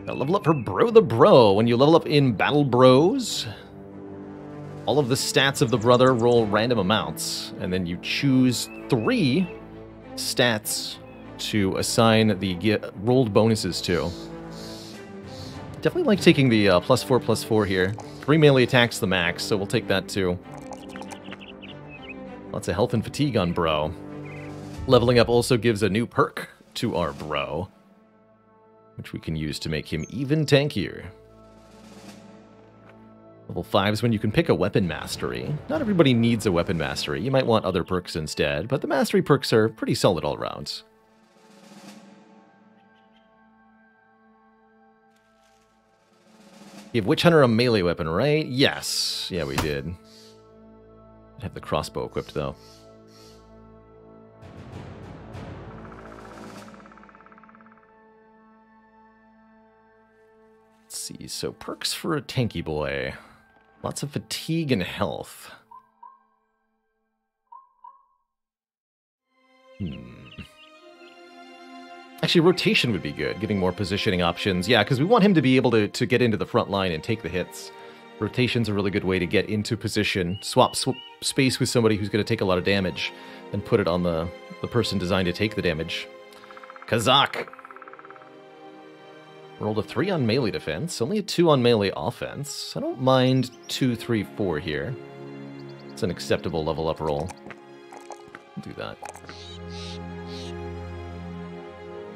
Gotta level up for Bro the Bro. When you level up in Battle Bros, all of the stats of the brother roll random amounts, and then you choose 3 stats to assign the rolled bonuses to. Definitely like taking the +4/+4 here. 3 melee attacks the max, so we'll take that too. Lots of health and fatigue on Bro. Leveling up also gives a new perk to our Bro, which we can use to make him even tankier. Level 5 is when you can pick a weapon mastery. Not everybody needs a weapon mastery. You might want other perks instead, but the mastery perks are pretty solid all around. Give Witch Hunter a melee weapon, right? Yes. Yeah, we did. I'd have the crossbow equipped, though. . see, so perks for a tanky boy. Lots of fatigue and health. Actually, rotation would be good, giving more positioning options. Yeah, because we want him to be able to get into the front line and take the hits. Rotation's a really good way to get into position, swap space with somebody who's going to take a lot of damage, and put it on the person designed to take the damage. Kazak! Rolled a 3 on melee defense, only a 2 on melee offense. I don't mind 2, 3, 4 here. It's an acceptable level up roll. I'll do that.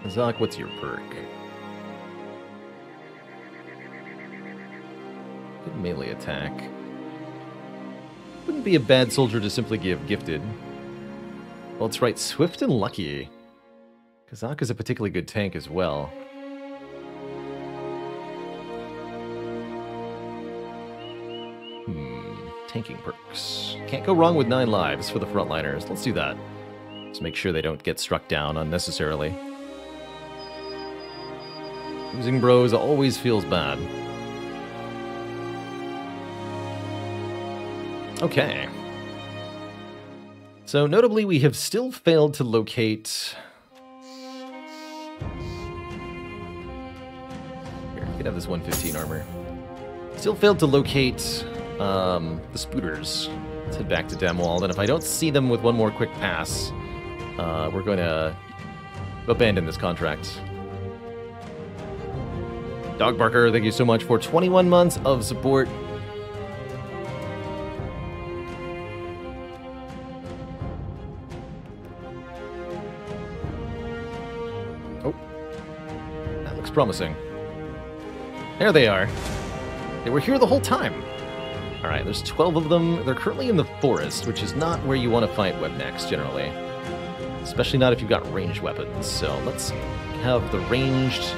Kazak, what's your perk? Good melee attack. Wouldn't be a bad soldier to simply give gifted. Well, it's right, swift and lucky. Kazak is a particularly good tank as well. Tanking perks. Can't go wrong with 9 lives for the frontliners. Let's do that. Just make sure they don't get struck down unnecessarily. Losing bros always feels bad. Okay. So notably, we have still failed to locate... Here, you can have this 115 armor. Still failed to locate the spooters. Let's head back to Damwald, and if I don't see them with one more quick pass, we're going to abandon this contract. Dog Barker, thank you so much for 21 months of support. Oh, that looks promising. There they are. They were here the whole time. All right, there's 12 of them. They're currently in the forest, which is not where you want to fight webnecks generally. Especially not if you've got ranged weapons. So let's have the ranged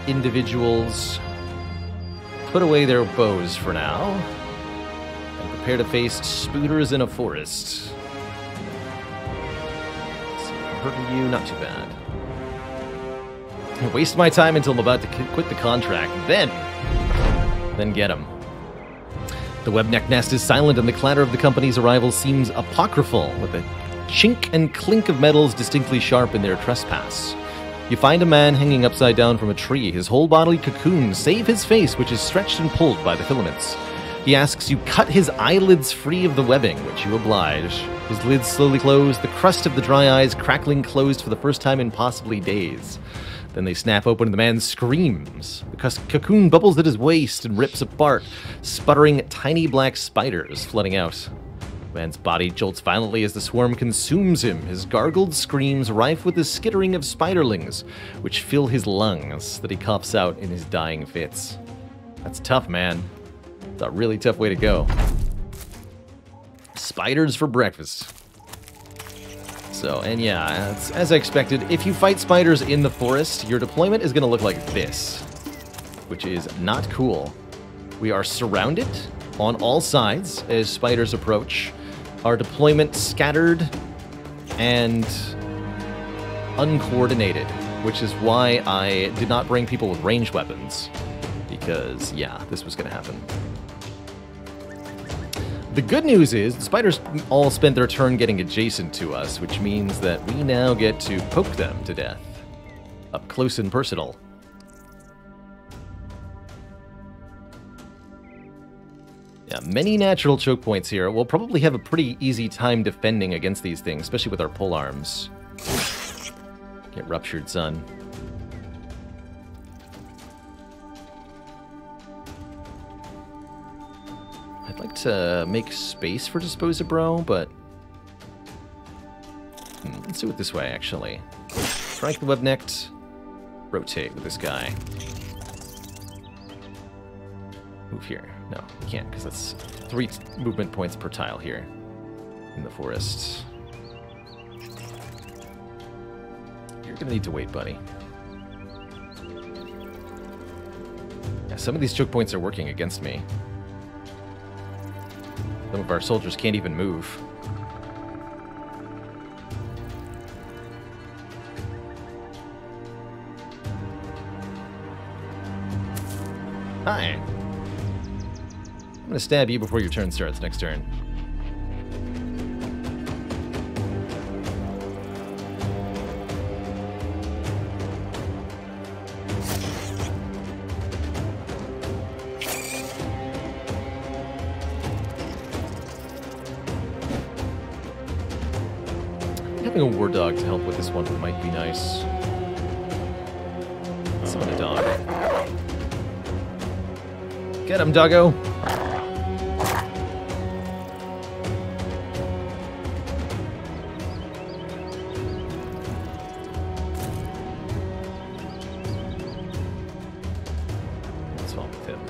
individuals put away their bows for now and prepare to face spooters in a forest. So, hurting you, not too bad. I waste my time until I'm about to quit the contract, then get them. The webneck nest is silent, and the clatter of the company's arrival seems apocryphal, with a chink and clink of metals distinctly sharp in their trespass. You find a man hanging upside down from a tree, his whole body cocooned, save his face, which is stretched and pulled by the filaments. He asks you cut his eyelids free of the webbing, which you oblige. His lids slowly close, the crust of the dry eyes crackling closed for the first time in possibly days. Then they snap open and the man screams. The cocoon bubbles at his waist and rips apart, sputtering tiny black spiders flooding out. The man's body jolts violently as the swarm consumes him, his gargled screams rife with the skittering of spiderlings, which fill his lungs that he coughs out in his dying fits. That's tough, man. It's a really tough way to go. Spiders for breakfast. So, and yeah, as I expected, if you fight spiders in the forest, your deployment is going to look like this, which is not cool. We are surrounded on all sides as spiders approach. Our deployment scattered and uncoordinated, which is why I did not bring people with ranged weapons, because, yeah, this was going to happen. The good news is the spiders all spent their turn getting adjacent to us, which means that we now get to poke them to death. Up close and personal. Yeah, many natural choke points here. We'll probably have a pretty easy time defending against these things, especially with our pole arms. Get ruptured, son. I'd like to make space for Dispose a Bro, but let's do it this way, actually. Strike the web-necked, rotate with this guy. Move here. No, you can't, because that's 3 movement points per tile here in the forest. You're gonna need to wait, buddy. Yeah, some of these choke points are working against me. Some of our soldiers can't even move. Hi. I'm gonna stab you before your turn starts next turn. Having a war dog to help with this one might be nice. Summon a dog. Get him, doggo! What's wrong with him?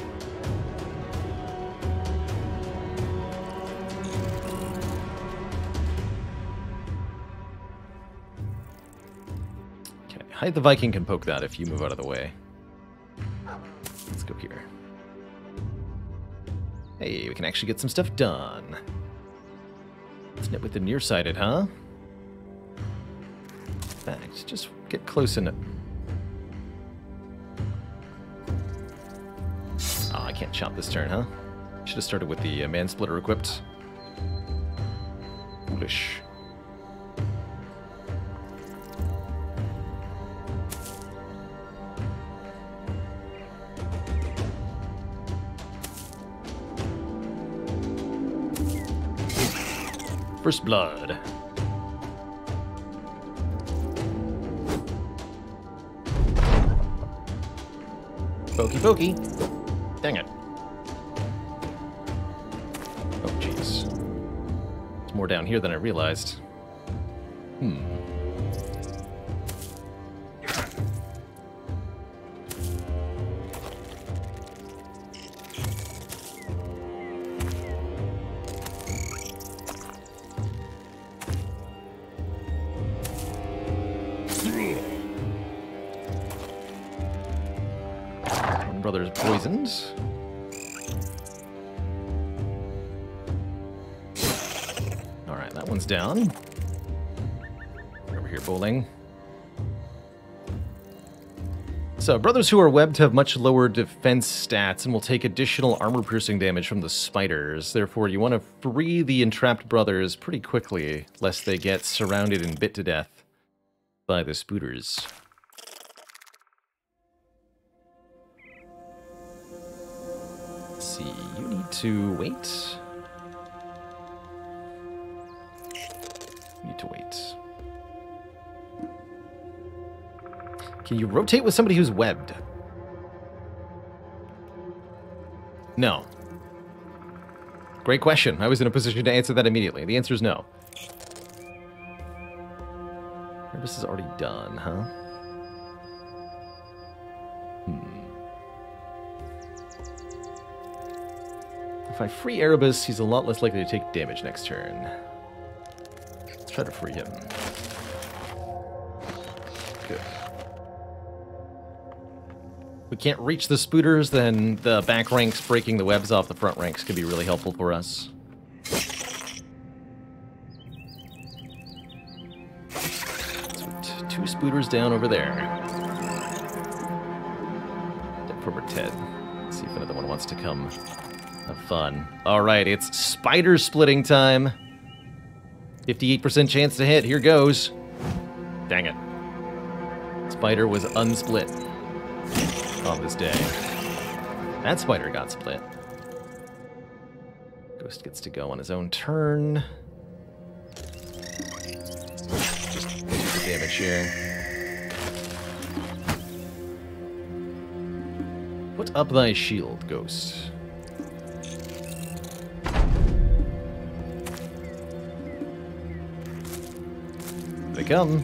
Hide the Viking can poke that if you move out of the way. Let's go here. Hey, we can actually get some stuff done. Let's knit with the nearsighted, huh? In fact, just get close in it. Oh, I can't chop this turn, huh? Should have started with the Mansplitter equipped. Foolish. First blood. Pokey pokey. Dang it. Oh, jeez. There's more down here than I realized. Brother's poisoned. Alright, that one's down. Over here bowling. So, brothers who are webbed have much lower defense stats and will take additional armor-piercing damage from the spiders. Therefore, you want to free the entrapped brothers pretty quickly, lest they get surrounded and bit to death by the spooters. Let's see, you need to wait. You need to wait. Can you rotate with somebody who's webbed? No. Great question. I was in a position to answer that immediately. The answer is no. This is already done, huh? If I free Erebus, he's a lot less likely to take damage next turn. Let's try to free him. Good. If we can't reach the spooters, then the back ranks breaking the webs off the front ranks could be really helpful for us. Sweet. 2 spooters down over there. Step forward, Ted. Let's see if another one wants to come. Have fun. Alright, it's spider splitting time. 58% chance to hit. Here goes. Dang it. Spider was unsplit on this day. That spider got split. Ghost gets to go on his own turn. Just do the damage here. Put up thy shield, Ghost. They come.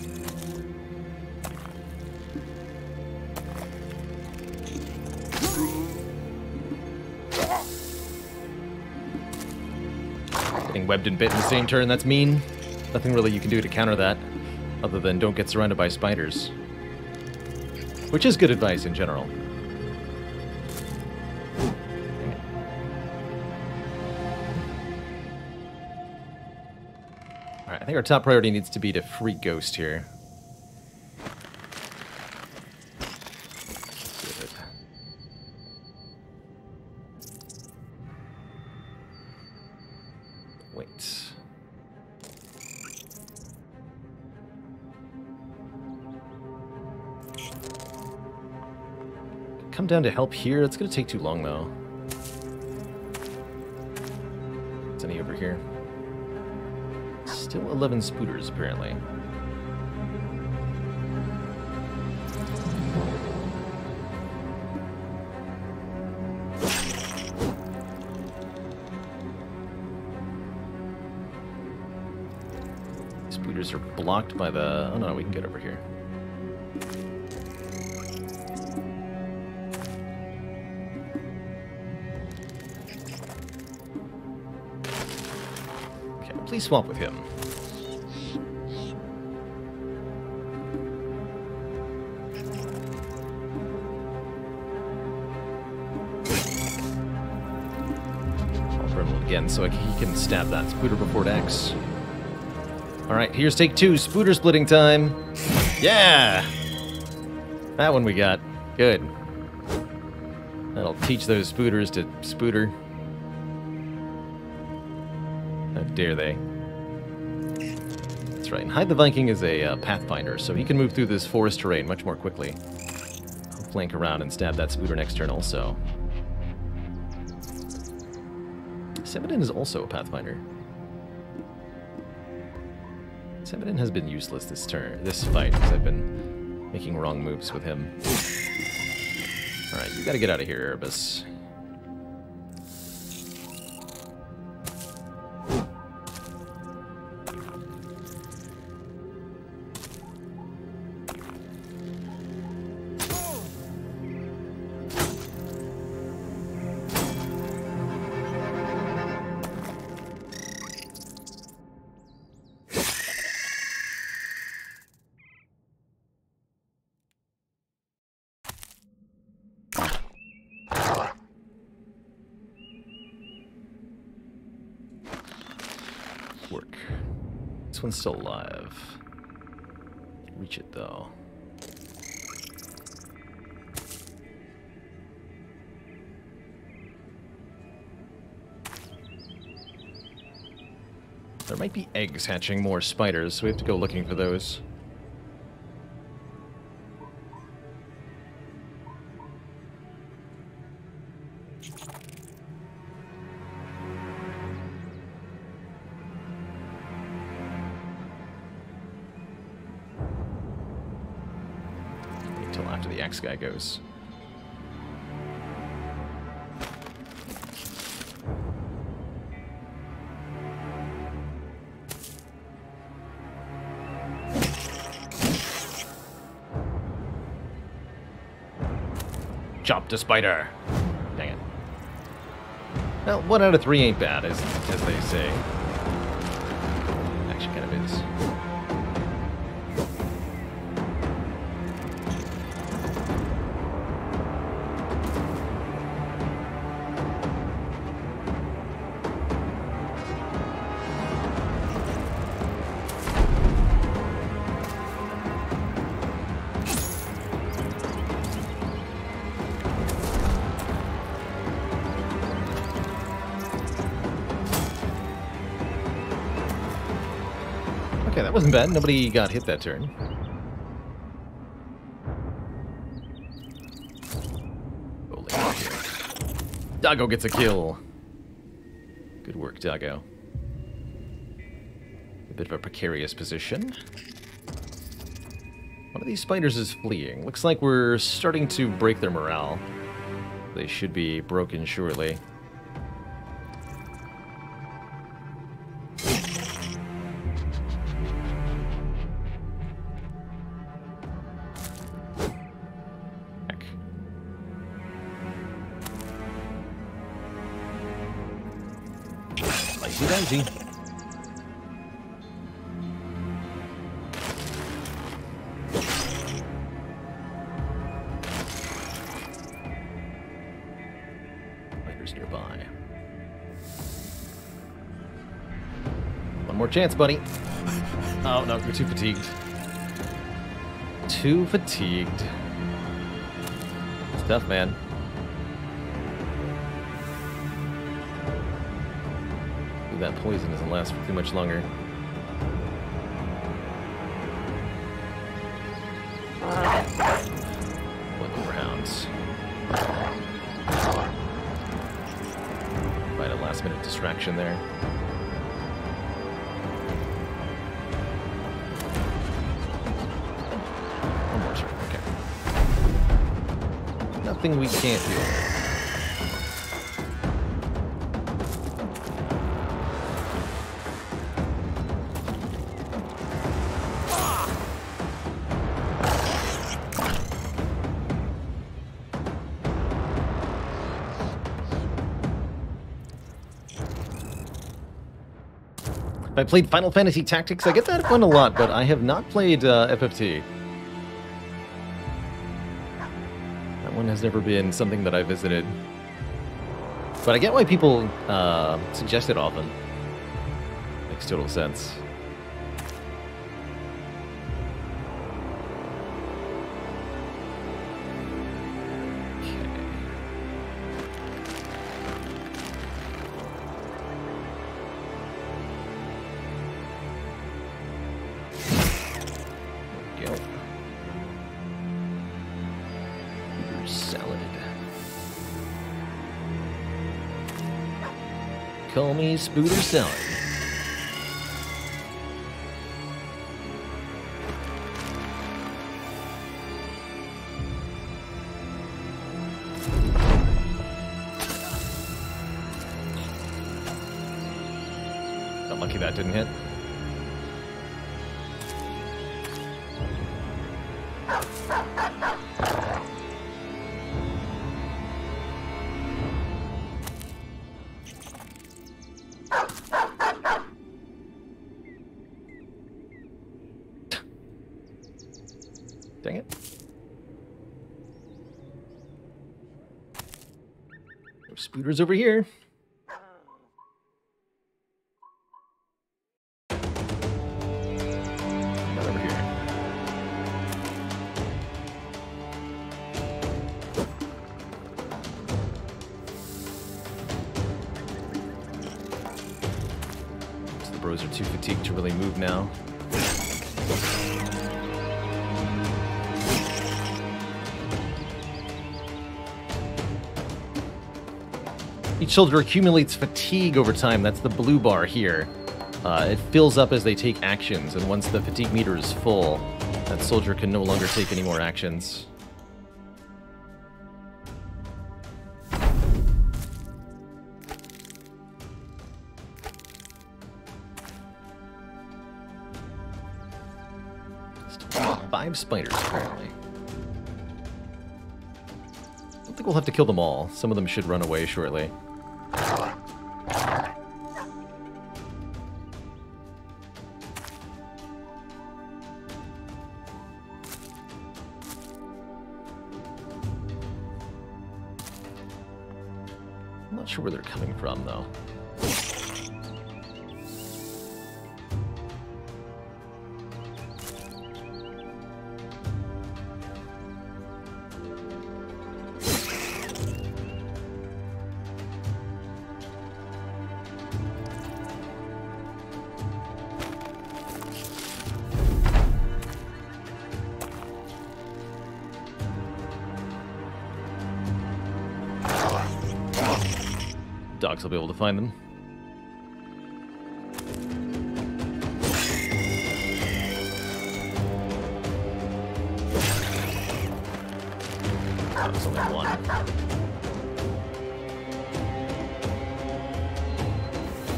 Getting webbed and bit in the same turn, that's mean. Nothing really you can do to counter that, other than don't get surrounded by spiders. Which is good advice in general. Alright, I think our top priority needs to be to free Ghost here. Good. Right. Come down to help here. It's going to take too long, though. Is any over here? Still 11 spooters, apparently. Spooters are blocked by the... Oh, no, we can get over here. Please swap with him. I'll burn him again so he can stab that Spooter before it acts. Alright, here's take 2. Spooter splitting time. Yeah! That one we got. Good. That'll teach those Spooters to Spooter. How dare they? That's right. And Hide the Viking is a pathfinder, so he can move through this forest terrain much more quickly. I'll flank around and stab that Spooter next turn also. Semidin is also a pathfinder. Semidin has been useless this fight, because I've been making wrong moves with him. Alright, you gotta get out of here, Erebus. Work. This one's still alive. Reach it though. There might be eggs hatching more spiders, so we have to go looking for those. Until after the axe guy goes. Chop to spider. Dang it. Well, 1 out of 3 ain't bad, as they say. Actually, kind of is. Okay, that wasn't bad. Nobody got hit that turn. Doggo gets a kill. Good work, Doggo. A bit of a precarious position. One of these spiders is fleeing. Looks like we're starting to break their morale. They should be broken shortly. Daisy. Spiders nearby. One more chance, buddy. Oh, no, you're too fatigued. Too fatigued. It's tough, man. Hopefully that poison doesn't last for too much longer. Look around. Find a last minute distraction there. One more turn, okay. Nothing we can't do. I played Final Fantasy Tactics. I get that fun a lot, but I have not played FFT. That one has never been something that I visited. But I get why people suggest it often. Makes total sense. Call me Spooter Salad. Got lucky that didn't hit. Dang it. There's spooters over here. Not over here. So the bros are too fatigued to really move now. Each soldier accumulates fatigue over time. That's the blue bar here. It fills up as they take actions, and once the fatigue meter is full, that soldier can no longer take any more actions. Still 5 spiders, apparently. I don't think we'll have to kill them all. Some of them should run away shortly. I'm not sure where they're coming from, though. Dogs will be able to find them. That was only one.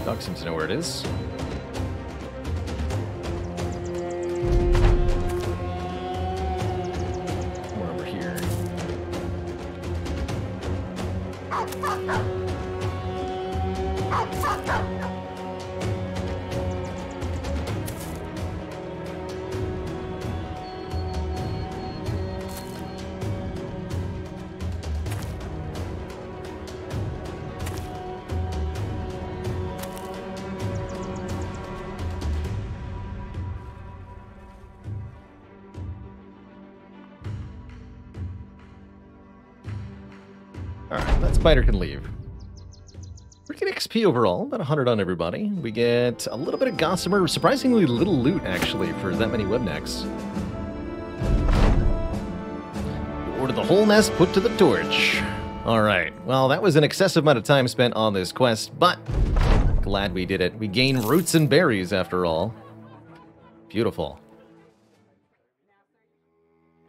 Dog seems to know where it is. More over here. Alright, that spider can leave. Freaking XP overall, about 100 on everybody. We get a little bit of Gossamer, surprisingly little loot, actually, for that many webnecks. Order the whole nest put to the torch. Alright, well, that was an excessive amount of time spent on this quest, but glad we did it. We gain roots and berries, after all. Beautiful.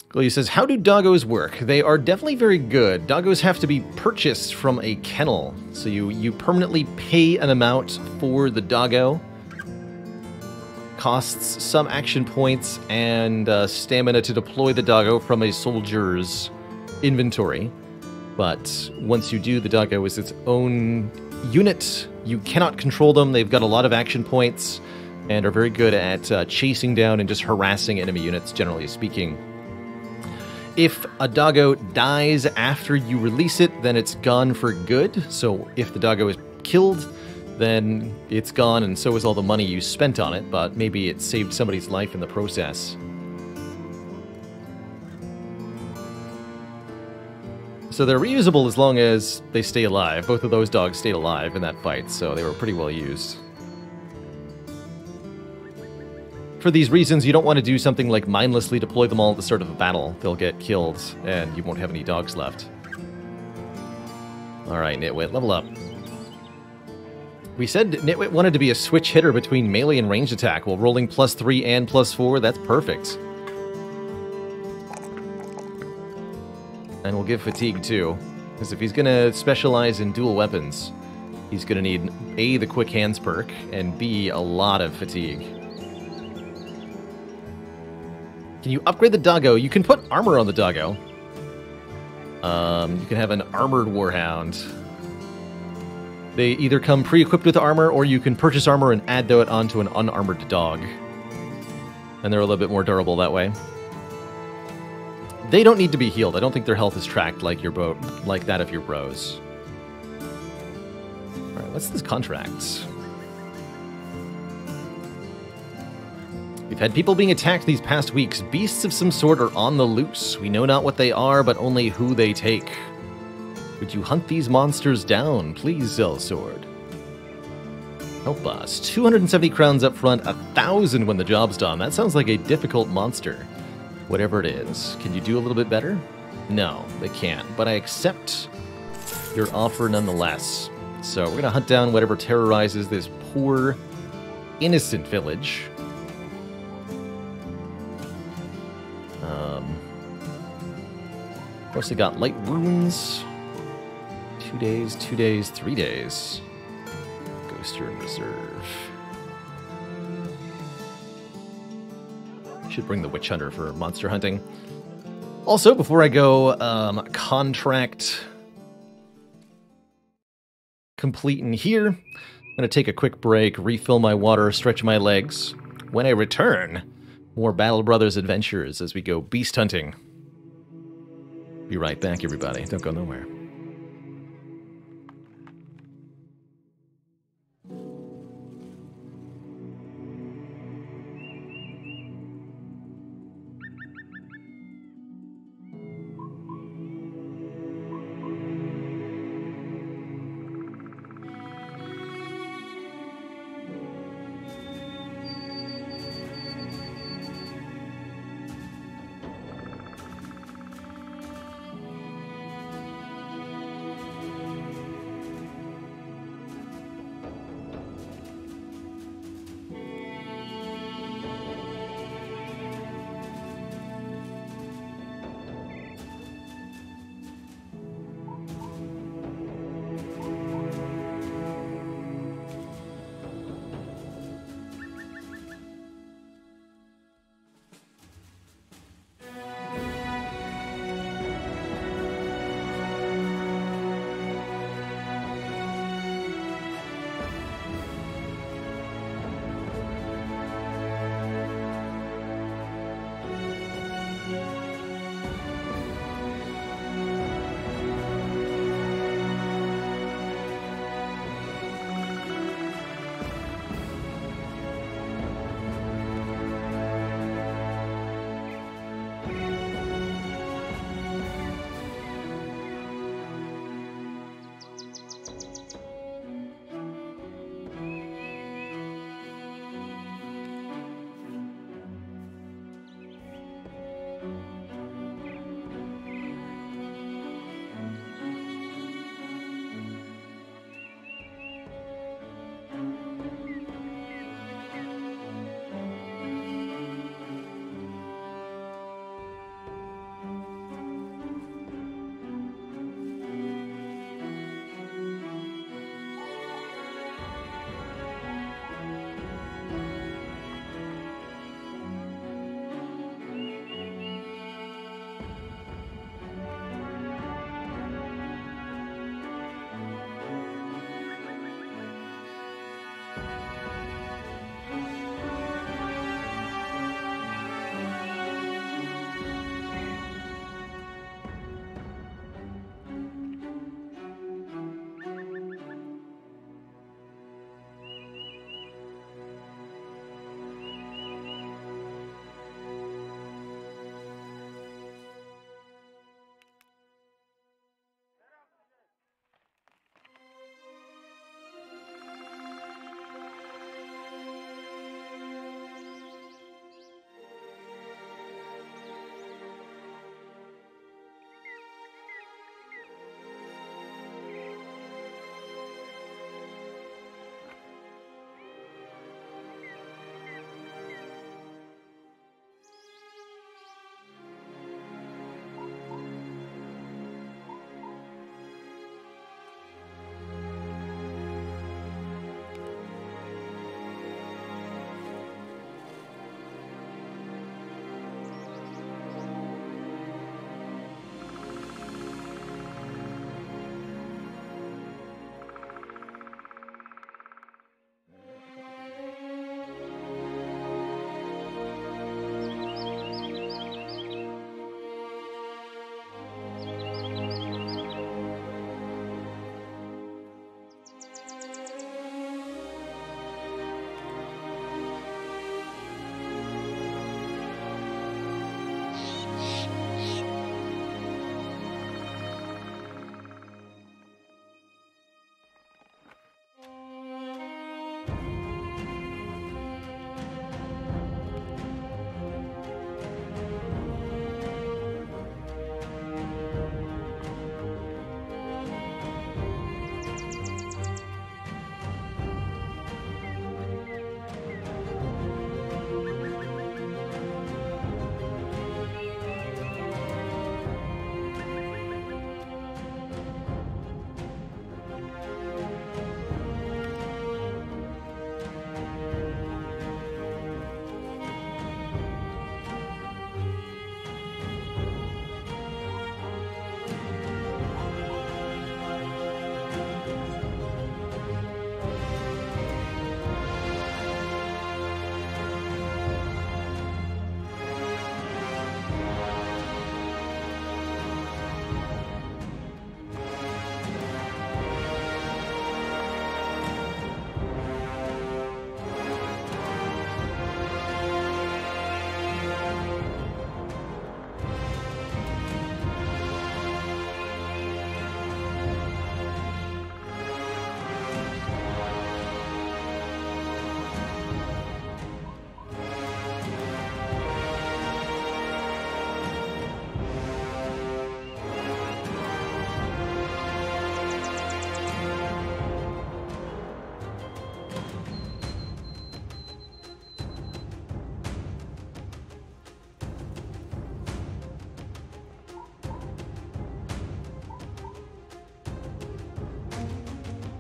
Glee says, how do doggos work? They are definitely very good. Doggos have to be purchased from a kennel. So you permanently pay an amount for the doggo. Costs some action points and stamina to deploy the doggo from a soldier's inventory. But once you do, the doggo is its own unit. You cannot control them. They've got a lot of action points and are very good at chasing down and just harassing enemy units, generally speaking. If a doggo dies after you release it, then it's gone for good. So if the doggo is killed, then it's gone, and so is all the money you spent on it, but maybe it saved somebody's life in the process. So they're reusable as long as they stay alive. Both of those dogs stayed alive in that fight, so they were pretty well used. For these reasons, you don't want to do something like mindlessly deploy them all at the start of a battle. They'll get killed, and you won't have any dogs left. Alright, Nitwit, level up. We said Nitwit wanted to be a switch hitter between melee and ranged attack, while rolling +3 and +4, that's perfect. And we'll give fatigue too, because if he's going to specialize in dual weapons, he's going to need A, the quick hands perk, and B, a lot of fatigue. Can you upgrade the doggo? You can put armor on the doggo. You can have an armored warhound. They either come pre-equipped with armor, or you can purchase armor and add that onto an unarmored dog. And they're a little bit more durable that way. They don't need to be healed. I don't think their health is tracked like like that of your bros. Alright, what's this contract? We've had people being attacked these past weeks. Beasts of some sort are on the loose. We know not what they are, but only who they take. Would you hunt these monsters down, please, Zellsword? Help us. 270 crowns up front, 1,000 when the job's done. That sounds like a difficult monster. Whatever it is. Can you do a little bit better? No, they can't. But I accept your offer nonetheless. So we're going to hunt down whatever terrorizes this poor, innocent village. Mostly got light wounds. 2 days, 2 days, 3 days. Ghoster in reserve. Should bring the Witch Hunter for monster hunting. Also, before I go, contract complete in here. I'm going to take a quick break, refill my water, stretch my legs. When I return, more Battle Brothers adventures as we go beast hunting. Be right back, everybody. Don't go nowhere.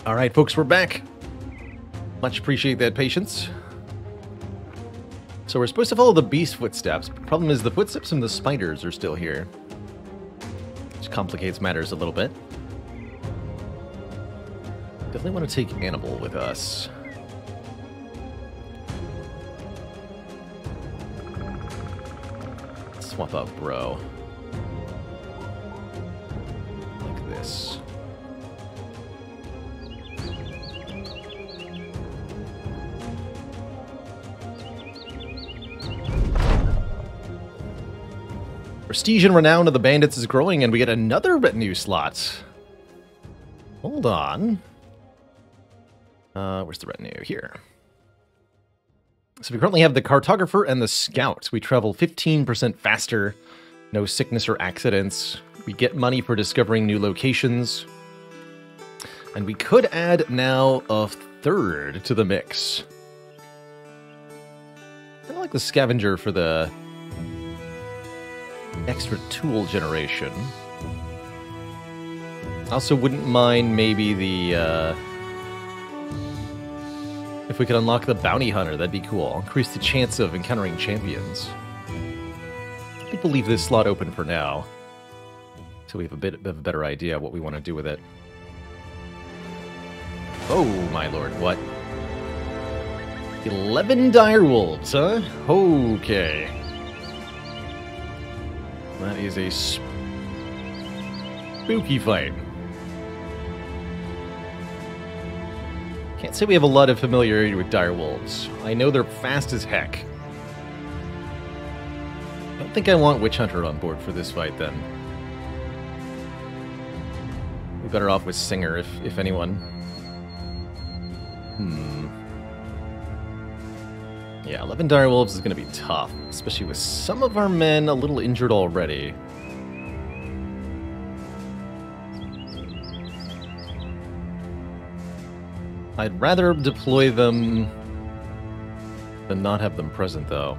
All right, folks, we're back. Much appreciate that patience. So we're supposed to follow the beast footsteps. Problem is the footsteps from the spiders are still here, which complicates matters a little bit. Definitely want to take Animal with us. Swap out Bro. Like this. Prestige and renown of the bandits is growing, and we get another retinue slot. Hold on. Where's the retinue? Here. So we currently have the cartographer and the scout. We travel 15% faster. No sickness or accidents. We get money for discovering new locations. And we could add now a third to the mix. I like the scavenger for the extra tool generation. Also wouldn't mind maybe the, if we could unlock the bounty hunter, that'd be cool. Increase the chance of encountering champions. I think we'll leave this slot open for now, so we have a bit of a better idea of what we want to do with it. Oh my lord, what? 11 direwolves, huh? Okay. That is a spooky fight. Can't say we have a lot of familiarity with direwolves. I know they're fast as heck. I don't think I want Witch Hunter on board for this fight, then. We're better off with Singer, if anyone. Yeah, 11 direwolves is going to be tough, especially with some of our men a little injured already. I'd rather deploy them than not have them present, though.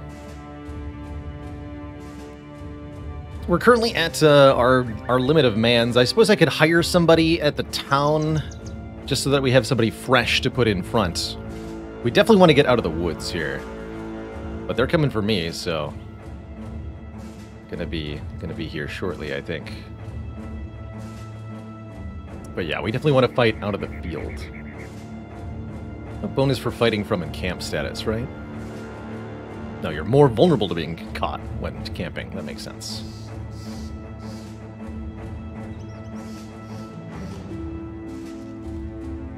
We're currently at our limit of mans. I suppose I could hire somebody at the town just so that we have somebody fresh to put in front. We definitely want to get out of the woods here. But they're coming for me, so gonna be here shortly, I think. But yeah, we definitely want to fight out of the field. A bonus for fighting from in camp status, right? No, you're more vulnerable to being caught when camping. That makes sense.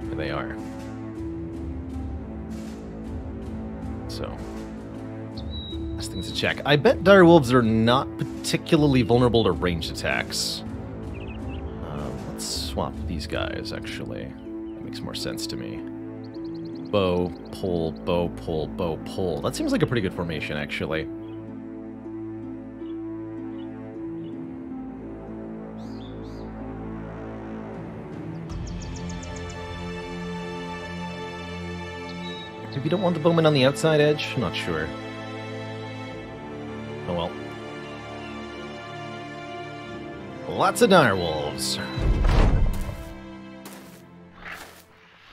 Here they are. So, last things to check. I bet direwolves are not particularly vulnerable to ranged attacks. Let's swap these guys, actually. That makes more sense to me. Bow, pull, bow, pull, bow, pull. That seems like a pretty good formation, actually. Maybe you don't want the bowman on the outside edge? I'm not sure. Oh well. Lots of direwolves.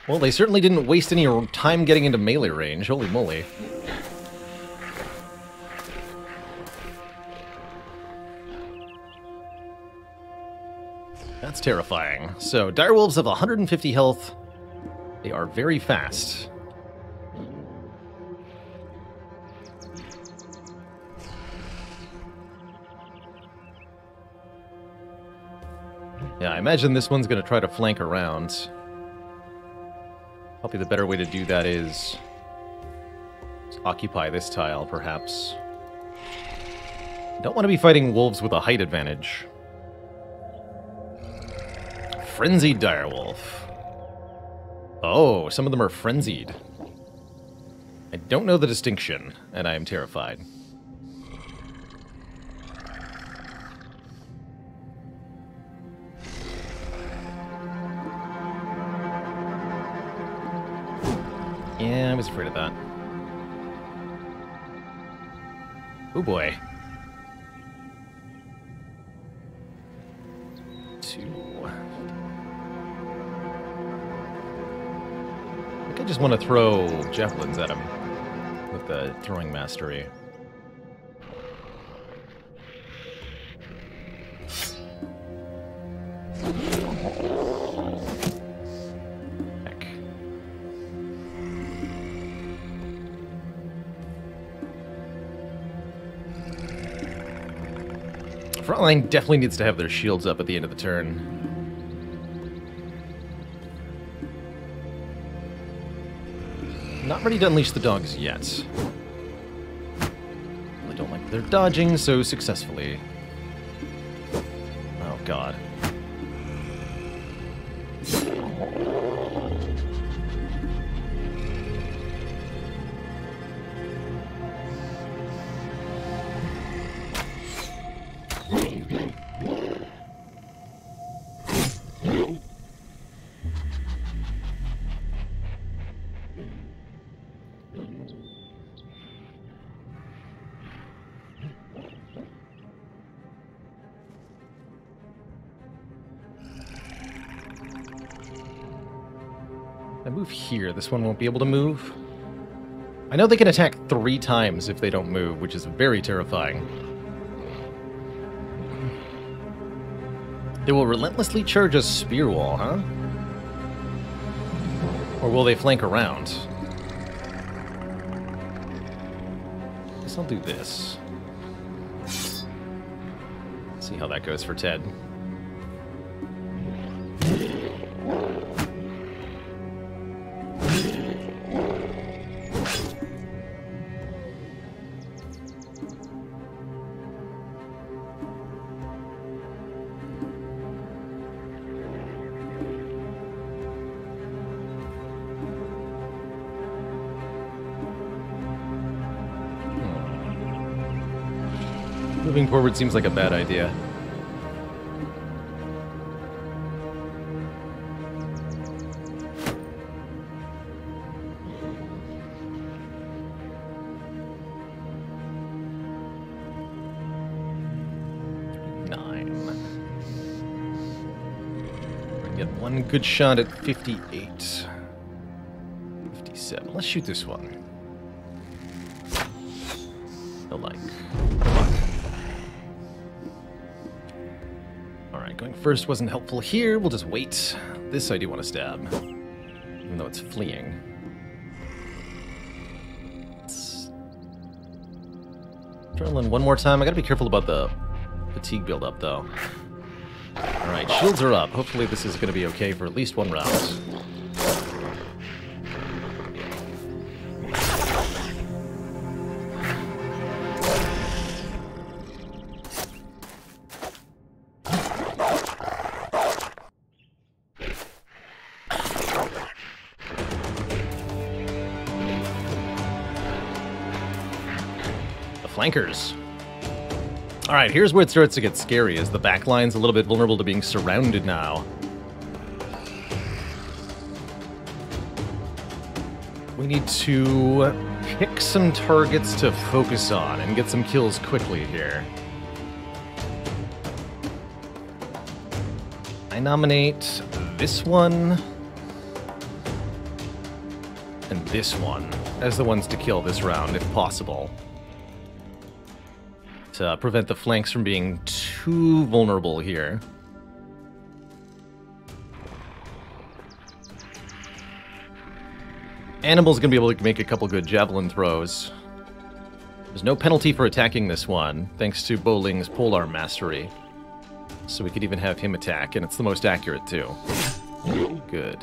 Well, they certainly didn't waste any time getting into melee range. Holy moly. That's terrifying. So, direwolves have 150 health. They are very fast. Yeah, I imagine this one's going to try to flank around. Probably the better way to do that is occupy this tile, perhaps. Don't want to be fighting wolves with a height advantage. Frenzied direwolf. Oh, some of them are frenzied. I don't know the distinction, and I am terrified. Yeah, I was afraid of that. Oh boy. 2. just want to throw javelins at him with the throwing mastery. Heck. Frontline definitely needs to have their shields up at the end of the turn. Not ready to unleash the dogs yet. Really don't like they're dodging so successfully. Oh god. I move here, this one won't be able to move. I know they can attack 3 times if they don't move, which is very terrifying. They will relentlessly charge a spear wall, huh? Or will they flank around? Guess I'll do this. See how that goes for Ted. Moving forward seems like a bad idea. Get one good shot at 58. 57. Let's shoot this one. The like. Alright, going first wasn't helpful here. We'll just wait. This I do want to stab. Even though it's fleeing. Adrenaline one more time. I gotta be careful about the fatigue build-up, though. Alright, shields are up. Hopefully this is gonna be okay for at least one round. Flankers. Alright, here's where it starts to get scary, as the backline's a little bit vulnerable to being surrounded now. We need to pick some targets to focus on and get some kills quickly here. I nominate this one and this one as the ones to kill this round, if possible. To prevent the flanks from being too vulnerable here. Animal's gonna be able to make a couple good javelin throws. There's no penalty for attacking this one, thanks to Bowling's polearm mastery. So we could even have him attack, and it's the most accurate too. Good.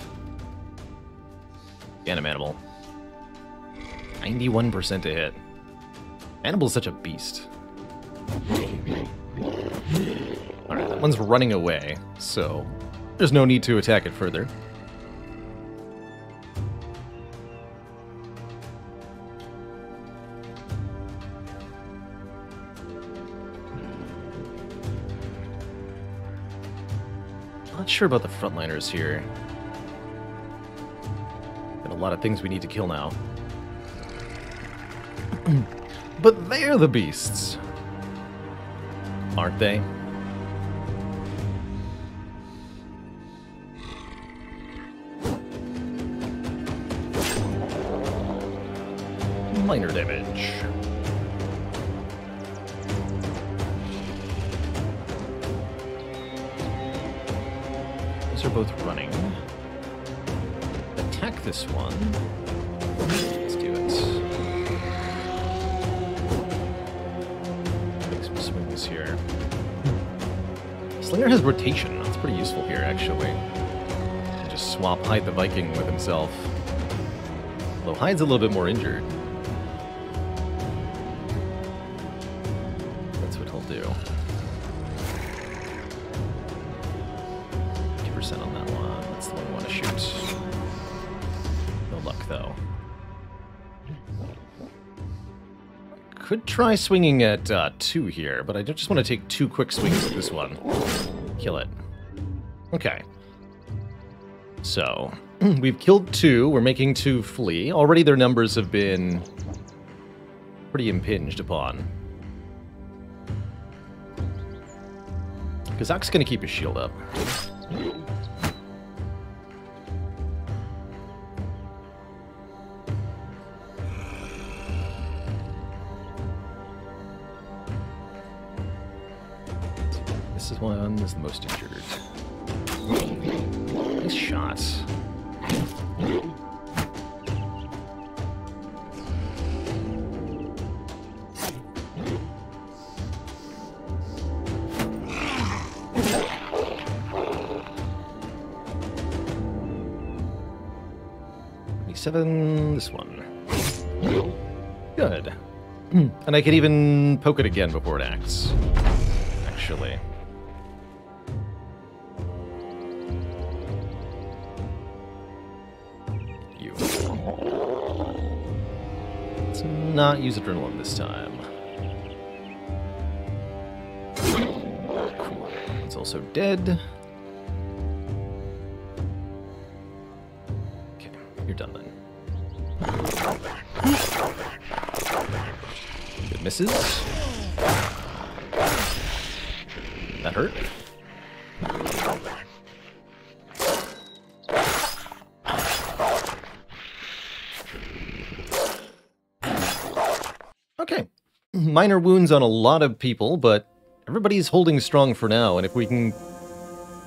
Animal. 91% to hit. Animal's such a beast. Alright, that one's running away, so there's no need to attack it further. Not sure about the frontliners here. Got a lot of things we need to kill now. But they're the beasts. Aren't they? minor damage. Those are both running. Attack this one. Let's do it. Make some swings here. Slinger has rotation. That's pretty useful here, actually. Just swap Hyde the Viking with himself. Although Hyde's a little bit more injured. That's what he'll do. 50% on that one. That's the one we want to shoot. No luck, though. Could try swinging at 2 here, but I just want to take 2 quick swings at this one. Kill it. Okay. So, we've killed 2. We're making 2 flee. Already their numbers have been pretty impinged upon. Kazak's going to keep his shield up. This one is the most injured. Nice shot. This one. Good. And I can even poke it again before it acts. Actually. You. Let's not use Adrenaline this time. Cool. It's also dead. Okay, you're done then. Good misses. That hurt. Okay. Minor wounds on a lot of people, but everybody's holding strong for now, and if we can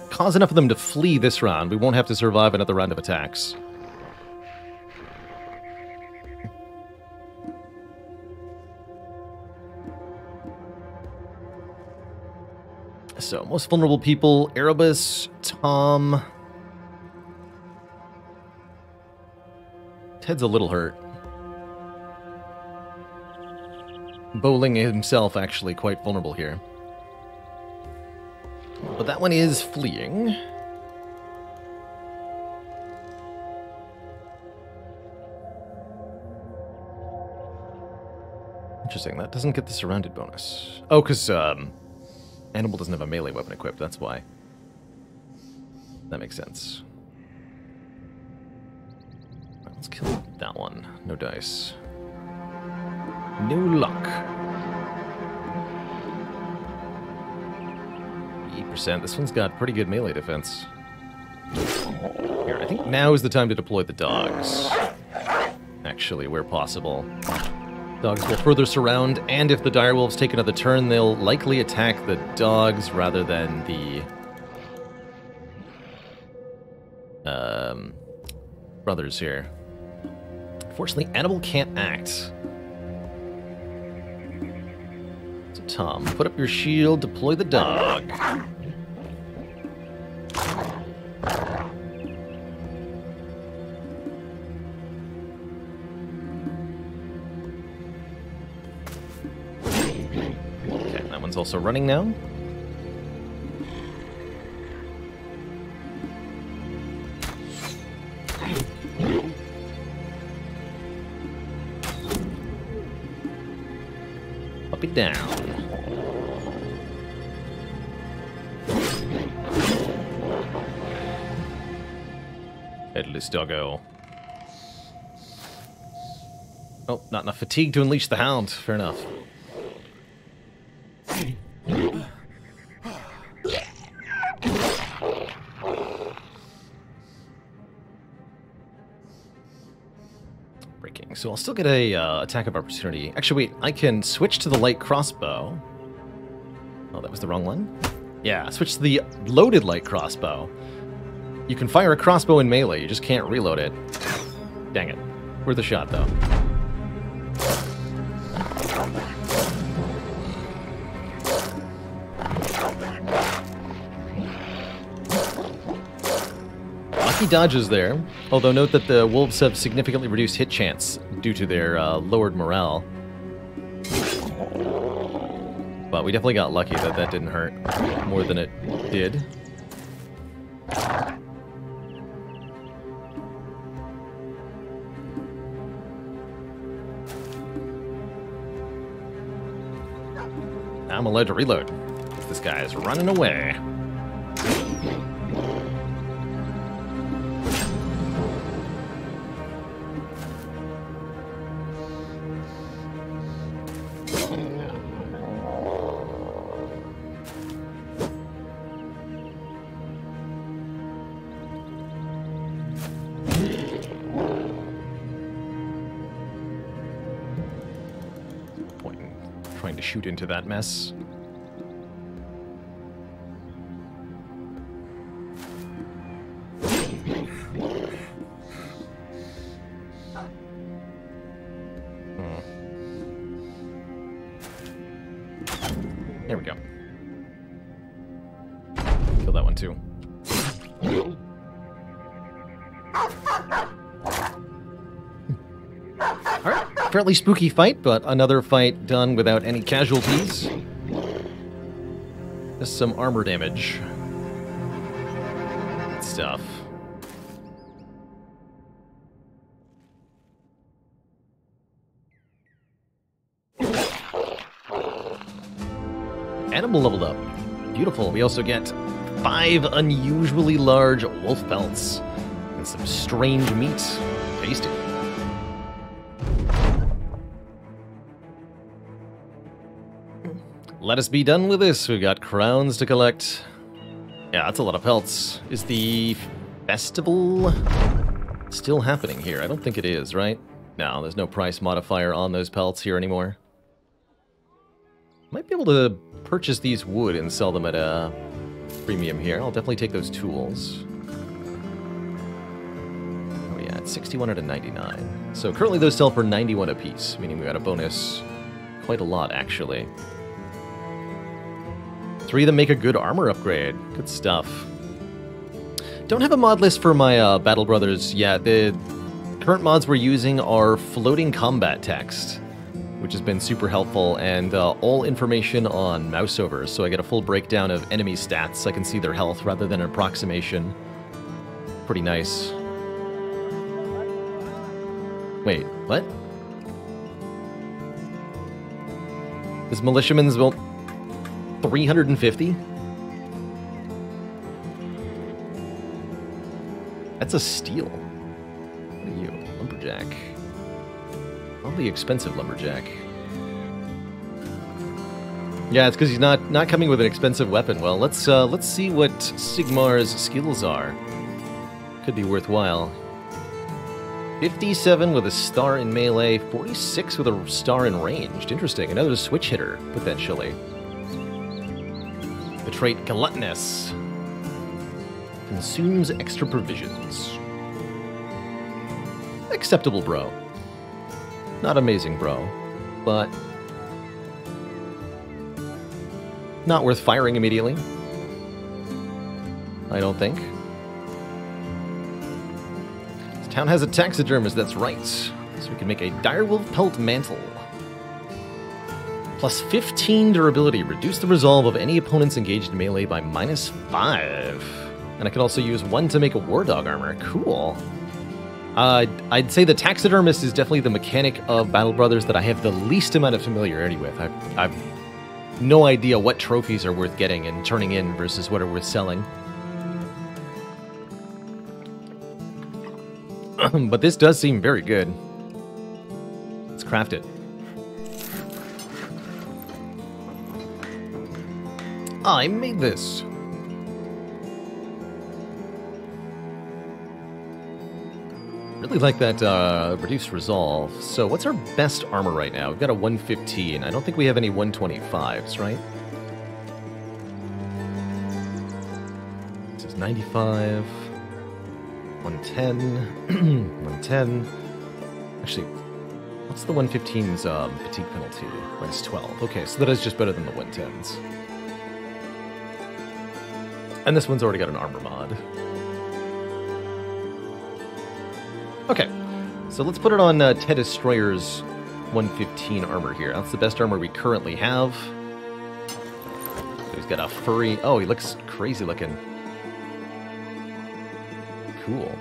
cause enough of them to flee this round, we won't have to survive another round of attacks. So, most vulnerable people, Erebus, Tom. Ted's a little hurt. Bowling himself actually quite vulnerable here. But that one is fleeing. Interesting, that doesn't get the surrounded bonus. Oh, because, Animal doesn't have a melee weapon equipped, that's why. That makes sense. Right, let's kill that one. No dice. No luck. 8%. This one's got pretty good melee defense. Here, I think now is the time to deploy the dogs. Actually, where possible. Dogs will further surround, and if the direwolves take another turn, they'll likely attack the dogs rather than the brothers here. Fortunately, Animal can't act. So Tom, put up your shield, deploy the dog. Also running now. Up it down. Headless doggo. Oh, not enough fatigue to unleash the hound. Fair enough. Breaking. So I'll still get a attack of opportunity. Actually, wait, I can switch to the light crossbow. Oh, that was the wrong one? Yeah, switch to the loaded light crossbow. You can fire a crossbow in melee, you just can't reload it. Dang it. Worth a shot, though. Lucky dodges there, although note that the wolves have significantly reduced hit chance due to their lowered morale. But we definitely got lucky that that didn't hurt more than it did. I'm allowed to reload. This guy is running away. Trying to shoot into that mess. There we go. Kill that one too. Alright, fairly spooky fight, but another fight done without any casualties. Just some armor damage. Good stuff. Animal leveled up. Beautiful. We also get 5 unusually large wolf pelts and some strange meat. Tasty. Let us be done with this. We've got crowns to collect. Yeah, that's a lot of pelts. Is the festival still happening here? I don't think it is, right? No, there's no price modifier on those pelts here anymore. Might be able to purchase these wood and sell them at a premium here. I'll definitely take those tools. Oh yeah, it's 61 out of 99. So currently those sell for 91 apiece, meaning we got a bonus quite a lot, actually. 3 of them make a good armor upgrade. Good stuff. Don't have a mod list for my Battle Brothers yet. The current mods we're using are floating combat text, which has been super helpful, and all information on mouse overs, so I get a full breakdown of enemy stats. I can see their health rather than an approximation. Pretty nice. Wait, what? Is militiaman's built 350? That's a steal. What are you? Lumberjack. Probably expensive lumberjack. Yeah, it's because he's not coming with an expensive weapon. Well, let's see what Sigmar's skills are. Could be worthwhile. 57 with a star in melee, 46 with a star in ranged. Interesting. Another switch hitter, potentially. The trait Gluttonous. Consumes extra provisions. Acceptable, bro. Not amazing, bro. But not worth firing immediately. I don't think. This town has a taxidermist, that's right. So we can make a direwolf pelt mantle. Plus 15 durability. Reduce the resolve of any opponents engaged in melee by -5. And I can also use 1 to make a war dog armor. Cool. I'd say the taxidermist is definitely the mechanic of Battle Brothers that I have the least amount of familiarity with. I've no idea what trophies are worth getting and turning in versus what are worth selling. But this does seem very good. Let's craft it. I made this. Really like that reduced resolve. So what's our best armor right now? We've got a 115. I don't think we have any 125s, right? This is 95, 110, 110. Actually, what's the 115's fatigue penalty? Minus 12. Okay, so that is just better than the 110s. And this one's already got an armor mod. Okay, so let's put it on Ted Destroyer's 115 armor here. That's the best armor we currently have. He's got a furry... Oh, he looks crazy looking. Cool.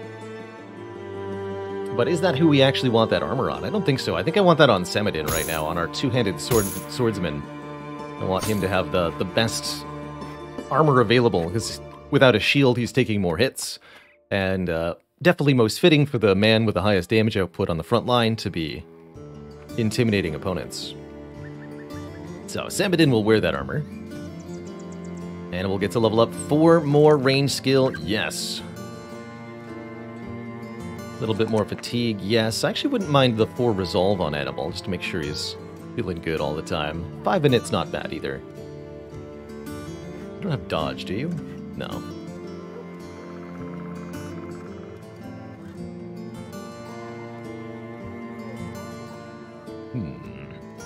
But is that who we actually want that armor on? I don't think so. I think I want that on Samadin right now, on our two-handed swordsman. I want him to have the best armor available, because without a shield, he's taking more hits. And definitely most fitting for the man with the highest damage output on the front line to be intimidating opponents. So Samadin will wear that armor. And we'll get to level up 4 more range skill. Yes. A little bit more fatigue, yes. I actually wouldn't mind the 4 resolve on Animal, just to make sure he's feeling good all the time. 5 in it's not bad either. You don't have dodge, do you? No.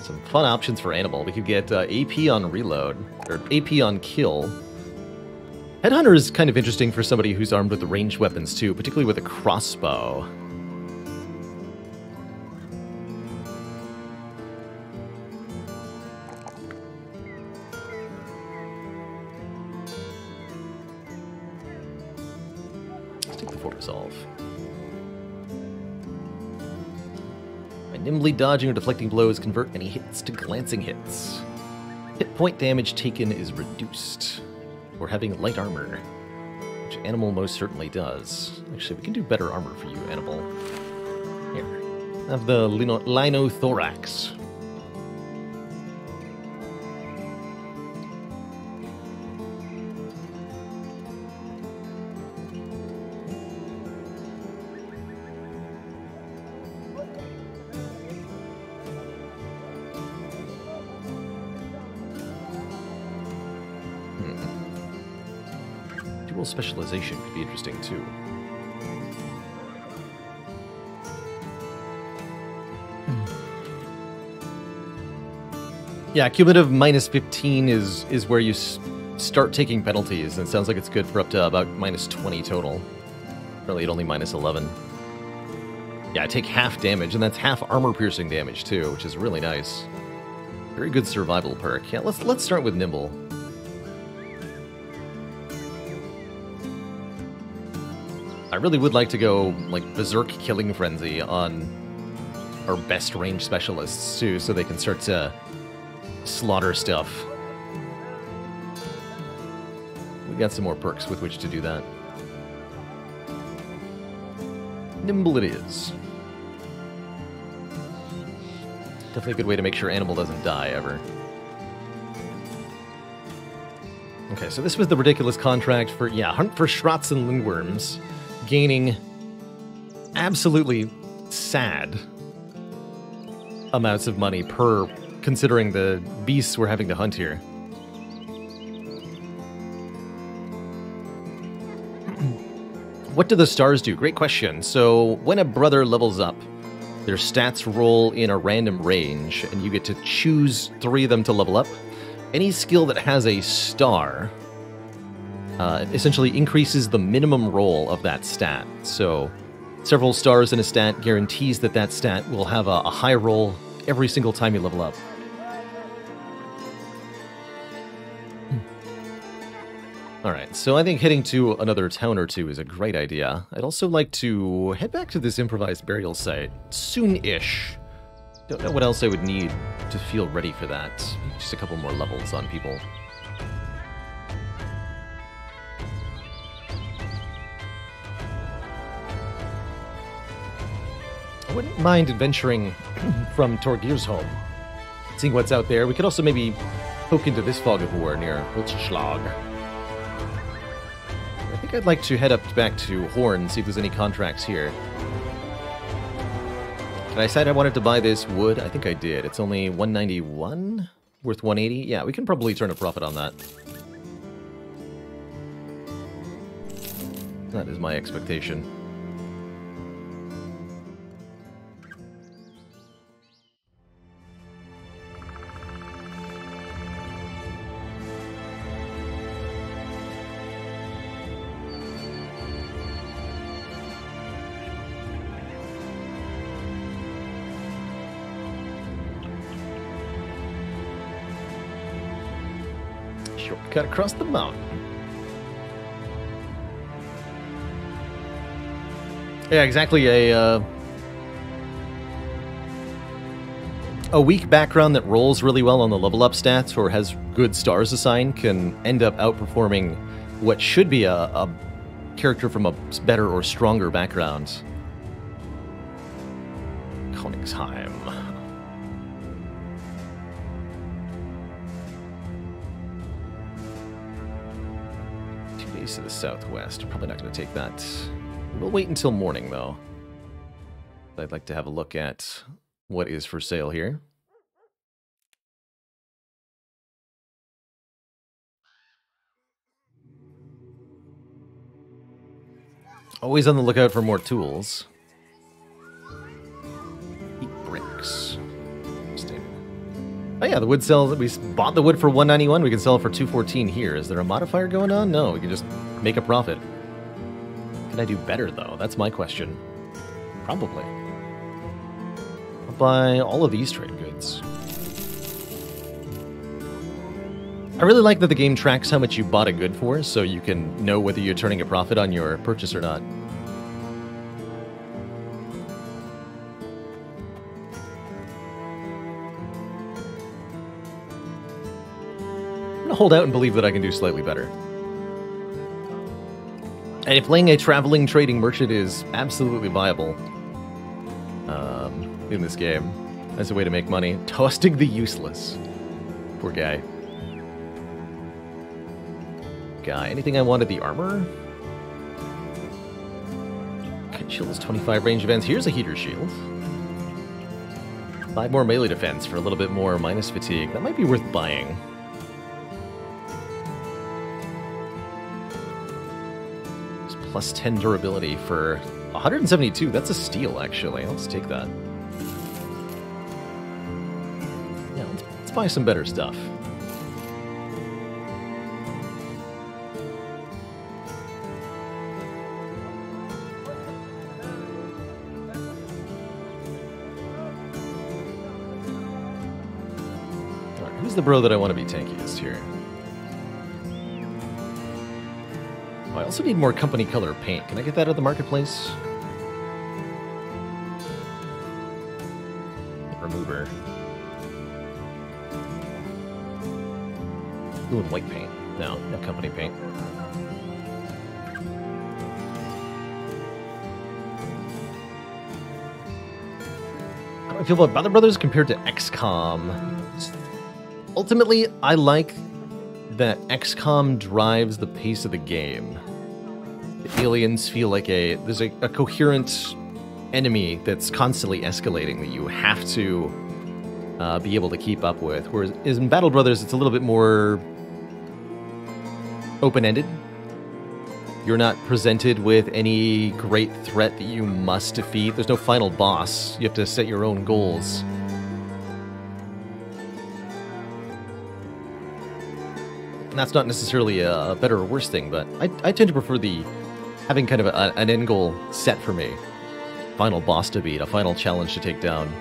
Some fun options for Animal. We could get AP on reload, or AP on kill. Headhunter is kind of interesting for somebody who's armed with the ranged weapons too, particularly with a crossbow. Let's take the 4 resolve. By nimbly dodging or deflecting blows, convert any hits to glancing hits. Hit point damage taken is reduced. Or having light armor, which Animal most certainly does. Actually, we can do better armor for you, Animal. Here. Have the Linothorax. Specialization could be interesting too. Yeah, cumulative minus 15 is where you start taking penalties, and it sounds like it's good for up to about minus 20 total. Really, it only minus 11. Yeah, I take half damage, and that's half armor-piercing damage too, which is really nice. Very good survival perk. Yeah, let's start with Nimble. I really would like to go, like, Berserk Killing Frenzy on our best range specialists, too, so they can start to slaughter stuff. We got some more perks with which to do that. Nimble it is. Definitely a good way to make sure Animal doesn't die, ever. Okay, so this was the ridiculous contract for, yeah, Hunt for Schrotz and Lindworms. Gaining absolutely sad amounts of money per, considering the beasts we're having to hunt here. What do the stars do? Great question. So when a brother levels up, their stats roll in a random range, and you get to choose 3 of them to level up. Any skill that has a star essentially increases the minimum roll of that stat. So several stars in a stat guarantees that that stat will have a high roll every single time you level up. Alright, so I think heading to another town or 2 is a great idea. I'd also like to head back to this improvised burial site soon-ish. Don't know what else I would need to feel ready for that. Just a couple more levels on people. I wouldn't mind adventuring from Torgir's home, seeing what's out there. We could also maybe poke into this fog of war near Holzschlag. I think I'd like to head up back to Horn and see if there's any contracts here. And I said I wanted to buy this wood. I think I did. It's only 191, worth 180. Yeah, we can probably turn a profit on that. That is my expectation. Shortcut across the mountain. Yeah, exactly. A weak background that rolls really well on the level up stats or has good stars assigned can end up outperforming what should be a character from a better or stronger background. Koningsheim. To the southwest. I'm probably not going to take that. We'll wait until morning, though. I'd like to have a look at what is for sale here. Always on the lookout for more tools. Heat bricks. Oh yeah, the wood sells. We bought the wood for 191. We can sell it for 214 here. Is there a modifier going on? No, we can just make a profit. Can I do better though? That's my question. Probably. I'll buy all of these trade goods. I really like that the game tracks how much you bought a good for, so you can know whether you're turning a profit on your purchase or not. Hold out and believe that I can do slightly better. And if playing a traveling trading merchant is absolutely viable in this game as a way to make money, toasting the useless. Poor guy. Anything I wanted? The armor? Kite shield is 25 range events. Here's a heater shield. 5 more melee defense for a little bit more minus fatigue. That might be worth buying. Plus 10 durability for 172. That's a steal, actually. Let's take that. Yeah, let's buy some better stuff. All right, who's the bro that I want to be tankiest here? I also need more company color paint. Can I get that at the marketplace? Remover. Blue and white paint. No, no company paint. How do I feel about Brother Brothers compared to XCOM? Ultimately, I like that XCOM drives the pace of the game. The aliens feel like there's a coherent enemy that's constantly escalating that you have to be able to keep up with. Whereas in Battle Brothers, it's a little bit more open-ended. You're not presented with any great threat that you must defeat. There's no final boss. You have to set your own goals. And that's not necessarily a better or worse thing, but I tend to prefer having kind of an end goal set for me. Final boss to beat, a final challenge to take down.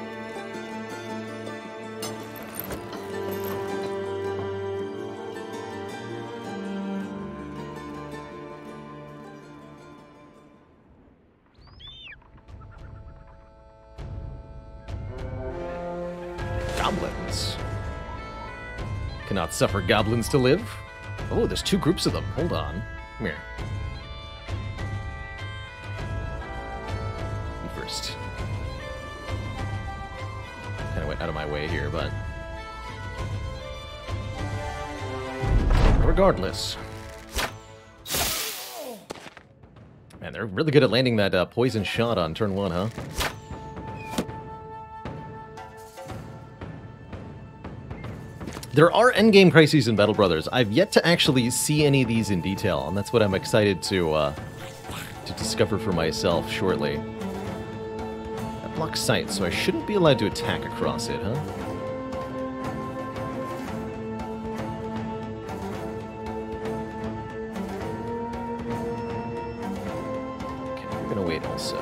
Goblins. Cannot suffer goblins to live. Oh, there's 2 groups of them. Hold on. Come here. You first. Kind of went out of my way here, but... regardless. Man, they're really good at landing that poison shot on turn 1, huh? There are endgame crises in Battle Brothers. I've yet to actually see any of these in detail, and that's what I'm excited to discover for myself shortly. That blocks sight, so I shouldn't be allowed to attack across it, huh? Okay, we're gonna wait also.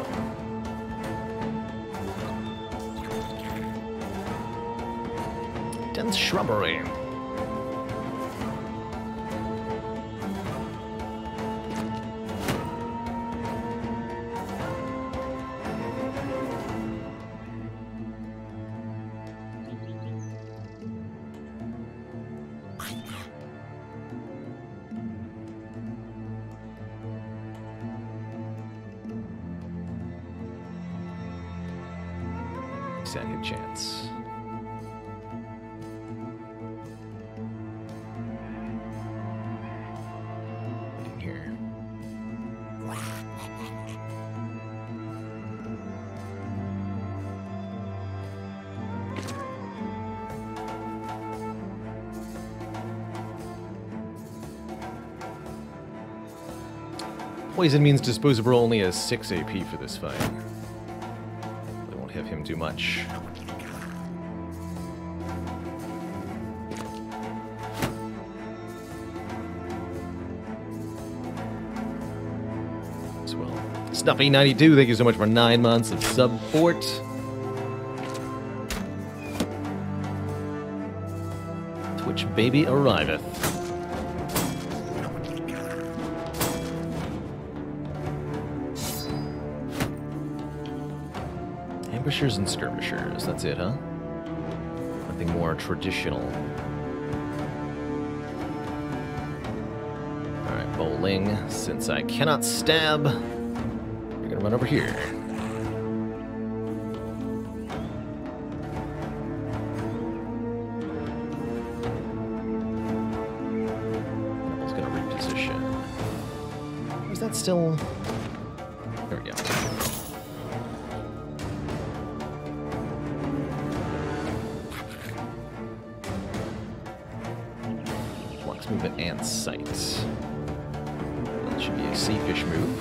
Dense shrubbery. Second chance. In here. Poison means Disposable only has 6 AP for this fight. They won't have him do much. As well. Snuffy92, thank you so much for 9 months of support. Twitch baby arriveth. Ambushers and skirmishers, that's it, huh? Nothing more traditional. Alright, bowling. Since I cannot stab, we're gonna run over here. I was gonna reposition. Is that still... There we go. Movement and sight. That should be a safe-ish move.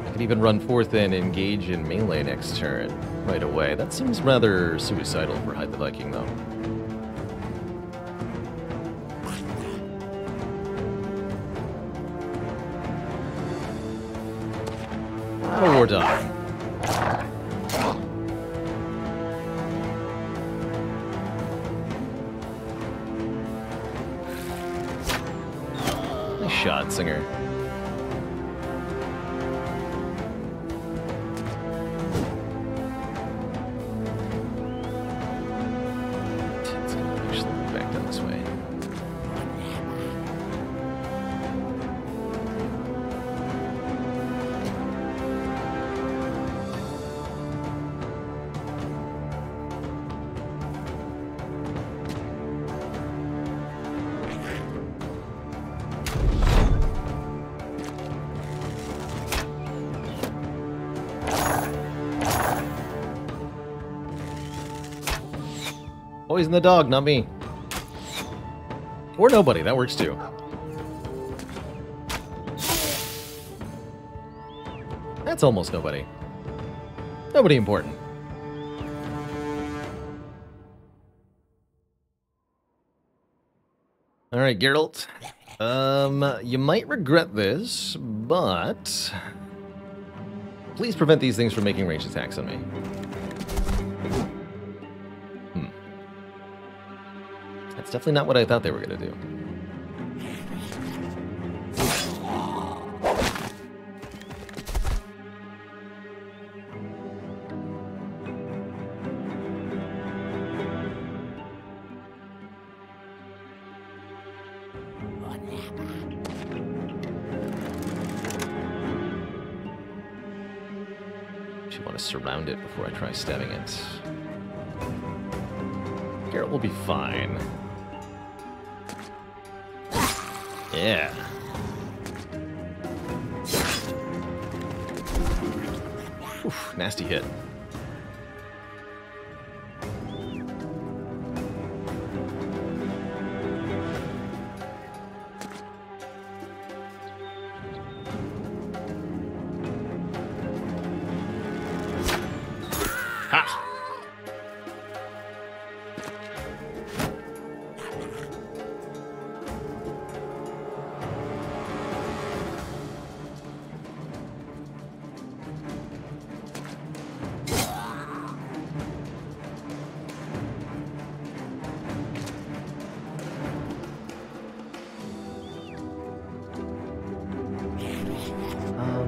I can even run forth and engage in melee next turn right away. That seems rather suicidal for Hide the Viking, though. Oh, war dog. Shot, Singer. It's gonna actually move back down this way. Poison the dog, not me. Or nobody, that works too. That's almost nobody. Nobody important. Alright, Geralt. You might regret this, but... please prevent these things from making ranged attacks on me. That's definitely not what I thought they were going to do. Actually want to surround it before I try stabbing it. Geralt will be fine. Yeah. Oof, nasty hit.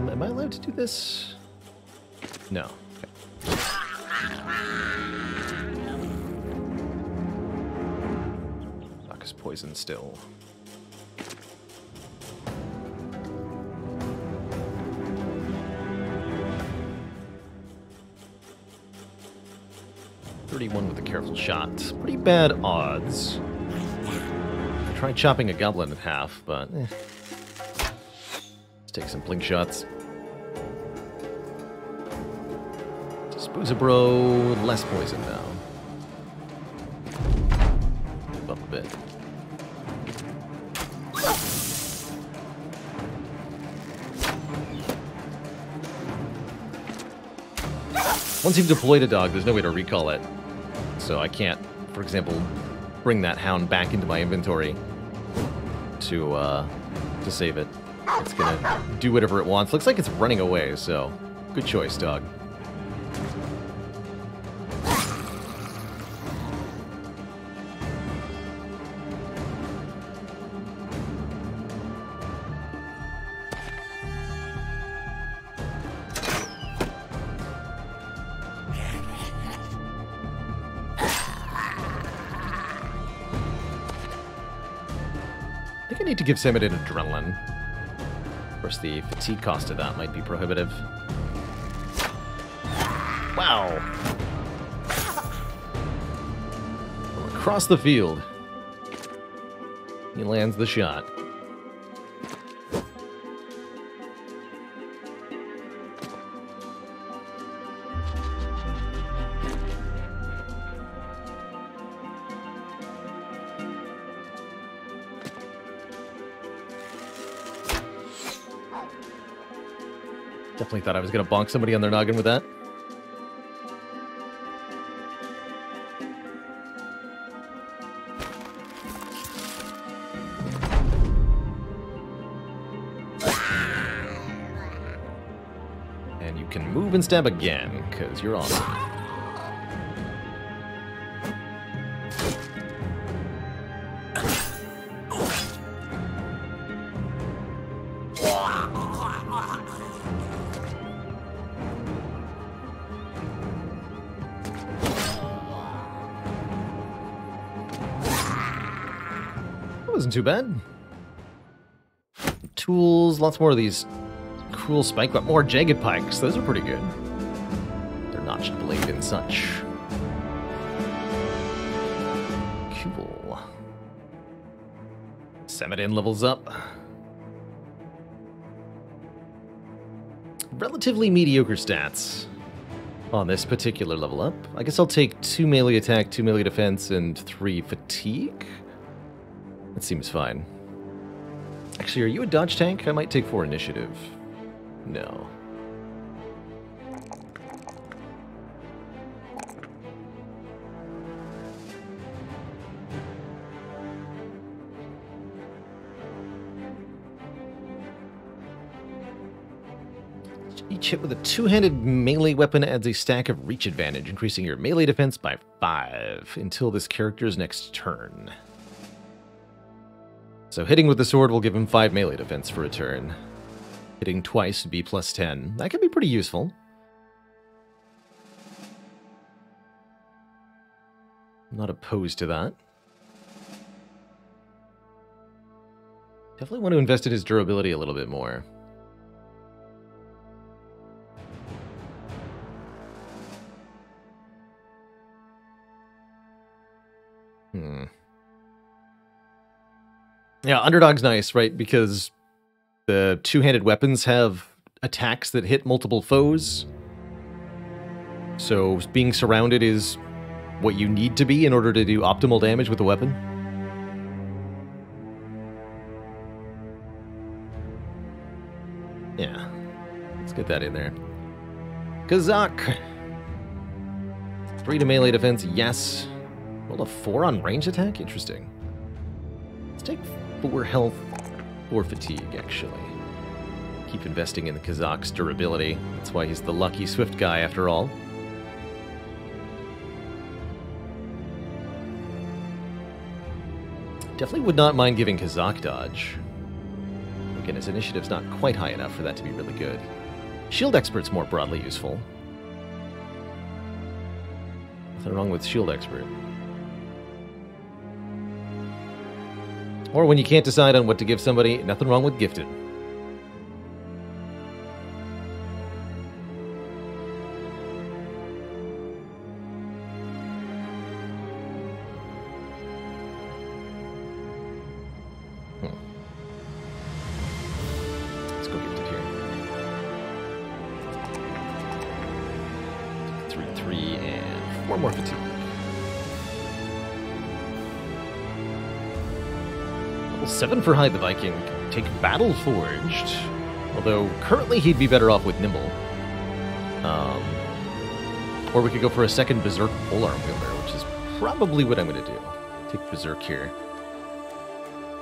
Am I allowed to do this? No. Okay. Doc is poisoned still. $31 with a careful shot. Pretty bad odds. I tried chopping a goblin in half, but let's take some blink shots. Spoozabro, less poison now. Move up a bit. Once you've deployed a dog, there's no way to recall it. So I can't, for example, bring that hound back into my inventory to save it. It's gonna do whatever it wants. Looks like it's running away, so good choice, dog. I think I need to give Samadin adrenaline. Of course, the fatigue cost of that might be prohibitive. Wow! From across the field, he lands the shot. Definitely thought I was going to bonk somebody on their noggin with that. And you can move and stab again, because you're awesome. Wasn't too bad. Tools, lots more of these cruel spike, but more jagged pikes. Those are pretty good. They're notched blade and such. Cool. Samadin levels up. Relatively mediocre stats on this particular level up. I guess I'll take 2 melee attack, 2 melee defense, and 3 fatigue. That seems fine. Actually, are you a dodge tank? I might take 4 initiative. No. Each hit with a 2-handed melee weapon adds a stack of reach advantage, increasing your melee defense by 5 until this character's next turn. So hitting with the sword will give him 5 melee defense for a turn. Hitting twice would be plus 10. That could be pretty useful. I'm not opposed to that. Definitely want to invest in his durability a little bit more. Yeah, Underdog's nice, right? Because the 2-handed weapons have attacks that hit multiple foes. So being surrounded is what you need to be in order to do optimal damage with the weapon. Yeah, let's get that in there. Kazak! 3 to melee defense, yes. Roll a 4 on range attack? Interesting. Let's take 4 health or fatigue, actually. Keep investing in the Kazak's durability. That's why he's the lucky swift guy, after all. Definitely would not mind giving Kazak dodge. Again, his initiative's not quite high enough for that to be really good. Shield Expert's more broadly useful. Nothing wrong with Shield Expert. Or when you can't decide on what to give somebody, nothing wrong with Gifted. Let's go Gifted here. 3, and 4 more fatigue. Level 7 for Hyde the Viking. Take Battle Forged. Although, currently he'd be better off with Nimble. Or we could go for a second Berserk Polearm Wielder, which is probably what I'm going to do. Take Berserk here.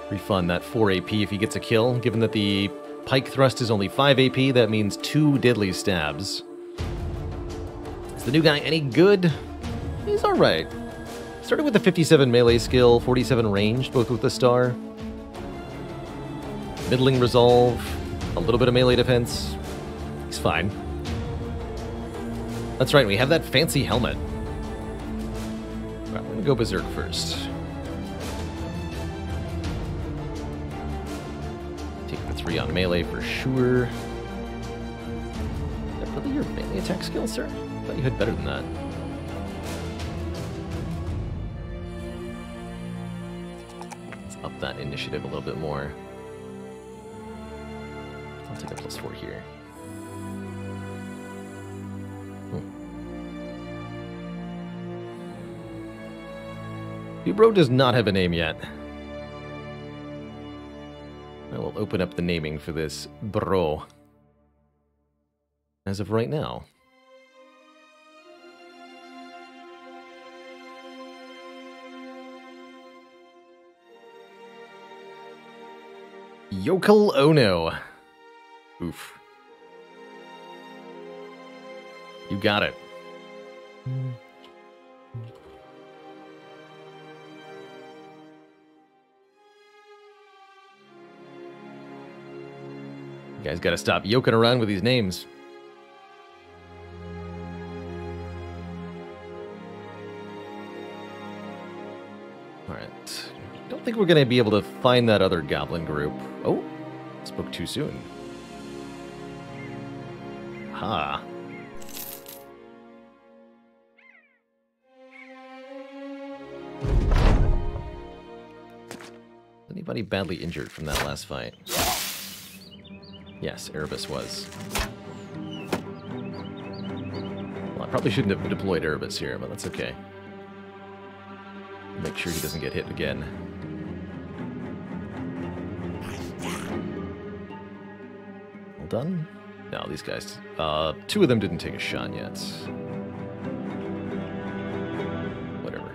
Refund that 4 AP if he gets a kill. Given that the Pike Thrust is only 5 AP, that means 2 Deadly Stabs. Is the new guy any good? He's alright. Started with a 57 melee skill, 47 ranged, both with a star. Middling resolve, a little bit of melee defense. He's fine. That's right, we have that fancy helmet. Right, we're gonna go Berserk first. Take the 3 on melee for sure. Is that really your melee attack skill, sir? I thought you had better than that. Let's up that initiative a little bit more. I'll take a +4 here. Bro does not have a name yet. I will open up the naming for this bro. As of right now. Yokel Ono. Oof. You got it. You guys gotta stop yoking around with these names. Alright. Don't think we're gonna be able to find that other goblin group. Oh, spoke too soon. Ha. Anybody badly injured from that last fight? Yes, Erebus was. Well, I probably shouldn't have deployed Erebus here, but that's okay. Make sure he doesn't get hit again. All done? No, these guys... 2 of them didn't take a shot yet. Whatever.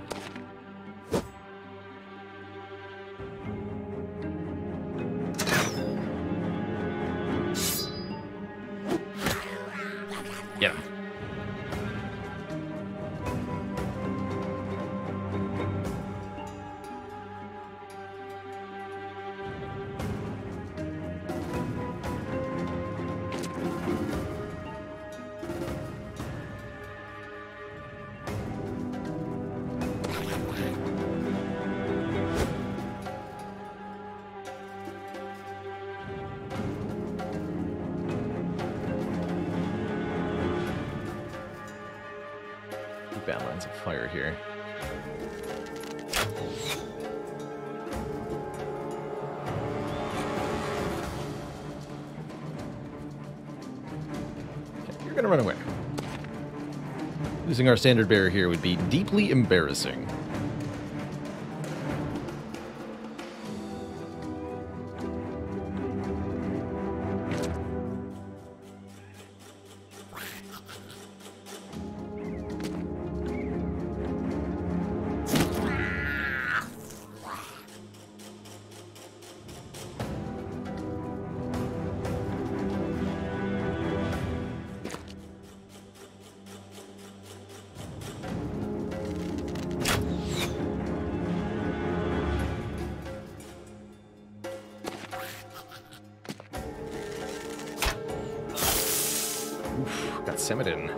Get him. Bad lines of fire here. Okay, you're gonna run away. Losing our standard bearer here would be deeply embarrassing. got Samadin.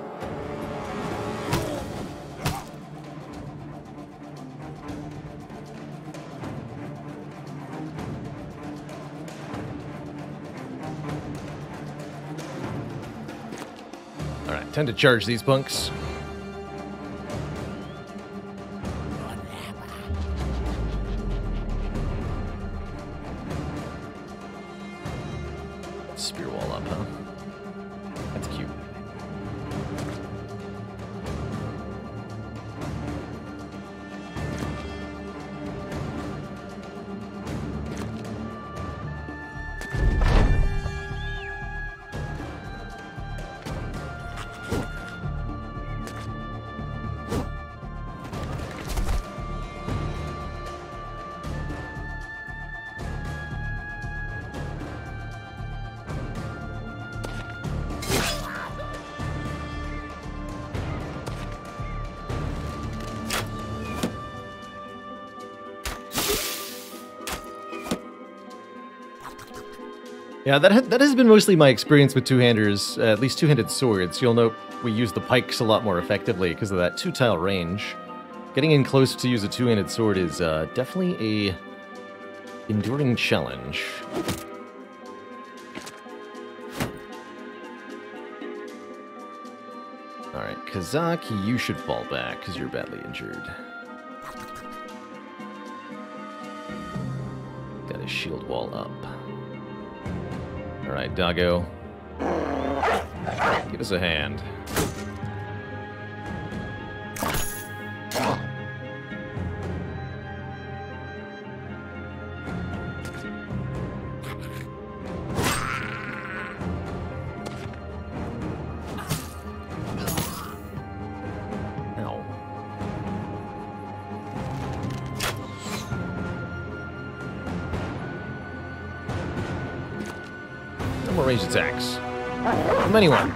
Alright, time to charge these punks. Spear wall up, huh? That's cute. Yeah, that has been mostly my experience with two-handers, at least two-handed swords. You'll note we use the pikes a lot more effectively because of that two-tile range. Getting in close to use a two-handed sword is definitely a enduring challenge. Alright, Kazak, you should fall back because you're badly injured. Got a shield wall up. Alright, doggo. Give us a hand. Ow. No more ranged attacks. From anyone.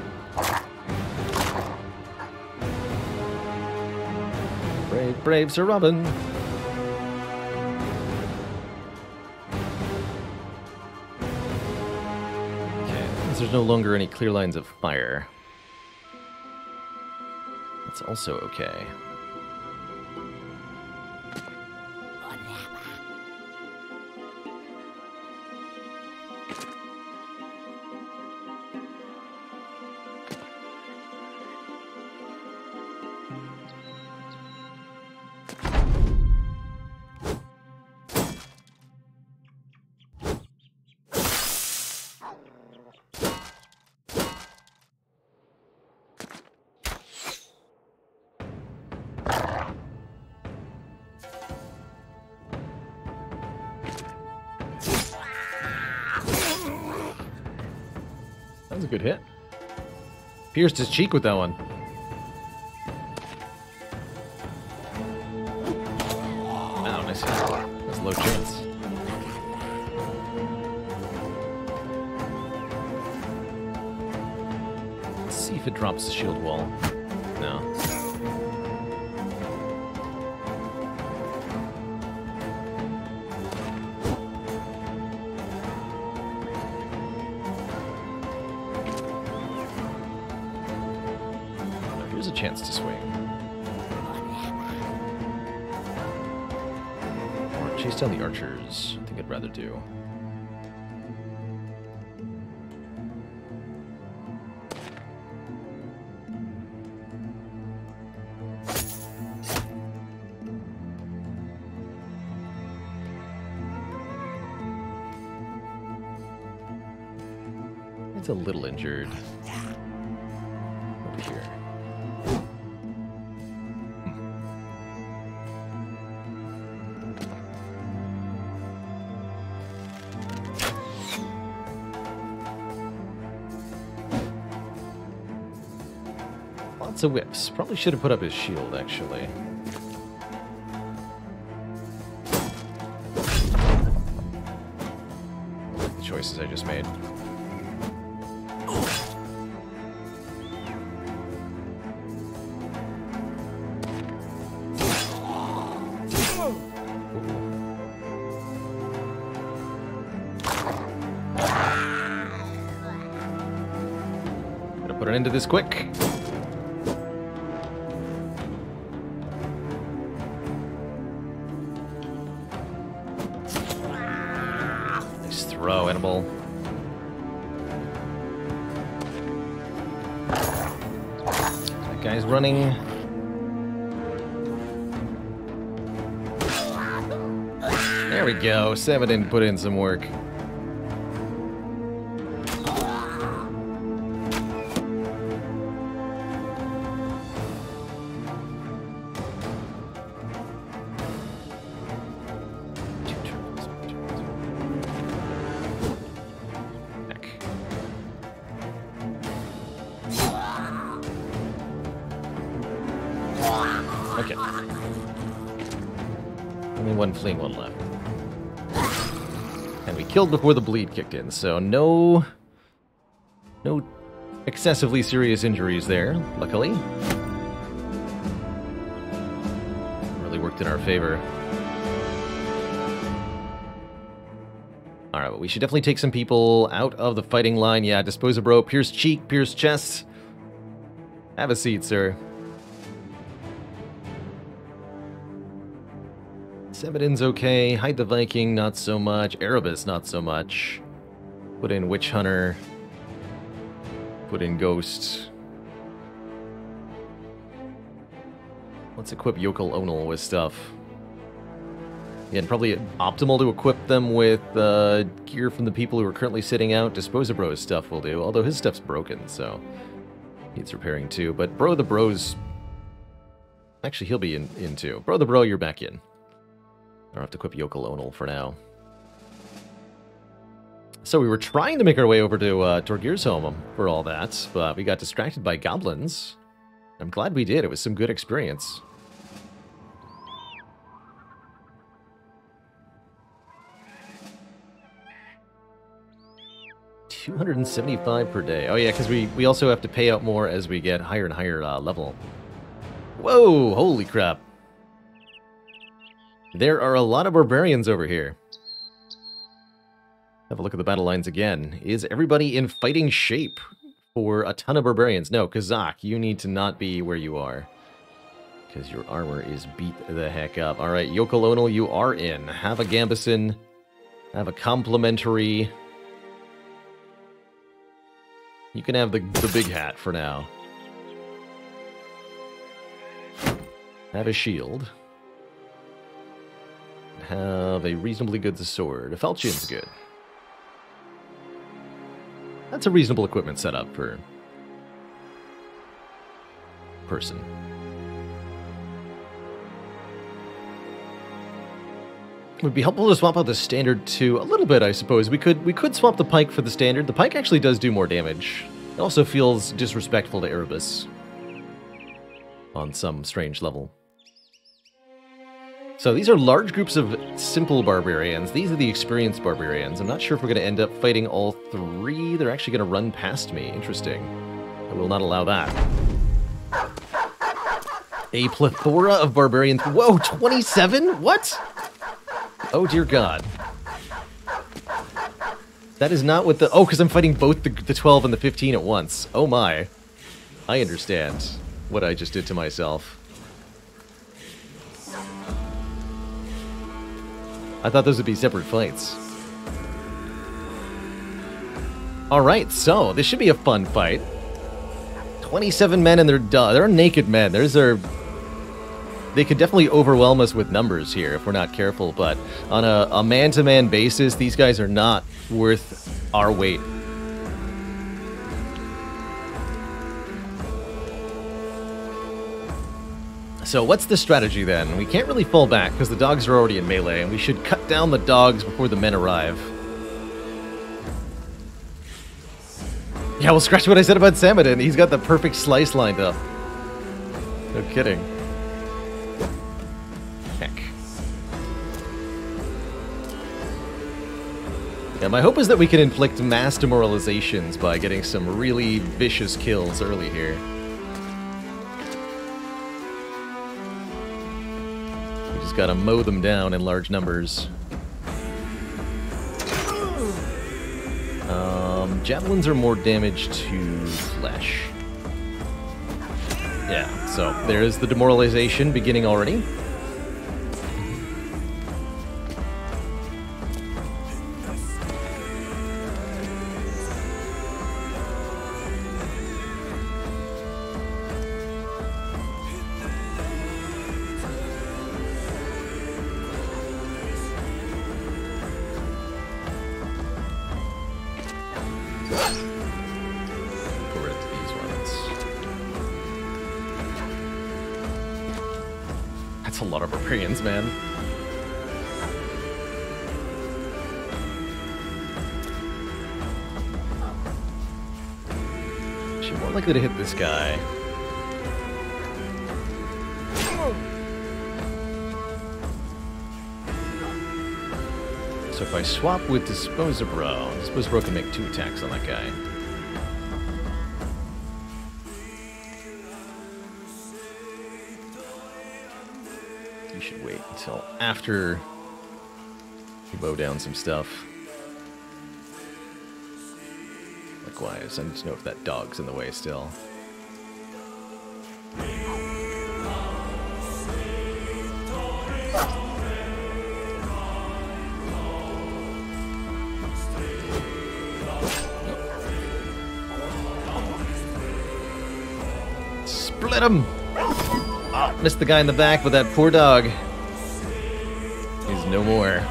Brave, brave Sir Robin. Okay, there's no longer any clear lines of fire. That's also okay. That was a good hit. Pierced his cheek with that one. Oh, nice hit. That's a low chance. Let's see if it drops the shield wall. No. Here's a chance to swing. Or chase down the archers. I think I'd rather do. It's a little injured. Over here. Lots of whips. Probably should have put up his shield, actually. I like the choices I just made. Put an end to this quick. Nice throw, Animal. That guy's running. There we go. Samadin put in some work. Okay. Only one fleeing one left. And we killed before the bleed kicked in, so no excessively serious injuries there, luckily. Really worked in our favor. Alright, well, we should definitely take some people out of the fighting line. Yeah, dispose of bro, pierce cheek, pierce chest. Have a seat, sir. Sebedin's okay. Hide the Viking, not so much. Erebus, not so much. Put in Witch Hunter. Put in Ghost. Let's equip Yokel Onal with stuff. Yeah, and probably optimal to equip them with gear from the people who are currently sitting out. Dispose of Bro's stuff will do, although his stuff's broken, so needs repairing too. But Bro the Bro's... Actually, he'll be in too. Bro the Bro, you're back in. I don't have to equip Yokel Onal for now. So we were trying to make our way over to Torgir's home for all that, but we got distracted by goblins. I'm glad we did. It was some good experience. $275 per day. Oh yeah, because we also have to pay out more as we get higher and higher level. Whoa! Holy crap. There are a lot of barbarians over here. Have a look at the battle lines again. Is everybody in fighting shape for a ton of barbarians? No, Kazakh, you need to not be where you are, because your armor is beat the heck up. Alright, Yokel Onal, you are in. Have a Gambeson. Have a complimentary... You can have the big hat for now. Have a shield. Have a reasonably good sword. A falchion's good. That's a reasonable equipment setup for person. It would be helpful to swap out the standard too a little bit, I suppose. We could swap the pike for the standard. The pike actually does do more damage. It also feels disrespectful to Erebus on some strange level. So these are large groups of simple barbarians. These are the experienced barbarians. I'm not sure if we're going to end up fighting all three. They're actually going to run past me. Interesting. I will not allow that. A plethora of barbarians. Whoa, 27? What? Oh, dear God. That is not what the... Oh, because I'm fighting both the 12 and the 15 at once. Oh, my. I understand what I just did to myself. I thought those would be separate fights. Alright, so this should be a fun fight. 27 men and they're naked men. They could definitely overwhelm us with numbers here if we're not careful, but on a man-to-man basis, these guys are not worth our weight. So what's the strategy then? We can't really fall back because the dogs are already in melee, and we should cut down the dogs before the men arrive. Yeah, well, scratch what I said about Samadin. He's got the perfect slice lined up. No kidding. Heck. Yeah, my hope is that we can inflict mass demoralizations by getting some really vicious kills early here. Gotta mow them down in large numbers. Javelins are more damage to flesh. Yeah, so there is the demoralization beginning already. That's a lot of barbarians, man. She's more likely to hit this guy. So if I swap with Dispose of Bro can make 2 attacks on that guy. You should wait until after you bow down some stuff. Likewise, I need to know if that dog's in the way still. Split him! Oh, missed the guy in the back, but that poor dog is no more.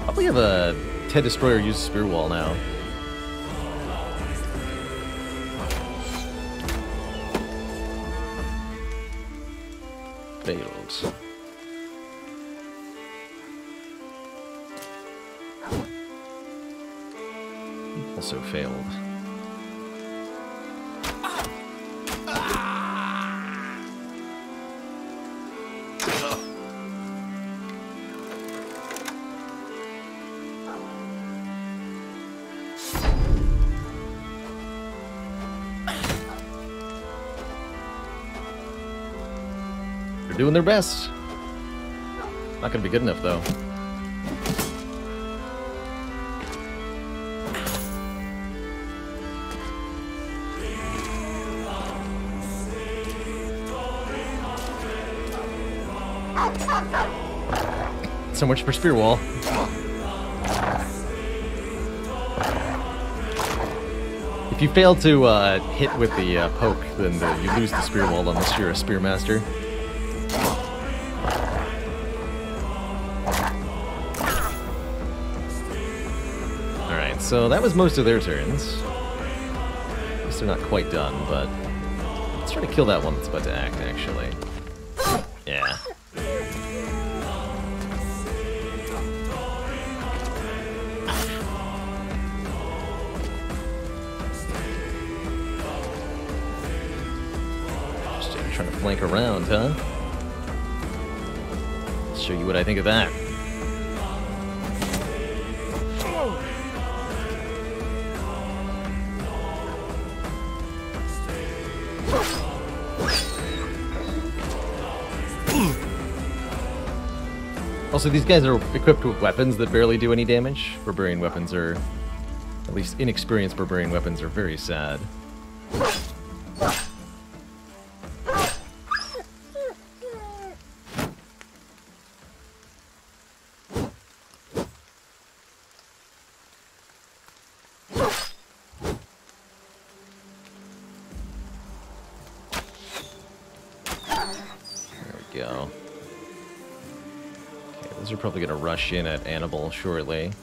Probably have a Ted Destroyer use Spear Wall now. Failed. Also failed. They're doing their best. Not gonna be good enough, though. So much for Spear Wall. If you fail to hit with the poke, then you lose the Spear Wall unless you're a Spearmaster. Alright, so that was most of their turns. At least they're not quite done, but let's try to kill that one that's about to act, actually. Yeah. Trying to flank around, huh? I'll show you what I think of that. Also, these guys are equipped with weapons that barely do any damage. Barbarian weapons are, at least inexperienced barbarian weapons are very sad. Go. Okay, those are probably going to rush in at Annibal shortly.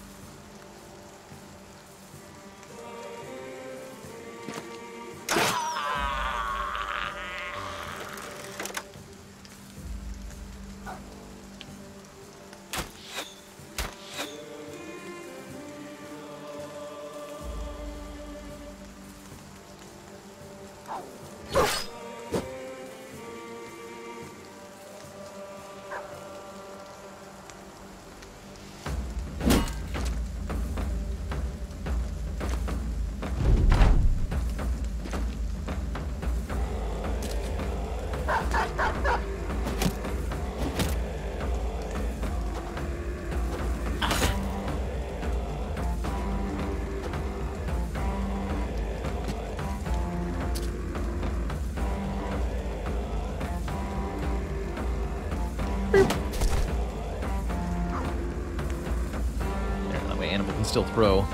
still throw.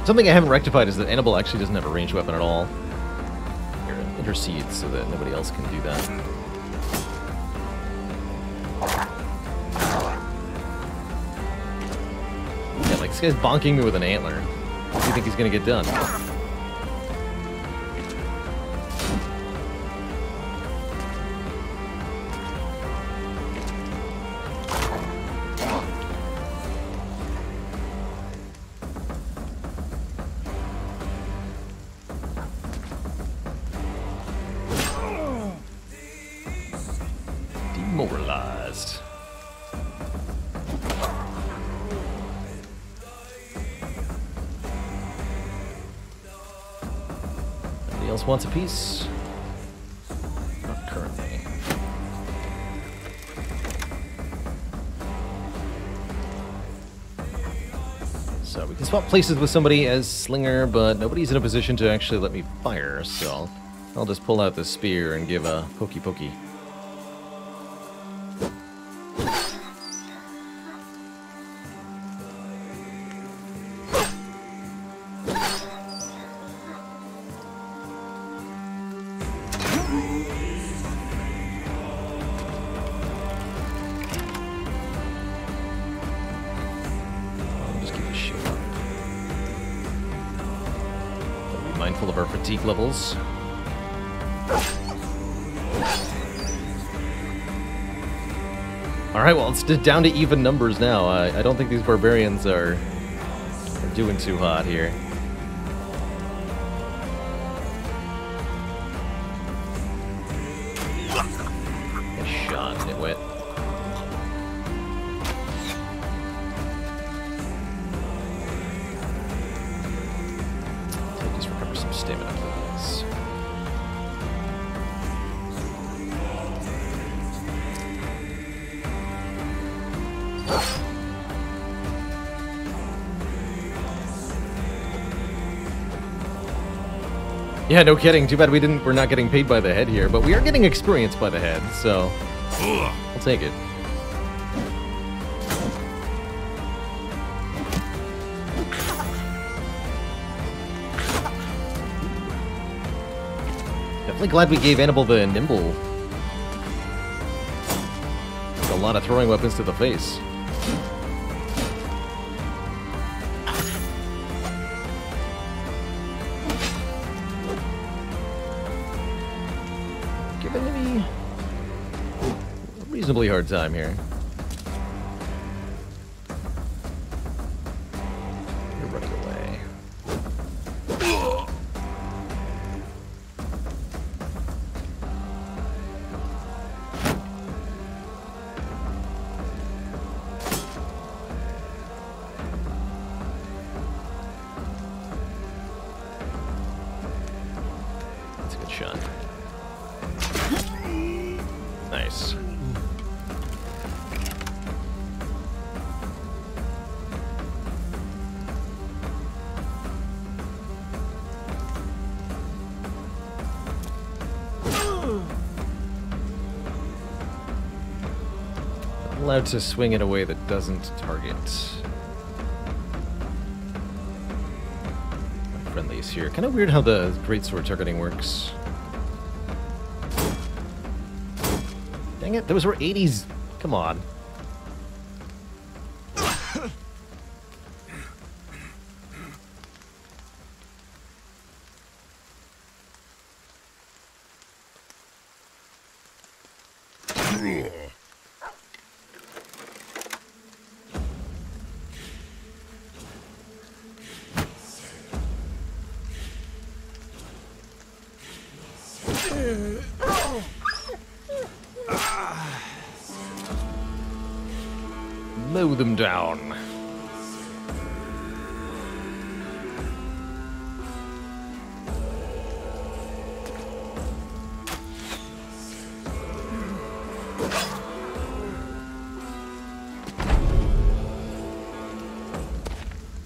Something I haven't rectified is that Annabelle actually doesn't have a ranged weapon at all. Here, intercede so that nobody else can do that. Yeah, like this guy's bonking me with an antler. What do you think he's gonna get done? Demoralized. Anybody else wants a piece? Not currently. So we can swap places with somebody as Slinger, but nobody's in a position to actually let me fire, so I'll just pull out the spear and give a pokey pokey. Mindful of our fatigue levels. Alright, well, it's down to even numbers now. I don't think these barbarians are doing too hot here. Good shot, nitwit. Some stamina, please. Yeah, no kidding. Too bad we're not getting paid by the head here, but we are getting experience by the head, so I'll take it. Definitely glad we gave Annabelle the nimble. That's a lot of throwing weapons to the face. Giving me a reasonably hard time here. You're running away. Shot. Nice. I'm allowed to swing in a way that doesn't target my friendlies here. Kind of weird how the greatsword targeting works. Dang it, those were 80s. Come on. Mow them down.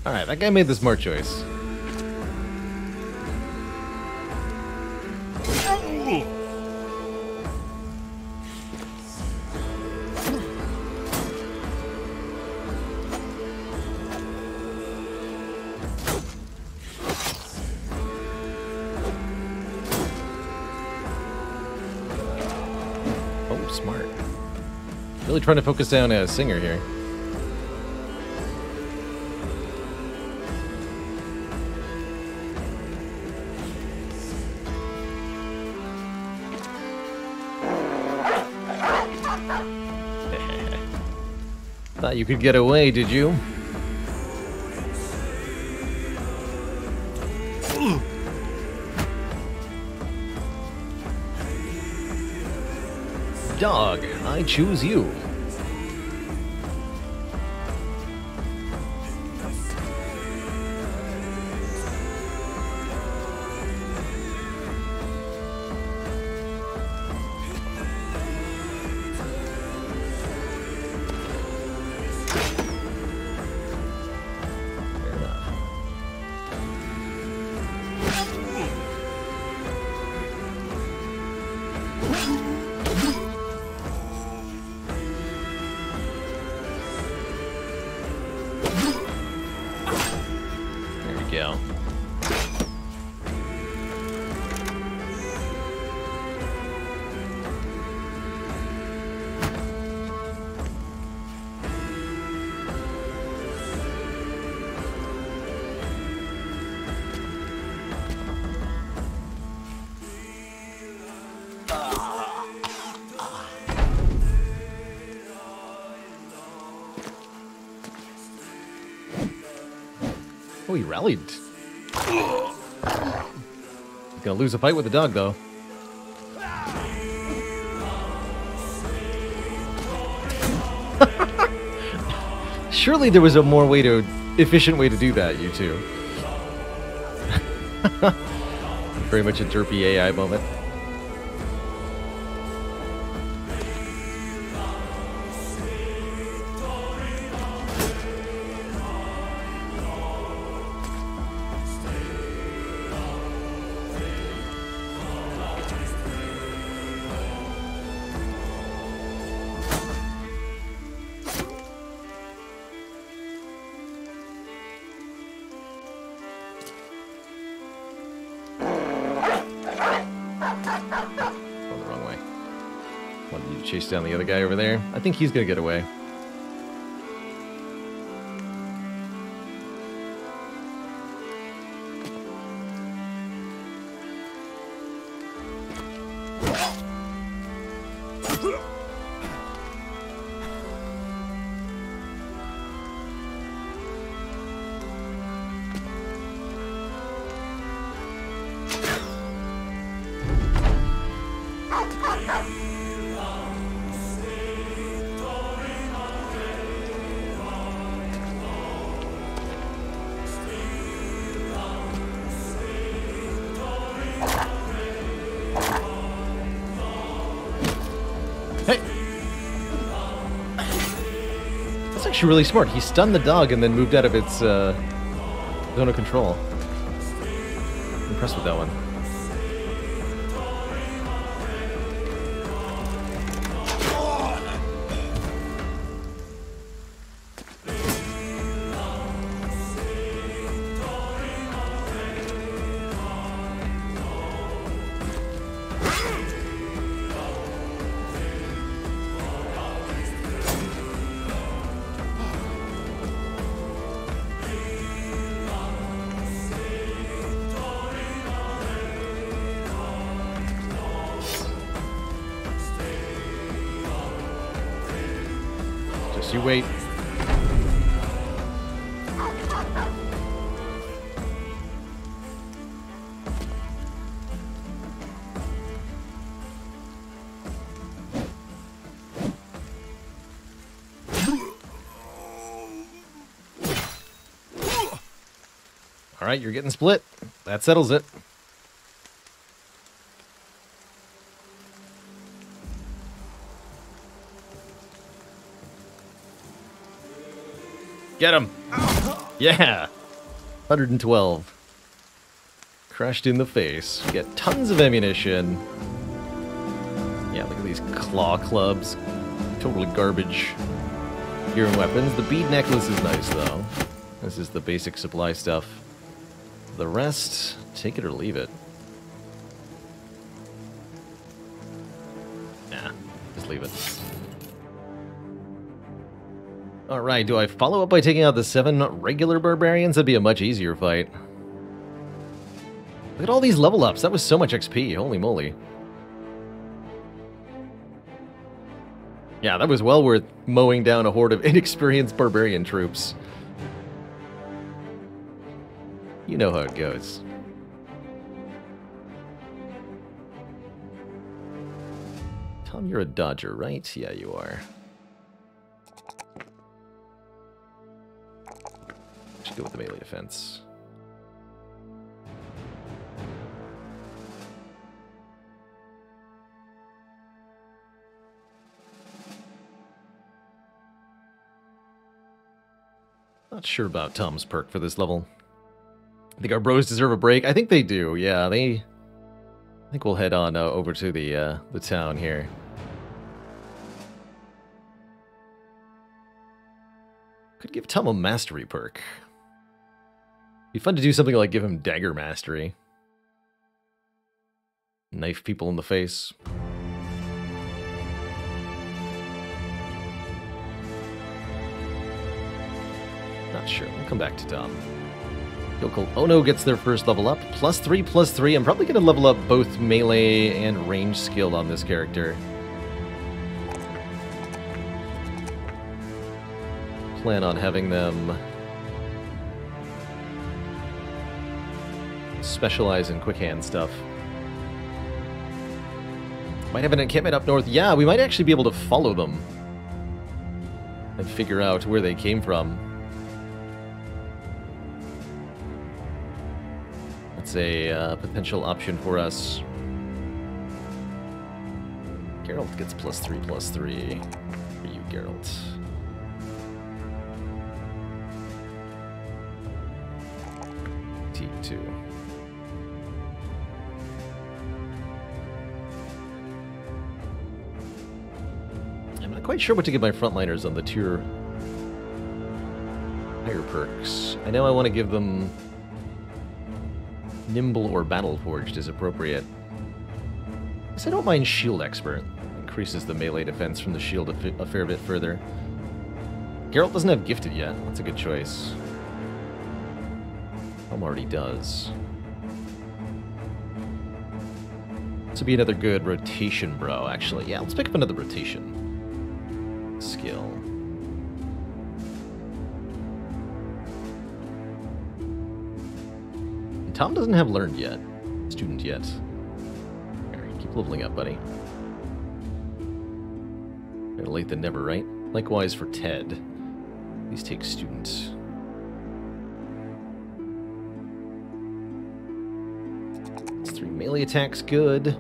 Alright, that guy made the smart choice. Really trying to focus down a Singer here. Thought you could get away, did you? Dog, I choose you. Go. Oh, he rallied. He's gonna lose a fight with the dog, though. Surely there was a more efficient way to do that, you two. Very much a derpy AI moment. Chase down the other guy over there. I think he's gonna get away. Really smart. He stunned the dog and then moved out of its zone of control. I'm impressed with that one. You wait. All right, you're getting split. That settles it. Get him! Yeah! 112. Crushed in the face. Get tons of ammunition. Yeah, look at these claw clubs. Totally garbage gear and weapons. The bead necklace is nice, though. This is the basic supply stuff. The rest, take it or leave it. Nah, just leave it. Alright, do I follow up by taking out the 7 regular barbarians? That'd be a much easier fight. Look at all these level ups. That was so much XP. Holy moly. Yeah, that was well worth mowing down a horde of inexperienced barbarian troops. You know how it goes. Tom, you're a dodger, right? Yeah, you are. Should go with the melee defense. Not sure about Tom's perk for this level. I think our bros deserve a break. I think they do. Yeah, I think we'll head on over to the town here. Could give Tom a mastery perk. Be fun to do something like give him dagger mastery. Knife people in the face. Not sure. We'll come back to Tom. Yoko Ono gets their first level up. +3/+3. I'm probably going to level up both melee and range skill on this character. Plan on having them specialize in quick hand stuff. Might have an encampment up north. Yeah, we might actually be able to follow them and figure out where they came from. That's a potential option for us. Geralt gets +3/+3 for you, Geralt. T2. I'm not quite sure what to give my frontliners on the tier higher perks. I know I want to give them Nimble or Battle Forged is appropriate. I guess I don't mind Shield Expert. Increases the melee defense from the shield a fair bit further. Geralt doesn't have Gifted yet. That's a good choice. Tom already does. This would be another good rotation bro, actually. Yeah, let's pick up another rotation skill. And Tom doesn't have learned yet. Student yet. Here, keep leveling up, buddy. Better late than never, right? Likewise for Ted. Please take student. Melee attack's good.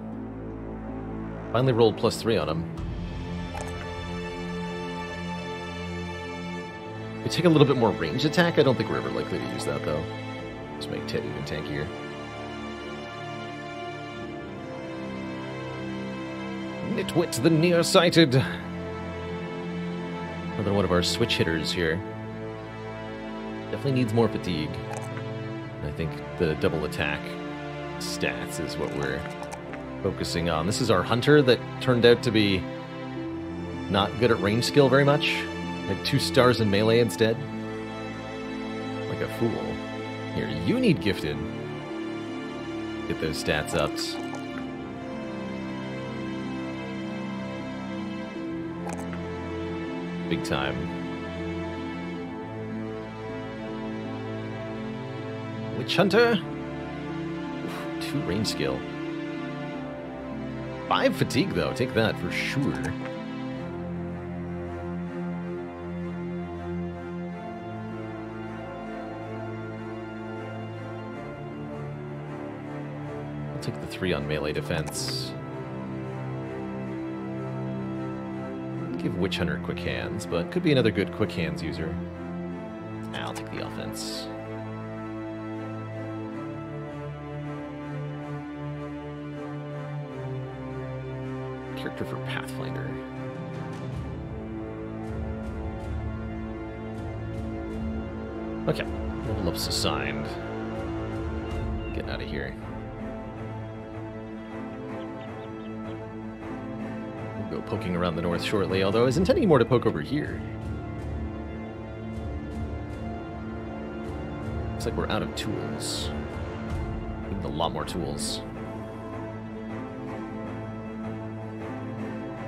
Finally rolled +3 on him. We take a little bit more range attack. I don't think we're ever likely to use that, though. Just make Ted even tankier. Nitwit the nearsighted. Another one of our switch hitters here. Definitely needs more fatigue. I think the double attack stats is what we're focusing on. This is our hunter that turned out to be not good at range skill very much. Had 2 stars in melee instead. Like a fool. Here, you need Gifted. Get those stats up. Big time. Witch Hunter? 2 range skill. 5 fatigue, though. Take that for sure. I'll take the 3 on melee defense. Give Witch Hunter quick hands, but could be another good quick hands user. I'll take the offense. Character for Pathfinder. Okay, level up's assigned. Get out of here. We'll go poking around the north shortly, although I was intending more to poke over here. Looks like we're out of tools. We need a lot more tools.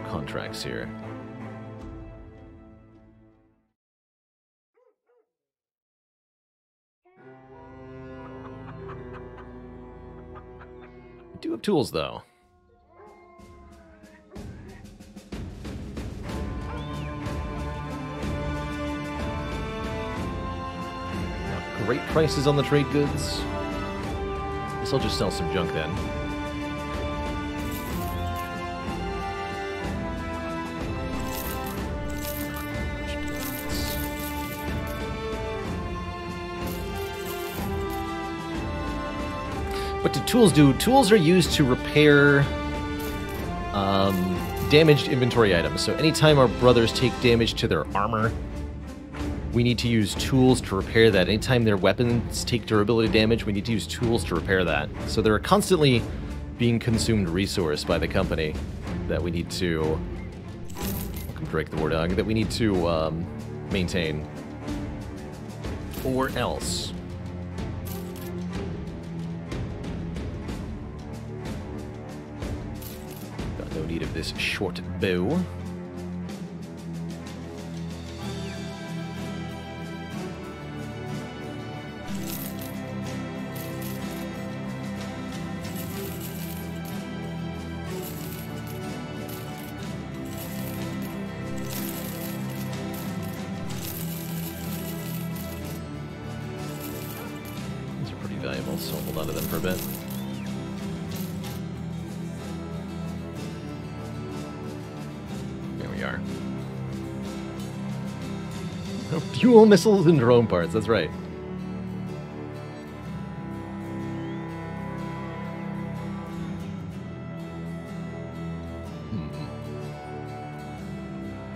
Contracts here. We do have tools, though. Great prices on the trade goods. Guess I'll just sell some junk then. What do tools do? Tools are used to repair damaged inventory items. So anytime our brothers take damage to their armor, we need to use tools to repair that. Anytime their weapons take durability damage, we need to use tools to repair that. So they're a constantly being consumed resource by the company that we need to... Welcome, Drake the War Dog. That we need to maintain. Or else. Got no need of this short bow. Valuable, so hold on to them for a bit. Here we are. Fuel missiles and drone parts, that's right.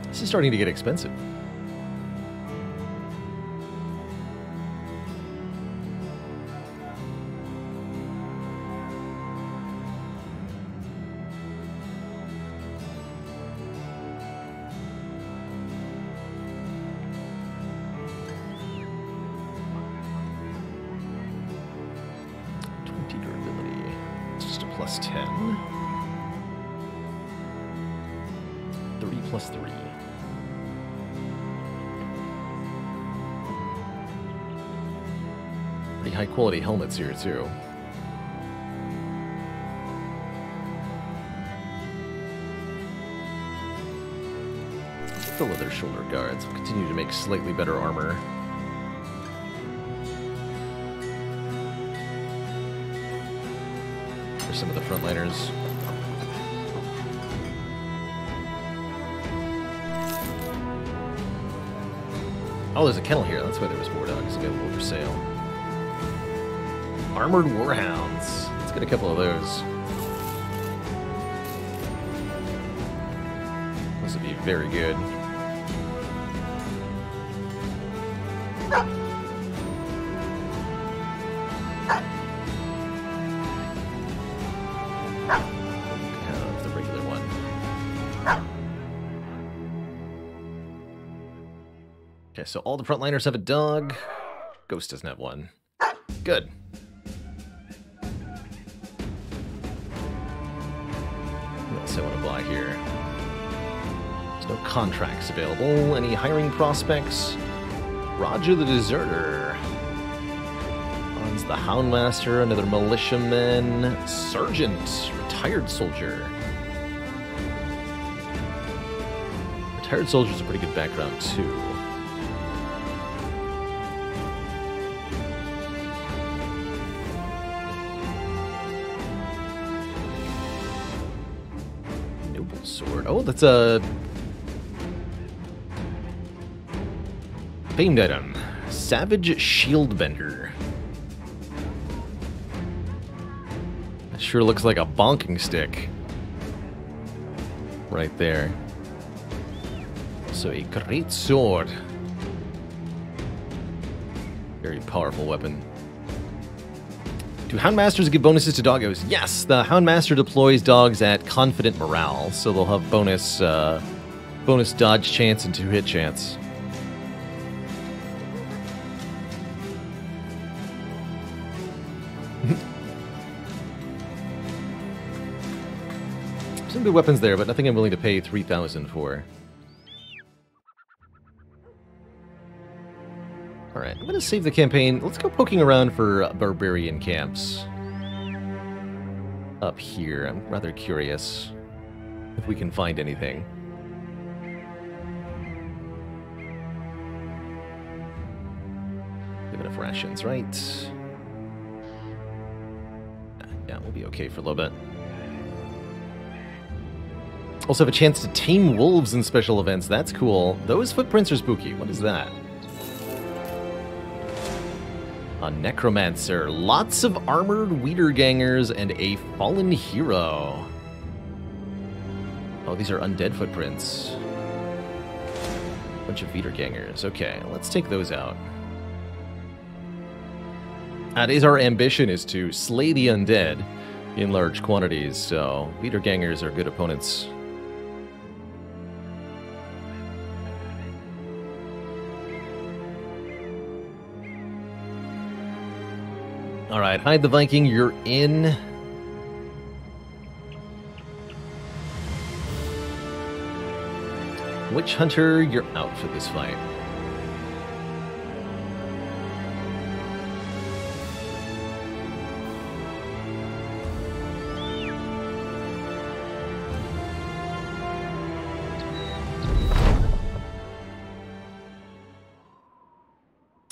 This is starting to get expensive. Plus 10. 30 plus 3. Pretty high quality helmets here, too. The leather shoulder guards will continue to make slightly better armor. Some of the frontliners. Oh, there's a kennel here. That's why there was war dogs available for sale. Armored warhounds. Let's get a couple of those. This would be very good. Okay, so all the frontliners have a dog. Ghost doesn't have one. Good. What else I want to buy here? There's no contracts available. Any hiring prospects? Roger the Deserter. Hans the Houndmaster, another militiaman. Sergeant, retired soldier. Retired soldier's a pretty good background, too. Sword. Oh, that's a famed item. Savage Shieldbender. That sure looks like a bonking stick. Right there. So a great sword. Very powerful weapon. Do Houndmasters give bonuses to doggos? Yes, the Houndmaster deploys dogs at confident morale, so they'll have bonus dodge chance and 2-hit chance. Some good weapons there, but nothing I'm willing to pay 3,000 for. Alright, I'm gonna save the campaign. Let's go poking around for barbarian camps. Up here, I'm rather curious if we can find anything. Give enough rations, right? Yeah, we'll be okay for a little bit. Also have a chance to tame wolves in special events. That's cool. Those footprints are spooky. What is that? A necromancer. Lots of armored Wiedergangers and a fallen hero. Oh, these are undead footprints. Bunch of Wiedergangers. Okay, let's take those out. That is our ambition, is to slay the undead in large quantities, so Wiedergangers are good opponents. Alright, Hide the Viking, you're in. Witch Hunter, you're out for this fight.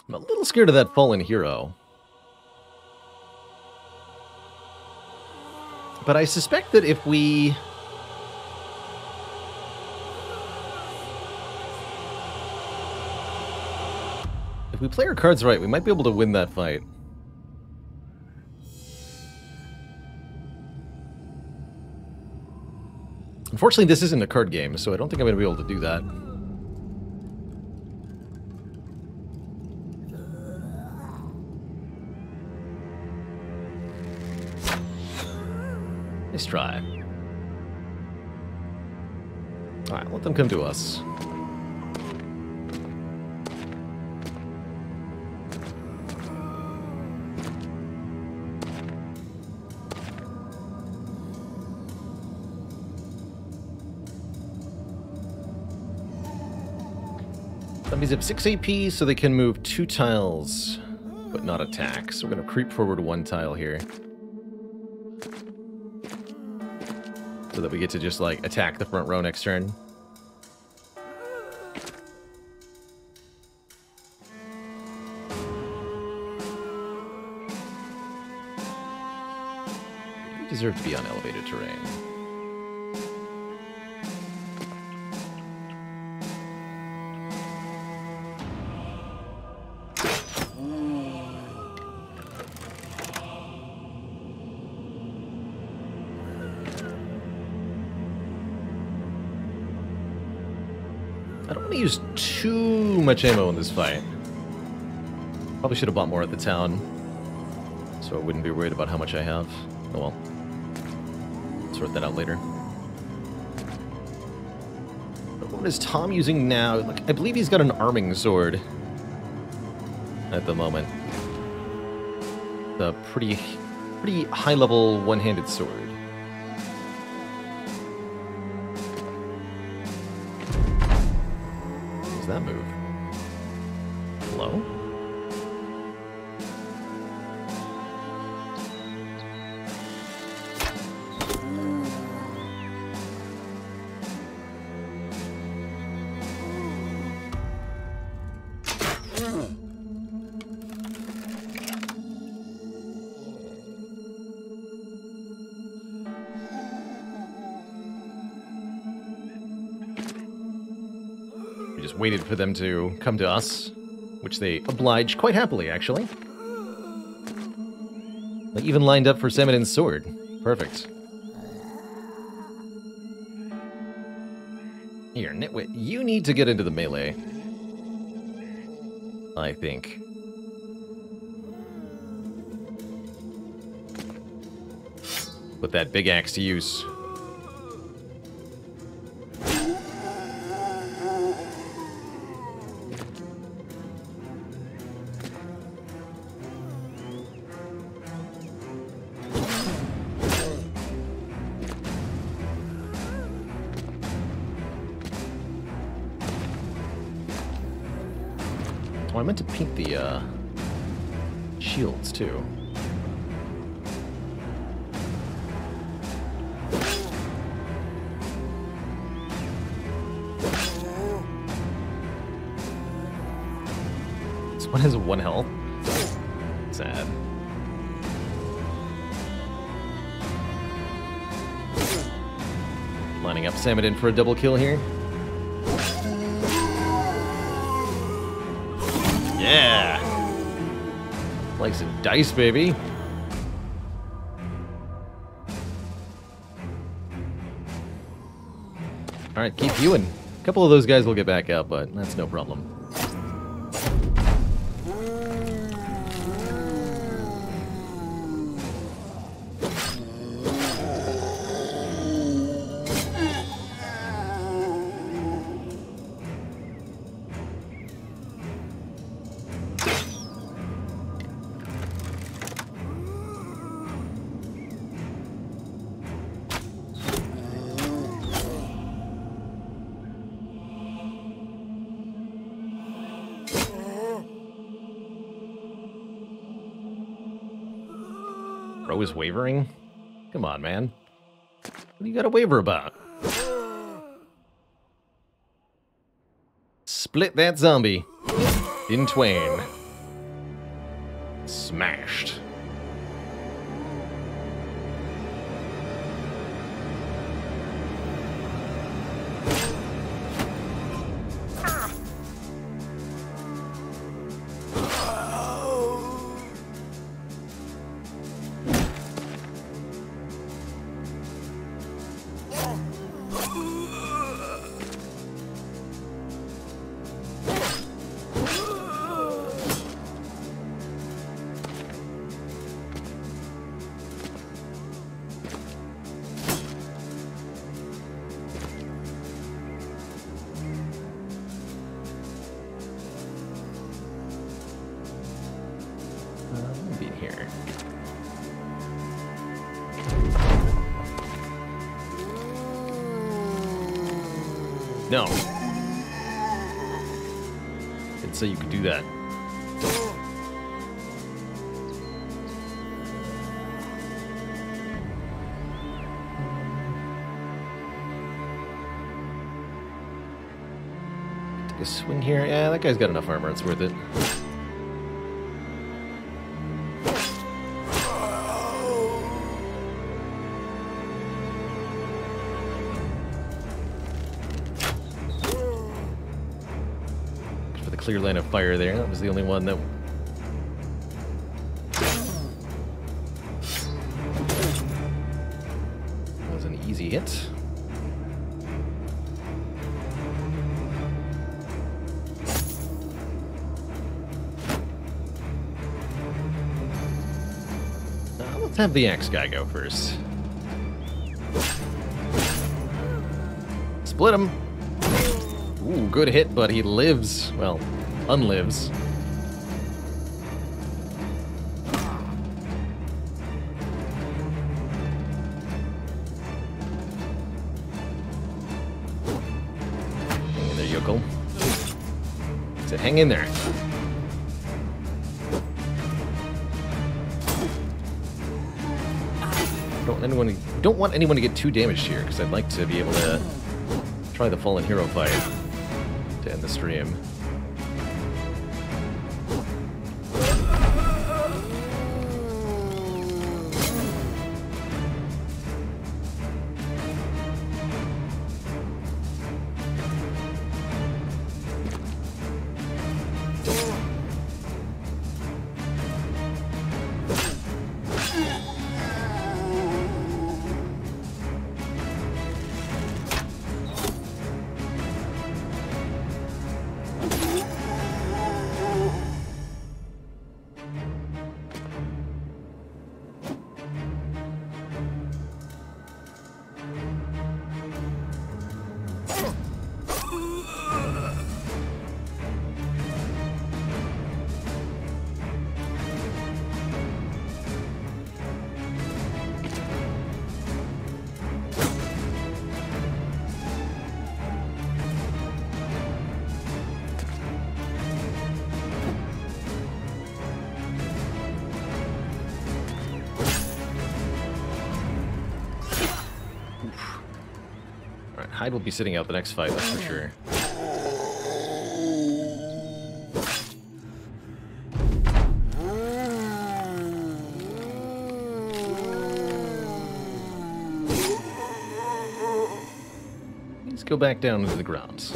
I'm a little scared of that fallen hero. But I suspect that if we... play our cards right, we might be able to win that fight. Unfortunately, this isn't a card game, so I don't think I'm going to be able to do that. Nice try. Alright, let them come to us. Zombies have 6 AP, so they can move 2 tiles, but not attack. So we're going to creep forward 1 tile here. So that we get to just, like, attack the front row next turn. You deserve to be on elevated terrain. I don't want to use too much ammo in this fight. Probably should have bought more at the town, so I wouldn't be worried about how much I have. Oh well. Sort that out later. But what is Tom using now? Look, I believe he's got an arming sword at the moment. The pretty high-level one-handed sword. That move? Hello? Waited for them to come to us, which they obliged quite happily, actually. They even lined up for Samadin's sword. Perfect. Here, Nitwit, you need to get into the melee. I think. Put that big axe to use. Oh, I meant to paint the shields too. This one has 1 health. Sad. Lining up Samadin for a double kill here. Yeah! Like some dice, baby. Alright, keep hewing. A couple of those guys will get back up, but that's no problem. Bro is wavering? Come on, man. What do you gotta waver about? Split that zombie in twain. Smashed. Here. No. Didn't say you could do that. Take a swing here. Yeah, that guy's got enough armor. It's worth it. Clear line of fire there. That was the only one that... was an easy hit. Let's have the axe guy go first. Split him. Ooh, good hit, but he lives. Well, unlives. Hang in there, yokel. So hang in there. Don't want anyone to get too damaged here, because I'd like to be able to try the fallen hero fight to end the stream. Hyde will be sitting out the next fight, that's for sure. Let's go back down into the grounds.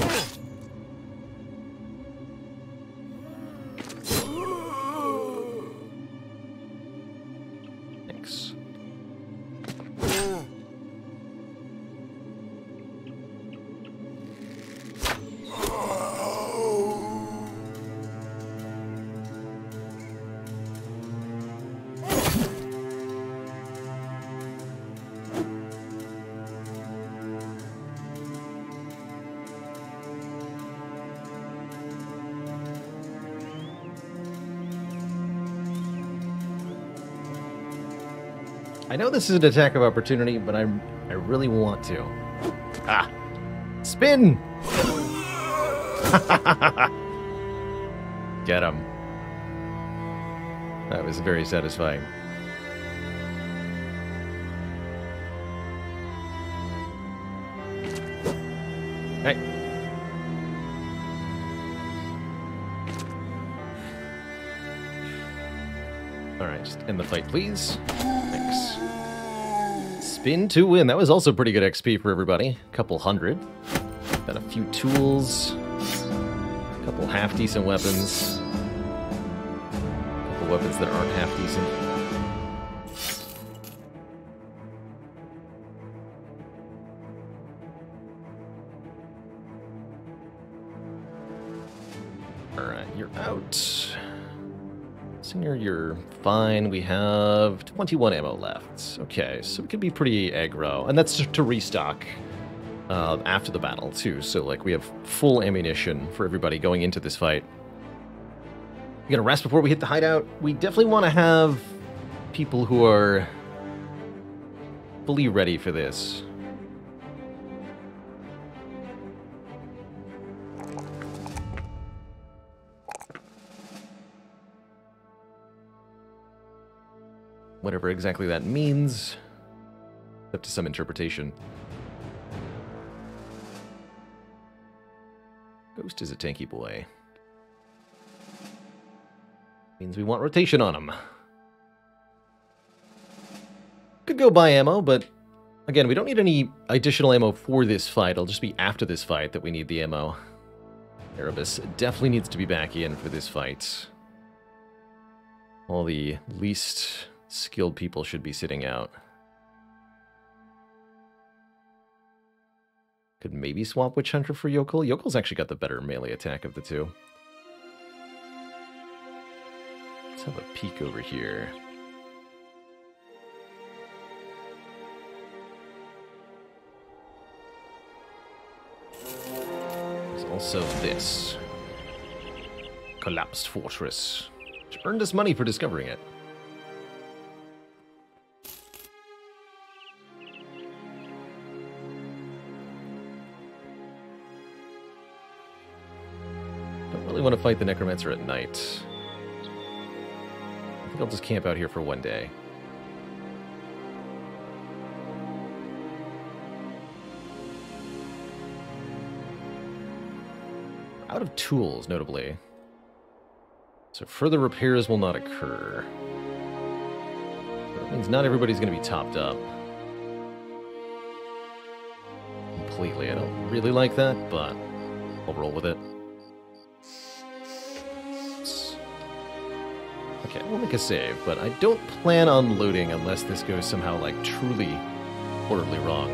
Thanks. I know this is an attack of opportunity, but I really want to. Ah! Spin! Get him. That was very satisfying. Hey. Alright, just end the fight, please. Thanks. Spin to win. That was also pretty good XP for everybody. A couple hundred. Got a few tools. A couple half-decent weapons. A couple weapons that aren't half-decent. Alright, you're out. Senior, you're fine. We have 21 ammo left. Okay, so it could be pretty aggro. And that's to restock after the battle, too. So, like, we have full ammunition for everybody going into this fight. We gotta rest before we hit the hideout. We definitely want to have people who are fully ready for this. Whatever exactly that means, up to some interpretation. Ghost is a tanky boy. Means we want rotation on him. Could go buy ammo, but again, we don't need any additional ammo for this fight. It'll just be after this fight that we need the ammo. Erebus definitely needs to be back in for this fight. All the least skilled people should be sitting out. Could maybe swap Witch Hunter for Yokel. Yokel's actually got the better melee attack of the two. Let's have a peek over here. There's also this. Collapsed Fortress, which earned us money for discovering it. I want to fight the Necromancer at night. I think I'll just camp out here for one day. Out of tools, notably. So further repairs will not occur. That means not everybody's going to be topped up completely. I don't really like that, but I'll roll with it. Okay, we'll make a save, but I don't plan on loading unless this goes somehow, like, truly horribly wrong.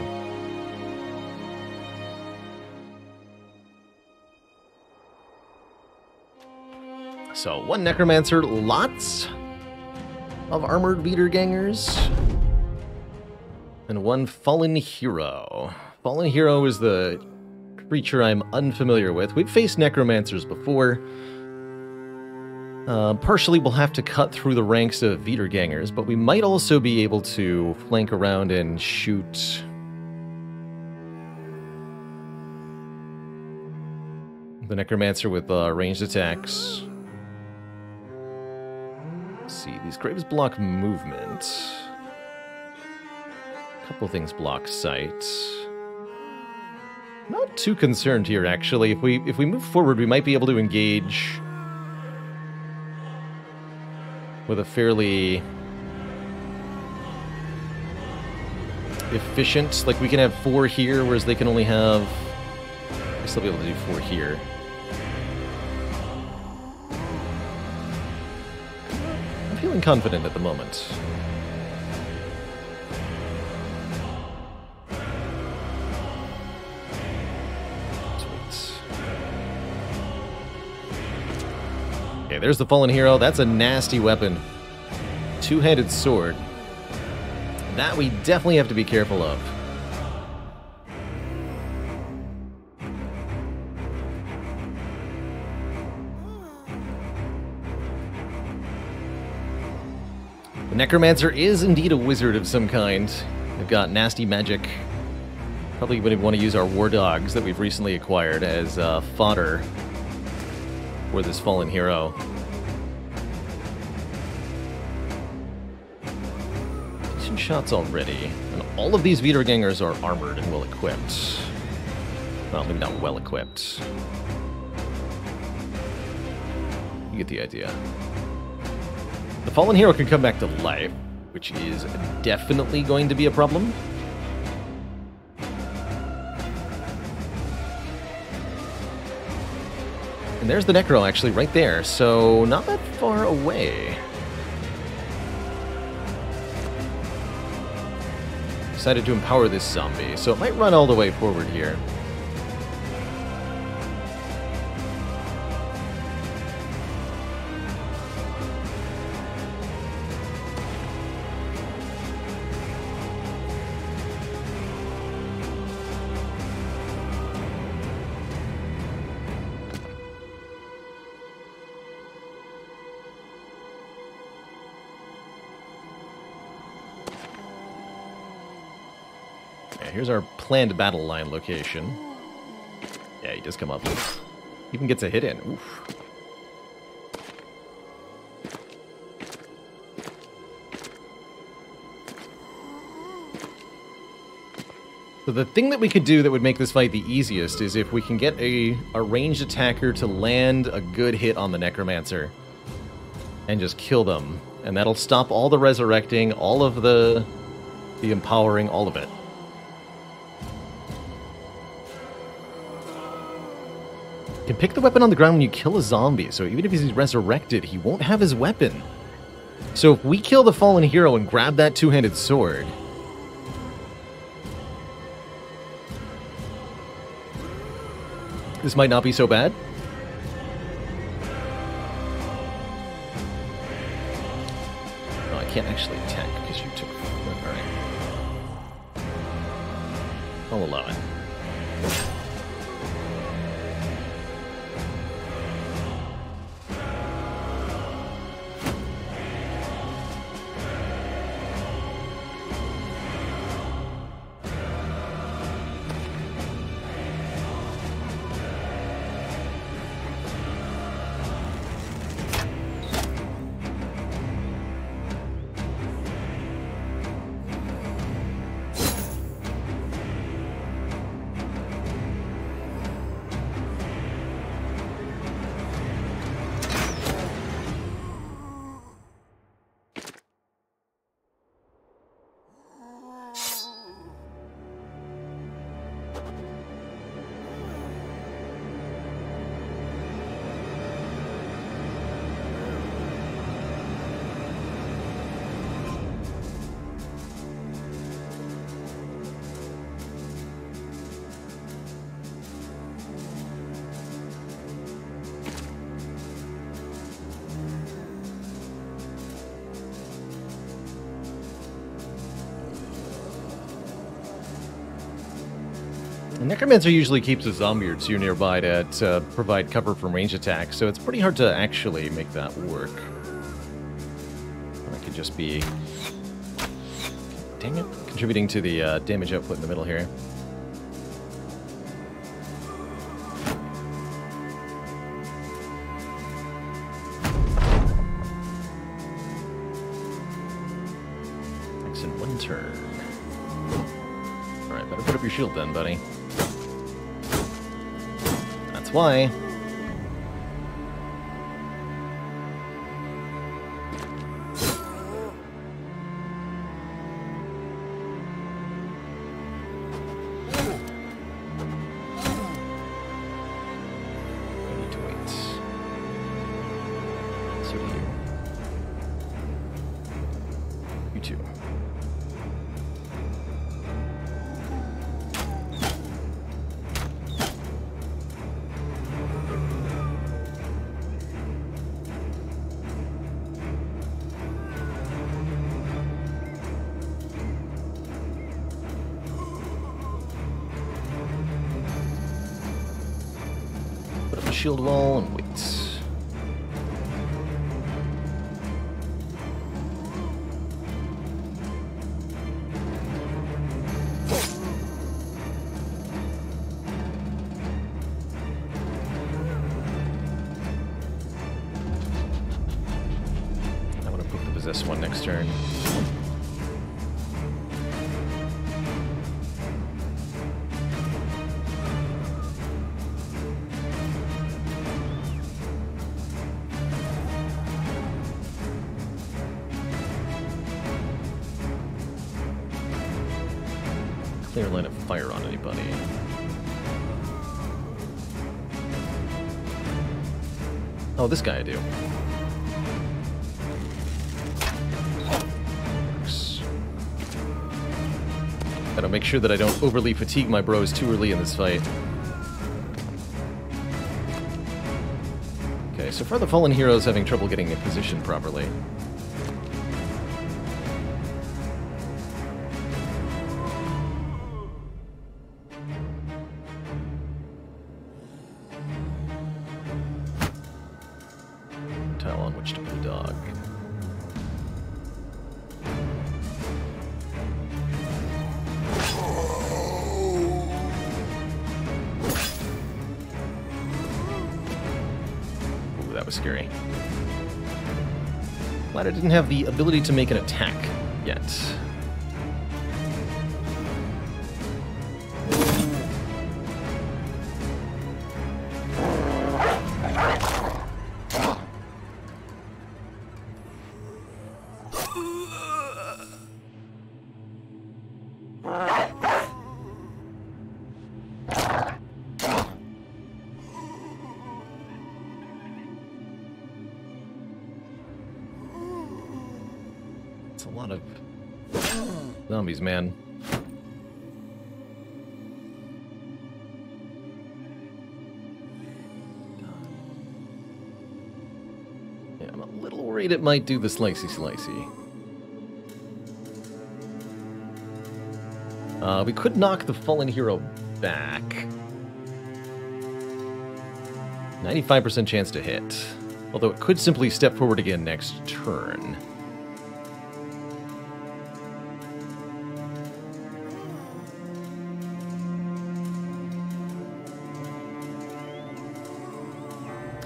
So, one Necromancer, lots of armored Wiedergängers, and one Fallen Hero. Fallen Hero is the creature I'm unfamiliar with. We've faced Necromancers before. Partially, we'll have to cut through the ranks of Wiedergängers, but we might also be able to flank around and shoot the Necromancer with ranged attacks. Let's see, these graves block movement. A couple things block sight. not too concerned here, actually. If we move forward, we might be able to engage with a fairly efficient, like we can have 4 here, whereas they can only have, I guess they'll be able to do 4 here. I'm feeling confident at the moment. Okay, there's the fallen hero. That's a nasty weapon. Two-handed sword. That we definitely have to be careful of. The Necromancer is indeed a wizard of some kind. They've got nasty magic. Probably would want to use our war dogs that we've recently acquired as fodder for this fallen hero. Decent shots already. And all of these Wiedergängers are armored and well equipped. Well, maybe not well equipped. You get the idea. The fallen hero can come back to life, which is definitely going to be a problem. And there's the Necro, actually, right there, so not that far away. Decided to empower this zombie, so it might run all the way forward here. Here's our planned battle line location. Yeah, he does come up. Even gets a hit in. Oof. So the thing that we could do that would make this fight the easiest is if we can get a ranged attacker to land a good hit on the Necromancer and just kill them. And that'll stop all the resurrecting, all of the empowering, all of it. You can pick the weapon on the ground when you kill a zombie, so even if he's resurrected, he won't have his weapon. So if we kill the fallen hero and grab that two-handed sword, this might not be so bad. Oh, I can't actually attack because you took... Alright. I'll allow it. The Necromancer usually keeps a zombie or two nearby to provide cover from range attacks, so it's pretty hard to actually make that work. That could just be... Dang it. Contributing to the damage output in the middle here. Thanks in one turn. Alright, better put up your shield then, buddy. That's why. Shield wall and wait. I want to put the possess one next turn. Clear line of fire on anybody. Oh, this guy I do. Works. Gotta make sure that I don't overly fatigue my bros too early in this fight. Okay, so far the fallen hero's having trouble getting in position properly. On which to put a dog. Ooh, that was scary. Glad I didn't have the ability to make an attack yet. A lot of zombies, man. Yeah, I'm a little worried it might do the slicey. We could knock the fallen hero back. 95% chance to hit. Although it could simply step forward again next turn.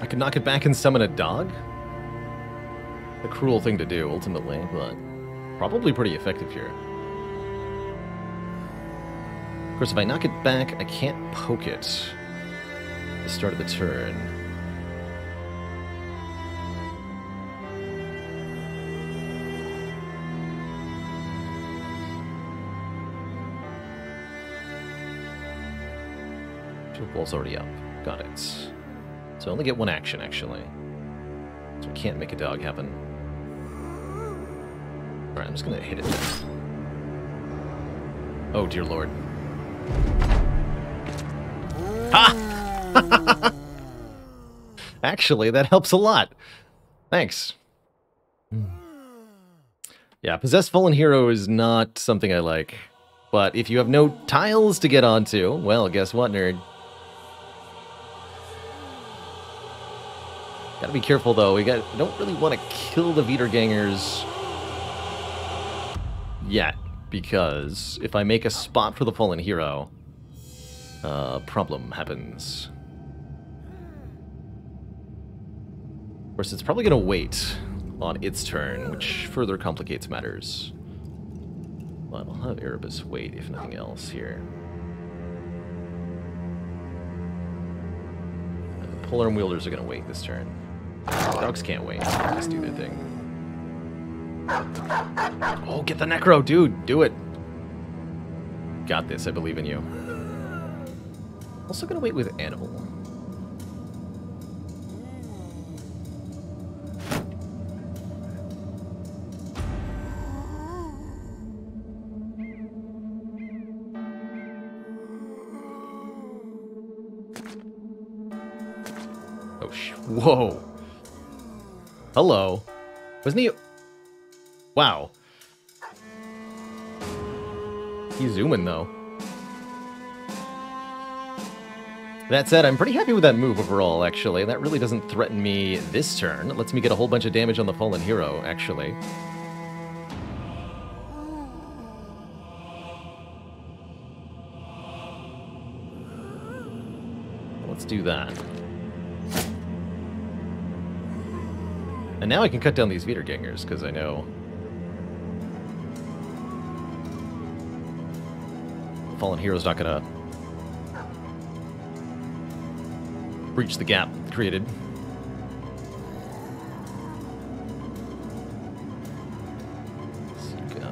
I could knock it back and summon a dog? A cruel thing to do, ultimately, but probably pretty effective here. Of course, if I knock it back, I can't poke it at the start of the turn. Shield wall's already up. Got it. So I only get one action, actually. So I can't make a dog happen. Alright, I'm just gonna hit it now. Oh, dear lord. Ha! Actually, that helps a lot. Thanks. Yeah, Possessed Fallen Hero is not something I like. But if you have no tiles to get onto, well, guess what, nerd? Gotta be careful, though. We don't really want to kill the Wiedergängers yet, because if I make a spot for the Fallen Hero, problem happens. Of course, it's probably going to wait on its turn, which further complicates matters. But I'll have Erebus wait, if nothing else, here. Polearm wielders are gonna wait this turn. Dogs can't wait. Just do their thing. Oh, get the Necro, dude! Do it! Got this, I believe in you. Also gonna wait with Animal. Oh, whoa. Hello. Wasn't he... Wow. He's zooming, though. That said, I'm pretty happy with that move overall, actually. That really doesn't threaten me this turn. It lets me get a whole bunch of damage on the Fallen Hero, actually. Let's do that. And now I can cut down these Wiedergängers, because I know... Fallen Hero's not gonna... breach the gap created. You go.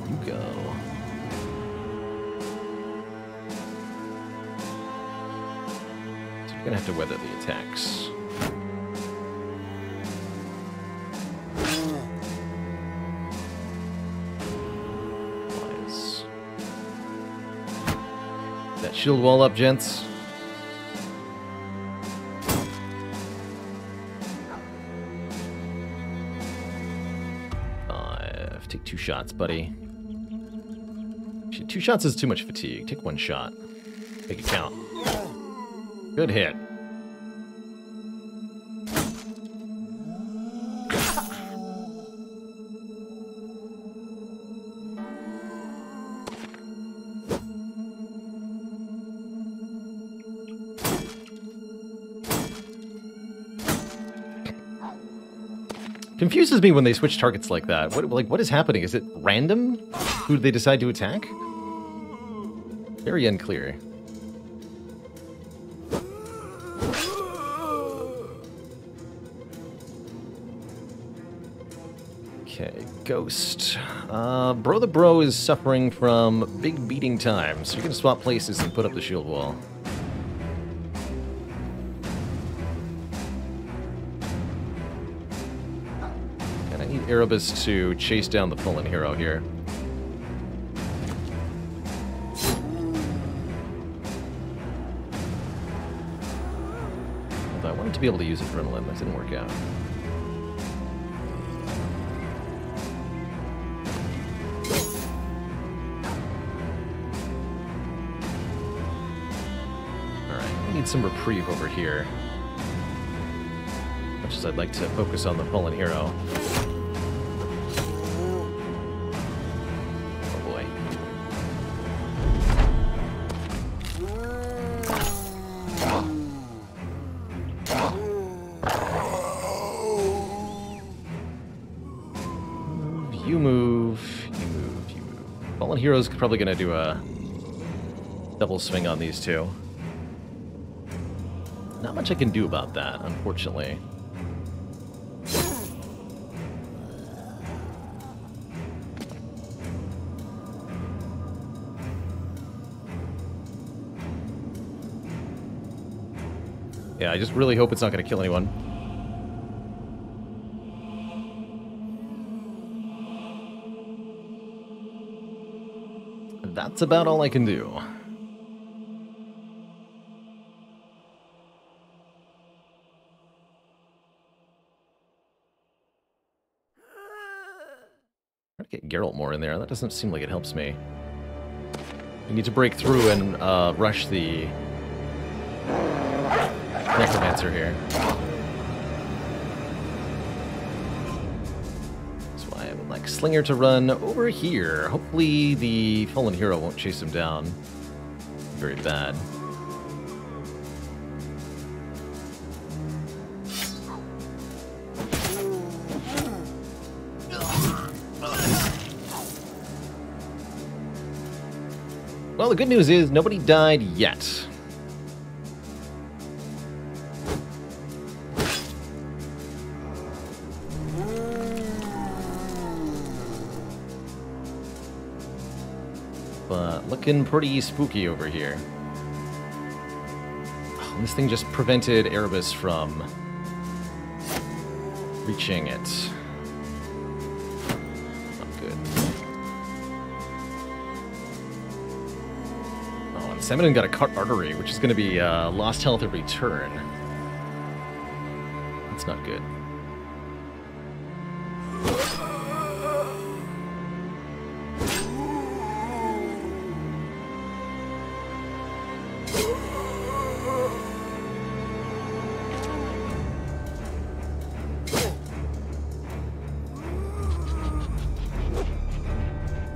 You go. So you're gonna have to weather the attacks. That shield wall up, gents. Take 2 shots, buddy. Actually, 2 shots is too much fatigue. Take 1 shot. Make it count. Good hit. Confuses me when they switch targets like that. What is happening? Is it random who they decide to attack? Very unclear. Okay, Ghost. Bro the Bro is suffering from big beating time, so you're gonna swap places and put up the shield wall. Erebus to chase down the Fallen Hero here. Although I wanted to be able to use Adrenaline, that didn't work out. Alright, we need some reprieve over here. Much as I'd like to focus on the Fallen Hero. You move. Fallen Hero's probably going to do a double swing on these two. Not much I can do about that, unfortunately. Yeah, I just really hope it's not going to kill anyone. That's about all I can do. Try to get Geralt more in there. That doesn't seem like it helps me. We need to break through and rush the Necromancer here. That's why I would like Slinger to run over here. Hopefully the Fallen Hero won't chase him down very bad. Well, the good news is nobody died yet. But looking pretty spooky over here. Oh, this thing just prevented Erebus from reaching it. Not good. Oh, and Samadin got a cut artery, which is going to be lost health every turn. That's not good.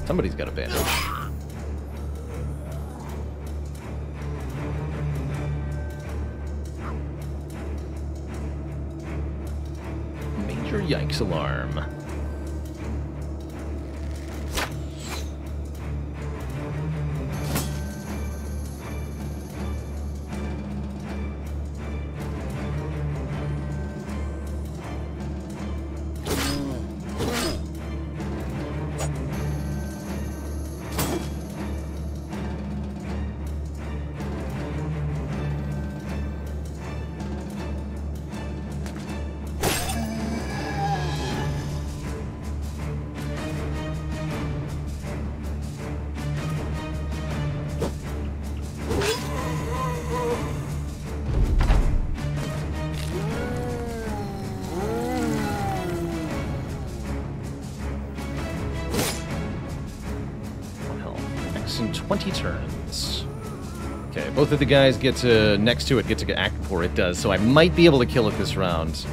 Somebody's got a bandage. Major yikes alarm. In 20 turns. Okay, both of the guys get to next to it get to act before it does, so I might be able to kill it this round.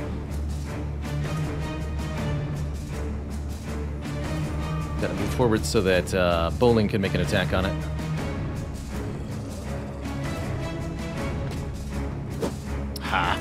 Gotta move forward so that Bowling can make an attack on it. Ha!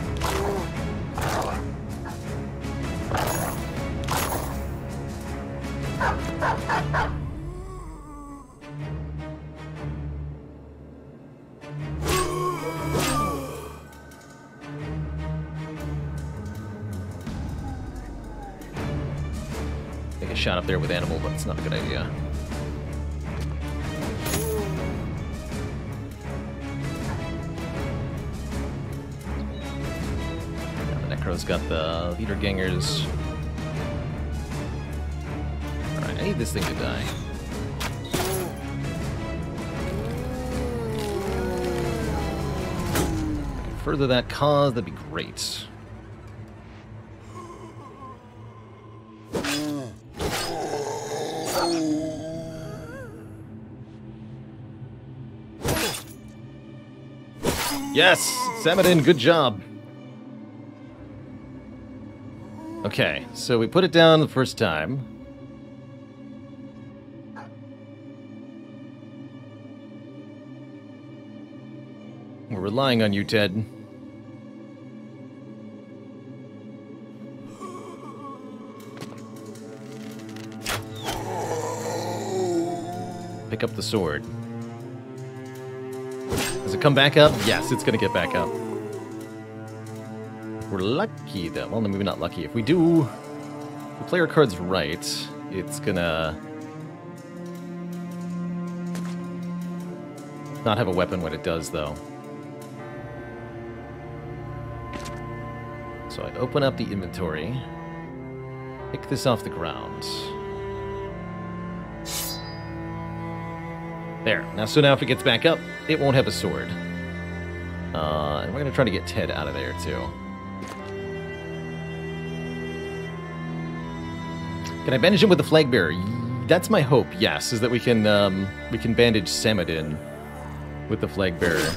Take a shot up there with Animal, but it's not a good idea. Yeah, the Necro's got the leader gangers. Alright, I need this thing to die. Further that cause, that'd be great. Yes! Samadin, good job! Okay, so we put it down the first time. We're relying on you, Ted. Pick up the sword. Does it come back up? Yes, it's gonna get back up. We're lucky, though. Well, no, maybe not lucky. If we play our cards right, it's gonna not have a weapon when it does, though. So I open up the inventory, pick this off the ground. There. Now if it gets back up, it won't have a sword. And we're going to try to get Ted out of there, too. Can I bandage him with the flag bearer? That's my hope, yes, is that we can bandage Samadin with the flag bearer.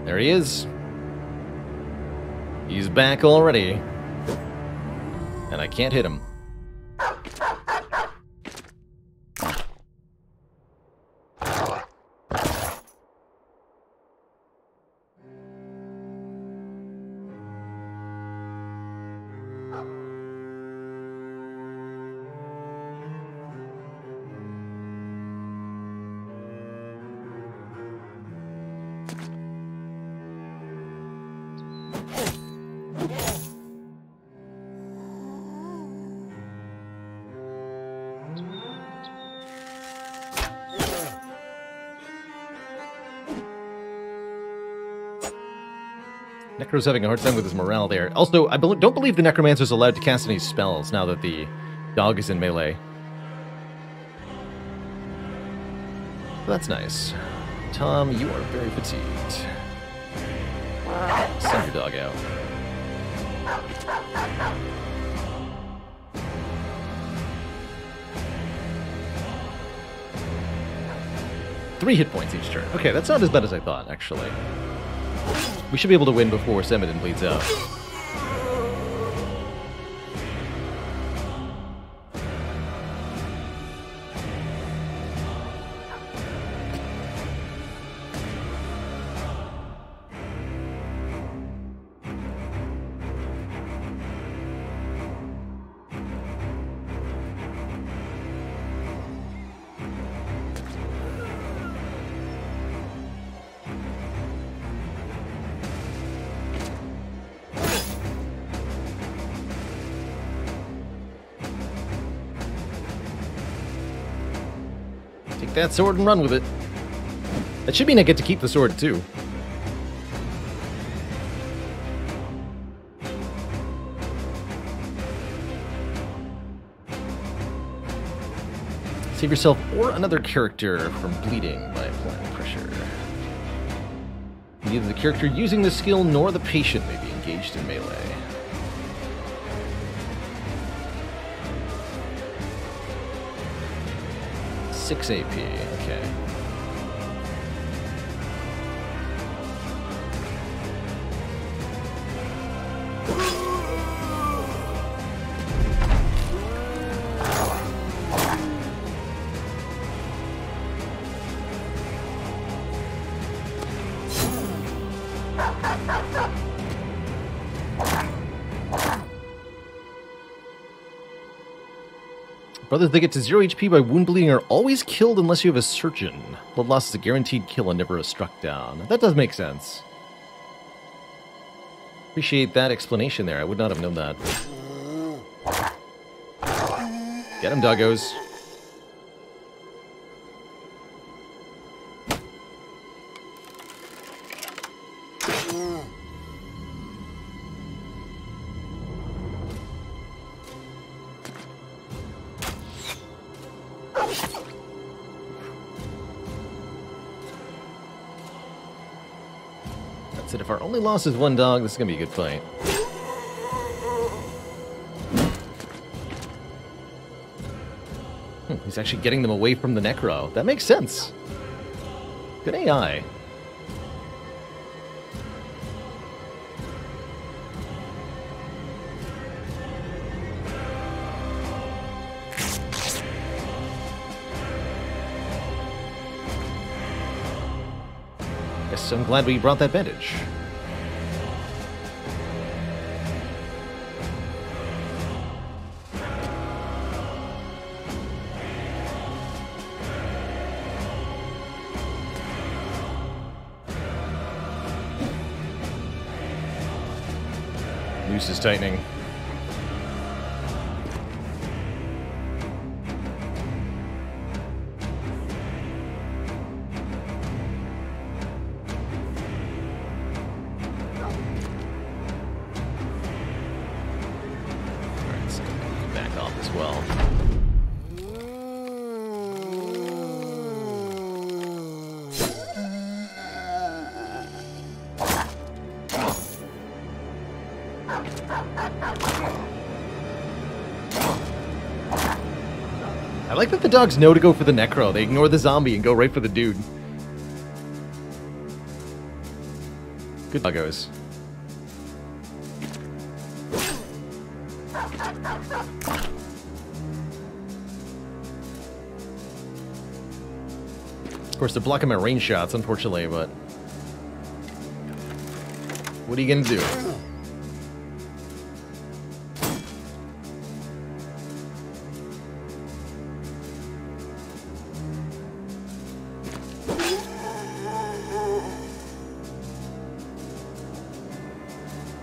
There he is. He's back already. And I can't hit him. Necro's having a hard time with his morale there. Also, I don't believe the Necromancer's allowed to cast any spells now that the dog is in melee. That's nice. Tom, you are very fatigued. Send your dog out. Three hit points each turn. Okay, that's not as bad as I thought, actually. We should be able to win before Semidon bleeds out. Take that sword and run with it. That should mean I get to keep the sword, too. Save yourself or another character from bleeding by applying pressure. Neither the character using the skill nor the patient may be engaged in melee. Six AP, okay. Brothers that get to 0 HP by wound bleeding are always killed unless you have a surgeon. Blood loss is a guaranteed kill and never a struck down. That does make sense. Appreciate that explanation there. I would not have known that. Get him, doggos. That's it. If our only loss is one dog, this is going to be a good fight. He's actually getting them away from the Necro. That makes sense. Good AI. Yes, I'm glad we brought that bandage. Noose is tightening. Alright, so back off as well. I like that the dogs know to go for the Necro. They ignore the zombie and go right for the dude. Good doggos. Of course, they're blocking my range shots, unfortunately, but... what are you gonna do?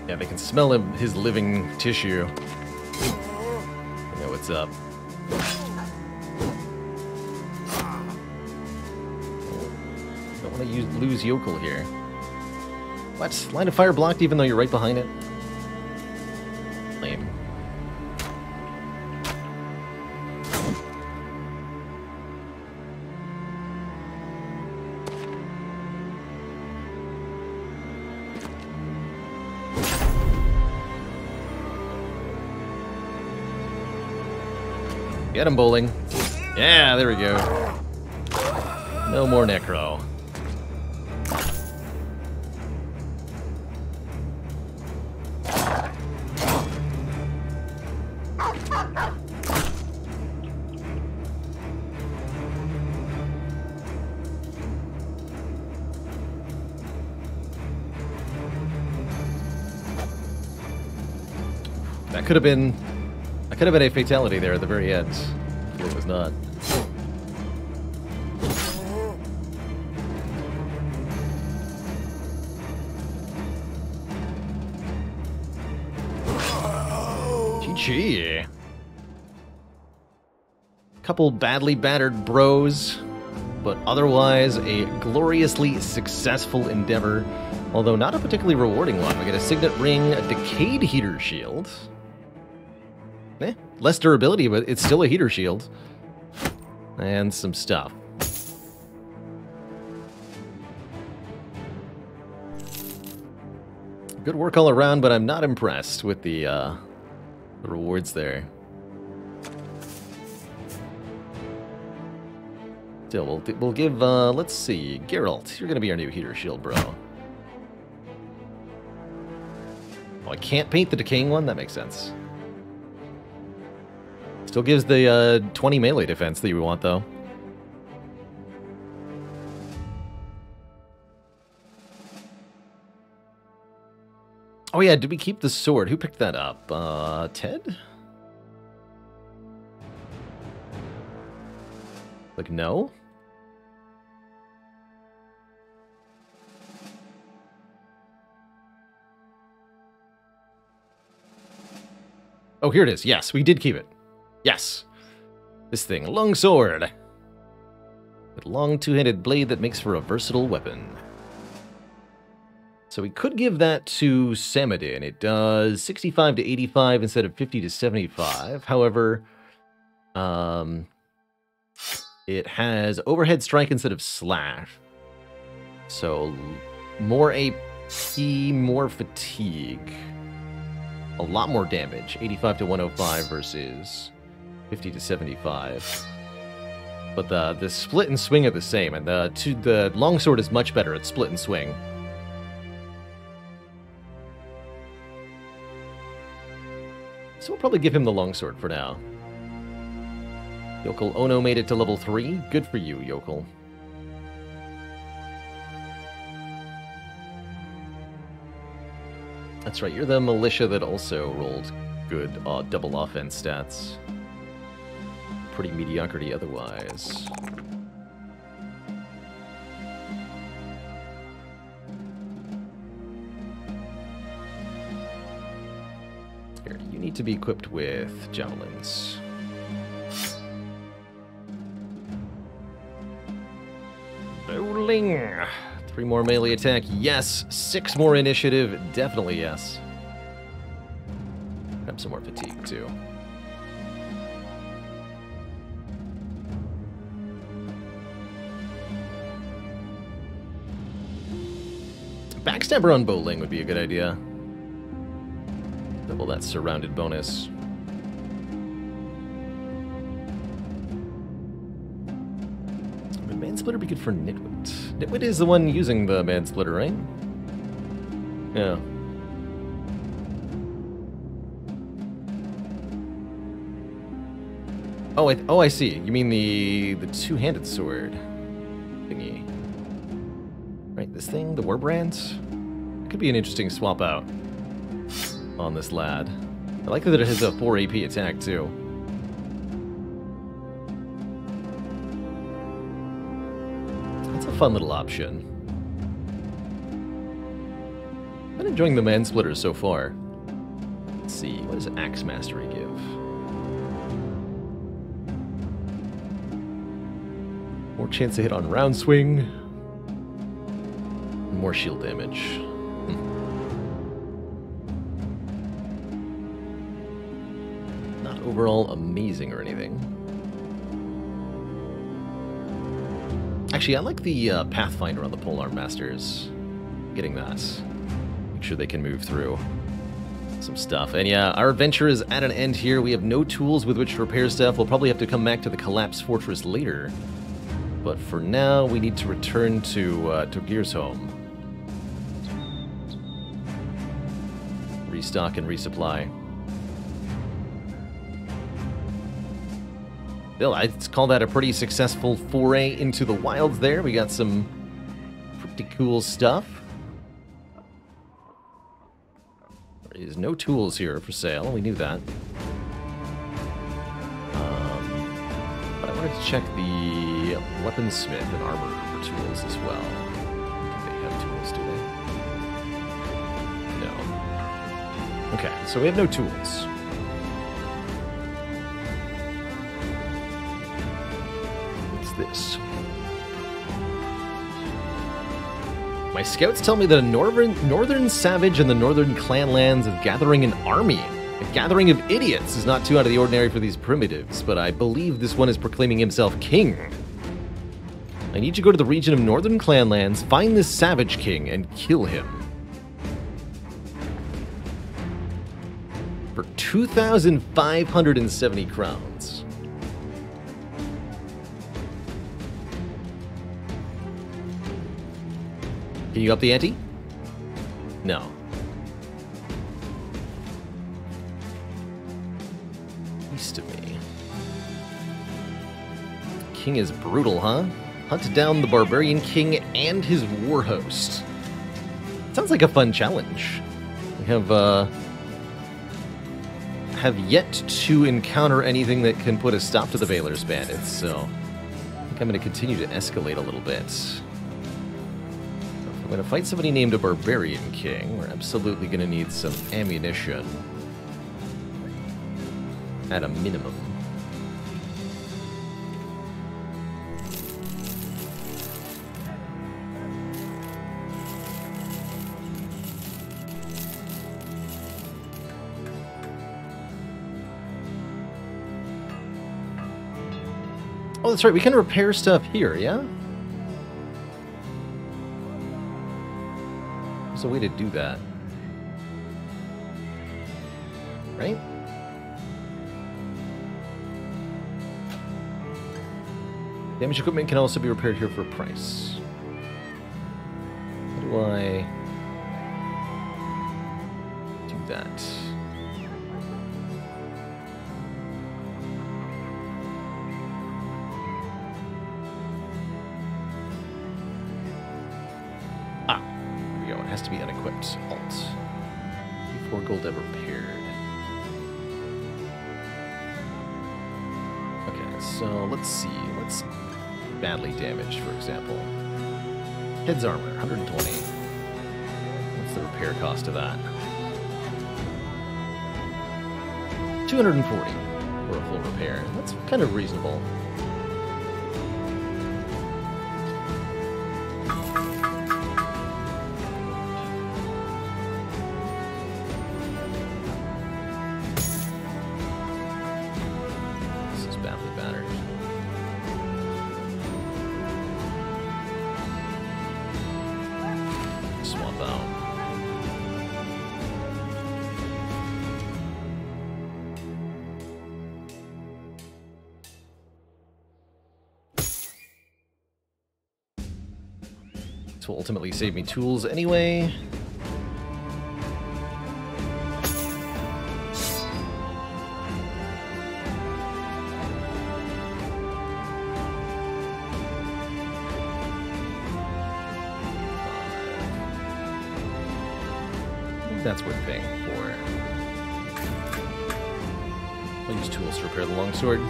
Yeah, they can smell his living tissue. I know what's up. Don't want to lose Yokel here. What? Line of fire blocked even though you're right behind it? Lame. Get him, bowling. Yeah, there we go. No more necro. That could have been a fatality there at the very end. It was not. GG. Couple badly battered bros, but otherwise a gloriously successful endeavor, although not a particularly rewarding one. We get a signet ring, a decayed heater shield. Less durability, but it's still a heater shield. And some stuff. Good work all around, but I'm not impressed with the rewards there. Still, we'll give, let's see, Geralt, you're gonna be our new heater shield, bro. Oh, I can't paint the decaying one? That makes sense. Still gives the 20 melee defense that you want, though. Oh yeah, did we keep the sword? Who picked that up? Ted? Like, no? Oh, here it is. Yes, we did keep it. Yes. This thing, long sword. With long two-handed blade that makes for a versatile weapon. So we could give that to Samadin. It does 65 to 85 instead of 50 to 75. However, it has overhead strike instead of slash. So more AP, more fatigue. A lot more damage. 85 to 105 versus 50 to 75. But the split and swing are the same, and the longsword is much better at split and swing. So we'll probably give him the longsword for now. Yokel Ono made it to level 3. Good for you, Yokel. That's right, you're the militia that also rolled good double offense stats. Pretty mediocrity otherwise. Here, you need to be equipped with javelins. Bowling! 3 more melee attack, yes. 6 more initiative, definitely yes. Grab some more fatigue, too. Backstabber on bowling would be a good idea. Double that surrounded bonus. Would Mansplitter be good for Nitwit? Nitwit is the one using the Mansplitter, right? Yeah. Oh, I see. You mean the two-handed sword thingy. Right, this thing, the Warbrands? Could be an interesting swap out on this lad. I like that it has a 4 AP attack, too. That's a fun little option. I've been enjoying the Mansplitters so far. Let's see, what does Axe Mastery give? More chance to hit on round swing. More shield damage. overall amazing or anything. Actually, I like the Pathfinder on the Polearm Masters. Getting that. Make sure they can move through some stuff. And yeah, our adventure is at an end here. We have no tools with which to repair stuff. We'll probably have to come back to the Collapsed Fortress later. But for now, we need to return to Gearsholm. Restock and resupply. Bill, I'd call that a pretty successful foray into the wilds there. We got some pretty cool stuff. There is no tools here for sale. We knew that. But I wanted to check the weaponsmith and armor for tools as well. I think they have tools, do they? No. Okay, so we have no tools. This. My scouts tell me that a northern savage in the northern clan lands is gathering an army. A gathering of idiots is not too out of the ordinary for these primitives, but I believe this one is proclaiming himself king. I need to go to the region of northern clan lands, find this savage king, and kill him. For 2,570 crowns. Can you up the ante? No. East of me. King is brutal, huh? Hunt down the barbarian king and his war host. Sounds like a fun challenge. We have yet to encounter anything that can put a stop to the Valor's bandits, so I think I'm going to continue to escalate a little bit. We're going to fight somebody named a Barbarian King. We're absolutely going to need some ammunition. At a minimum. Oh, that's right. We can repair stuff here, yeah? There's a way to do that. Right? Damaged equipment can also be repaired here for a price. How do I do that? Has to be unequipped. Alt. 4 gold ever repaired. Okay, so let's see. What's badly damaged, for example? Head's armor, 120. What's the repair cost of that? 240 for a full repair. That's kind of reasonable. This will ultimately save me tools anyway. I think that's worth paying for. I'll use tools to repair the longsword.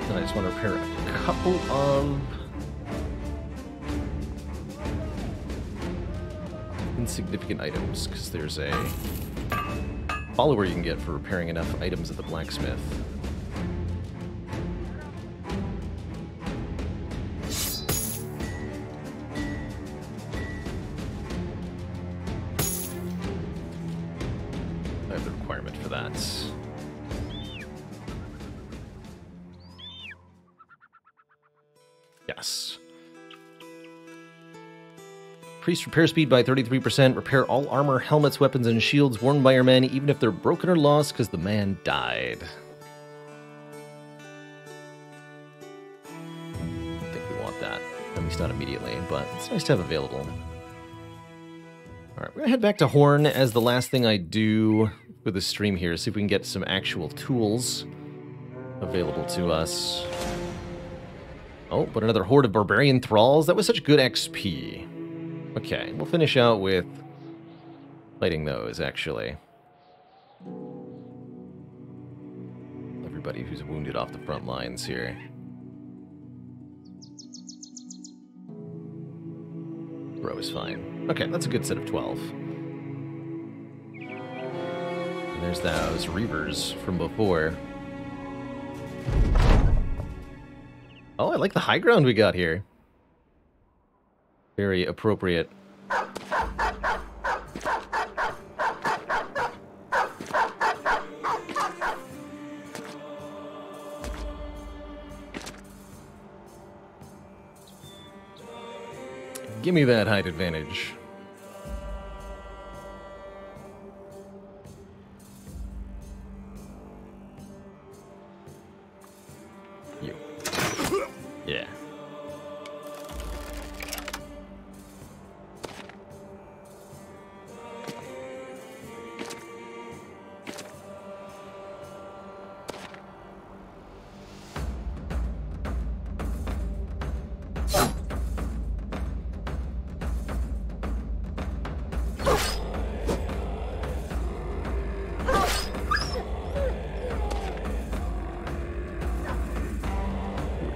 I just want to repair a couple of insignificant items, because there's a follower you can get for repairing enough items at the blacksmith. that. Yes. Increase repair speed by 33%. Repair all armor, helmets, weapons, and shields worn by your men, even if they're broken or lost because the man died. I don't think we want that. At least not immediately, but it's nice to have available. Alright, we're going to head back to Horn as the last thing I do with the stream here. See if we can get some actual tools available to us. Oh, but another horde of barbarian thralls. That was such good XP. Okay, we'll finish out with fighting those, actually. Everybody who's wounded off the front lines here. Bro is fine. Okay, that's a good set of 12. And there's those Reavers from before. Oh, I like the high ground we got here. Very appropriate. Give me that height advantage. You. Yeah.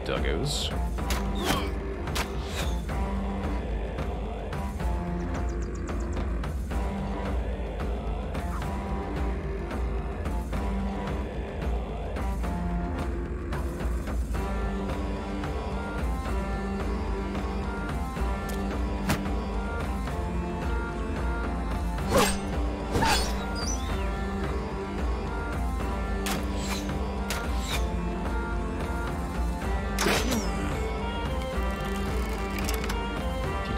Duggos.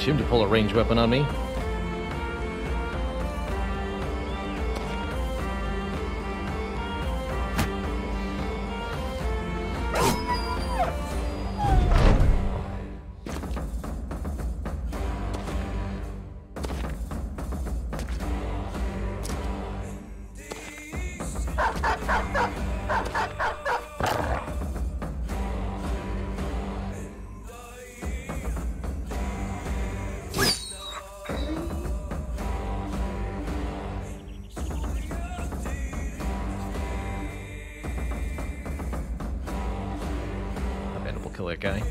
Him to pull a ranged weapon on me. Kill that guy.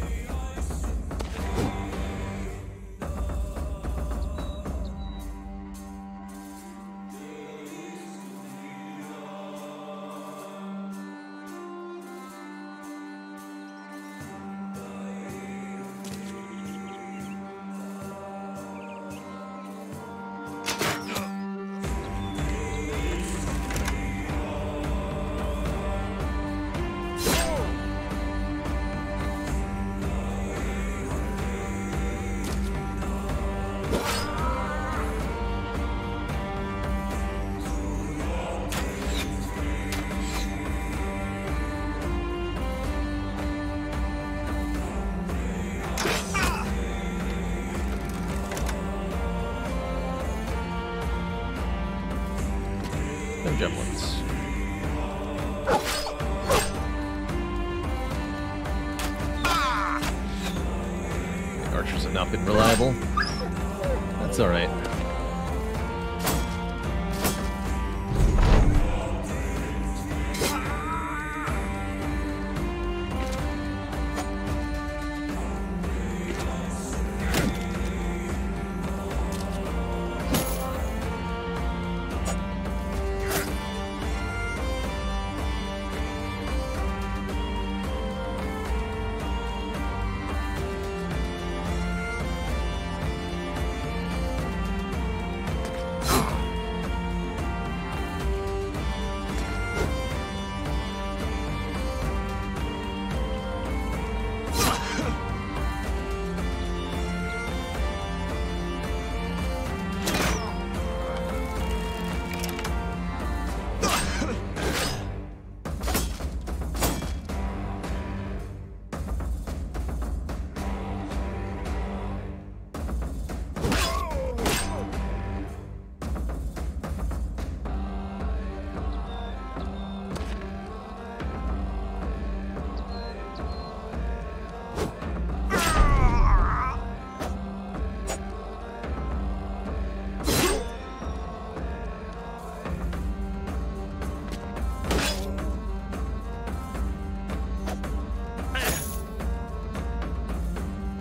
Javelins. Archers have not been reliable. That's alright.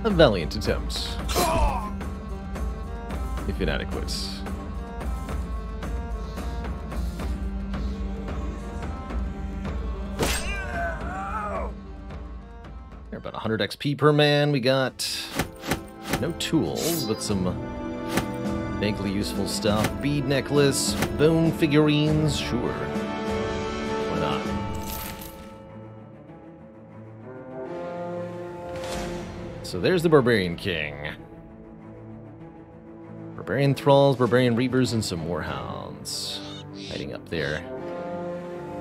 A valiant attempt. If inadequate. They're about 100 XP per man. We got no tools, but some vaguely useful stuff. Bead necklace, bone figurines, sure. Why not? So there's the Barbarian King. Barbarian Thralls, Barbarian Reavers, and some Warhounds hiding up there.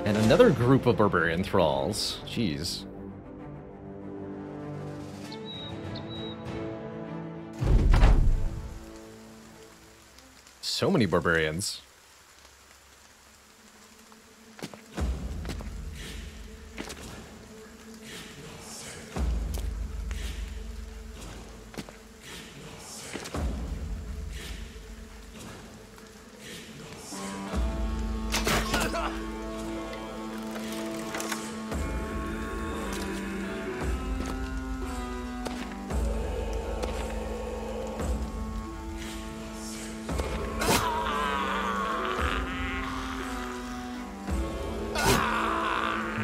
And another group of Barbarian Thralls. Jeez. So many barbarians.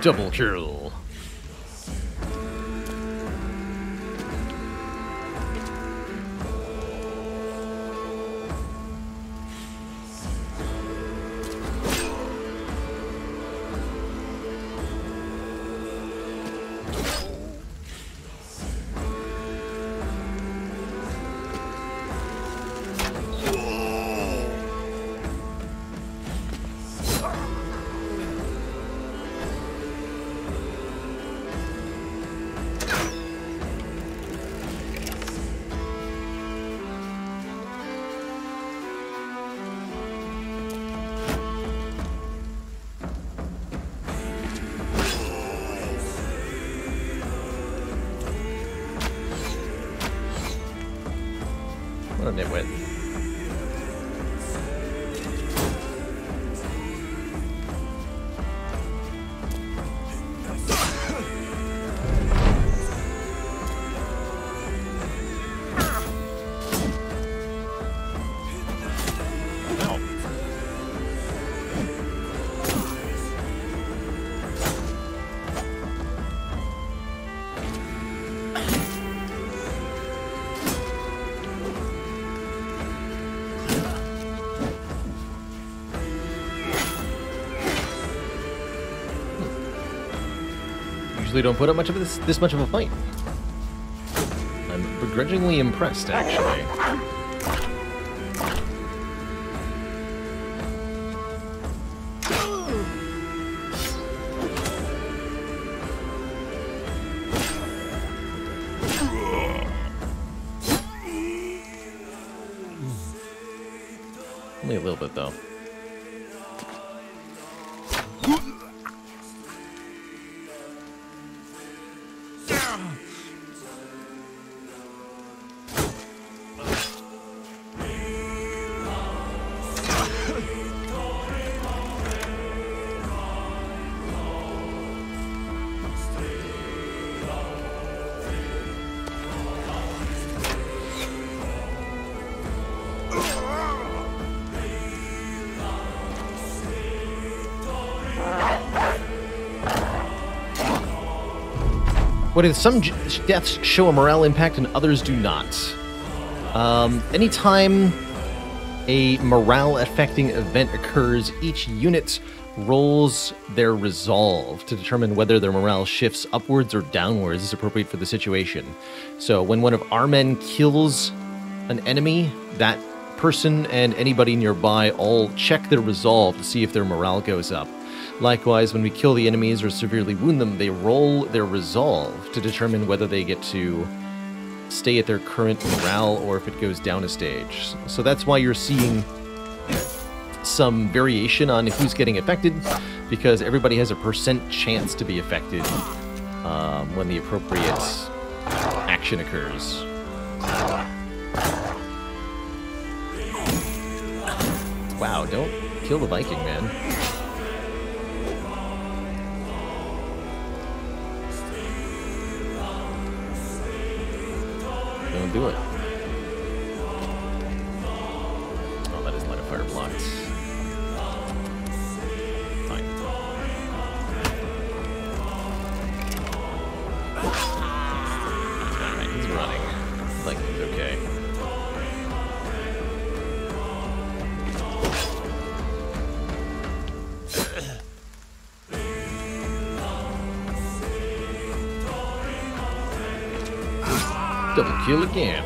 Double kill. What a nitwit. Usually don't put up much of this much of a fight. I'm begrudgingly impressed, actually. Only a little bit, though. What if some deaths show a morale impact and others do not? Anytime a morale-affecting event occurs, each unit rolls their resolve to determine whether their morale shifts upwards or downwards as appropriate for the situation. So when one of our men kills an enemy, that person and anybody nearby all check their resolve to see if their morale goes up. Likewise, when we kill the enemies or severely wound them, they roll their resolve to determine whether they get to stay at their current morale or if it goes down a stage. So that's why you're seeing some variation on who's getting affected, because everybody has a % chance to be affected when the appropriate action occurs. Wow, don't kill the Viking, man. Don't do it. Oh, that is line of fire blocked. Fine. Alright, he's running. I think he's okay. Double kill again.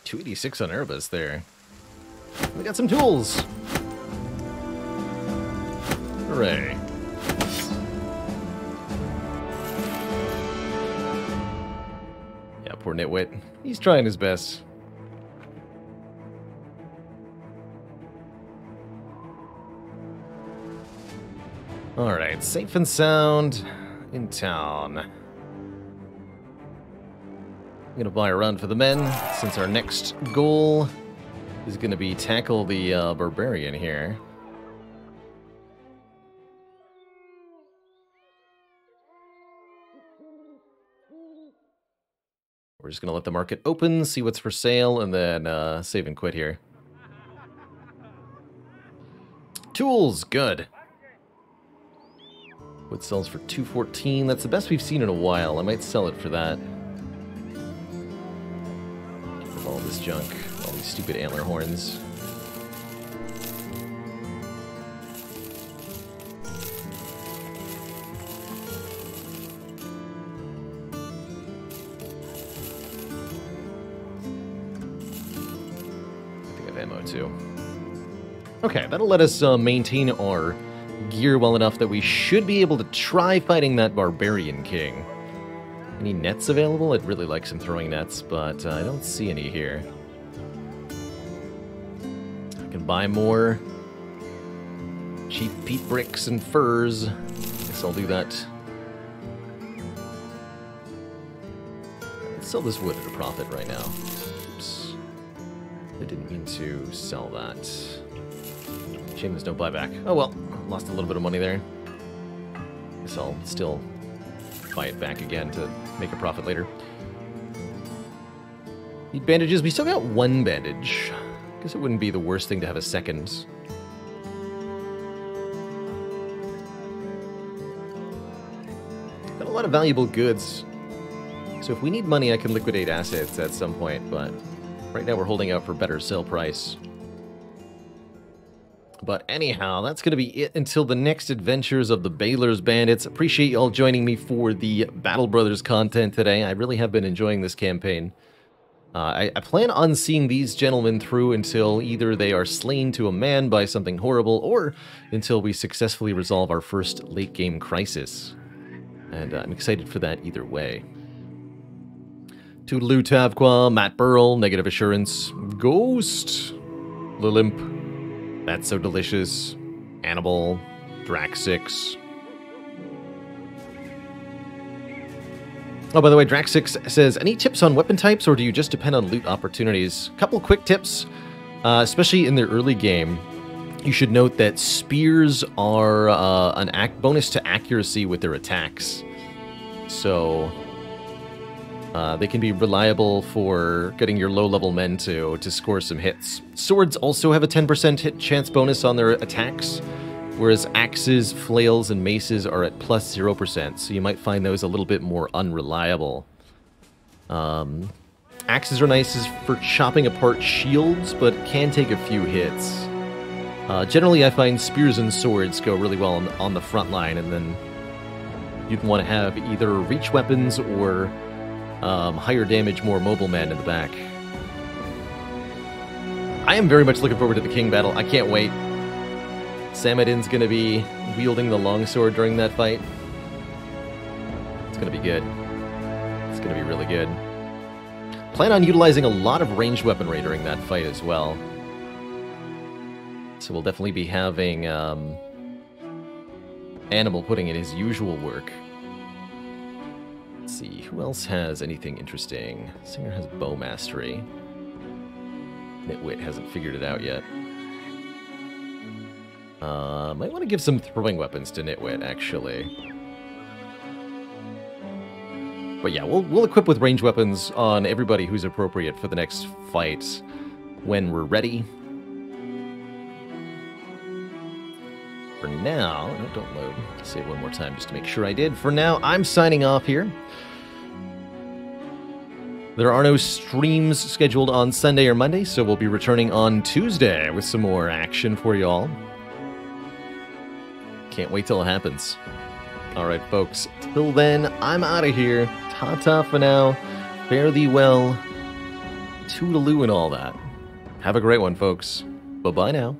$286 on Erebus there. We got some tools. Hooray. Yeah, poor Nitwit. He's trying his best. Alright, safe and sound in town. I'm gonna buy a run for the men, since our next goal is gonna be tackle the barbarian here. We're just gonna let the market open, see what's for sale, and then save and quit here. Tools, good. Wood sells for $214. That's the best we've seen in a while. I might sell it for that. All this junk, all these stupid antler horns. I think I have ammo too. Okay, that'll let us maintain our gear well enough that we should be able to try fighting that barbarian king. Any nets available? I'd really like some throwing nets, but I don't see any here. I can buy more cheap peat bricks and furs. Guess I'll do that. Let's sell this wood at a profit right now. Oops. I didn't mean to sell that. Shame there's no buyback. Oh well, lost a little bit of money there. Guess I'll still buy it back again to make a profit later. Need bandages. We still got one bandage. Guess it wouldn't be the worst thing to have a second. Got a lot of valuable goods. So if we need money, I can liquidate assets at some point, but right now we're holding out for better sale price. But anyhow, that's going to be it until the next adventures of the Baylor's Bandits. Appreciate you all joining me for the Battle Brothers content today. I really have been enjoying this campaign. I plan on seeing these gentlemen through until either they are slain to a man by something horrible, or until we successfully resolve our first late-game crisis. And I'm excited for that either way. Toodaloo Tavqua, Matt Burrell, Negative Assurance, Ghost, Lilimp, That's So Delicious, Annabelle, Drax6. Oh, by the way, Drax6 says, any tips on weapon types, or do you just depend on loot opportunities? Couple quick tips, especially in the early game. You should note that spears are an bonus to accuracy with their attacks. So they can be reliable for getting your low-level men to score some hits. Swords also have a 10% hit chance bonus on their attacks, whereas axes, flails, and maces are at plus 0%, so you might find those a little bit more unreliable. Axes are nice for chopping apart shields, but can take a few hits. Generally, I find spears and swords go really well on the front line, and then you'd want to have either reach weapons or higher damage, more mobile men in the back. I am very much looking forward to the King battle. I can't wait. Samadin's going to be wielding the longsword during that fight. It's going to be good. It's going to be really good. Plan on utilizing a lot of ranged weaponry during that fight as well. So we'll definitely be having Animal putting in his usual work. Let's see, who else has anything interesting? Singer has bow mastery. Nitwit hasn't figured it out yet. Might want to give some throwing weapons to Nitwit, actually. But yeah, we'll equip with ranged weapons on everybody who's appropriate for the next fight when we're ready. For now, no, don't load. Say it one more time just to make sure I did. For now, I'm signing off here. There are no streams scheduled on Sunday or Monday, so we'll be returning on Tuesday with some more action for y'all. Can't wait till it happens. Alright, folks. Till then, I'm out of here. Ta-ta for now. Fare thee well. Toodaloo and all that. Have a great one, folks. Bye-bye now.